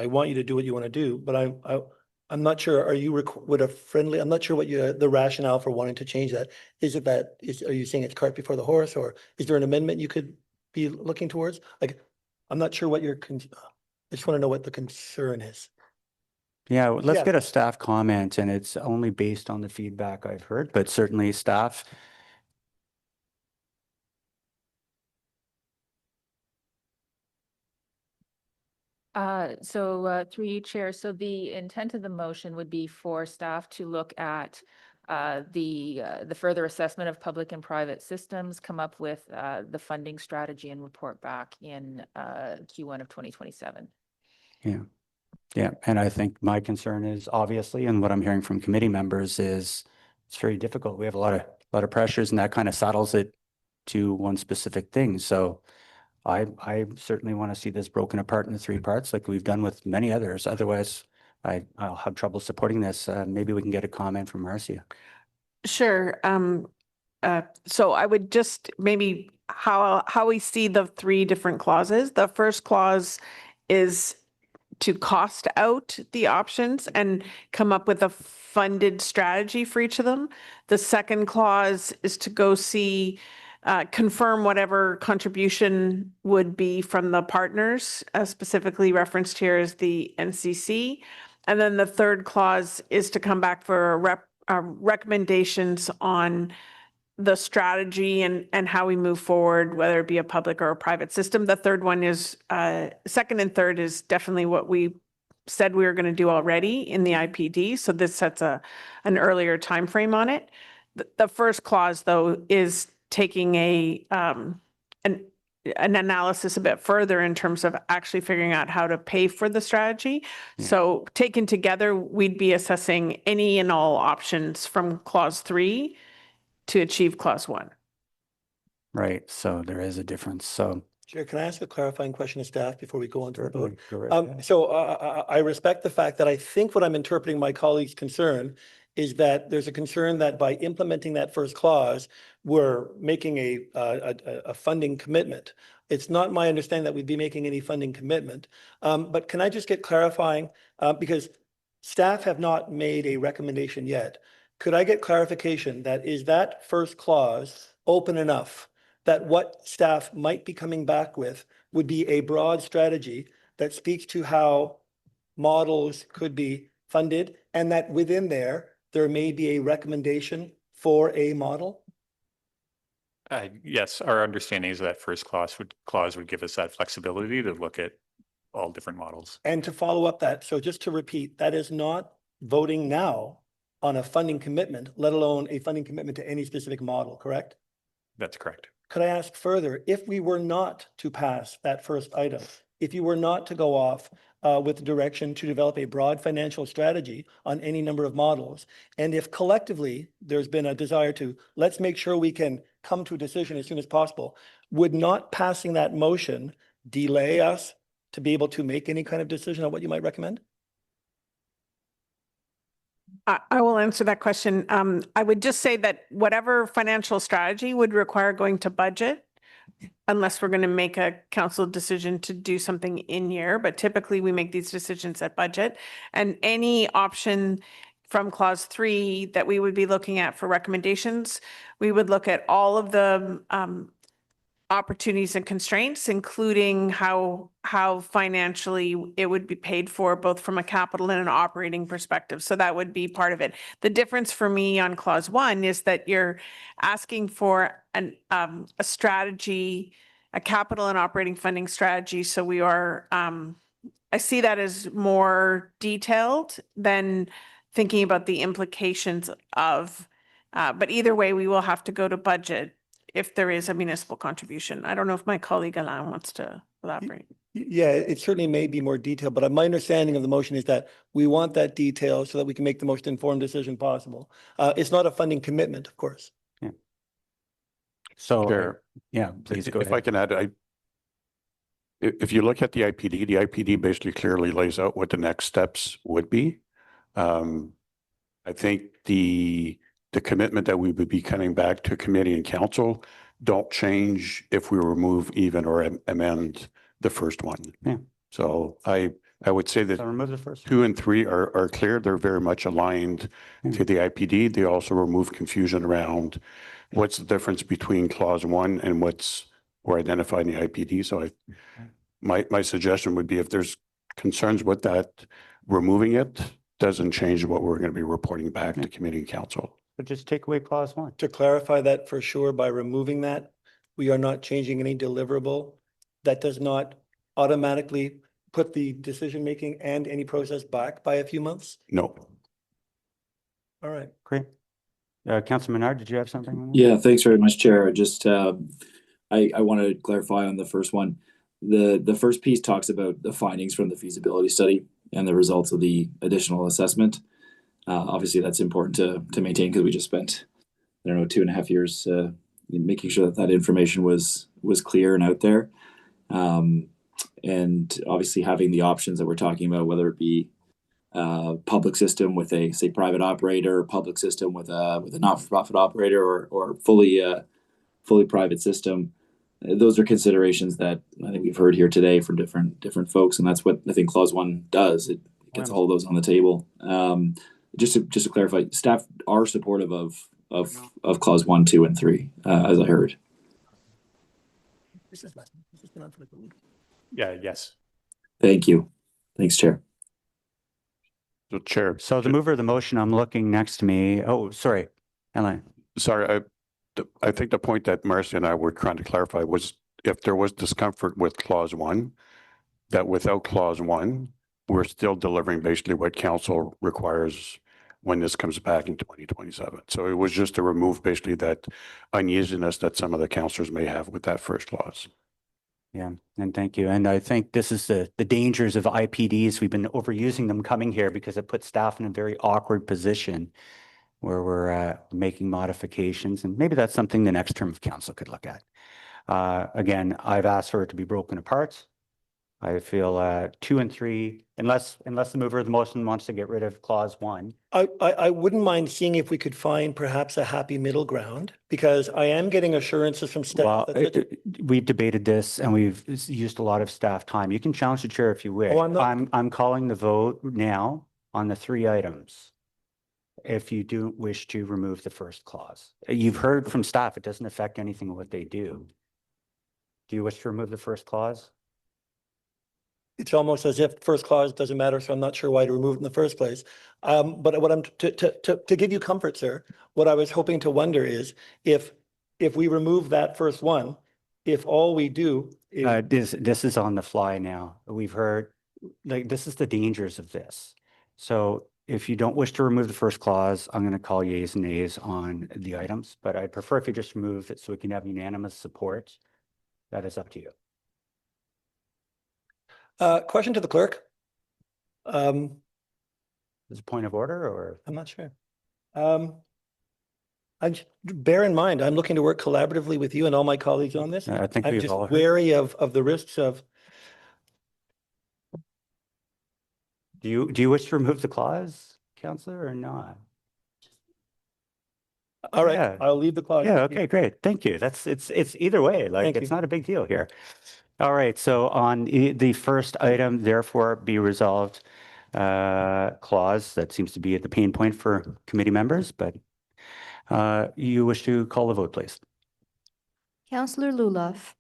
S: want you to do what you want to do, but I'm not sure. Are you with a friendly? I'm not sure what the rationale for wanting to change that. Is it that are you saying it's cart before the horse, or is there an amendment you could be looking towards? Like, I'm not sure what I just want to know what the concern is.
A: Yeah, let's get a staff comment, and it's only based on the feedback I've heard, but certainly staff.
T: Through you, Chair. So the intent of the motion would be for staff to look at the further assessment of public and private systems, come up with the funding strategy and report back in Q1 of 2027.
A: Yeah. And I think my concern is obviously, and what I'm hearing from committee members is it's very difficult. We have a lot of pressures, and that kind of saddles it to one specific thing. So I certainly want to see this broken apart into 3 parts like we've done with many others. Otherwise, I'll have trouble supporting this. Maybe we can get a comment from Marcia.
K: Sure. So I would just maybe how we see the 3 different clauses. The first clause is to cost out the options and come up with a funded strategy for each of them. The second clause is to go see, confirm whatever contribution would be from the partners, specifically referenced here as the NCC. And then the third clause is to come back for recommendations on the strategy and how we move forward, whether it be a public or a private system. The third one is, second and third is definitely what we said we were going to do already in the IPD. So this sets an earlier time frame on it. The first clause, though, is taking an analysis a bit further in terms of actually figuring out how to pay for the strategy. Yeah. So taken together, we'd be assessing any and all options from clause 3 to achieve clause 1.
A: Right. So there is a difference. So
S: Chair, can I ask a clarifying question of staff before we go on to the vote? So I respect the fact that I think what I'm interpreting my colleague's concern is that there's a concern that by implementing that first clause, we're making a funding commitment. It's not my understanding that we'd be making any funding commitment. But can I just get clarifying, because staff have not made a recommendation yet. Could I get clarification that is that first clause open enough that what staff might be coming back with would be a broad strategy that speaks to how models could be funded, and that within there may be a recommendation for a model?
R: Yes, our understanding is that first clause would give us that flexibility to look at all different models.
S: And to follow up that, so just to repeat, that is not voting now on a funding commitment, let alone a funding commitment to any specific model, correct?
R: That's correct.
S: Could I ask further, if we were not to pass that first item, if you were not to go off with the direction to develop a broad financial strategy on any number of models, and if collectively there's been a desire to, let's make sure we can come to a decision as soon as possible, would not passing that motion delay us to be able to make any kind of decision on what you might recommend?
U: I will answer that question. I would just say that whatever financial strategy would require going to budget, unless we're going to make a council decision to do something in year, but typically we make these decisions at budget. And any option from clause 3 that we would be looking at for recommendations, we would look at all of the opportunities and constraints, including how financially it would be paid for, both from a capital and an operating perspective. So that would be part of it. The difference for me on clause 1 is that you're asking for a strategy, a capital and operating funding strategy. So we are, I see that as more detailed than thinking about the implications of, but either way, we will have to go to budget if there is a municipal contribution. I don't know if my colleague Alain wants to elaborate.
S: Yeah, it certainly may be more detailed, but my understanding of the motion is that we want that detail so that we can make the most informed decision possible. It's not a funding commitment, of course.
A: Yeah. So,
V: Chair,
A: yeah, please go
V: if
A: ahead.
V: I can add, if you look at the IPD basically clearly lays out what the next steps would be. I think the commitment that we would be coming back to committee and council don't change if we remove even or amend the first one.
A: Yeah.
V: So I would say that
A: So remove the first
V: 2 and 3 are clear. They're very much aligned to the IPD. They also remove confusion around what's the difference between clause 1 and we're identifying the IPD. So my suggestion would be, if there's concerns with that, removing it doesn't change what we're going to be reporting back to committee and council.
A: But just take away clause 1.
S: To clarify that for sure, by removing that, we are not changing any deliverable. That does not automatically put the decision-making and any process back by a few months?
V: No.
S: All right.
A: Great. Councilor Menard, did you have something?
F: Yeah, thanks very much, Chair. Just I want to clarify on the first one. The first piece talks about the findings from the feasibility study and the results of the additional assessment. Obviously, that's important to maintain, because we just spent, I don't know, 2.5 years making sure that information was clear and out there. And obviously having the options that we're talking about, whether it be public system with a, say, private operator, public system with a not-for-profit operator, or fully private system. Those are considerations that I think we've heard here today from different folks, and that's what I think clause 1 does. It gets all those on the table. Just to clarify, staff are supportive of clause 1, 2, and 3, as I heard.
R: Yeah, yes.
F: Thank you. Thanks, Chair.
V: So, Chair.
A: So the mover of the motion, I'm looking next to me. Oh, sorry, Alain.
V: Sorry, I think the point that Marcy and I were trying to clarify was, if there was discomfort with clause 1, that without clause 1, we're still delivering basically what council requires when this comes back in 2027. So it was just to remove basically that uneasiness that some of the councillors may have with that first clause.
A: Yeah, and thank you. And I think this is the dangers of IPDs. We've been overusing them coming here because it puts staff in a very awkward position where we're making modifications. And maybe that's something the next term of council could look at. Again, I've asked for it to be broken apart. I feel 2 and 3, unless the mover of the motion wants to get rid of clause 1.
S: I wouldn't mind seeing if we could find perhaps a happy middle ground, because I am getting assurances from staff.
A: Well, we've debated this and we've used a lot of staff time. You can challenge the chair if you wish.
S: Oh, I'm not-
A: I'm calling the vote now on the 3 items. If you do wish to remove the first clause, you've heard from staff, it doesn't affect anything what they do. Do you wish to remove the first clause?
S: It's almost as if first clause doesn't matter, so I'm not sure why to remove it in the first place. But what I'm to give you comfort, sir, what I was hoping to wonder is if we remove that first one, if all we do is
A: This is on the fly now. We've heard, like, this is the dangers of this. So if you don't wish to remove the first clause, I'm going to call yeas and nays on the items, but I'd prefer if you just remove it so we can have unanimous support. That is up to you.
S: question to the clerk.
A: Is it a point of order or?
S: I'm not sure. Bear in mind, I'm looking to work collaboratively with you and all my colleagues on this.
A: I think
S: I'm
A: we've
S: just
A: all heard.
S: wary of the risks of.
A: Do you wish to remove the clause, Councillor, or not?
S: All right,
A: Yeah.
S: I'll leave the clause.
A: Yeah, okay, great. Thank you. It's either way, like,
S: Thank
A: it's
S: you.
A: not a big deal here. All right, so on the first item, therefore be resolved clause, that seems to be at the pain point for committee members, but you wish to call the vote, please.
D: Councillor Luloff.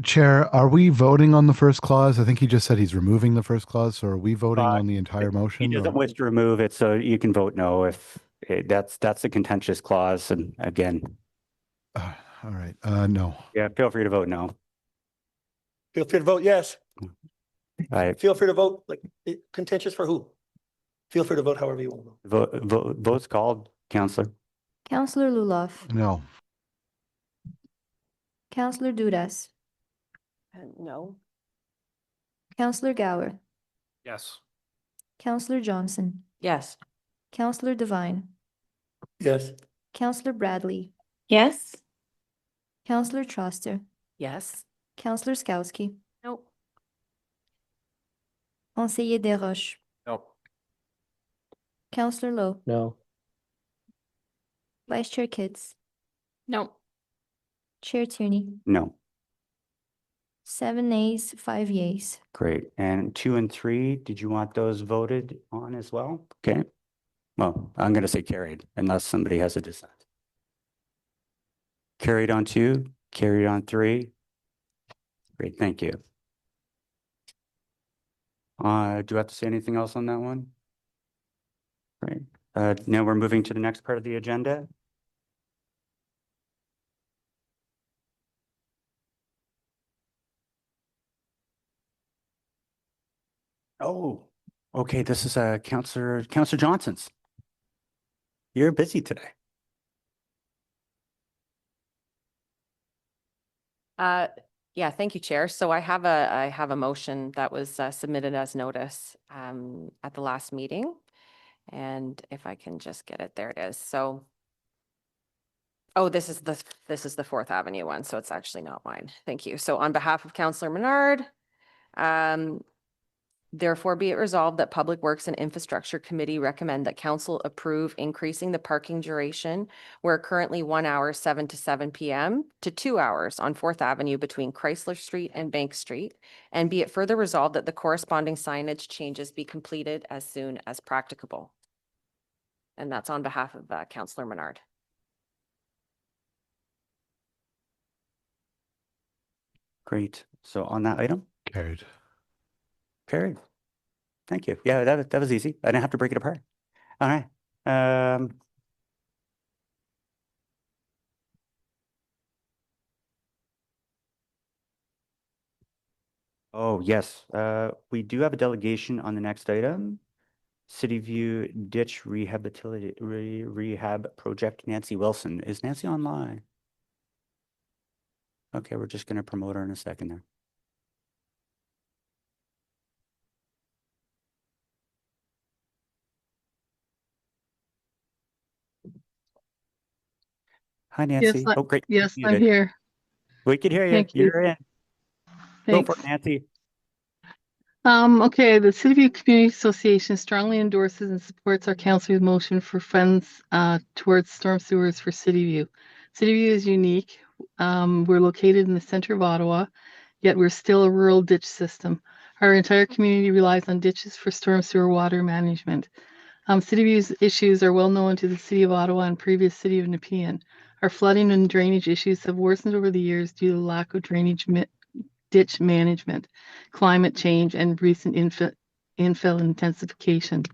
P: Chair, are we voting on the first clause? I think he just said he's removing the first clause. So are we voting on the entire
A: He
P: motion?
A: doesn't
P: or-
A: wish to remove it, so you can vote no if that's a contentious clause, and again,
P: all right. No.
A: yeah, feel free to vote no.
S: Feel free to vote yes.
A: Feel
S: free to vote like contentious for who? Feel free to vote however you want to vote.
A: Votes called, Councillor.
D: Councillor Luloff.
P: No.
D: Councillor Dudas.
L: No.
D: Councillor Gower.
B: Yes.
D: Councillor Johnson.
N: Yes.
D: Councillor Devine.
S: Yes.
D: Councillor Bradley.
O: Yes.
D: Councillor Troster.
I: Yes.
D: Councillor Skowski.
I: Nope.
D: Conseiller Desroches.
R: No.
D: Councillor Lowe.
S: No.
D: Vice Chair Kitts.
O: No.
D: Chair Tierney.
A: No.
D: 7 nays, 5 yeas.
A: Great. And 2 and 3, did you want those voted on as well? Okay. Well, I'm going to say carried unless somebody has a dissent. Carried on 2, carried on 3. Great, thank you. Do I have to say anything else on that one? Great. Now we're moving to the next part of the agenda. Oh, okay, this is Councillor Johnson's. You're busy today.
N: Yeah, thank you, Chair. So I have a motion that was submitted as notice at the last meeting. And if I can just get it, there it is. So, oh, this is the 4th Avenue one, so it's actually not mine. Thank you. So on behalf of Councillor Menard, therefore be it resolved that Public Works and Infrastructure Committee recommend that council approve increasing the parking duration where currently 1 hour 7 to 7 p.m. to 2 hours on 4th Avenue between Chrysler Street and Bank Street. And be it further resolved that the corresponding signage changes be completed as soon as practicable. And that's on behalf of Councillor Menard.
A: Great. So on that item?
P: Carried.
A: Carried. Thank you. Yeah, that was easy. I didn't have to break it apart. All right. Oh, yes. We do have a delegation on the next item. City View Ditch Rehab Project, Nancy Wilson. Is Nancy online? Okay, we're just going to promote her in a second there. Hi, Nancy.
W: Yes,
A: Oh, great.
W: yes,
A: You
W: I'm
A: did.
W: here.
A: We can hear you.
W: Thank you.
A: You're in. Go for
W: Thanks.
A: it, Nancy.
W: Okay, the City View Community Association strongly endorses and supports our council's motion for funds towards storm sewers for City View. City View is unique. We're located in the center of Ottawa, yet we're still a rural ditch system. Our entire community relies on ditches for storm sewer water management. City View's issues are well known to the City of Ottawa and previous City of Nepean. Our flooding and drainage issues have worsened over the years due to the lack of ditch management, climate change, and recent infill intensification.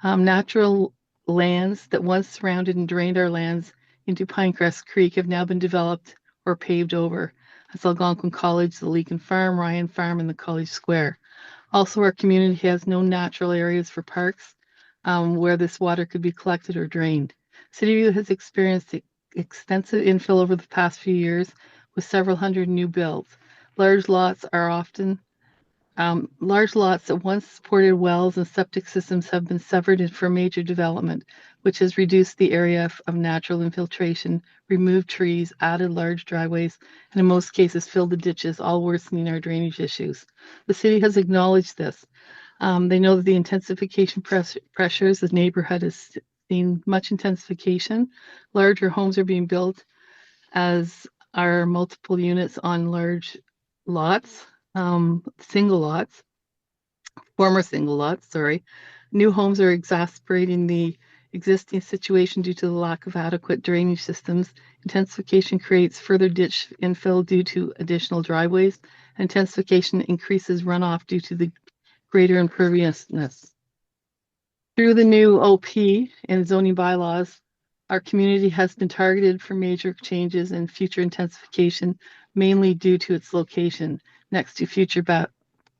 W: Natural lands that once surrounded and drained our lands into Pinecrest Creek have now been developed or paved over. That's Algonquin College, the Leakin Farm, Ryan Farm, and the College Square. Also, our community has no natural areas for parks where this water could be collected or drained. Cityview has experienced extensive infill over the past few years with several hundred new builds. Large lots that once supported wells and septic systems have been severed for major development, which has reduced the area of natural infiltration, removed trees, added large driveways, and in most cases filled the ditches, all worsening our drainage issues. The city has acknowledged this. They know that the intensification pressures, the neighborhood has seen much intensification. Larger homes are being built as are multiple units on large lots, former single lots, sorry. New homes are exacerbating the existing situation due to the lack of adequate drainage systems. Intensification creates further ditch infill due to additional driveways. Intensification increases runoff due to the greater imperviousness. Through the new OP and zoning bylaws, our community has been targeted for major changes and future intensification, mainly due to its location next to future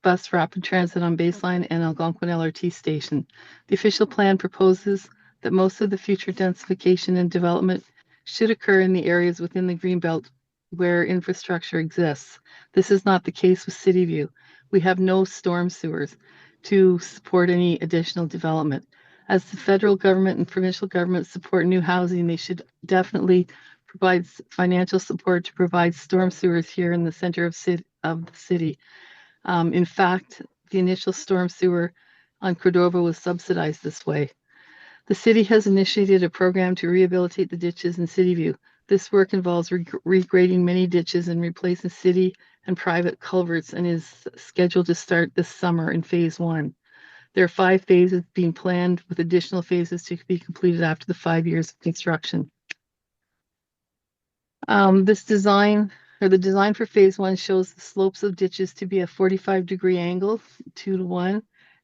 W: bus rapid transit on Baseline and Algonquin LRT station. The official plan proposes that most of the future densification and development should occur in the areas within the Greenbelt where infrastructure exists. This is not the case with Cityview. We have no storm sewers to support any additional development. As the federal government and provincial government support new housing, they should definitely provide financial support to provide storm sewers here in the center of the city. In fact, the initial storm sewer on Cordova was subsidized this way. The city has initiated a program to rehabilitate the ditches in Cityview. This work involves regrading many ditches and replacing city and private culverts and is scheduled to start this summer in phase 1. There are 5 phases being planned with additional phases to be completed after the 5 years of construction. The design for phase 1 shows the slopes of ditches to be a 45-degree angle, 2:1,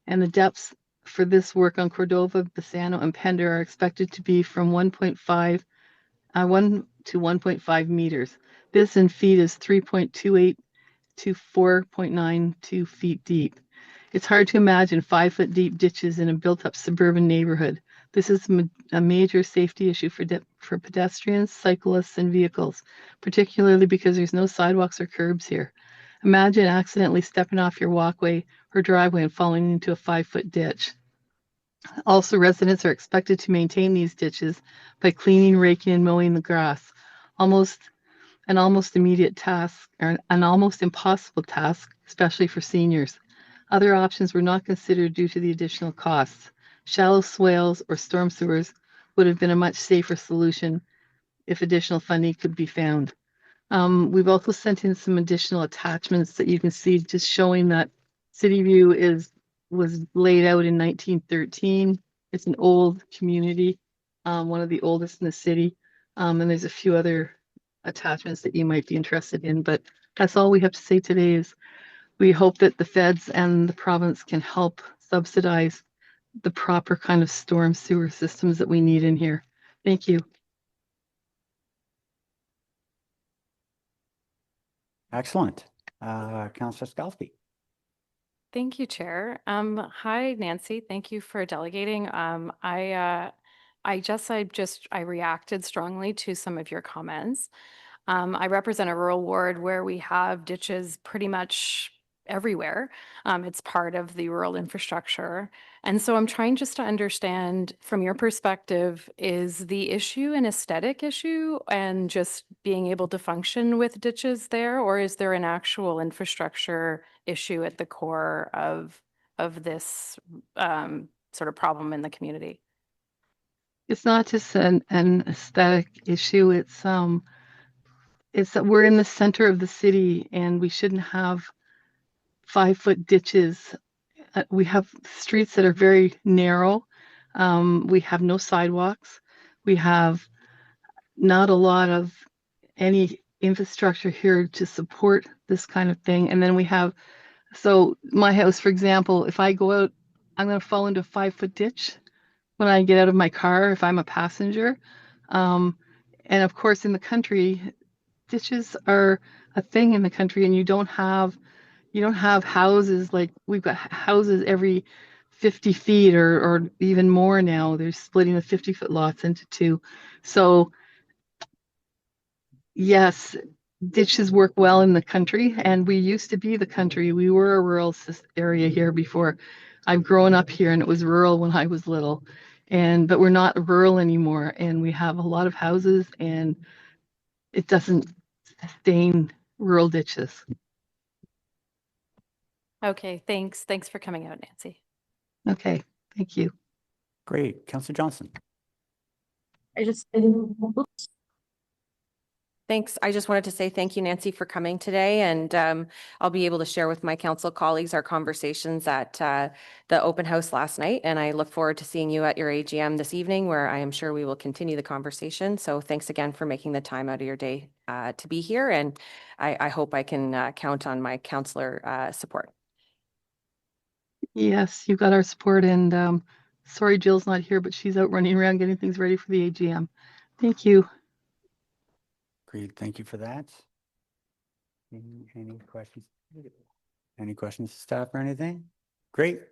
W: and the depths for this work on Cordova, Bassano, and Pender are expected to be from 1 to 1.5 meters. This in feet is 3.28 to 4.92 feet deep. It's hard to imagine 5-foot deep ditches in a built-up suburban neighborhood. This is a major safety issue for pedestrians, cyclists, and vehicles, particularly because there's no sidewalks or curbs here. Imagine accidentally stepping off your walkway or driveway and falling into a 5-foot ditch. Also, residents are expected to maintain these ditches by cleaning, raking, and mowing the grass. An almost immediate task, or an almost impossible task, especially for seniors. Other options were not considered due to the additional costs. Shallow swales or storm sewers would have been a much safer solution if additional funding could be found. We've also sent in some additional attachments that you can see, just showing that Cityview was laid out in 1913. It's an old community, one of the oldest in the city. And there's a few other attachments that you might be interested in, but that's all we have to say today. Is we hope that the feds and the province can help subsidize the proper kind of storm sewer systems that we need in here. Thank you.
A: Excellent. Councillor Scalfi.
C: Thank you, Chair. Hi, Nancy. Thank you for delegating. I reacted strongly to some of your comments. I represent a rural ward where we have ditches pretty much everywhere. It's part of the rural infrastructure. And so I'm trying just to understand from your perspective, is the issue an aesthetic issue and just being able to function with ditches there, or is there an actual infrastructure issue at the core of this sort of problem in the community?
W: It's not just an aesthetic issue. It's that we're in the center of the city and we shouldn't have 5-foot ditches. We have streets that are very narrow. We have no sidewalks. We have not a lot of any infrastructure here to support this kind of thing. And then we have, so my house, for example, if I go out, I'm going to fall into a 5-foot ditch when I get out of my car if I'm a passenger. And of course, in the country, ditches are a thing in the country, and you don't have houses like we've got houses every 50 feet or even more now. They're splitting the 50-foot lots into two. So yes, ditches work well in the country, and we used to be the country. We were a rural area here before. I've grown up here, and it was rural when I was little, but we're not rural anymore, and we have a lot of houses, and it doesn't sustain rural ditches.
C: Okay, thanks. Thanks for coming out, Nancy.
W: Okay, thank you.
A: Great. Councillor Johnson.
N: Thanks. I just wanted to say thank you, Nancy, for coming today. And I'll be able to share with my council colleagues our conversations at the open house last night. And I look forward to seeing you at your AGM this evening, where I am sure we will continue the conversation. So thanks again for making the time out of your day to be here. And I hope I can count on my councillor support.
W: Yes, you've got our support, and sorry Jill's not here, but she's out running around getting things ready for the AGM. Thank you.
A: Great. Thank you for that. Any questions? Any questions, staff, or anything? Great.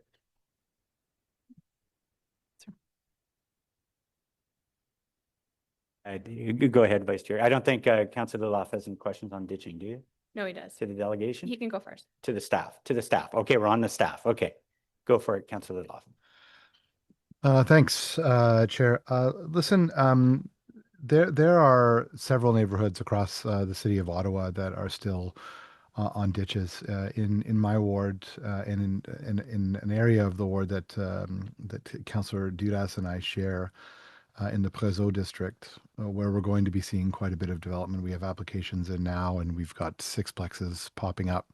A: Go ahead, Vice Chair. I don't think Councillor Loff has any questions on ditching, do you?
O: No, he does.
A: To the delegation?
O: He can go first.
A: To the staff. To the staff. Okay, we're on the staff. Okay. Go for it, Councillor Loff.
P: Thanks, Chair. Listen, there are several neighborhoods across the city of Ottawa that are still on ditches. In my ward, and in an area of the ward that that Councillor Dudas and I share, in the Prézeau district, where we're going to be seeing quite a bit of development. We have applications in now, and we've got sixplexes popping up.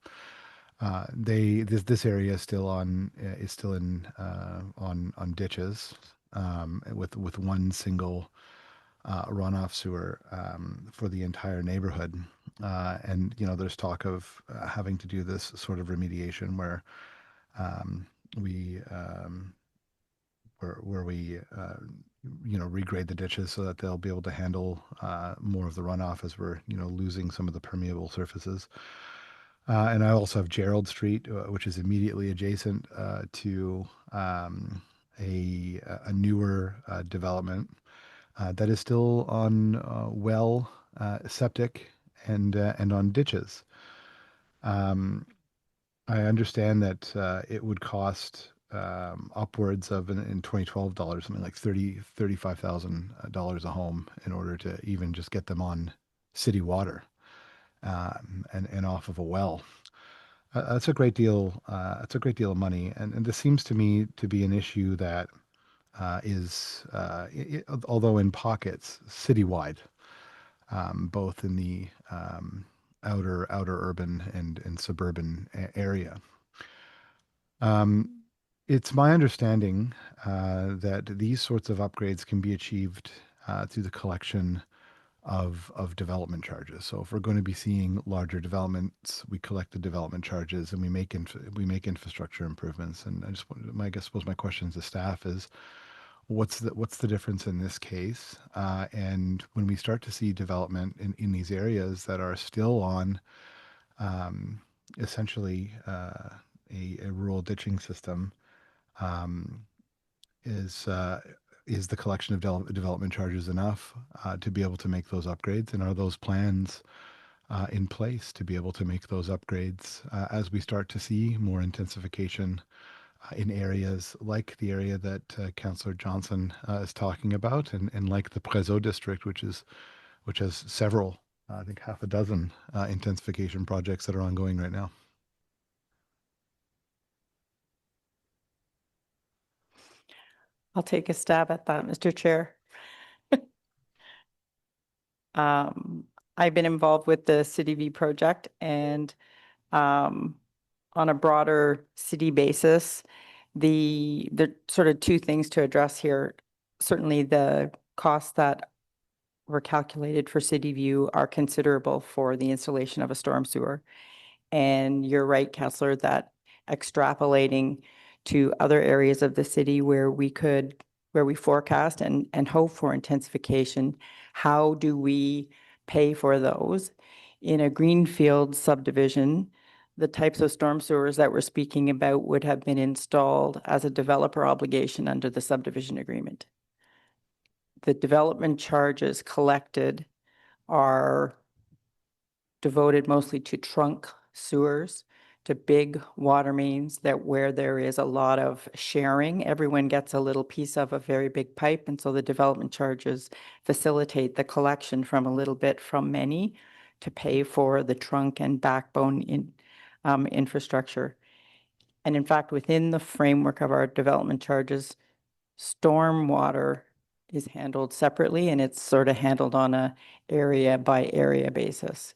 P: This area is still on ditches, with one single runoff sewer for the entire neighborhood. And there's talk of having to do this sort of remediation where we regrade the ditches so that they'll be able to handle more of the runoff as we're losing some of the permeable surfaces. And I also have Gerald Street, which is immediately adjacent to a newer development that is still on septic and on ditches. I understand that it would cost upwards of in 2012 dollars, something like $35,000 a home in order to even just get them on city water and off of a well. That's a great deal. That's a great deal of money, and this seems to me to be an issue that is, although in pockets, citywide, both in the outer urban and suburban area. It's my understanding that these sorts of upgrades can be achieved through the collection of development charges. So if we're going to be seeing larger developments, we collect the development charges and we make infrastructure improvements. And I suppose my question to staff is, what's the difference in this case? And when we start to see development in these areas that are still on essentially a rural ditching system, is the collection of development charges enough to be able to make those upgrades? And are those plans in place to be able to make those upgrades as we start to see more intensification in areas like the area that Councillor Johnson is talking about, and like the Prézeau district, which has several, I think half a dozen intensification projects that are ongoing right now?
G: I'll take a stab at that, Mr. Chair. I've been involved with the City V project, and on a broader city basis, the sort of two things to address here. Certainly the costs that were calculated for City View are considerable for the installation of a storm sewer. And you're right, Councillor, that extrapolating to other areas of the city where we forecast and hope for intensification, how do we pay for those? In a greenfield subdivision, the types of storm sewers that we're speaking about would have been installed as a developer obligation under the subdivision agreement. The development charges collected are devoted mostly to trunk sewers, to big water mains that where there is a lot of sharing. Everyone gets a little piece of a very big pipe, and so the development charges facilitate the collection from a little bit from many to pay for the trunk and backbone infrastructure. And in fact, within the framework of our development charges, stormwater is handled separately, and it's sort of handled on a area by area basis.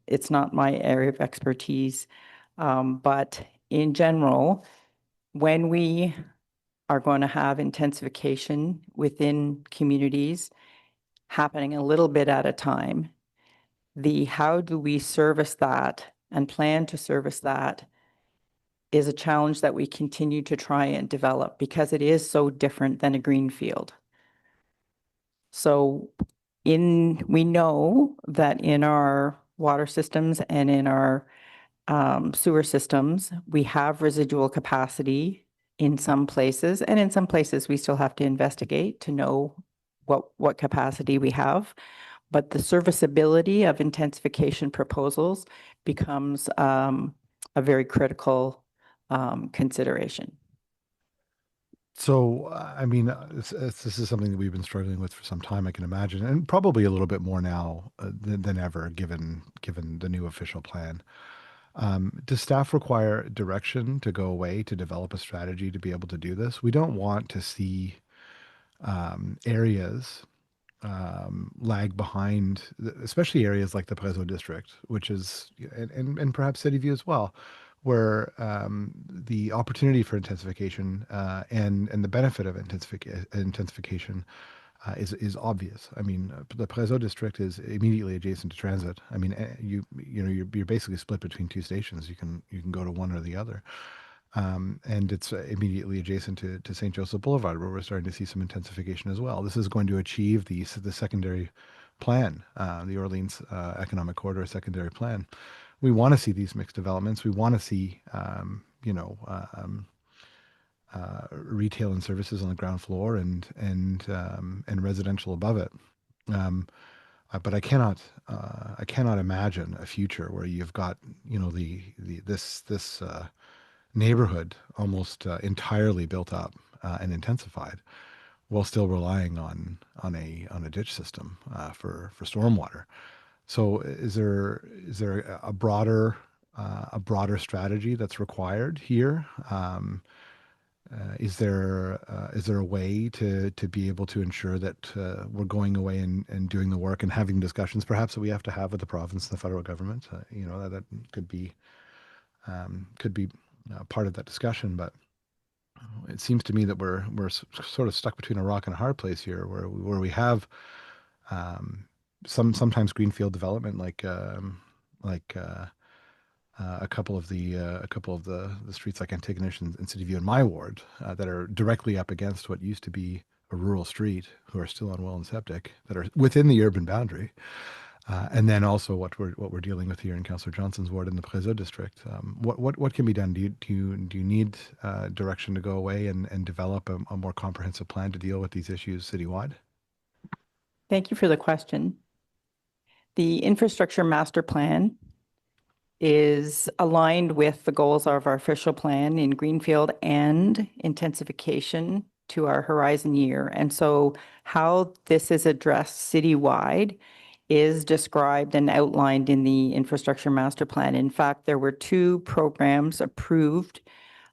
G: It's not my area of expertise, but in general, when we are going to have intensification within communities happening a little bit at a time, the how do we service that and plan to service that is a challenge that we continue to try and develop because it is so different than a greenfield. So we know that in our water systems and in our sewer systems, we have residual capacity in some places, and in some places we still have to investigate to know what capacity we have. But the serviceability of intensification proposals becomes a very critical consideration.
P: So, I mean, this is something that we've been struggling with for some time, I can imagine, and probably a little bit more now than ever, given the new official plan. Does staff require direction to go away to develop a strategy to be able to do this? We don't want to see areas lag behind, especially areas like the Prézo district, which is, and perhaps City View as well, where the opportunity for intensification and the benefit of intensification is obvious. I mean, the Prézo district is immediately adjacent to transit. I mean, you're basically split between two stations. You can go to one or the other. And it's immediately adjacent to St. Joseph Boulevard, where we're starting to see some intensification as well. This is going to achieve the secondary plan, the Orleans Economic Corridor secondary plan. We want to see these mixed developments. We want to see, retail and services on the ground floor and residential above it. But I cannot imagine a future where you've got this neighborhood almost entirely built up and intensified, while still relying on a ditch system for stormwater. So is there a broader strategy that's required here? Is there a way to be able to ensure that we're going away and doing the work and having discussions perhaps that we have to have with the province and the federal government? That could be part of that discussion, but it seems to me that we're sort of stuck between a rock and a hard place here, where we have sometimes greenfield development, like a couple of the streets like Antigonish and City View in my ward that are directly up against what used to be a rural street, who are still on well and septic, that are within the urban boundary. And then also what we're dealing with here in Councillor Johnson's ward in the Prézo district. What can be done? Do you need direction to go away and develop a more comprehensive plan to deal with these issues citywide?
G: Thank you for the question. The infrastructure master plan is aligned with the goals of our official plan in greenfield and intensification to our horizon year. And so how this is addressed citywide is described and outlined in the infrastructure master plan. In fact, there were 2 programs approved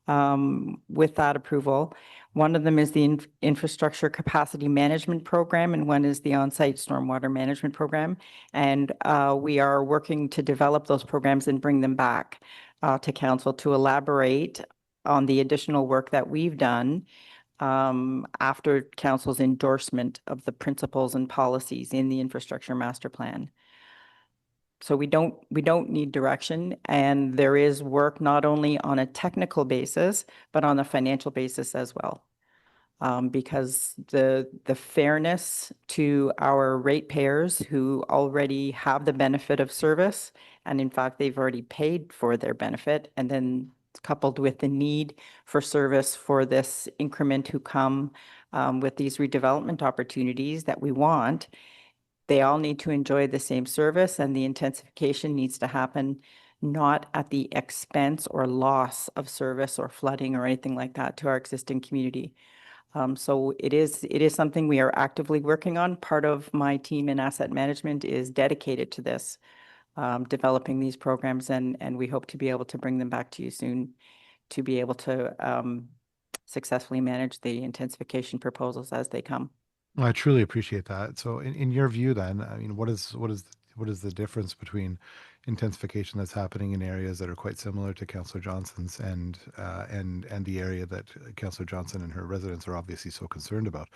G: with that approval. One of them is the infrastructure capacity management program, and one is the on-site stormwater management program. And we are working to develop those programs and bring them back to council to elaborate on the additional work that we've done after council's endorsement of the principles and policies in the infrastructure master plan. So we don't need direction, and there is work not only on a technical basis, but on a financial basis as well. Because the fairness to our ratepayers who already have the benefit of service, and in fact, they've already paid for their benefit, and then coupled with the need for service for this increment who come with these redevelopment opportunities that we want, they all need to enjoy the same service, and the intensification needs to happen not at the expense or loss of service or flooding or anything like that to our existing community. So it is something we are actively working on. Part of my team in asset management is dedicated to this, developing these programs, and we hope to be able to bring them back to you soon to be able to successfully manage the intensification proposals as they come.
P: Well, I truly appreciate that. So in your view then, I mean, what is the difference between intensification that's happening in areas that are quite similar to Councillor Johnson's and the area that Councillor Johnson and her residents are obviously so concerned about?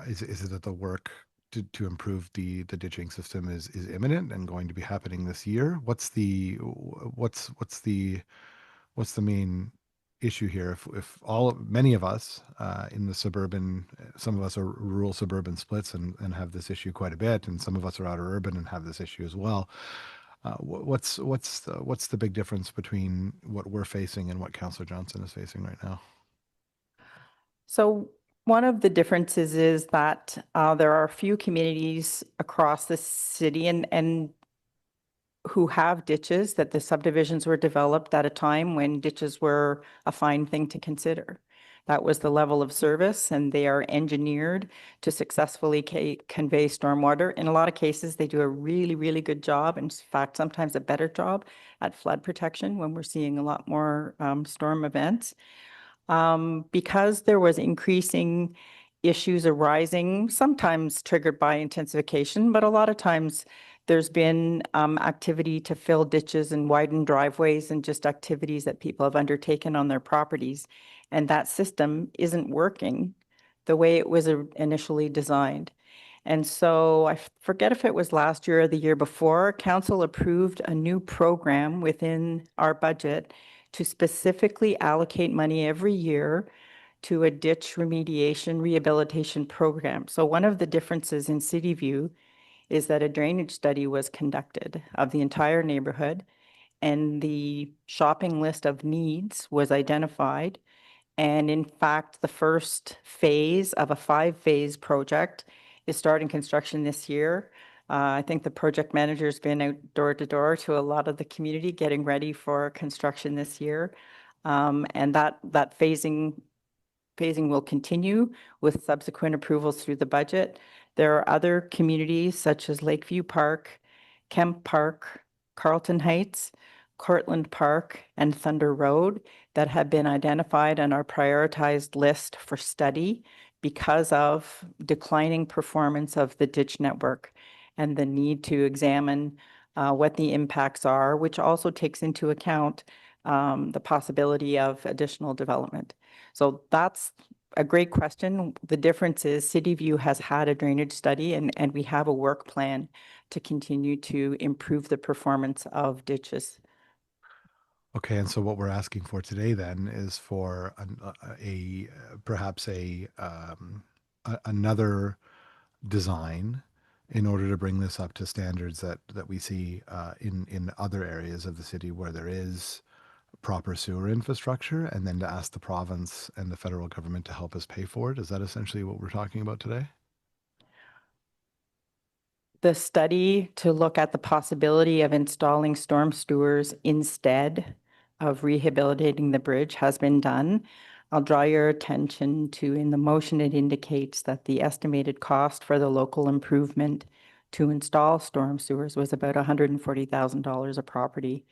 P: Is it that the work to improve the ditching system is imminent and going to be happening this year? What's the main issue here? If many of us in the suburban, some of us are rural suburban splits and have this issue quite a bit, and some of us are outer urban and have this issue as well. What's the big difference between what we're facing and what Councillor Johnson is facing right now?
G: So one of the differences is that there are a few communities across the city and who have ditches, that the subdivisions were developed at a time when ditches were a fine thing to consider. That was the level of service, and they are engineered to successfully convey stormwater. In a lot of cases, they do a really, really good job. In fact, sometimes a better job at flood protection when we're seeing a lot more storm events. Because there was increasing issues arising, sometimes triggered by intensification, but a lot of times there's been activity to fill ditches and widen driveways and just activities that people have undertaken on their properties. And that system isn't working the way it was initially designed. And so I forget if it was last year or the year before, council approved a new program within our budget to specifically allocate money every year to a ditch remediation rehabilitation program. So one of the differences in City View is that a drainage study was conducted of the entire neighborhood, and the shopping list of needs was identified. And in fact, the first phase of a 5-phase project is starting construction this year. I think the project manager's been out door to door to a lot of the community getting ready for construction this year. And that phasing will continue with subsequent approvals through the budget. There are other communities such as Lakeview Park, Kemp Park, Carlton Heights, Cortland Park, and Thunder Road that have been identified on our prioritized list for study because of declining performance of the ditch network and the need to examine what the impacts are, which also takes into account the possibility of additional development. So that's a great question. The difference is City View has had a drainage study, and we have a work plan to continue to improve the performance of ditches.
P: Okay, and so what we're asking for today then is for perhaps another design in order to bring this up to standards that we see in other areas of the city where there is proper sewer infrastructure, and then to ask the province and the federal government to help us pay for it. Is that essentially what we're talking about today?
G: The study to look at the possibility of installing storm sewers instead of rehabilitating the bridge has been done. I'll draw your attention to, in the motion, it indicates that the estimated cost for the local improvement to install storm sewers was about $140,000 a property.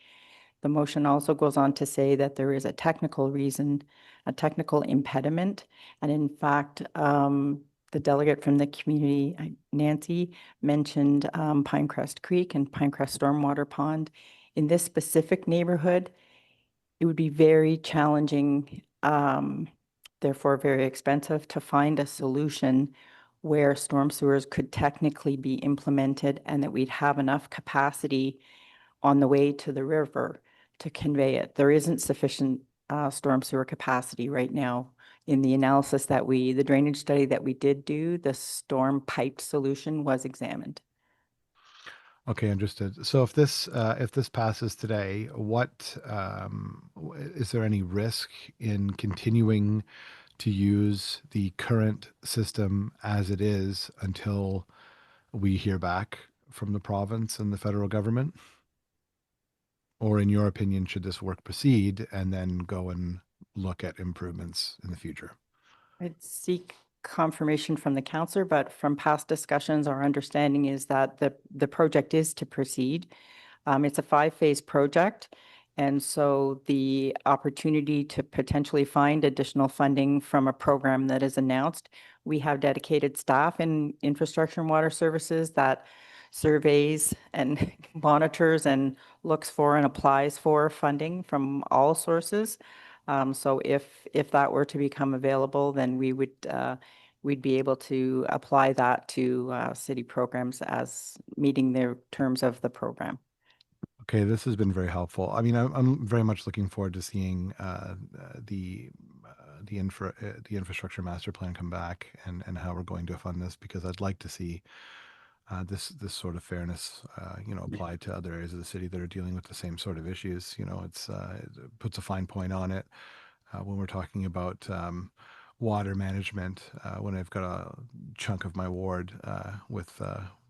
G: The motion also goes on to say that there is a technical reason, a technical impediment. And in fact, the delegate from the community, Nancy, mentioned Pinecrest Creek and Pinecrest Stormwater Pond. In this specific neighborhood, it would be very challenging therefore very expensive, to find a solution where storm sewers could technically be implemented and that we'd have enough capacity on the way to the river to convey it. There isn't sufficient storm sewer capacity right now. In the analysis that the drainage study that we did do, the storm piped solution was examined.
P: Okay, understood. So if this passes today, what is there any risk in continuing to use the current system as it is until we hear back from the province and the federal government? Or in your opinion, should this work proceed and then go and look at improvements in the future?
G: I'd seek confirmation from the councillor, but from past discussions, our understanding is that the project is to proceed. It's a 5-phase project. And so the opportunity to potentially find additional funding from a program that is announced, we have dedicated staff in infrastructure and water services that surveys and monitors and looks for and applies for funding from all sources. So if that were to become available, then we'd be able to apply that to city programs as meeting the terms of the program.
P: Okay, this has been very helpful. I mean, I'm very much looking forward to seeing the infrastructure master plan come back and how we're going to fund this, because I'd like to see this sort of fairness, applied to other areas of the city that are dealing with the same sort of issues. It puts a fine point on it when we're talking about water management. When I've got a chunk of my ward with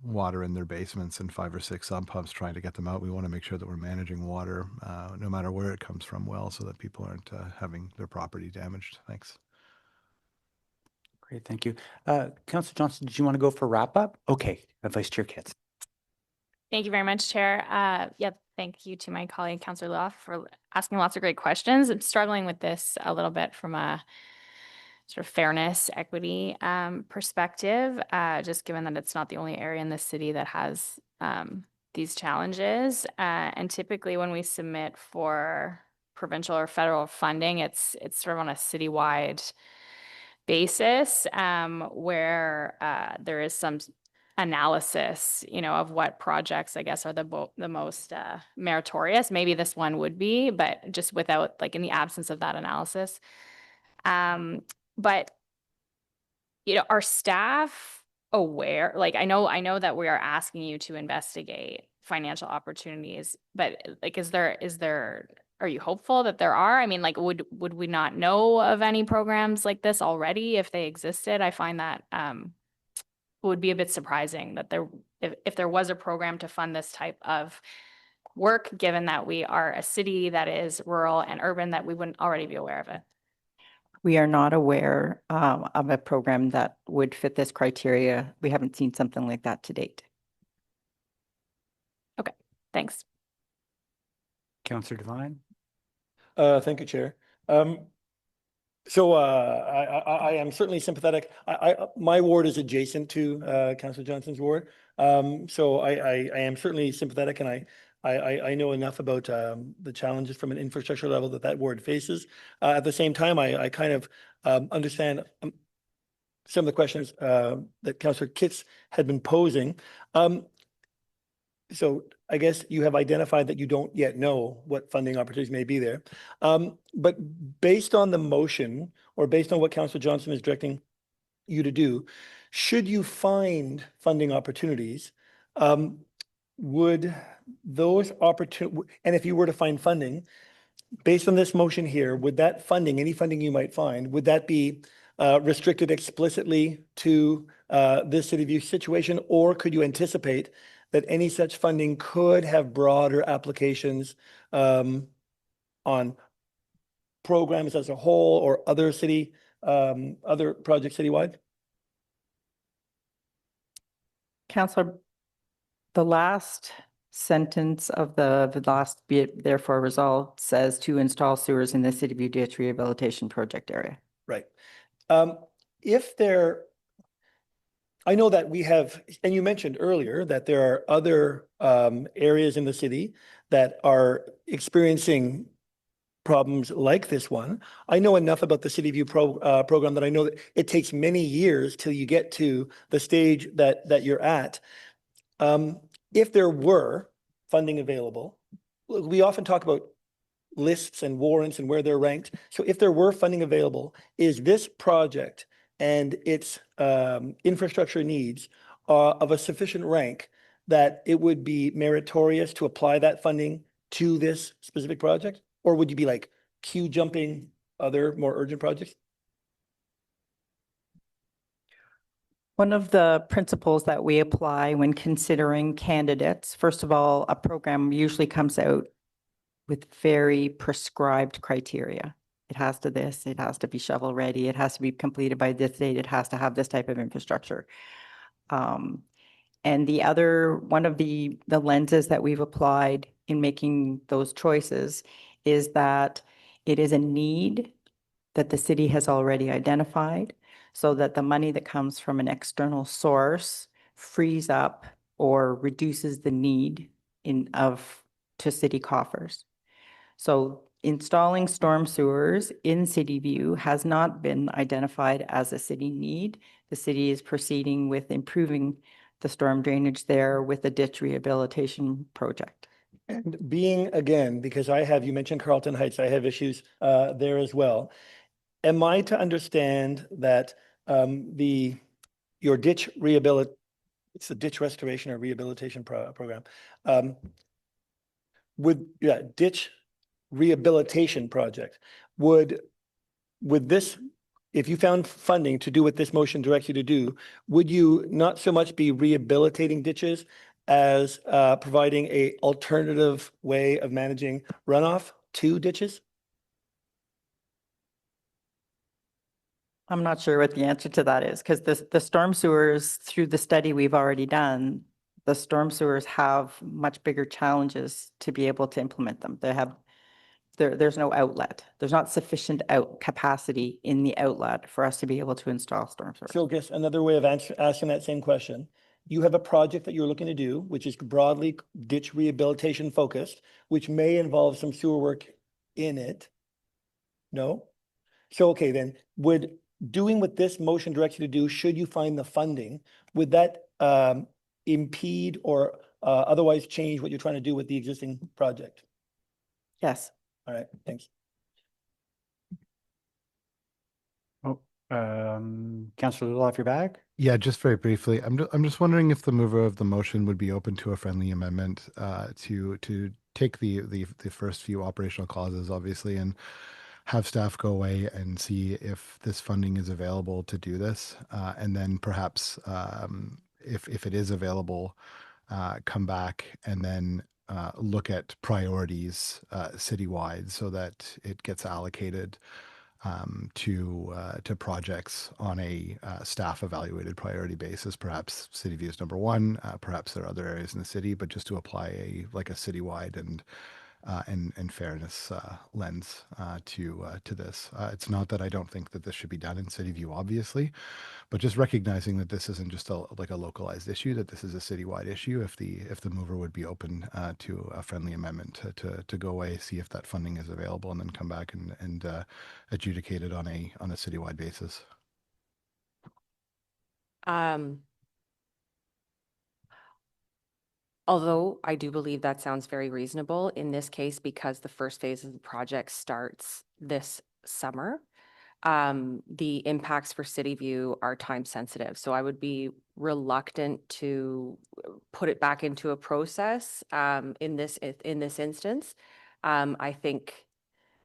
P: water in their basements and 5 or 6 sump pumps trying to get them out, we want to make sure that we're managing water no matter where it comes from well, so that people aren't having their property damaged. Thanks.
A: Great, thank you. Councillor Johnson, did you want to go for wrap up? Okay, Vice Chair Kitts.
O: Thank you very much, Chair. Thank you to my colleague, Councillor Loff, for asking lots of great questions. I'm struggling with this a little bit from a sort of fairness, equity perspective, just given that it's not the only area in the city that has these challenges. And typically when we submit for provincial or federal funding, it's sort of on a citywide basis where there is some analysis, of what projects, I guess, are the most meritorious. Maybe this one would be, but just without, in the absence of that analysis. But, are staff aware? I know that we are asking you to investigate financial opportunities, but are you hopeful that there are? I mean, would we not know of any programs like this already if they existed? I find that would be a bit surprising that if there was a program to fund this type of work, given that we are a city that is rural and urban, that we wouldn't already be aware of it.
G: We are not aware of a program that would fit this criteria. We haven't seen something like that to date.
O: Okay, thanks.
A: Councillor Devine.
S: Thank you, Chair. So I am certainly sympathetic. My ward is adjacent to Councillor Johnson's ward. So I am certainly sympathetic, and I know enough about the challenges from an infrastructure level that ward faces. At the same time, I kind of understand some of the questions that Councillor Kitts had been posing. So I guess you have identified that you don't yet know what funding opportunities may be there. But based on the motion, or based on what Councillor Johnson is directing you to do, should you find funding opportunities, would those opportunities, and if you were to find funding, based on this motion here, would that funding, any funding you might find, would that be restricted explicitly to this City View situation, or could you anticipate that any such funding could have broader applications on programs as a whole, or other other projects citywide?
G: Councillor, the last sentence of the last be it therefore resolved says to install sewers in the City View Ditch Rehabilitation Project area.
S: Right. I know that we have, and you mentioned earlier that there are other areas in the city that are experiencing problems like this one. I know enough about the City View program that I know that it takes many years till you get to the stage that you're at. If there were funding available, we often talk about lists and warrants and where they're ranked. So if there were funding available, is this project and its infrastructure needs of a sufficient rank that it would be meritorious to apply that funding to this specific project? Or would you be like queue jumping other more urgent projects?
G: One of the principles that we apply when considering candidates, first of all, a program usually comes out with very prescribed criteria. It has to this, it has to be shovel ready, it has to be completed by this date, it has to have this type of infrastructure. And the other, one of the lenses that we've applied in making those choices is that it is a need that the city has already identified, so that the money that comes from an external source frees up or reduces the need to city coffers. So installing storm sewers in City View has not been identified as a city need. The city is proceeding with improving the storm drainage there with a ditch rehabilitation project.
S: And being, again, because you mentioned Carlton Heights, I have issues there as well. Am I to understand that your ditch it's the ditch restoration or rehabilitation program, ditch rehabilitation project, would this, if you found funding to do what this motion directs you to do, would you not so much be rehabilitating ditches as providing a alternative way of managing runoff to ditches?
G: I'm not sure what the answer to that is, because the storm sewers, through the study we've already done, the storm sewers have much bigger challenges to be able to implement them. There's no outlet. There's not sufficient capacity in the outlet for us to be able to install storm sewers.
S: So I guess another way of asking that same question, you have a project that you're looking to do, which is broadly ditch rehabilitation focused, which may involve some sewer work in it. No? So, okay, then would doing what this motion directs you to do, should you find the funding, would that impede or otherwise change what you're trying to do with the existing project?
G: Yes.
S: All right, thanks.
A: Oh, Councillor Little, off your bag?
P: Yeah, just very briefly, I'm just wondering if the mover of the motion would be open to a friendly amendment to take the first few operational clauses, obviously, and have staff go away and see if this funding is available to do this, and then perhaps if it is available, come back and then look at priorities citywide so that it gets allocated to projects on a staff evaluated priority basis. Perhaps City View is number one. Perhaps there are other areas in the city, but just to apply a citywide and fairness lens to this. It's not that I don't think that this should be done in City View, obviously, but just recognizing that this isn't just a localized issue, that this is a citywide issue. If the mover would be open to a friendly amendment to go away, see if that funding is available, and then come back and adjudicate it on a citywide basis.
N: Although I do believe that sounds very reasonable in this case, because the first phase of the project starts this summer, the impacts for City View are time sensitive. So I would be reluctant to put it back into a process in this instance. I think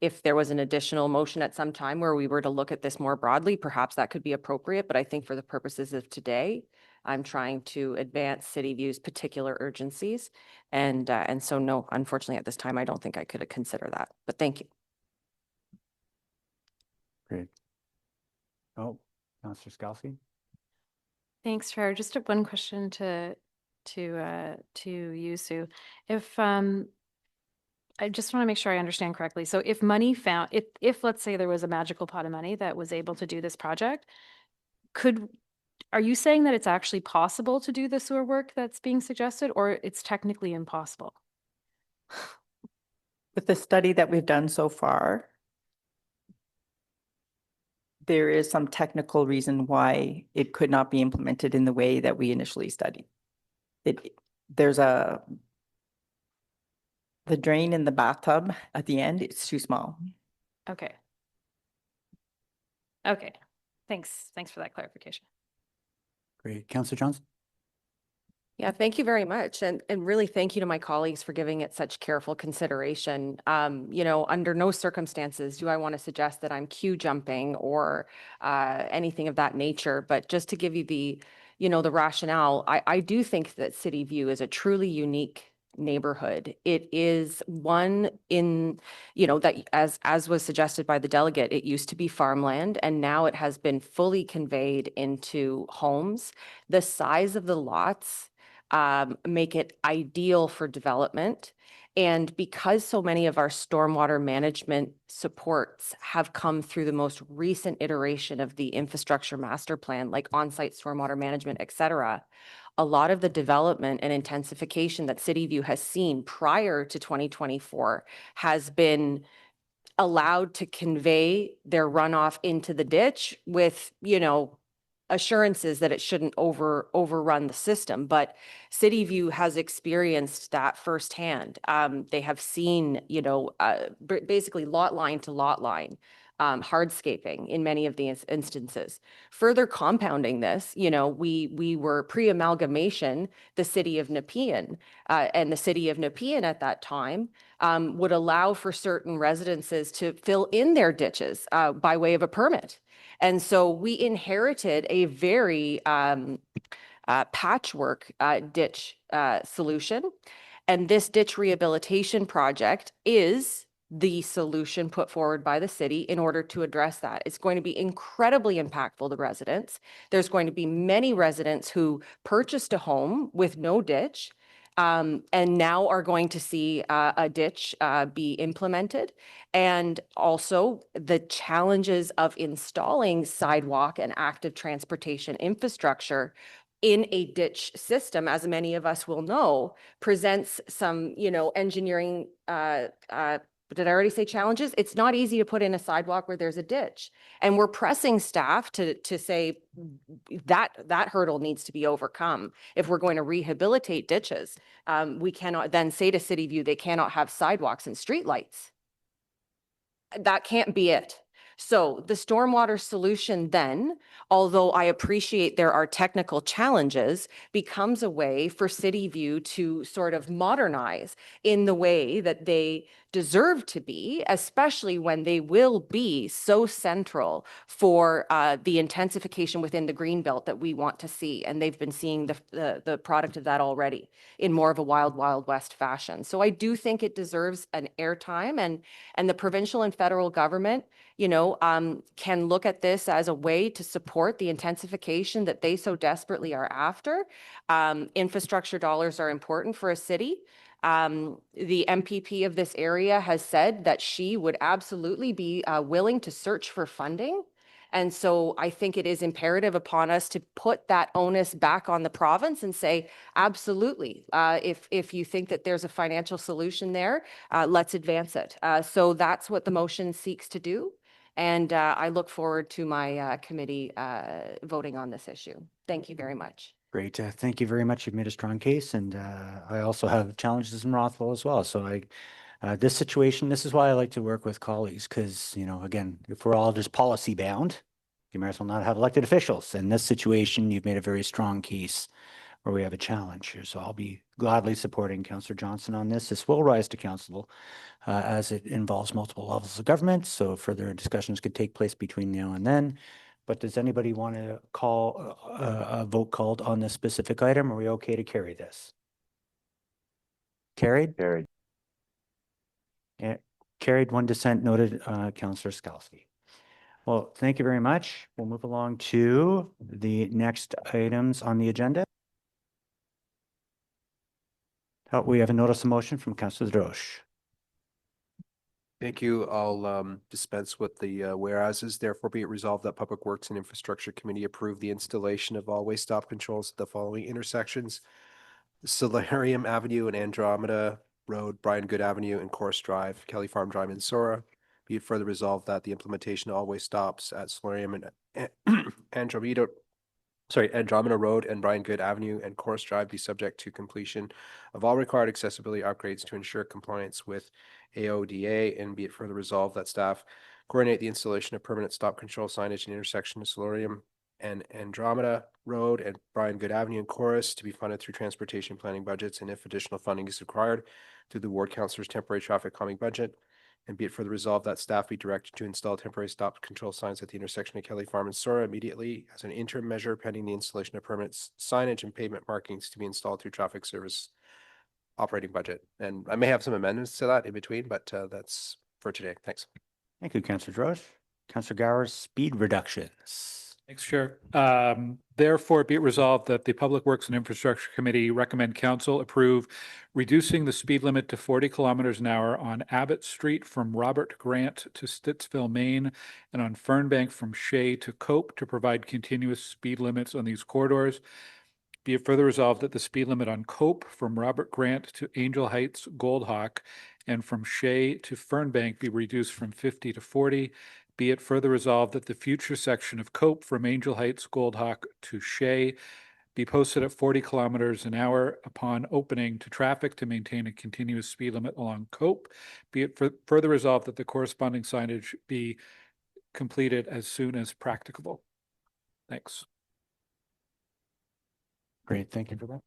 N: if there was an additional motion at some time where we were to look at this more broadly, perhaps that could be appropriate. But I think for the purposes of today, I'm trying to advance City View's particular urgencies. And so no, unfortunately at this time, I don't think I could consider that, but thank you.
A: Great. Oh, Councillor Scalzi.
C: Thanks, Chair. Just one question to you, Sue. If I just want to make sure I understand correctly. So if money found, if let's say there was a magical pot of money that was able to do this project, are you saying that it's actually possible to do the sewer work that's being suggested, or it's technically impossible?
G: With the study that we've done so far, there is some technical reason why it could not be implemented in the way that we initially studied. There's the drain in the bathtub at the end, it's too small.
C: Okay. Okay. Thanks for that clarification.
A: Great. Councillor Johnson?
N: Yeah, thank you very much. And really thank you to my colleagues for giving it such careful consideration. You know, under no circumstances do I want to suggest that I'm queue jumping or anything of that nature. But just to give you the, you know, the rationale, I do think that City View is a truly unique neighborhood. It is one in, you know, that as was suggested by the delegate, it used to be farmland and now it has been fully conveyed into homes. The size of the lots make it ideal for development. And because so many of our stormwater management supports have come through the most recent iteration of the infrastructure master plan, like on-site stormwater management, et cetera, a lot of the development and intensification that City View has seen prior to 2024 has been allowed to convey their runoff into the ditch with, you know, assurances that it shouldn't overrun the system. But City View has experienced that firsthand. They have seen, you know, basically lot line to lot line, hardscaping in many of these instances. Further compounding this, you know, we were pre-amalgamation, the city of Nepean, and the city of Nepean at that time would allow for certain residences to fill in their ditches by way of a permit. And so we inherited a very patchwork ditch solution. And this ditch rehabilitation project is the solution put forward by the city in order to address that. It's going to be incredibly impactful to residents. There's going to be many residents who purchased a home with no ditch and now are going to see a ditch be implemented. And also the challenges of installing sidewalk and active transportation infrastructure in a ditch system, as many of us will know, presents some, you know, engineering, did I already say challenges? It's not easy to put in a sidewalk where there's a ditch. And we're pressing staff to say that hurdle needs to be overcome. If we're going to rehabilitate ditches, we cannot then say to City View, they cannot have sidewalks and streetlights. That can't be it. So the stormwater solution then, although I appreciate there are technical challenges, becomes a way for City View to sort of modernize in the way that they deserve to be, especially when they will be so central for the intensification within the greenbelt that we want to see. And they've been seeing the product of that already in more of a wild, wild west fashion. So I do think it deserves an airtime, and the provincial and federal government, you know, can look at this as a way to support the intensification that they so desperately are after. Infrastructure dollars are important for a city. The MPP of this area has said that she would absolutely be willing to search for funding. And so I think it is imperative upon us to put that onus back on the province and say, absolutely, if you think that there's a financial solution there, let's advance it. So that's what the motion seeks to do. And I look forward to my committee voting on this issue. Thank you very much.
A: Great. Thank you very much. You've made a strong case. And I also have challenges in Rothwell as well. So this situation, this is why I like to work with colleagues, because, you know, again, if we're all just policy bound, you might as well not have elected officials. In this situation, you've made a very strong case where we have a challenge here. So I'll be gladly supporting Councillor Johnson on this. This will rise to council as it involves multiple levels of government. So further discussions could take place between now and then. But does anybody want to call a vote called on this specific item? Are we okay to carry this? Carried? Carried. Yeah, carried, one dissent noted, Councillor Skalski. Well, thank you very much. We'll move along to the next items on the agenda. We have a notice of motion from Councillor Droche.
E: Thank you. I'll dispense with the whereases. Therefore, be it resolved that Public Works and Infrastructure Committee approve the installation of all-way stop controls at the following intersections: Laurier Avenue and Andromeda, Road, Brian Good Avenue, and Chorus Drive, Kelly Farm Drive, and Sora. Be it further resolved that the implementation of all-way stops at Solarium and Andromeda Road and Brian Good Avenue and Chorus Drive be subject to completion of all required accessibility upgrades to ensure compliance with AODA, and be it further resolved that staff coordinate the installation of permanent stop control signage in intersection of Solarium and Andromeda Road and Brian Good Avenue and Chorus to be funded through transportation planning budgets, and if additional funding is required, through the ward councilor's temporary traffic calming budget. And be it further resolved that staff be directed to install temporary stop control signs at the intersection of Kelly Farm and Sora immediately as an interim measure pending the installation of permanent signage and pavement markings to be installed through traffic service operating budget. And I may have some amendments to that in between, but that's for today. Thanks.
A: Thank you, Councillor Drosh. Councillor Gower, speed reductions.
B: Thanks, Chair. Therefore, be it resolved that the Public Works and Infrastructure Committee recommend council approve reducing the speed limit to 40 kilometers an hour on Abbott Street from Robert Grant to Stittsville, Maine, and on Fernbank from Shea to Cope to provide continuous speed limits on these corridors. Be it further resolved that the speed limit on Cope from Robert Grant to Angel Heights, Goldhawk, and from Shea to Fernbank be reduced from 50 to 40. Be it further resolved that the future section of Cope from Angel Heights, Goldhawk to Shea be posted at 40 kilometers an hour upon opening to traffic to maintain a continuous speed limit along Cope. Be it further resolved that the corresponding signage be completed as soon as practicable. Thanks.
A: Great, thank you for that.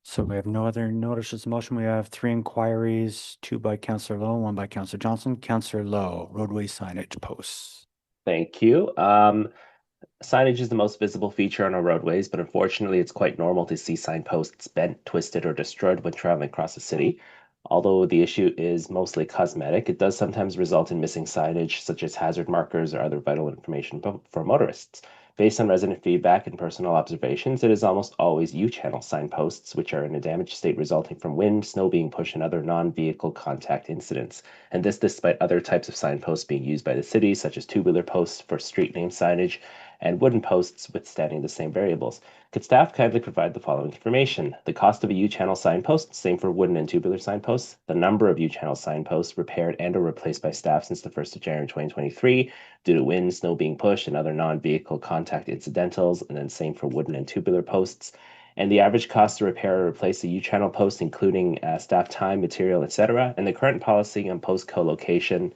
A: So we have no other notices of motion. We have 3 inquiries, 2 by Councillor Lowe, 1 by Councillor Johnson. Councillor Lowe, roadway signage posts.
J: Thank you. Signage is the most visible feature on our roadways, but unfortunately it's quite normal to see signposts bent, twisted, or destroyed when traveling across the city. Although the issue is mostly cosmetic, it does sometimes result in missing signage, such as hazard markers or other vital information for motorists. Based on resident feedback and personal observations, it is almost always U-channel signposts, which are in a damaged state resulting from wind, snow being pushed, and other non-vehicle contact incidents. And this despite other types of signposts being used by the city, such as two-wheeler posts for street name signage, and wooden posts withstanding the same variables. Could staff kindly provide the following information? The cost of a U-channel signpost, same for wooden and tubular signposts, the number of U-channel signposts repaired and or replaced by staff since the 1st of January 2023 due to wind, snow being pushed, and other non-vehicle contact incidentals, and then same for wooden and tubular posts, and the average cost to repair or replace a U-channel post, including staff time, material, etc., and the current policy on post collocating,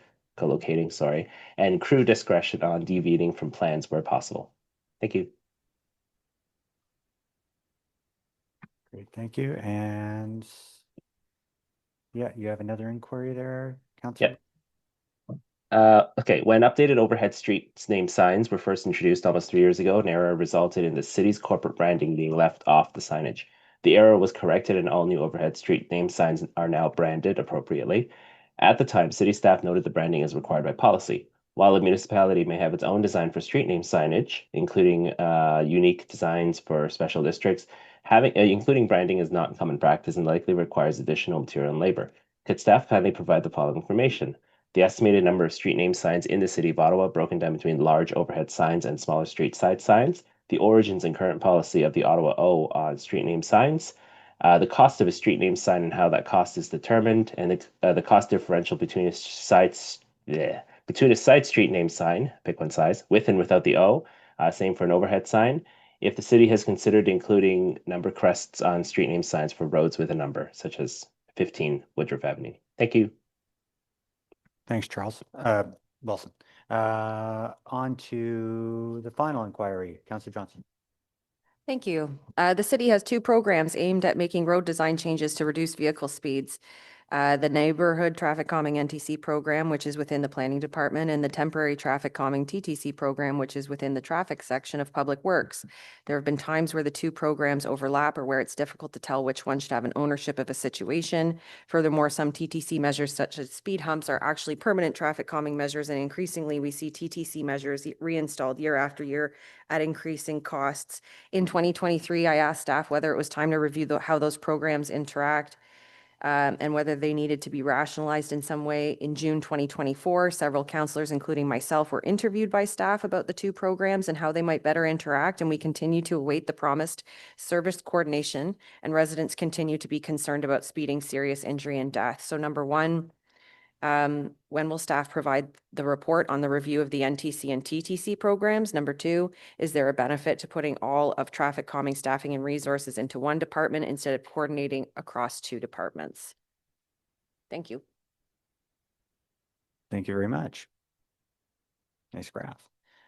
J: and crew discretion on deviating from plans where possible. Thank you.
A: Great, thank you. And yeah, you have another inquiry there, Councillor?
J: Yep. Okay, when updated overhead street name signs were first introduced almost 3 years ago, an error resulted in the city's corporate branding being left off the signage. The error was corrected and all new overhead street name signs are now branded appropriately. At the time, city staff noted the branding is required by policy. While a municipality may have its own design for street name signage, including unique designs for special districts, including branding is not common practice and likely requires additional material and labor. Could staff kindly provide the following information? The estimated number of street name signs in the city of Ottawa broken down between large overhead signs and smaller street side signs, the origins and current policy of the Ottawa O on street name signs, the cost of a street name sign and how that cost is determined, and the cost differential between a side street name sign, pick one size, with and without the O, same for an overhead sign, if the city has considered including number crests on street name signs for roads with a number, such as 15 Woodruff Avenue. Thank you.
A: Thanks, Charles. Wilson. On to the final inquiry, Councillor Johnson.
N: Thank you. The city has 2 programs aimed at making road design changes to reduce vehicle speeds. The Neighborhood Traffic Calming NTC program, which is within the Planning Department, and the Temporary Traffic Calming TTC program, which is within the Traffic section of Public Works. There have been times where the 2 programs overlap or where it's difficult to tell which one should have an ownership of a situation. Furthermore, some TTC measures such as speed humps are actually permanent traffic calming measures, and increasingly we see TTC measures reinstalled year after year at increasing costs. In 2023, I asked staff whether it was time to review how those programs interact. and whether they needed to be rationalized in some way. In June 2024, several counselors, including myself, were interviewed by staff about the two programs and how they might better interact, and we continue to await the promised service coordination, and residents continue to be concerned about speeding, serious injury, and death. So number one, when will staff provide the report on the review of the NTC and TTC programs? Number two, is there a benefit to putting all of traffic calming staffing and resources into one department instead of coordinating across two departments? Thank you.
A: Thank you very much. Nice graph.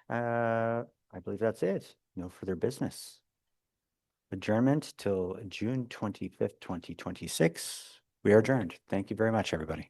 A: I believe that's it. No further business. Adjournment till June 25th, 2026. We are adjourned. Thank you very much, everybody.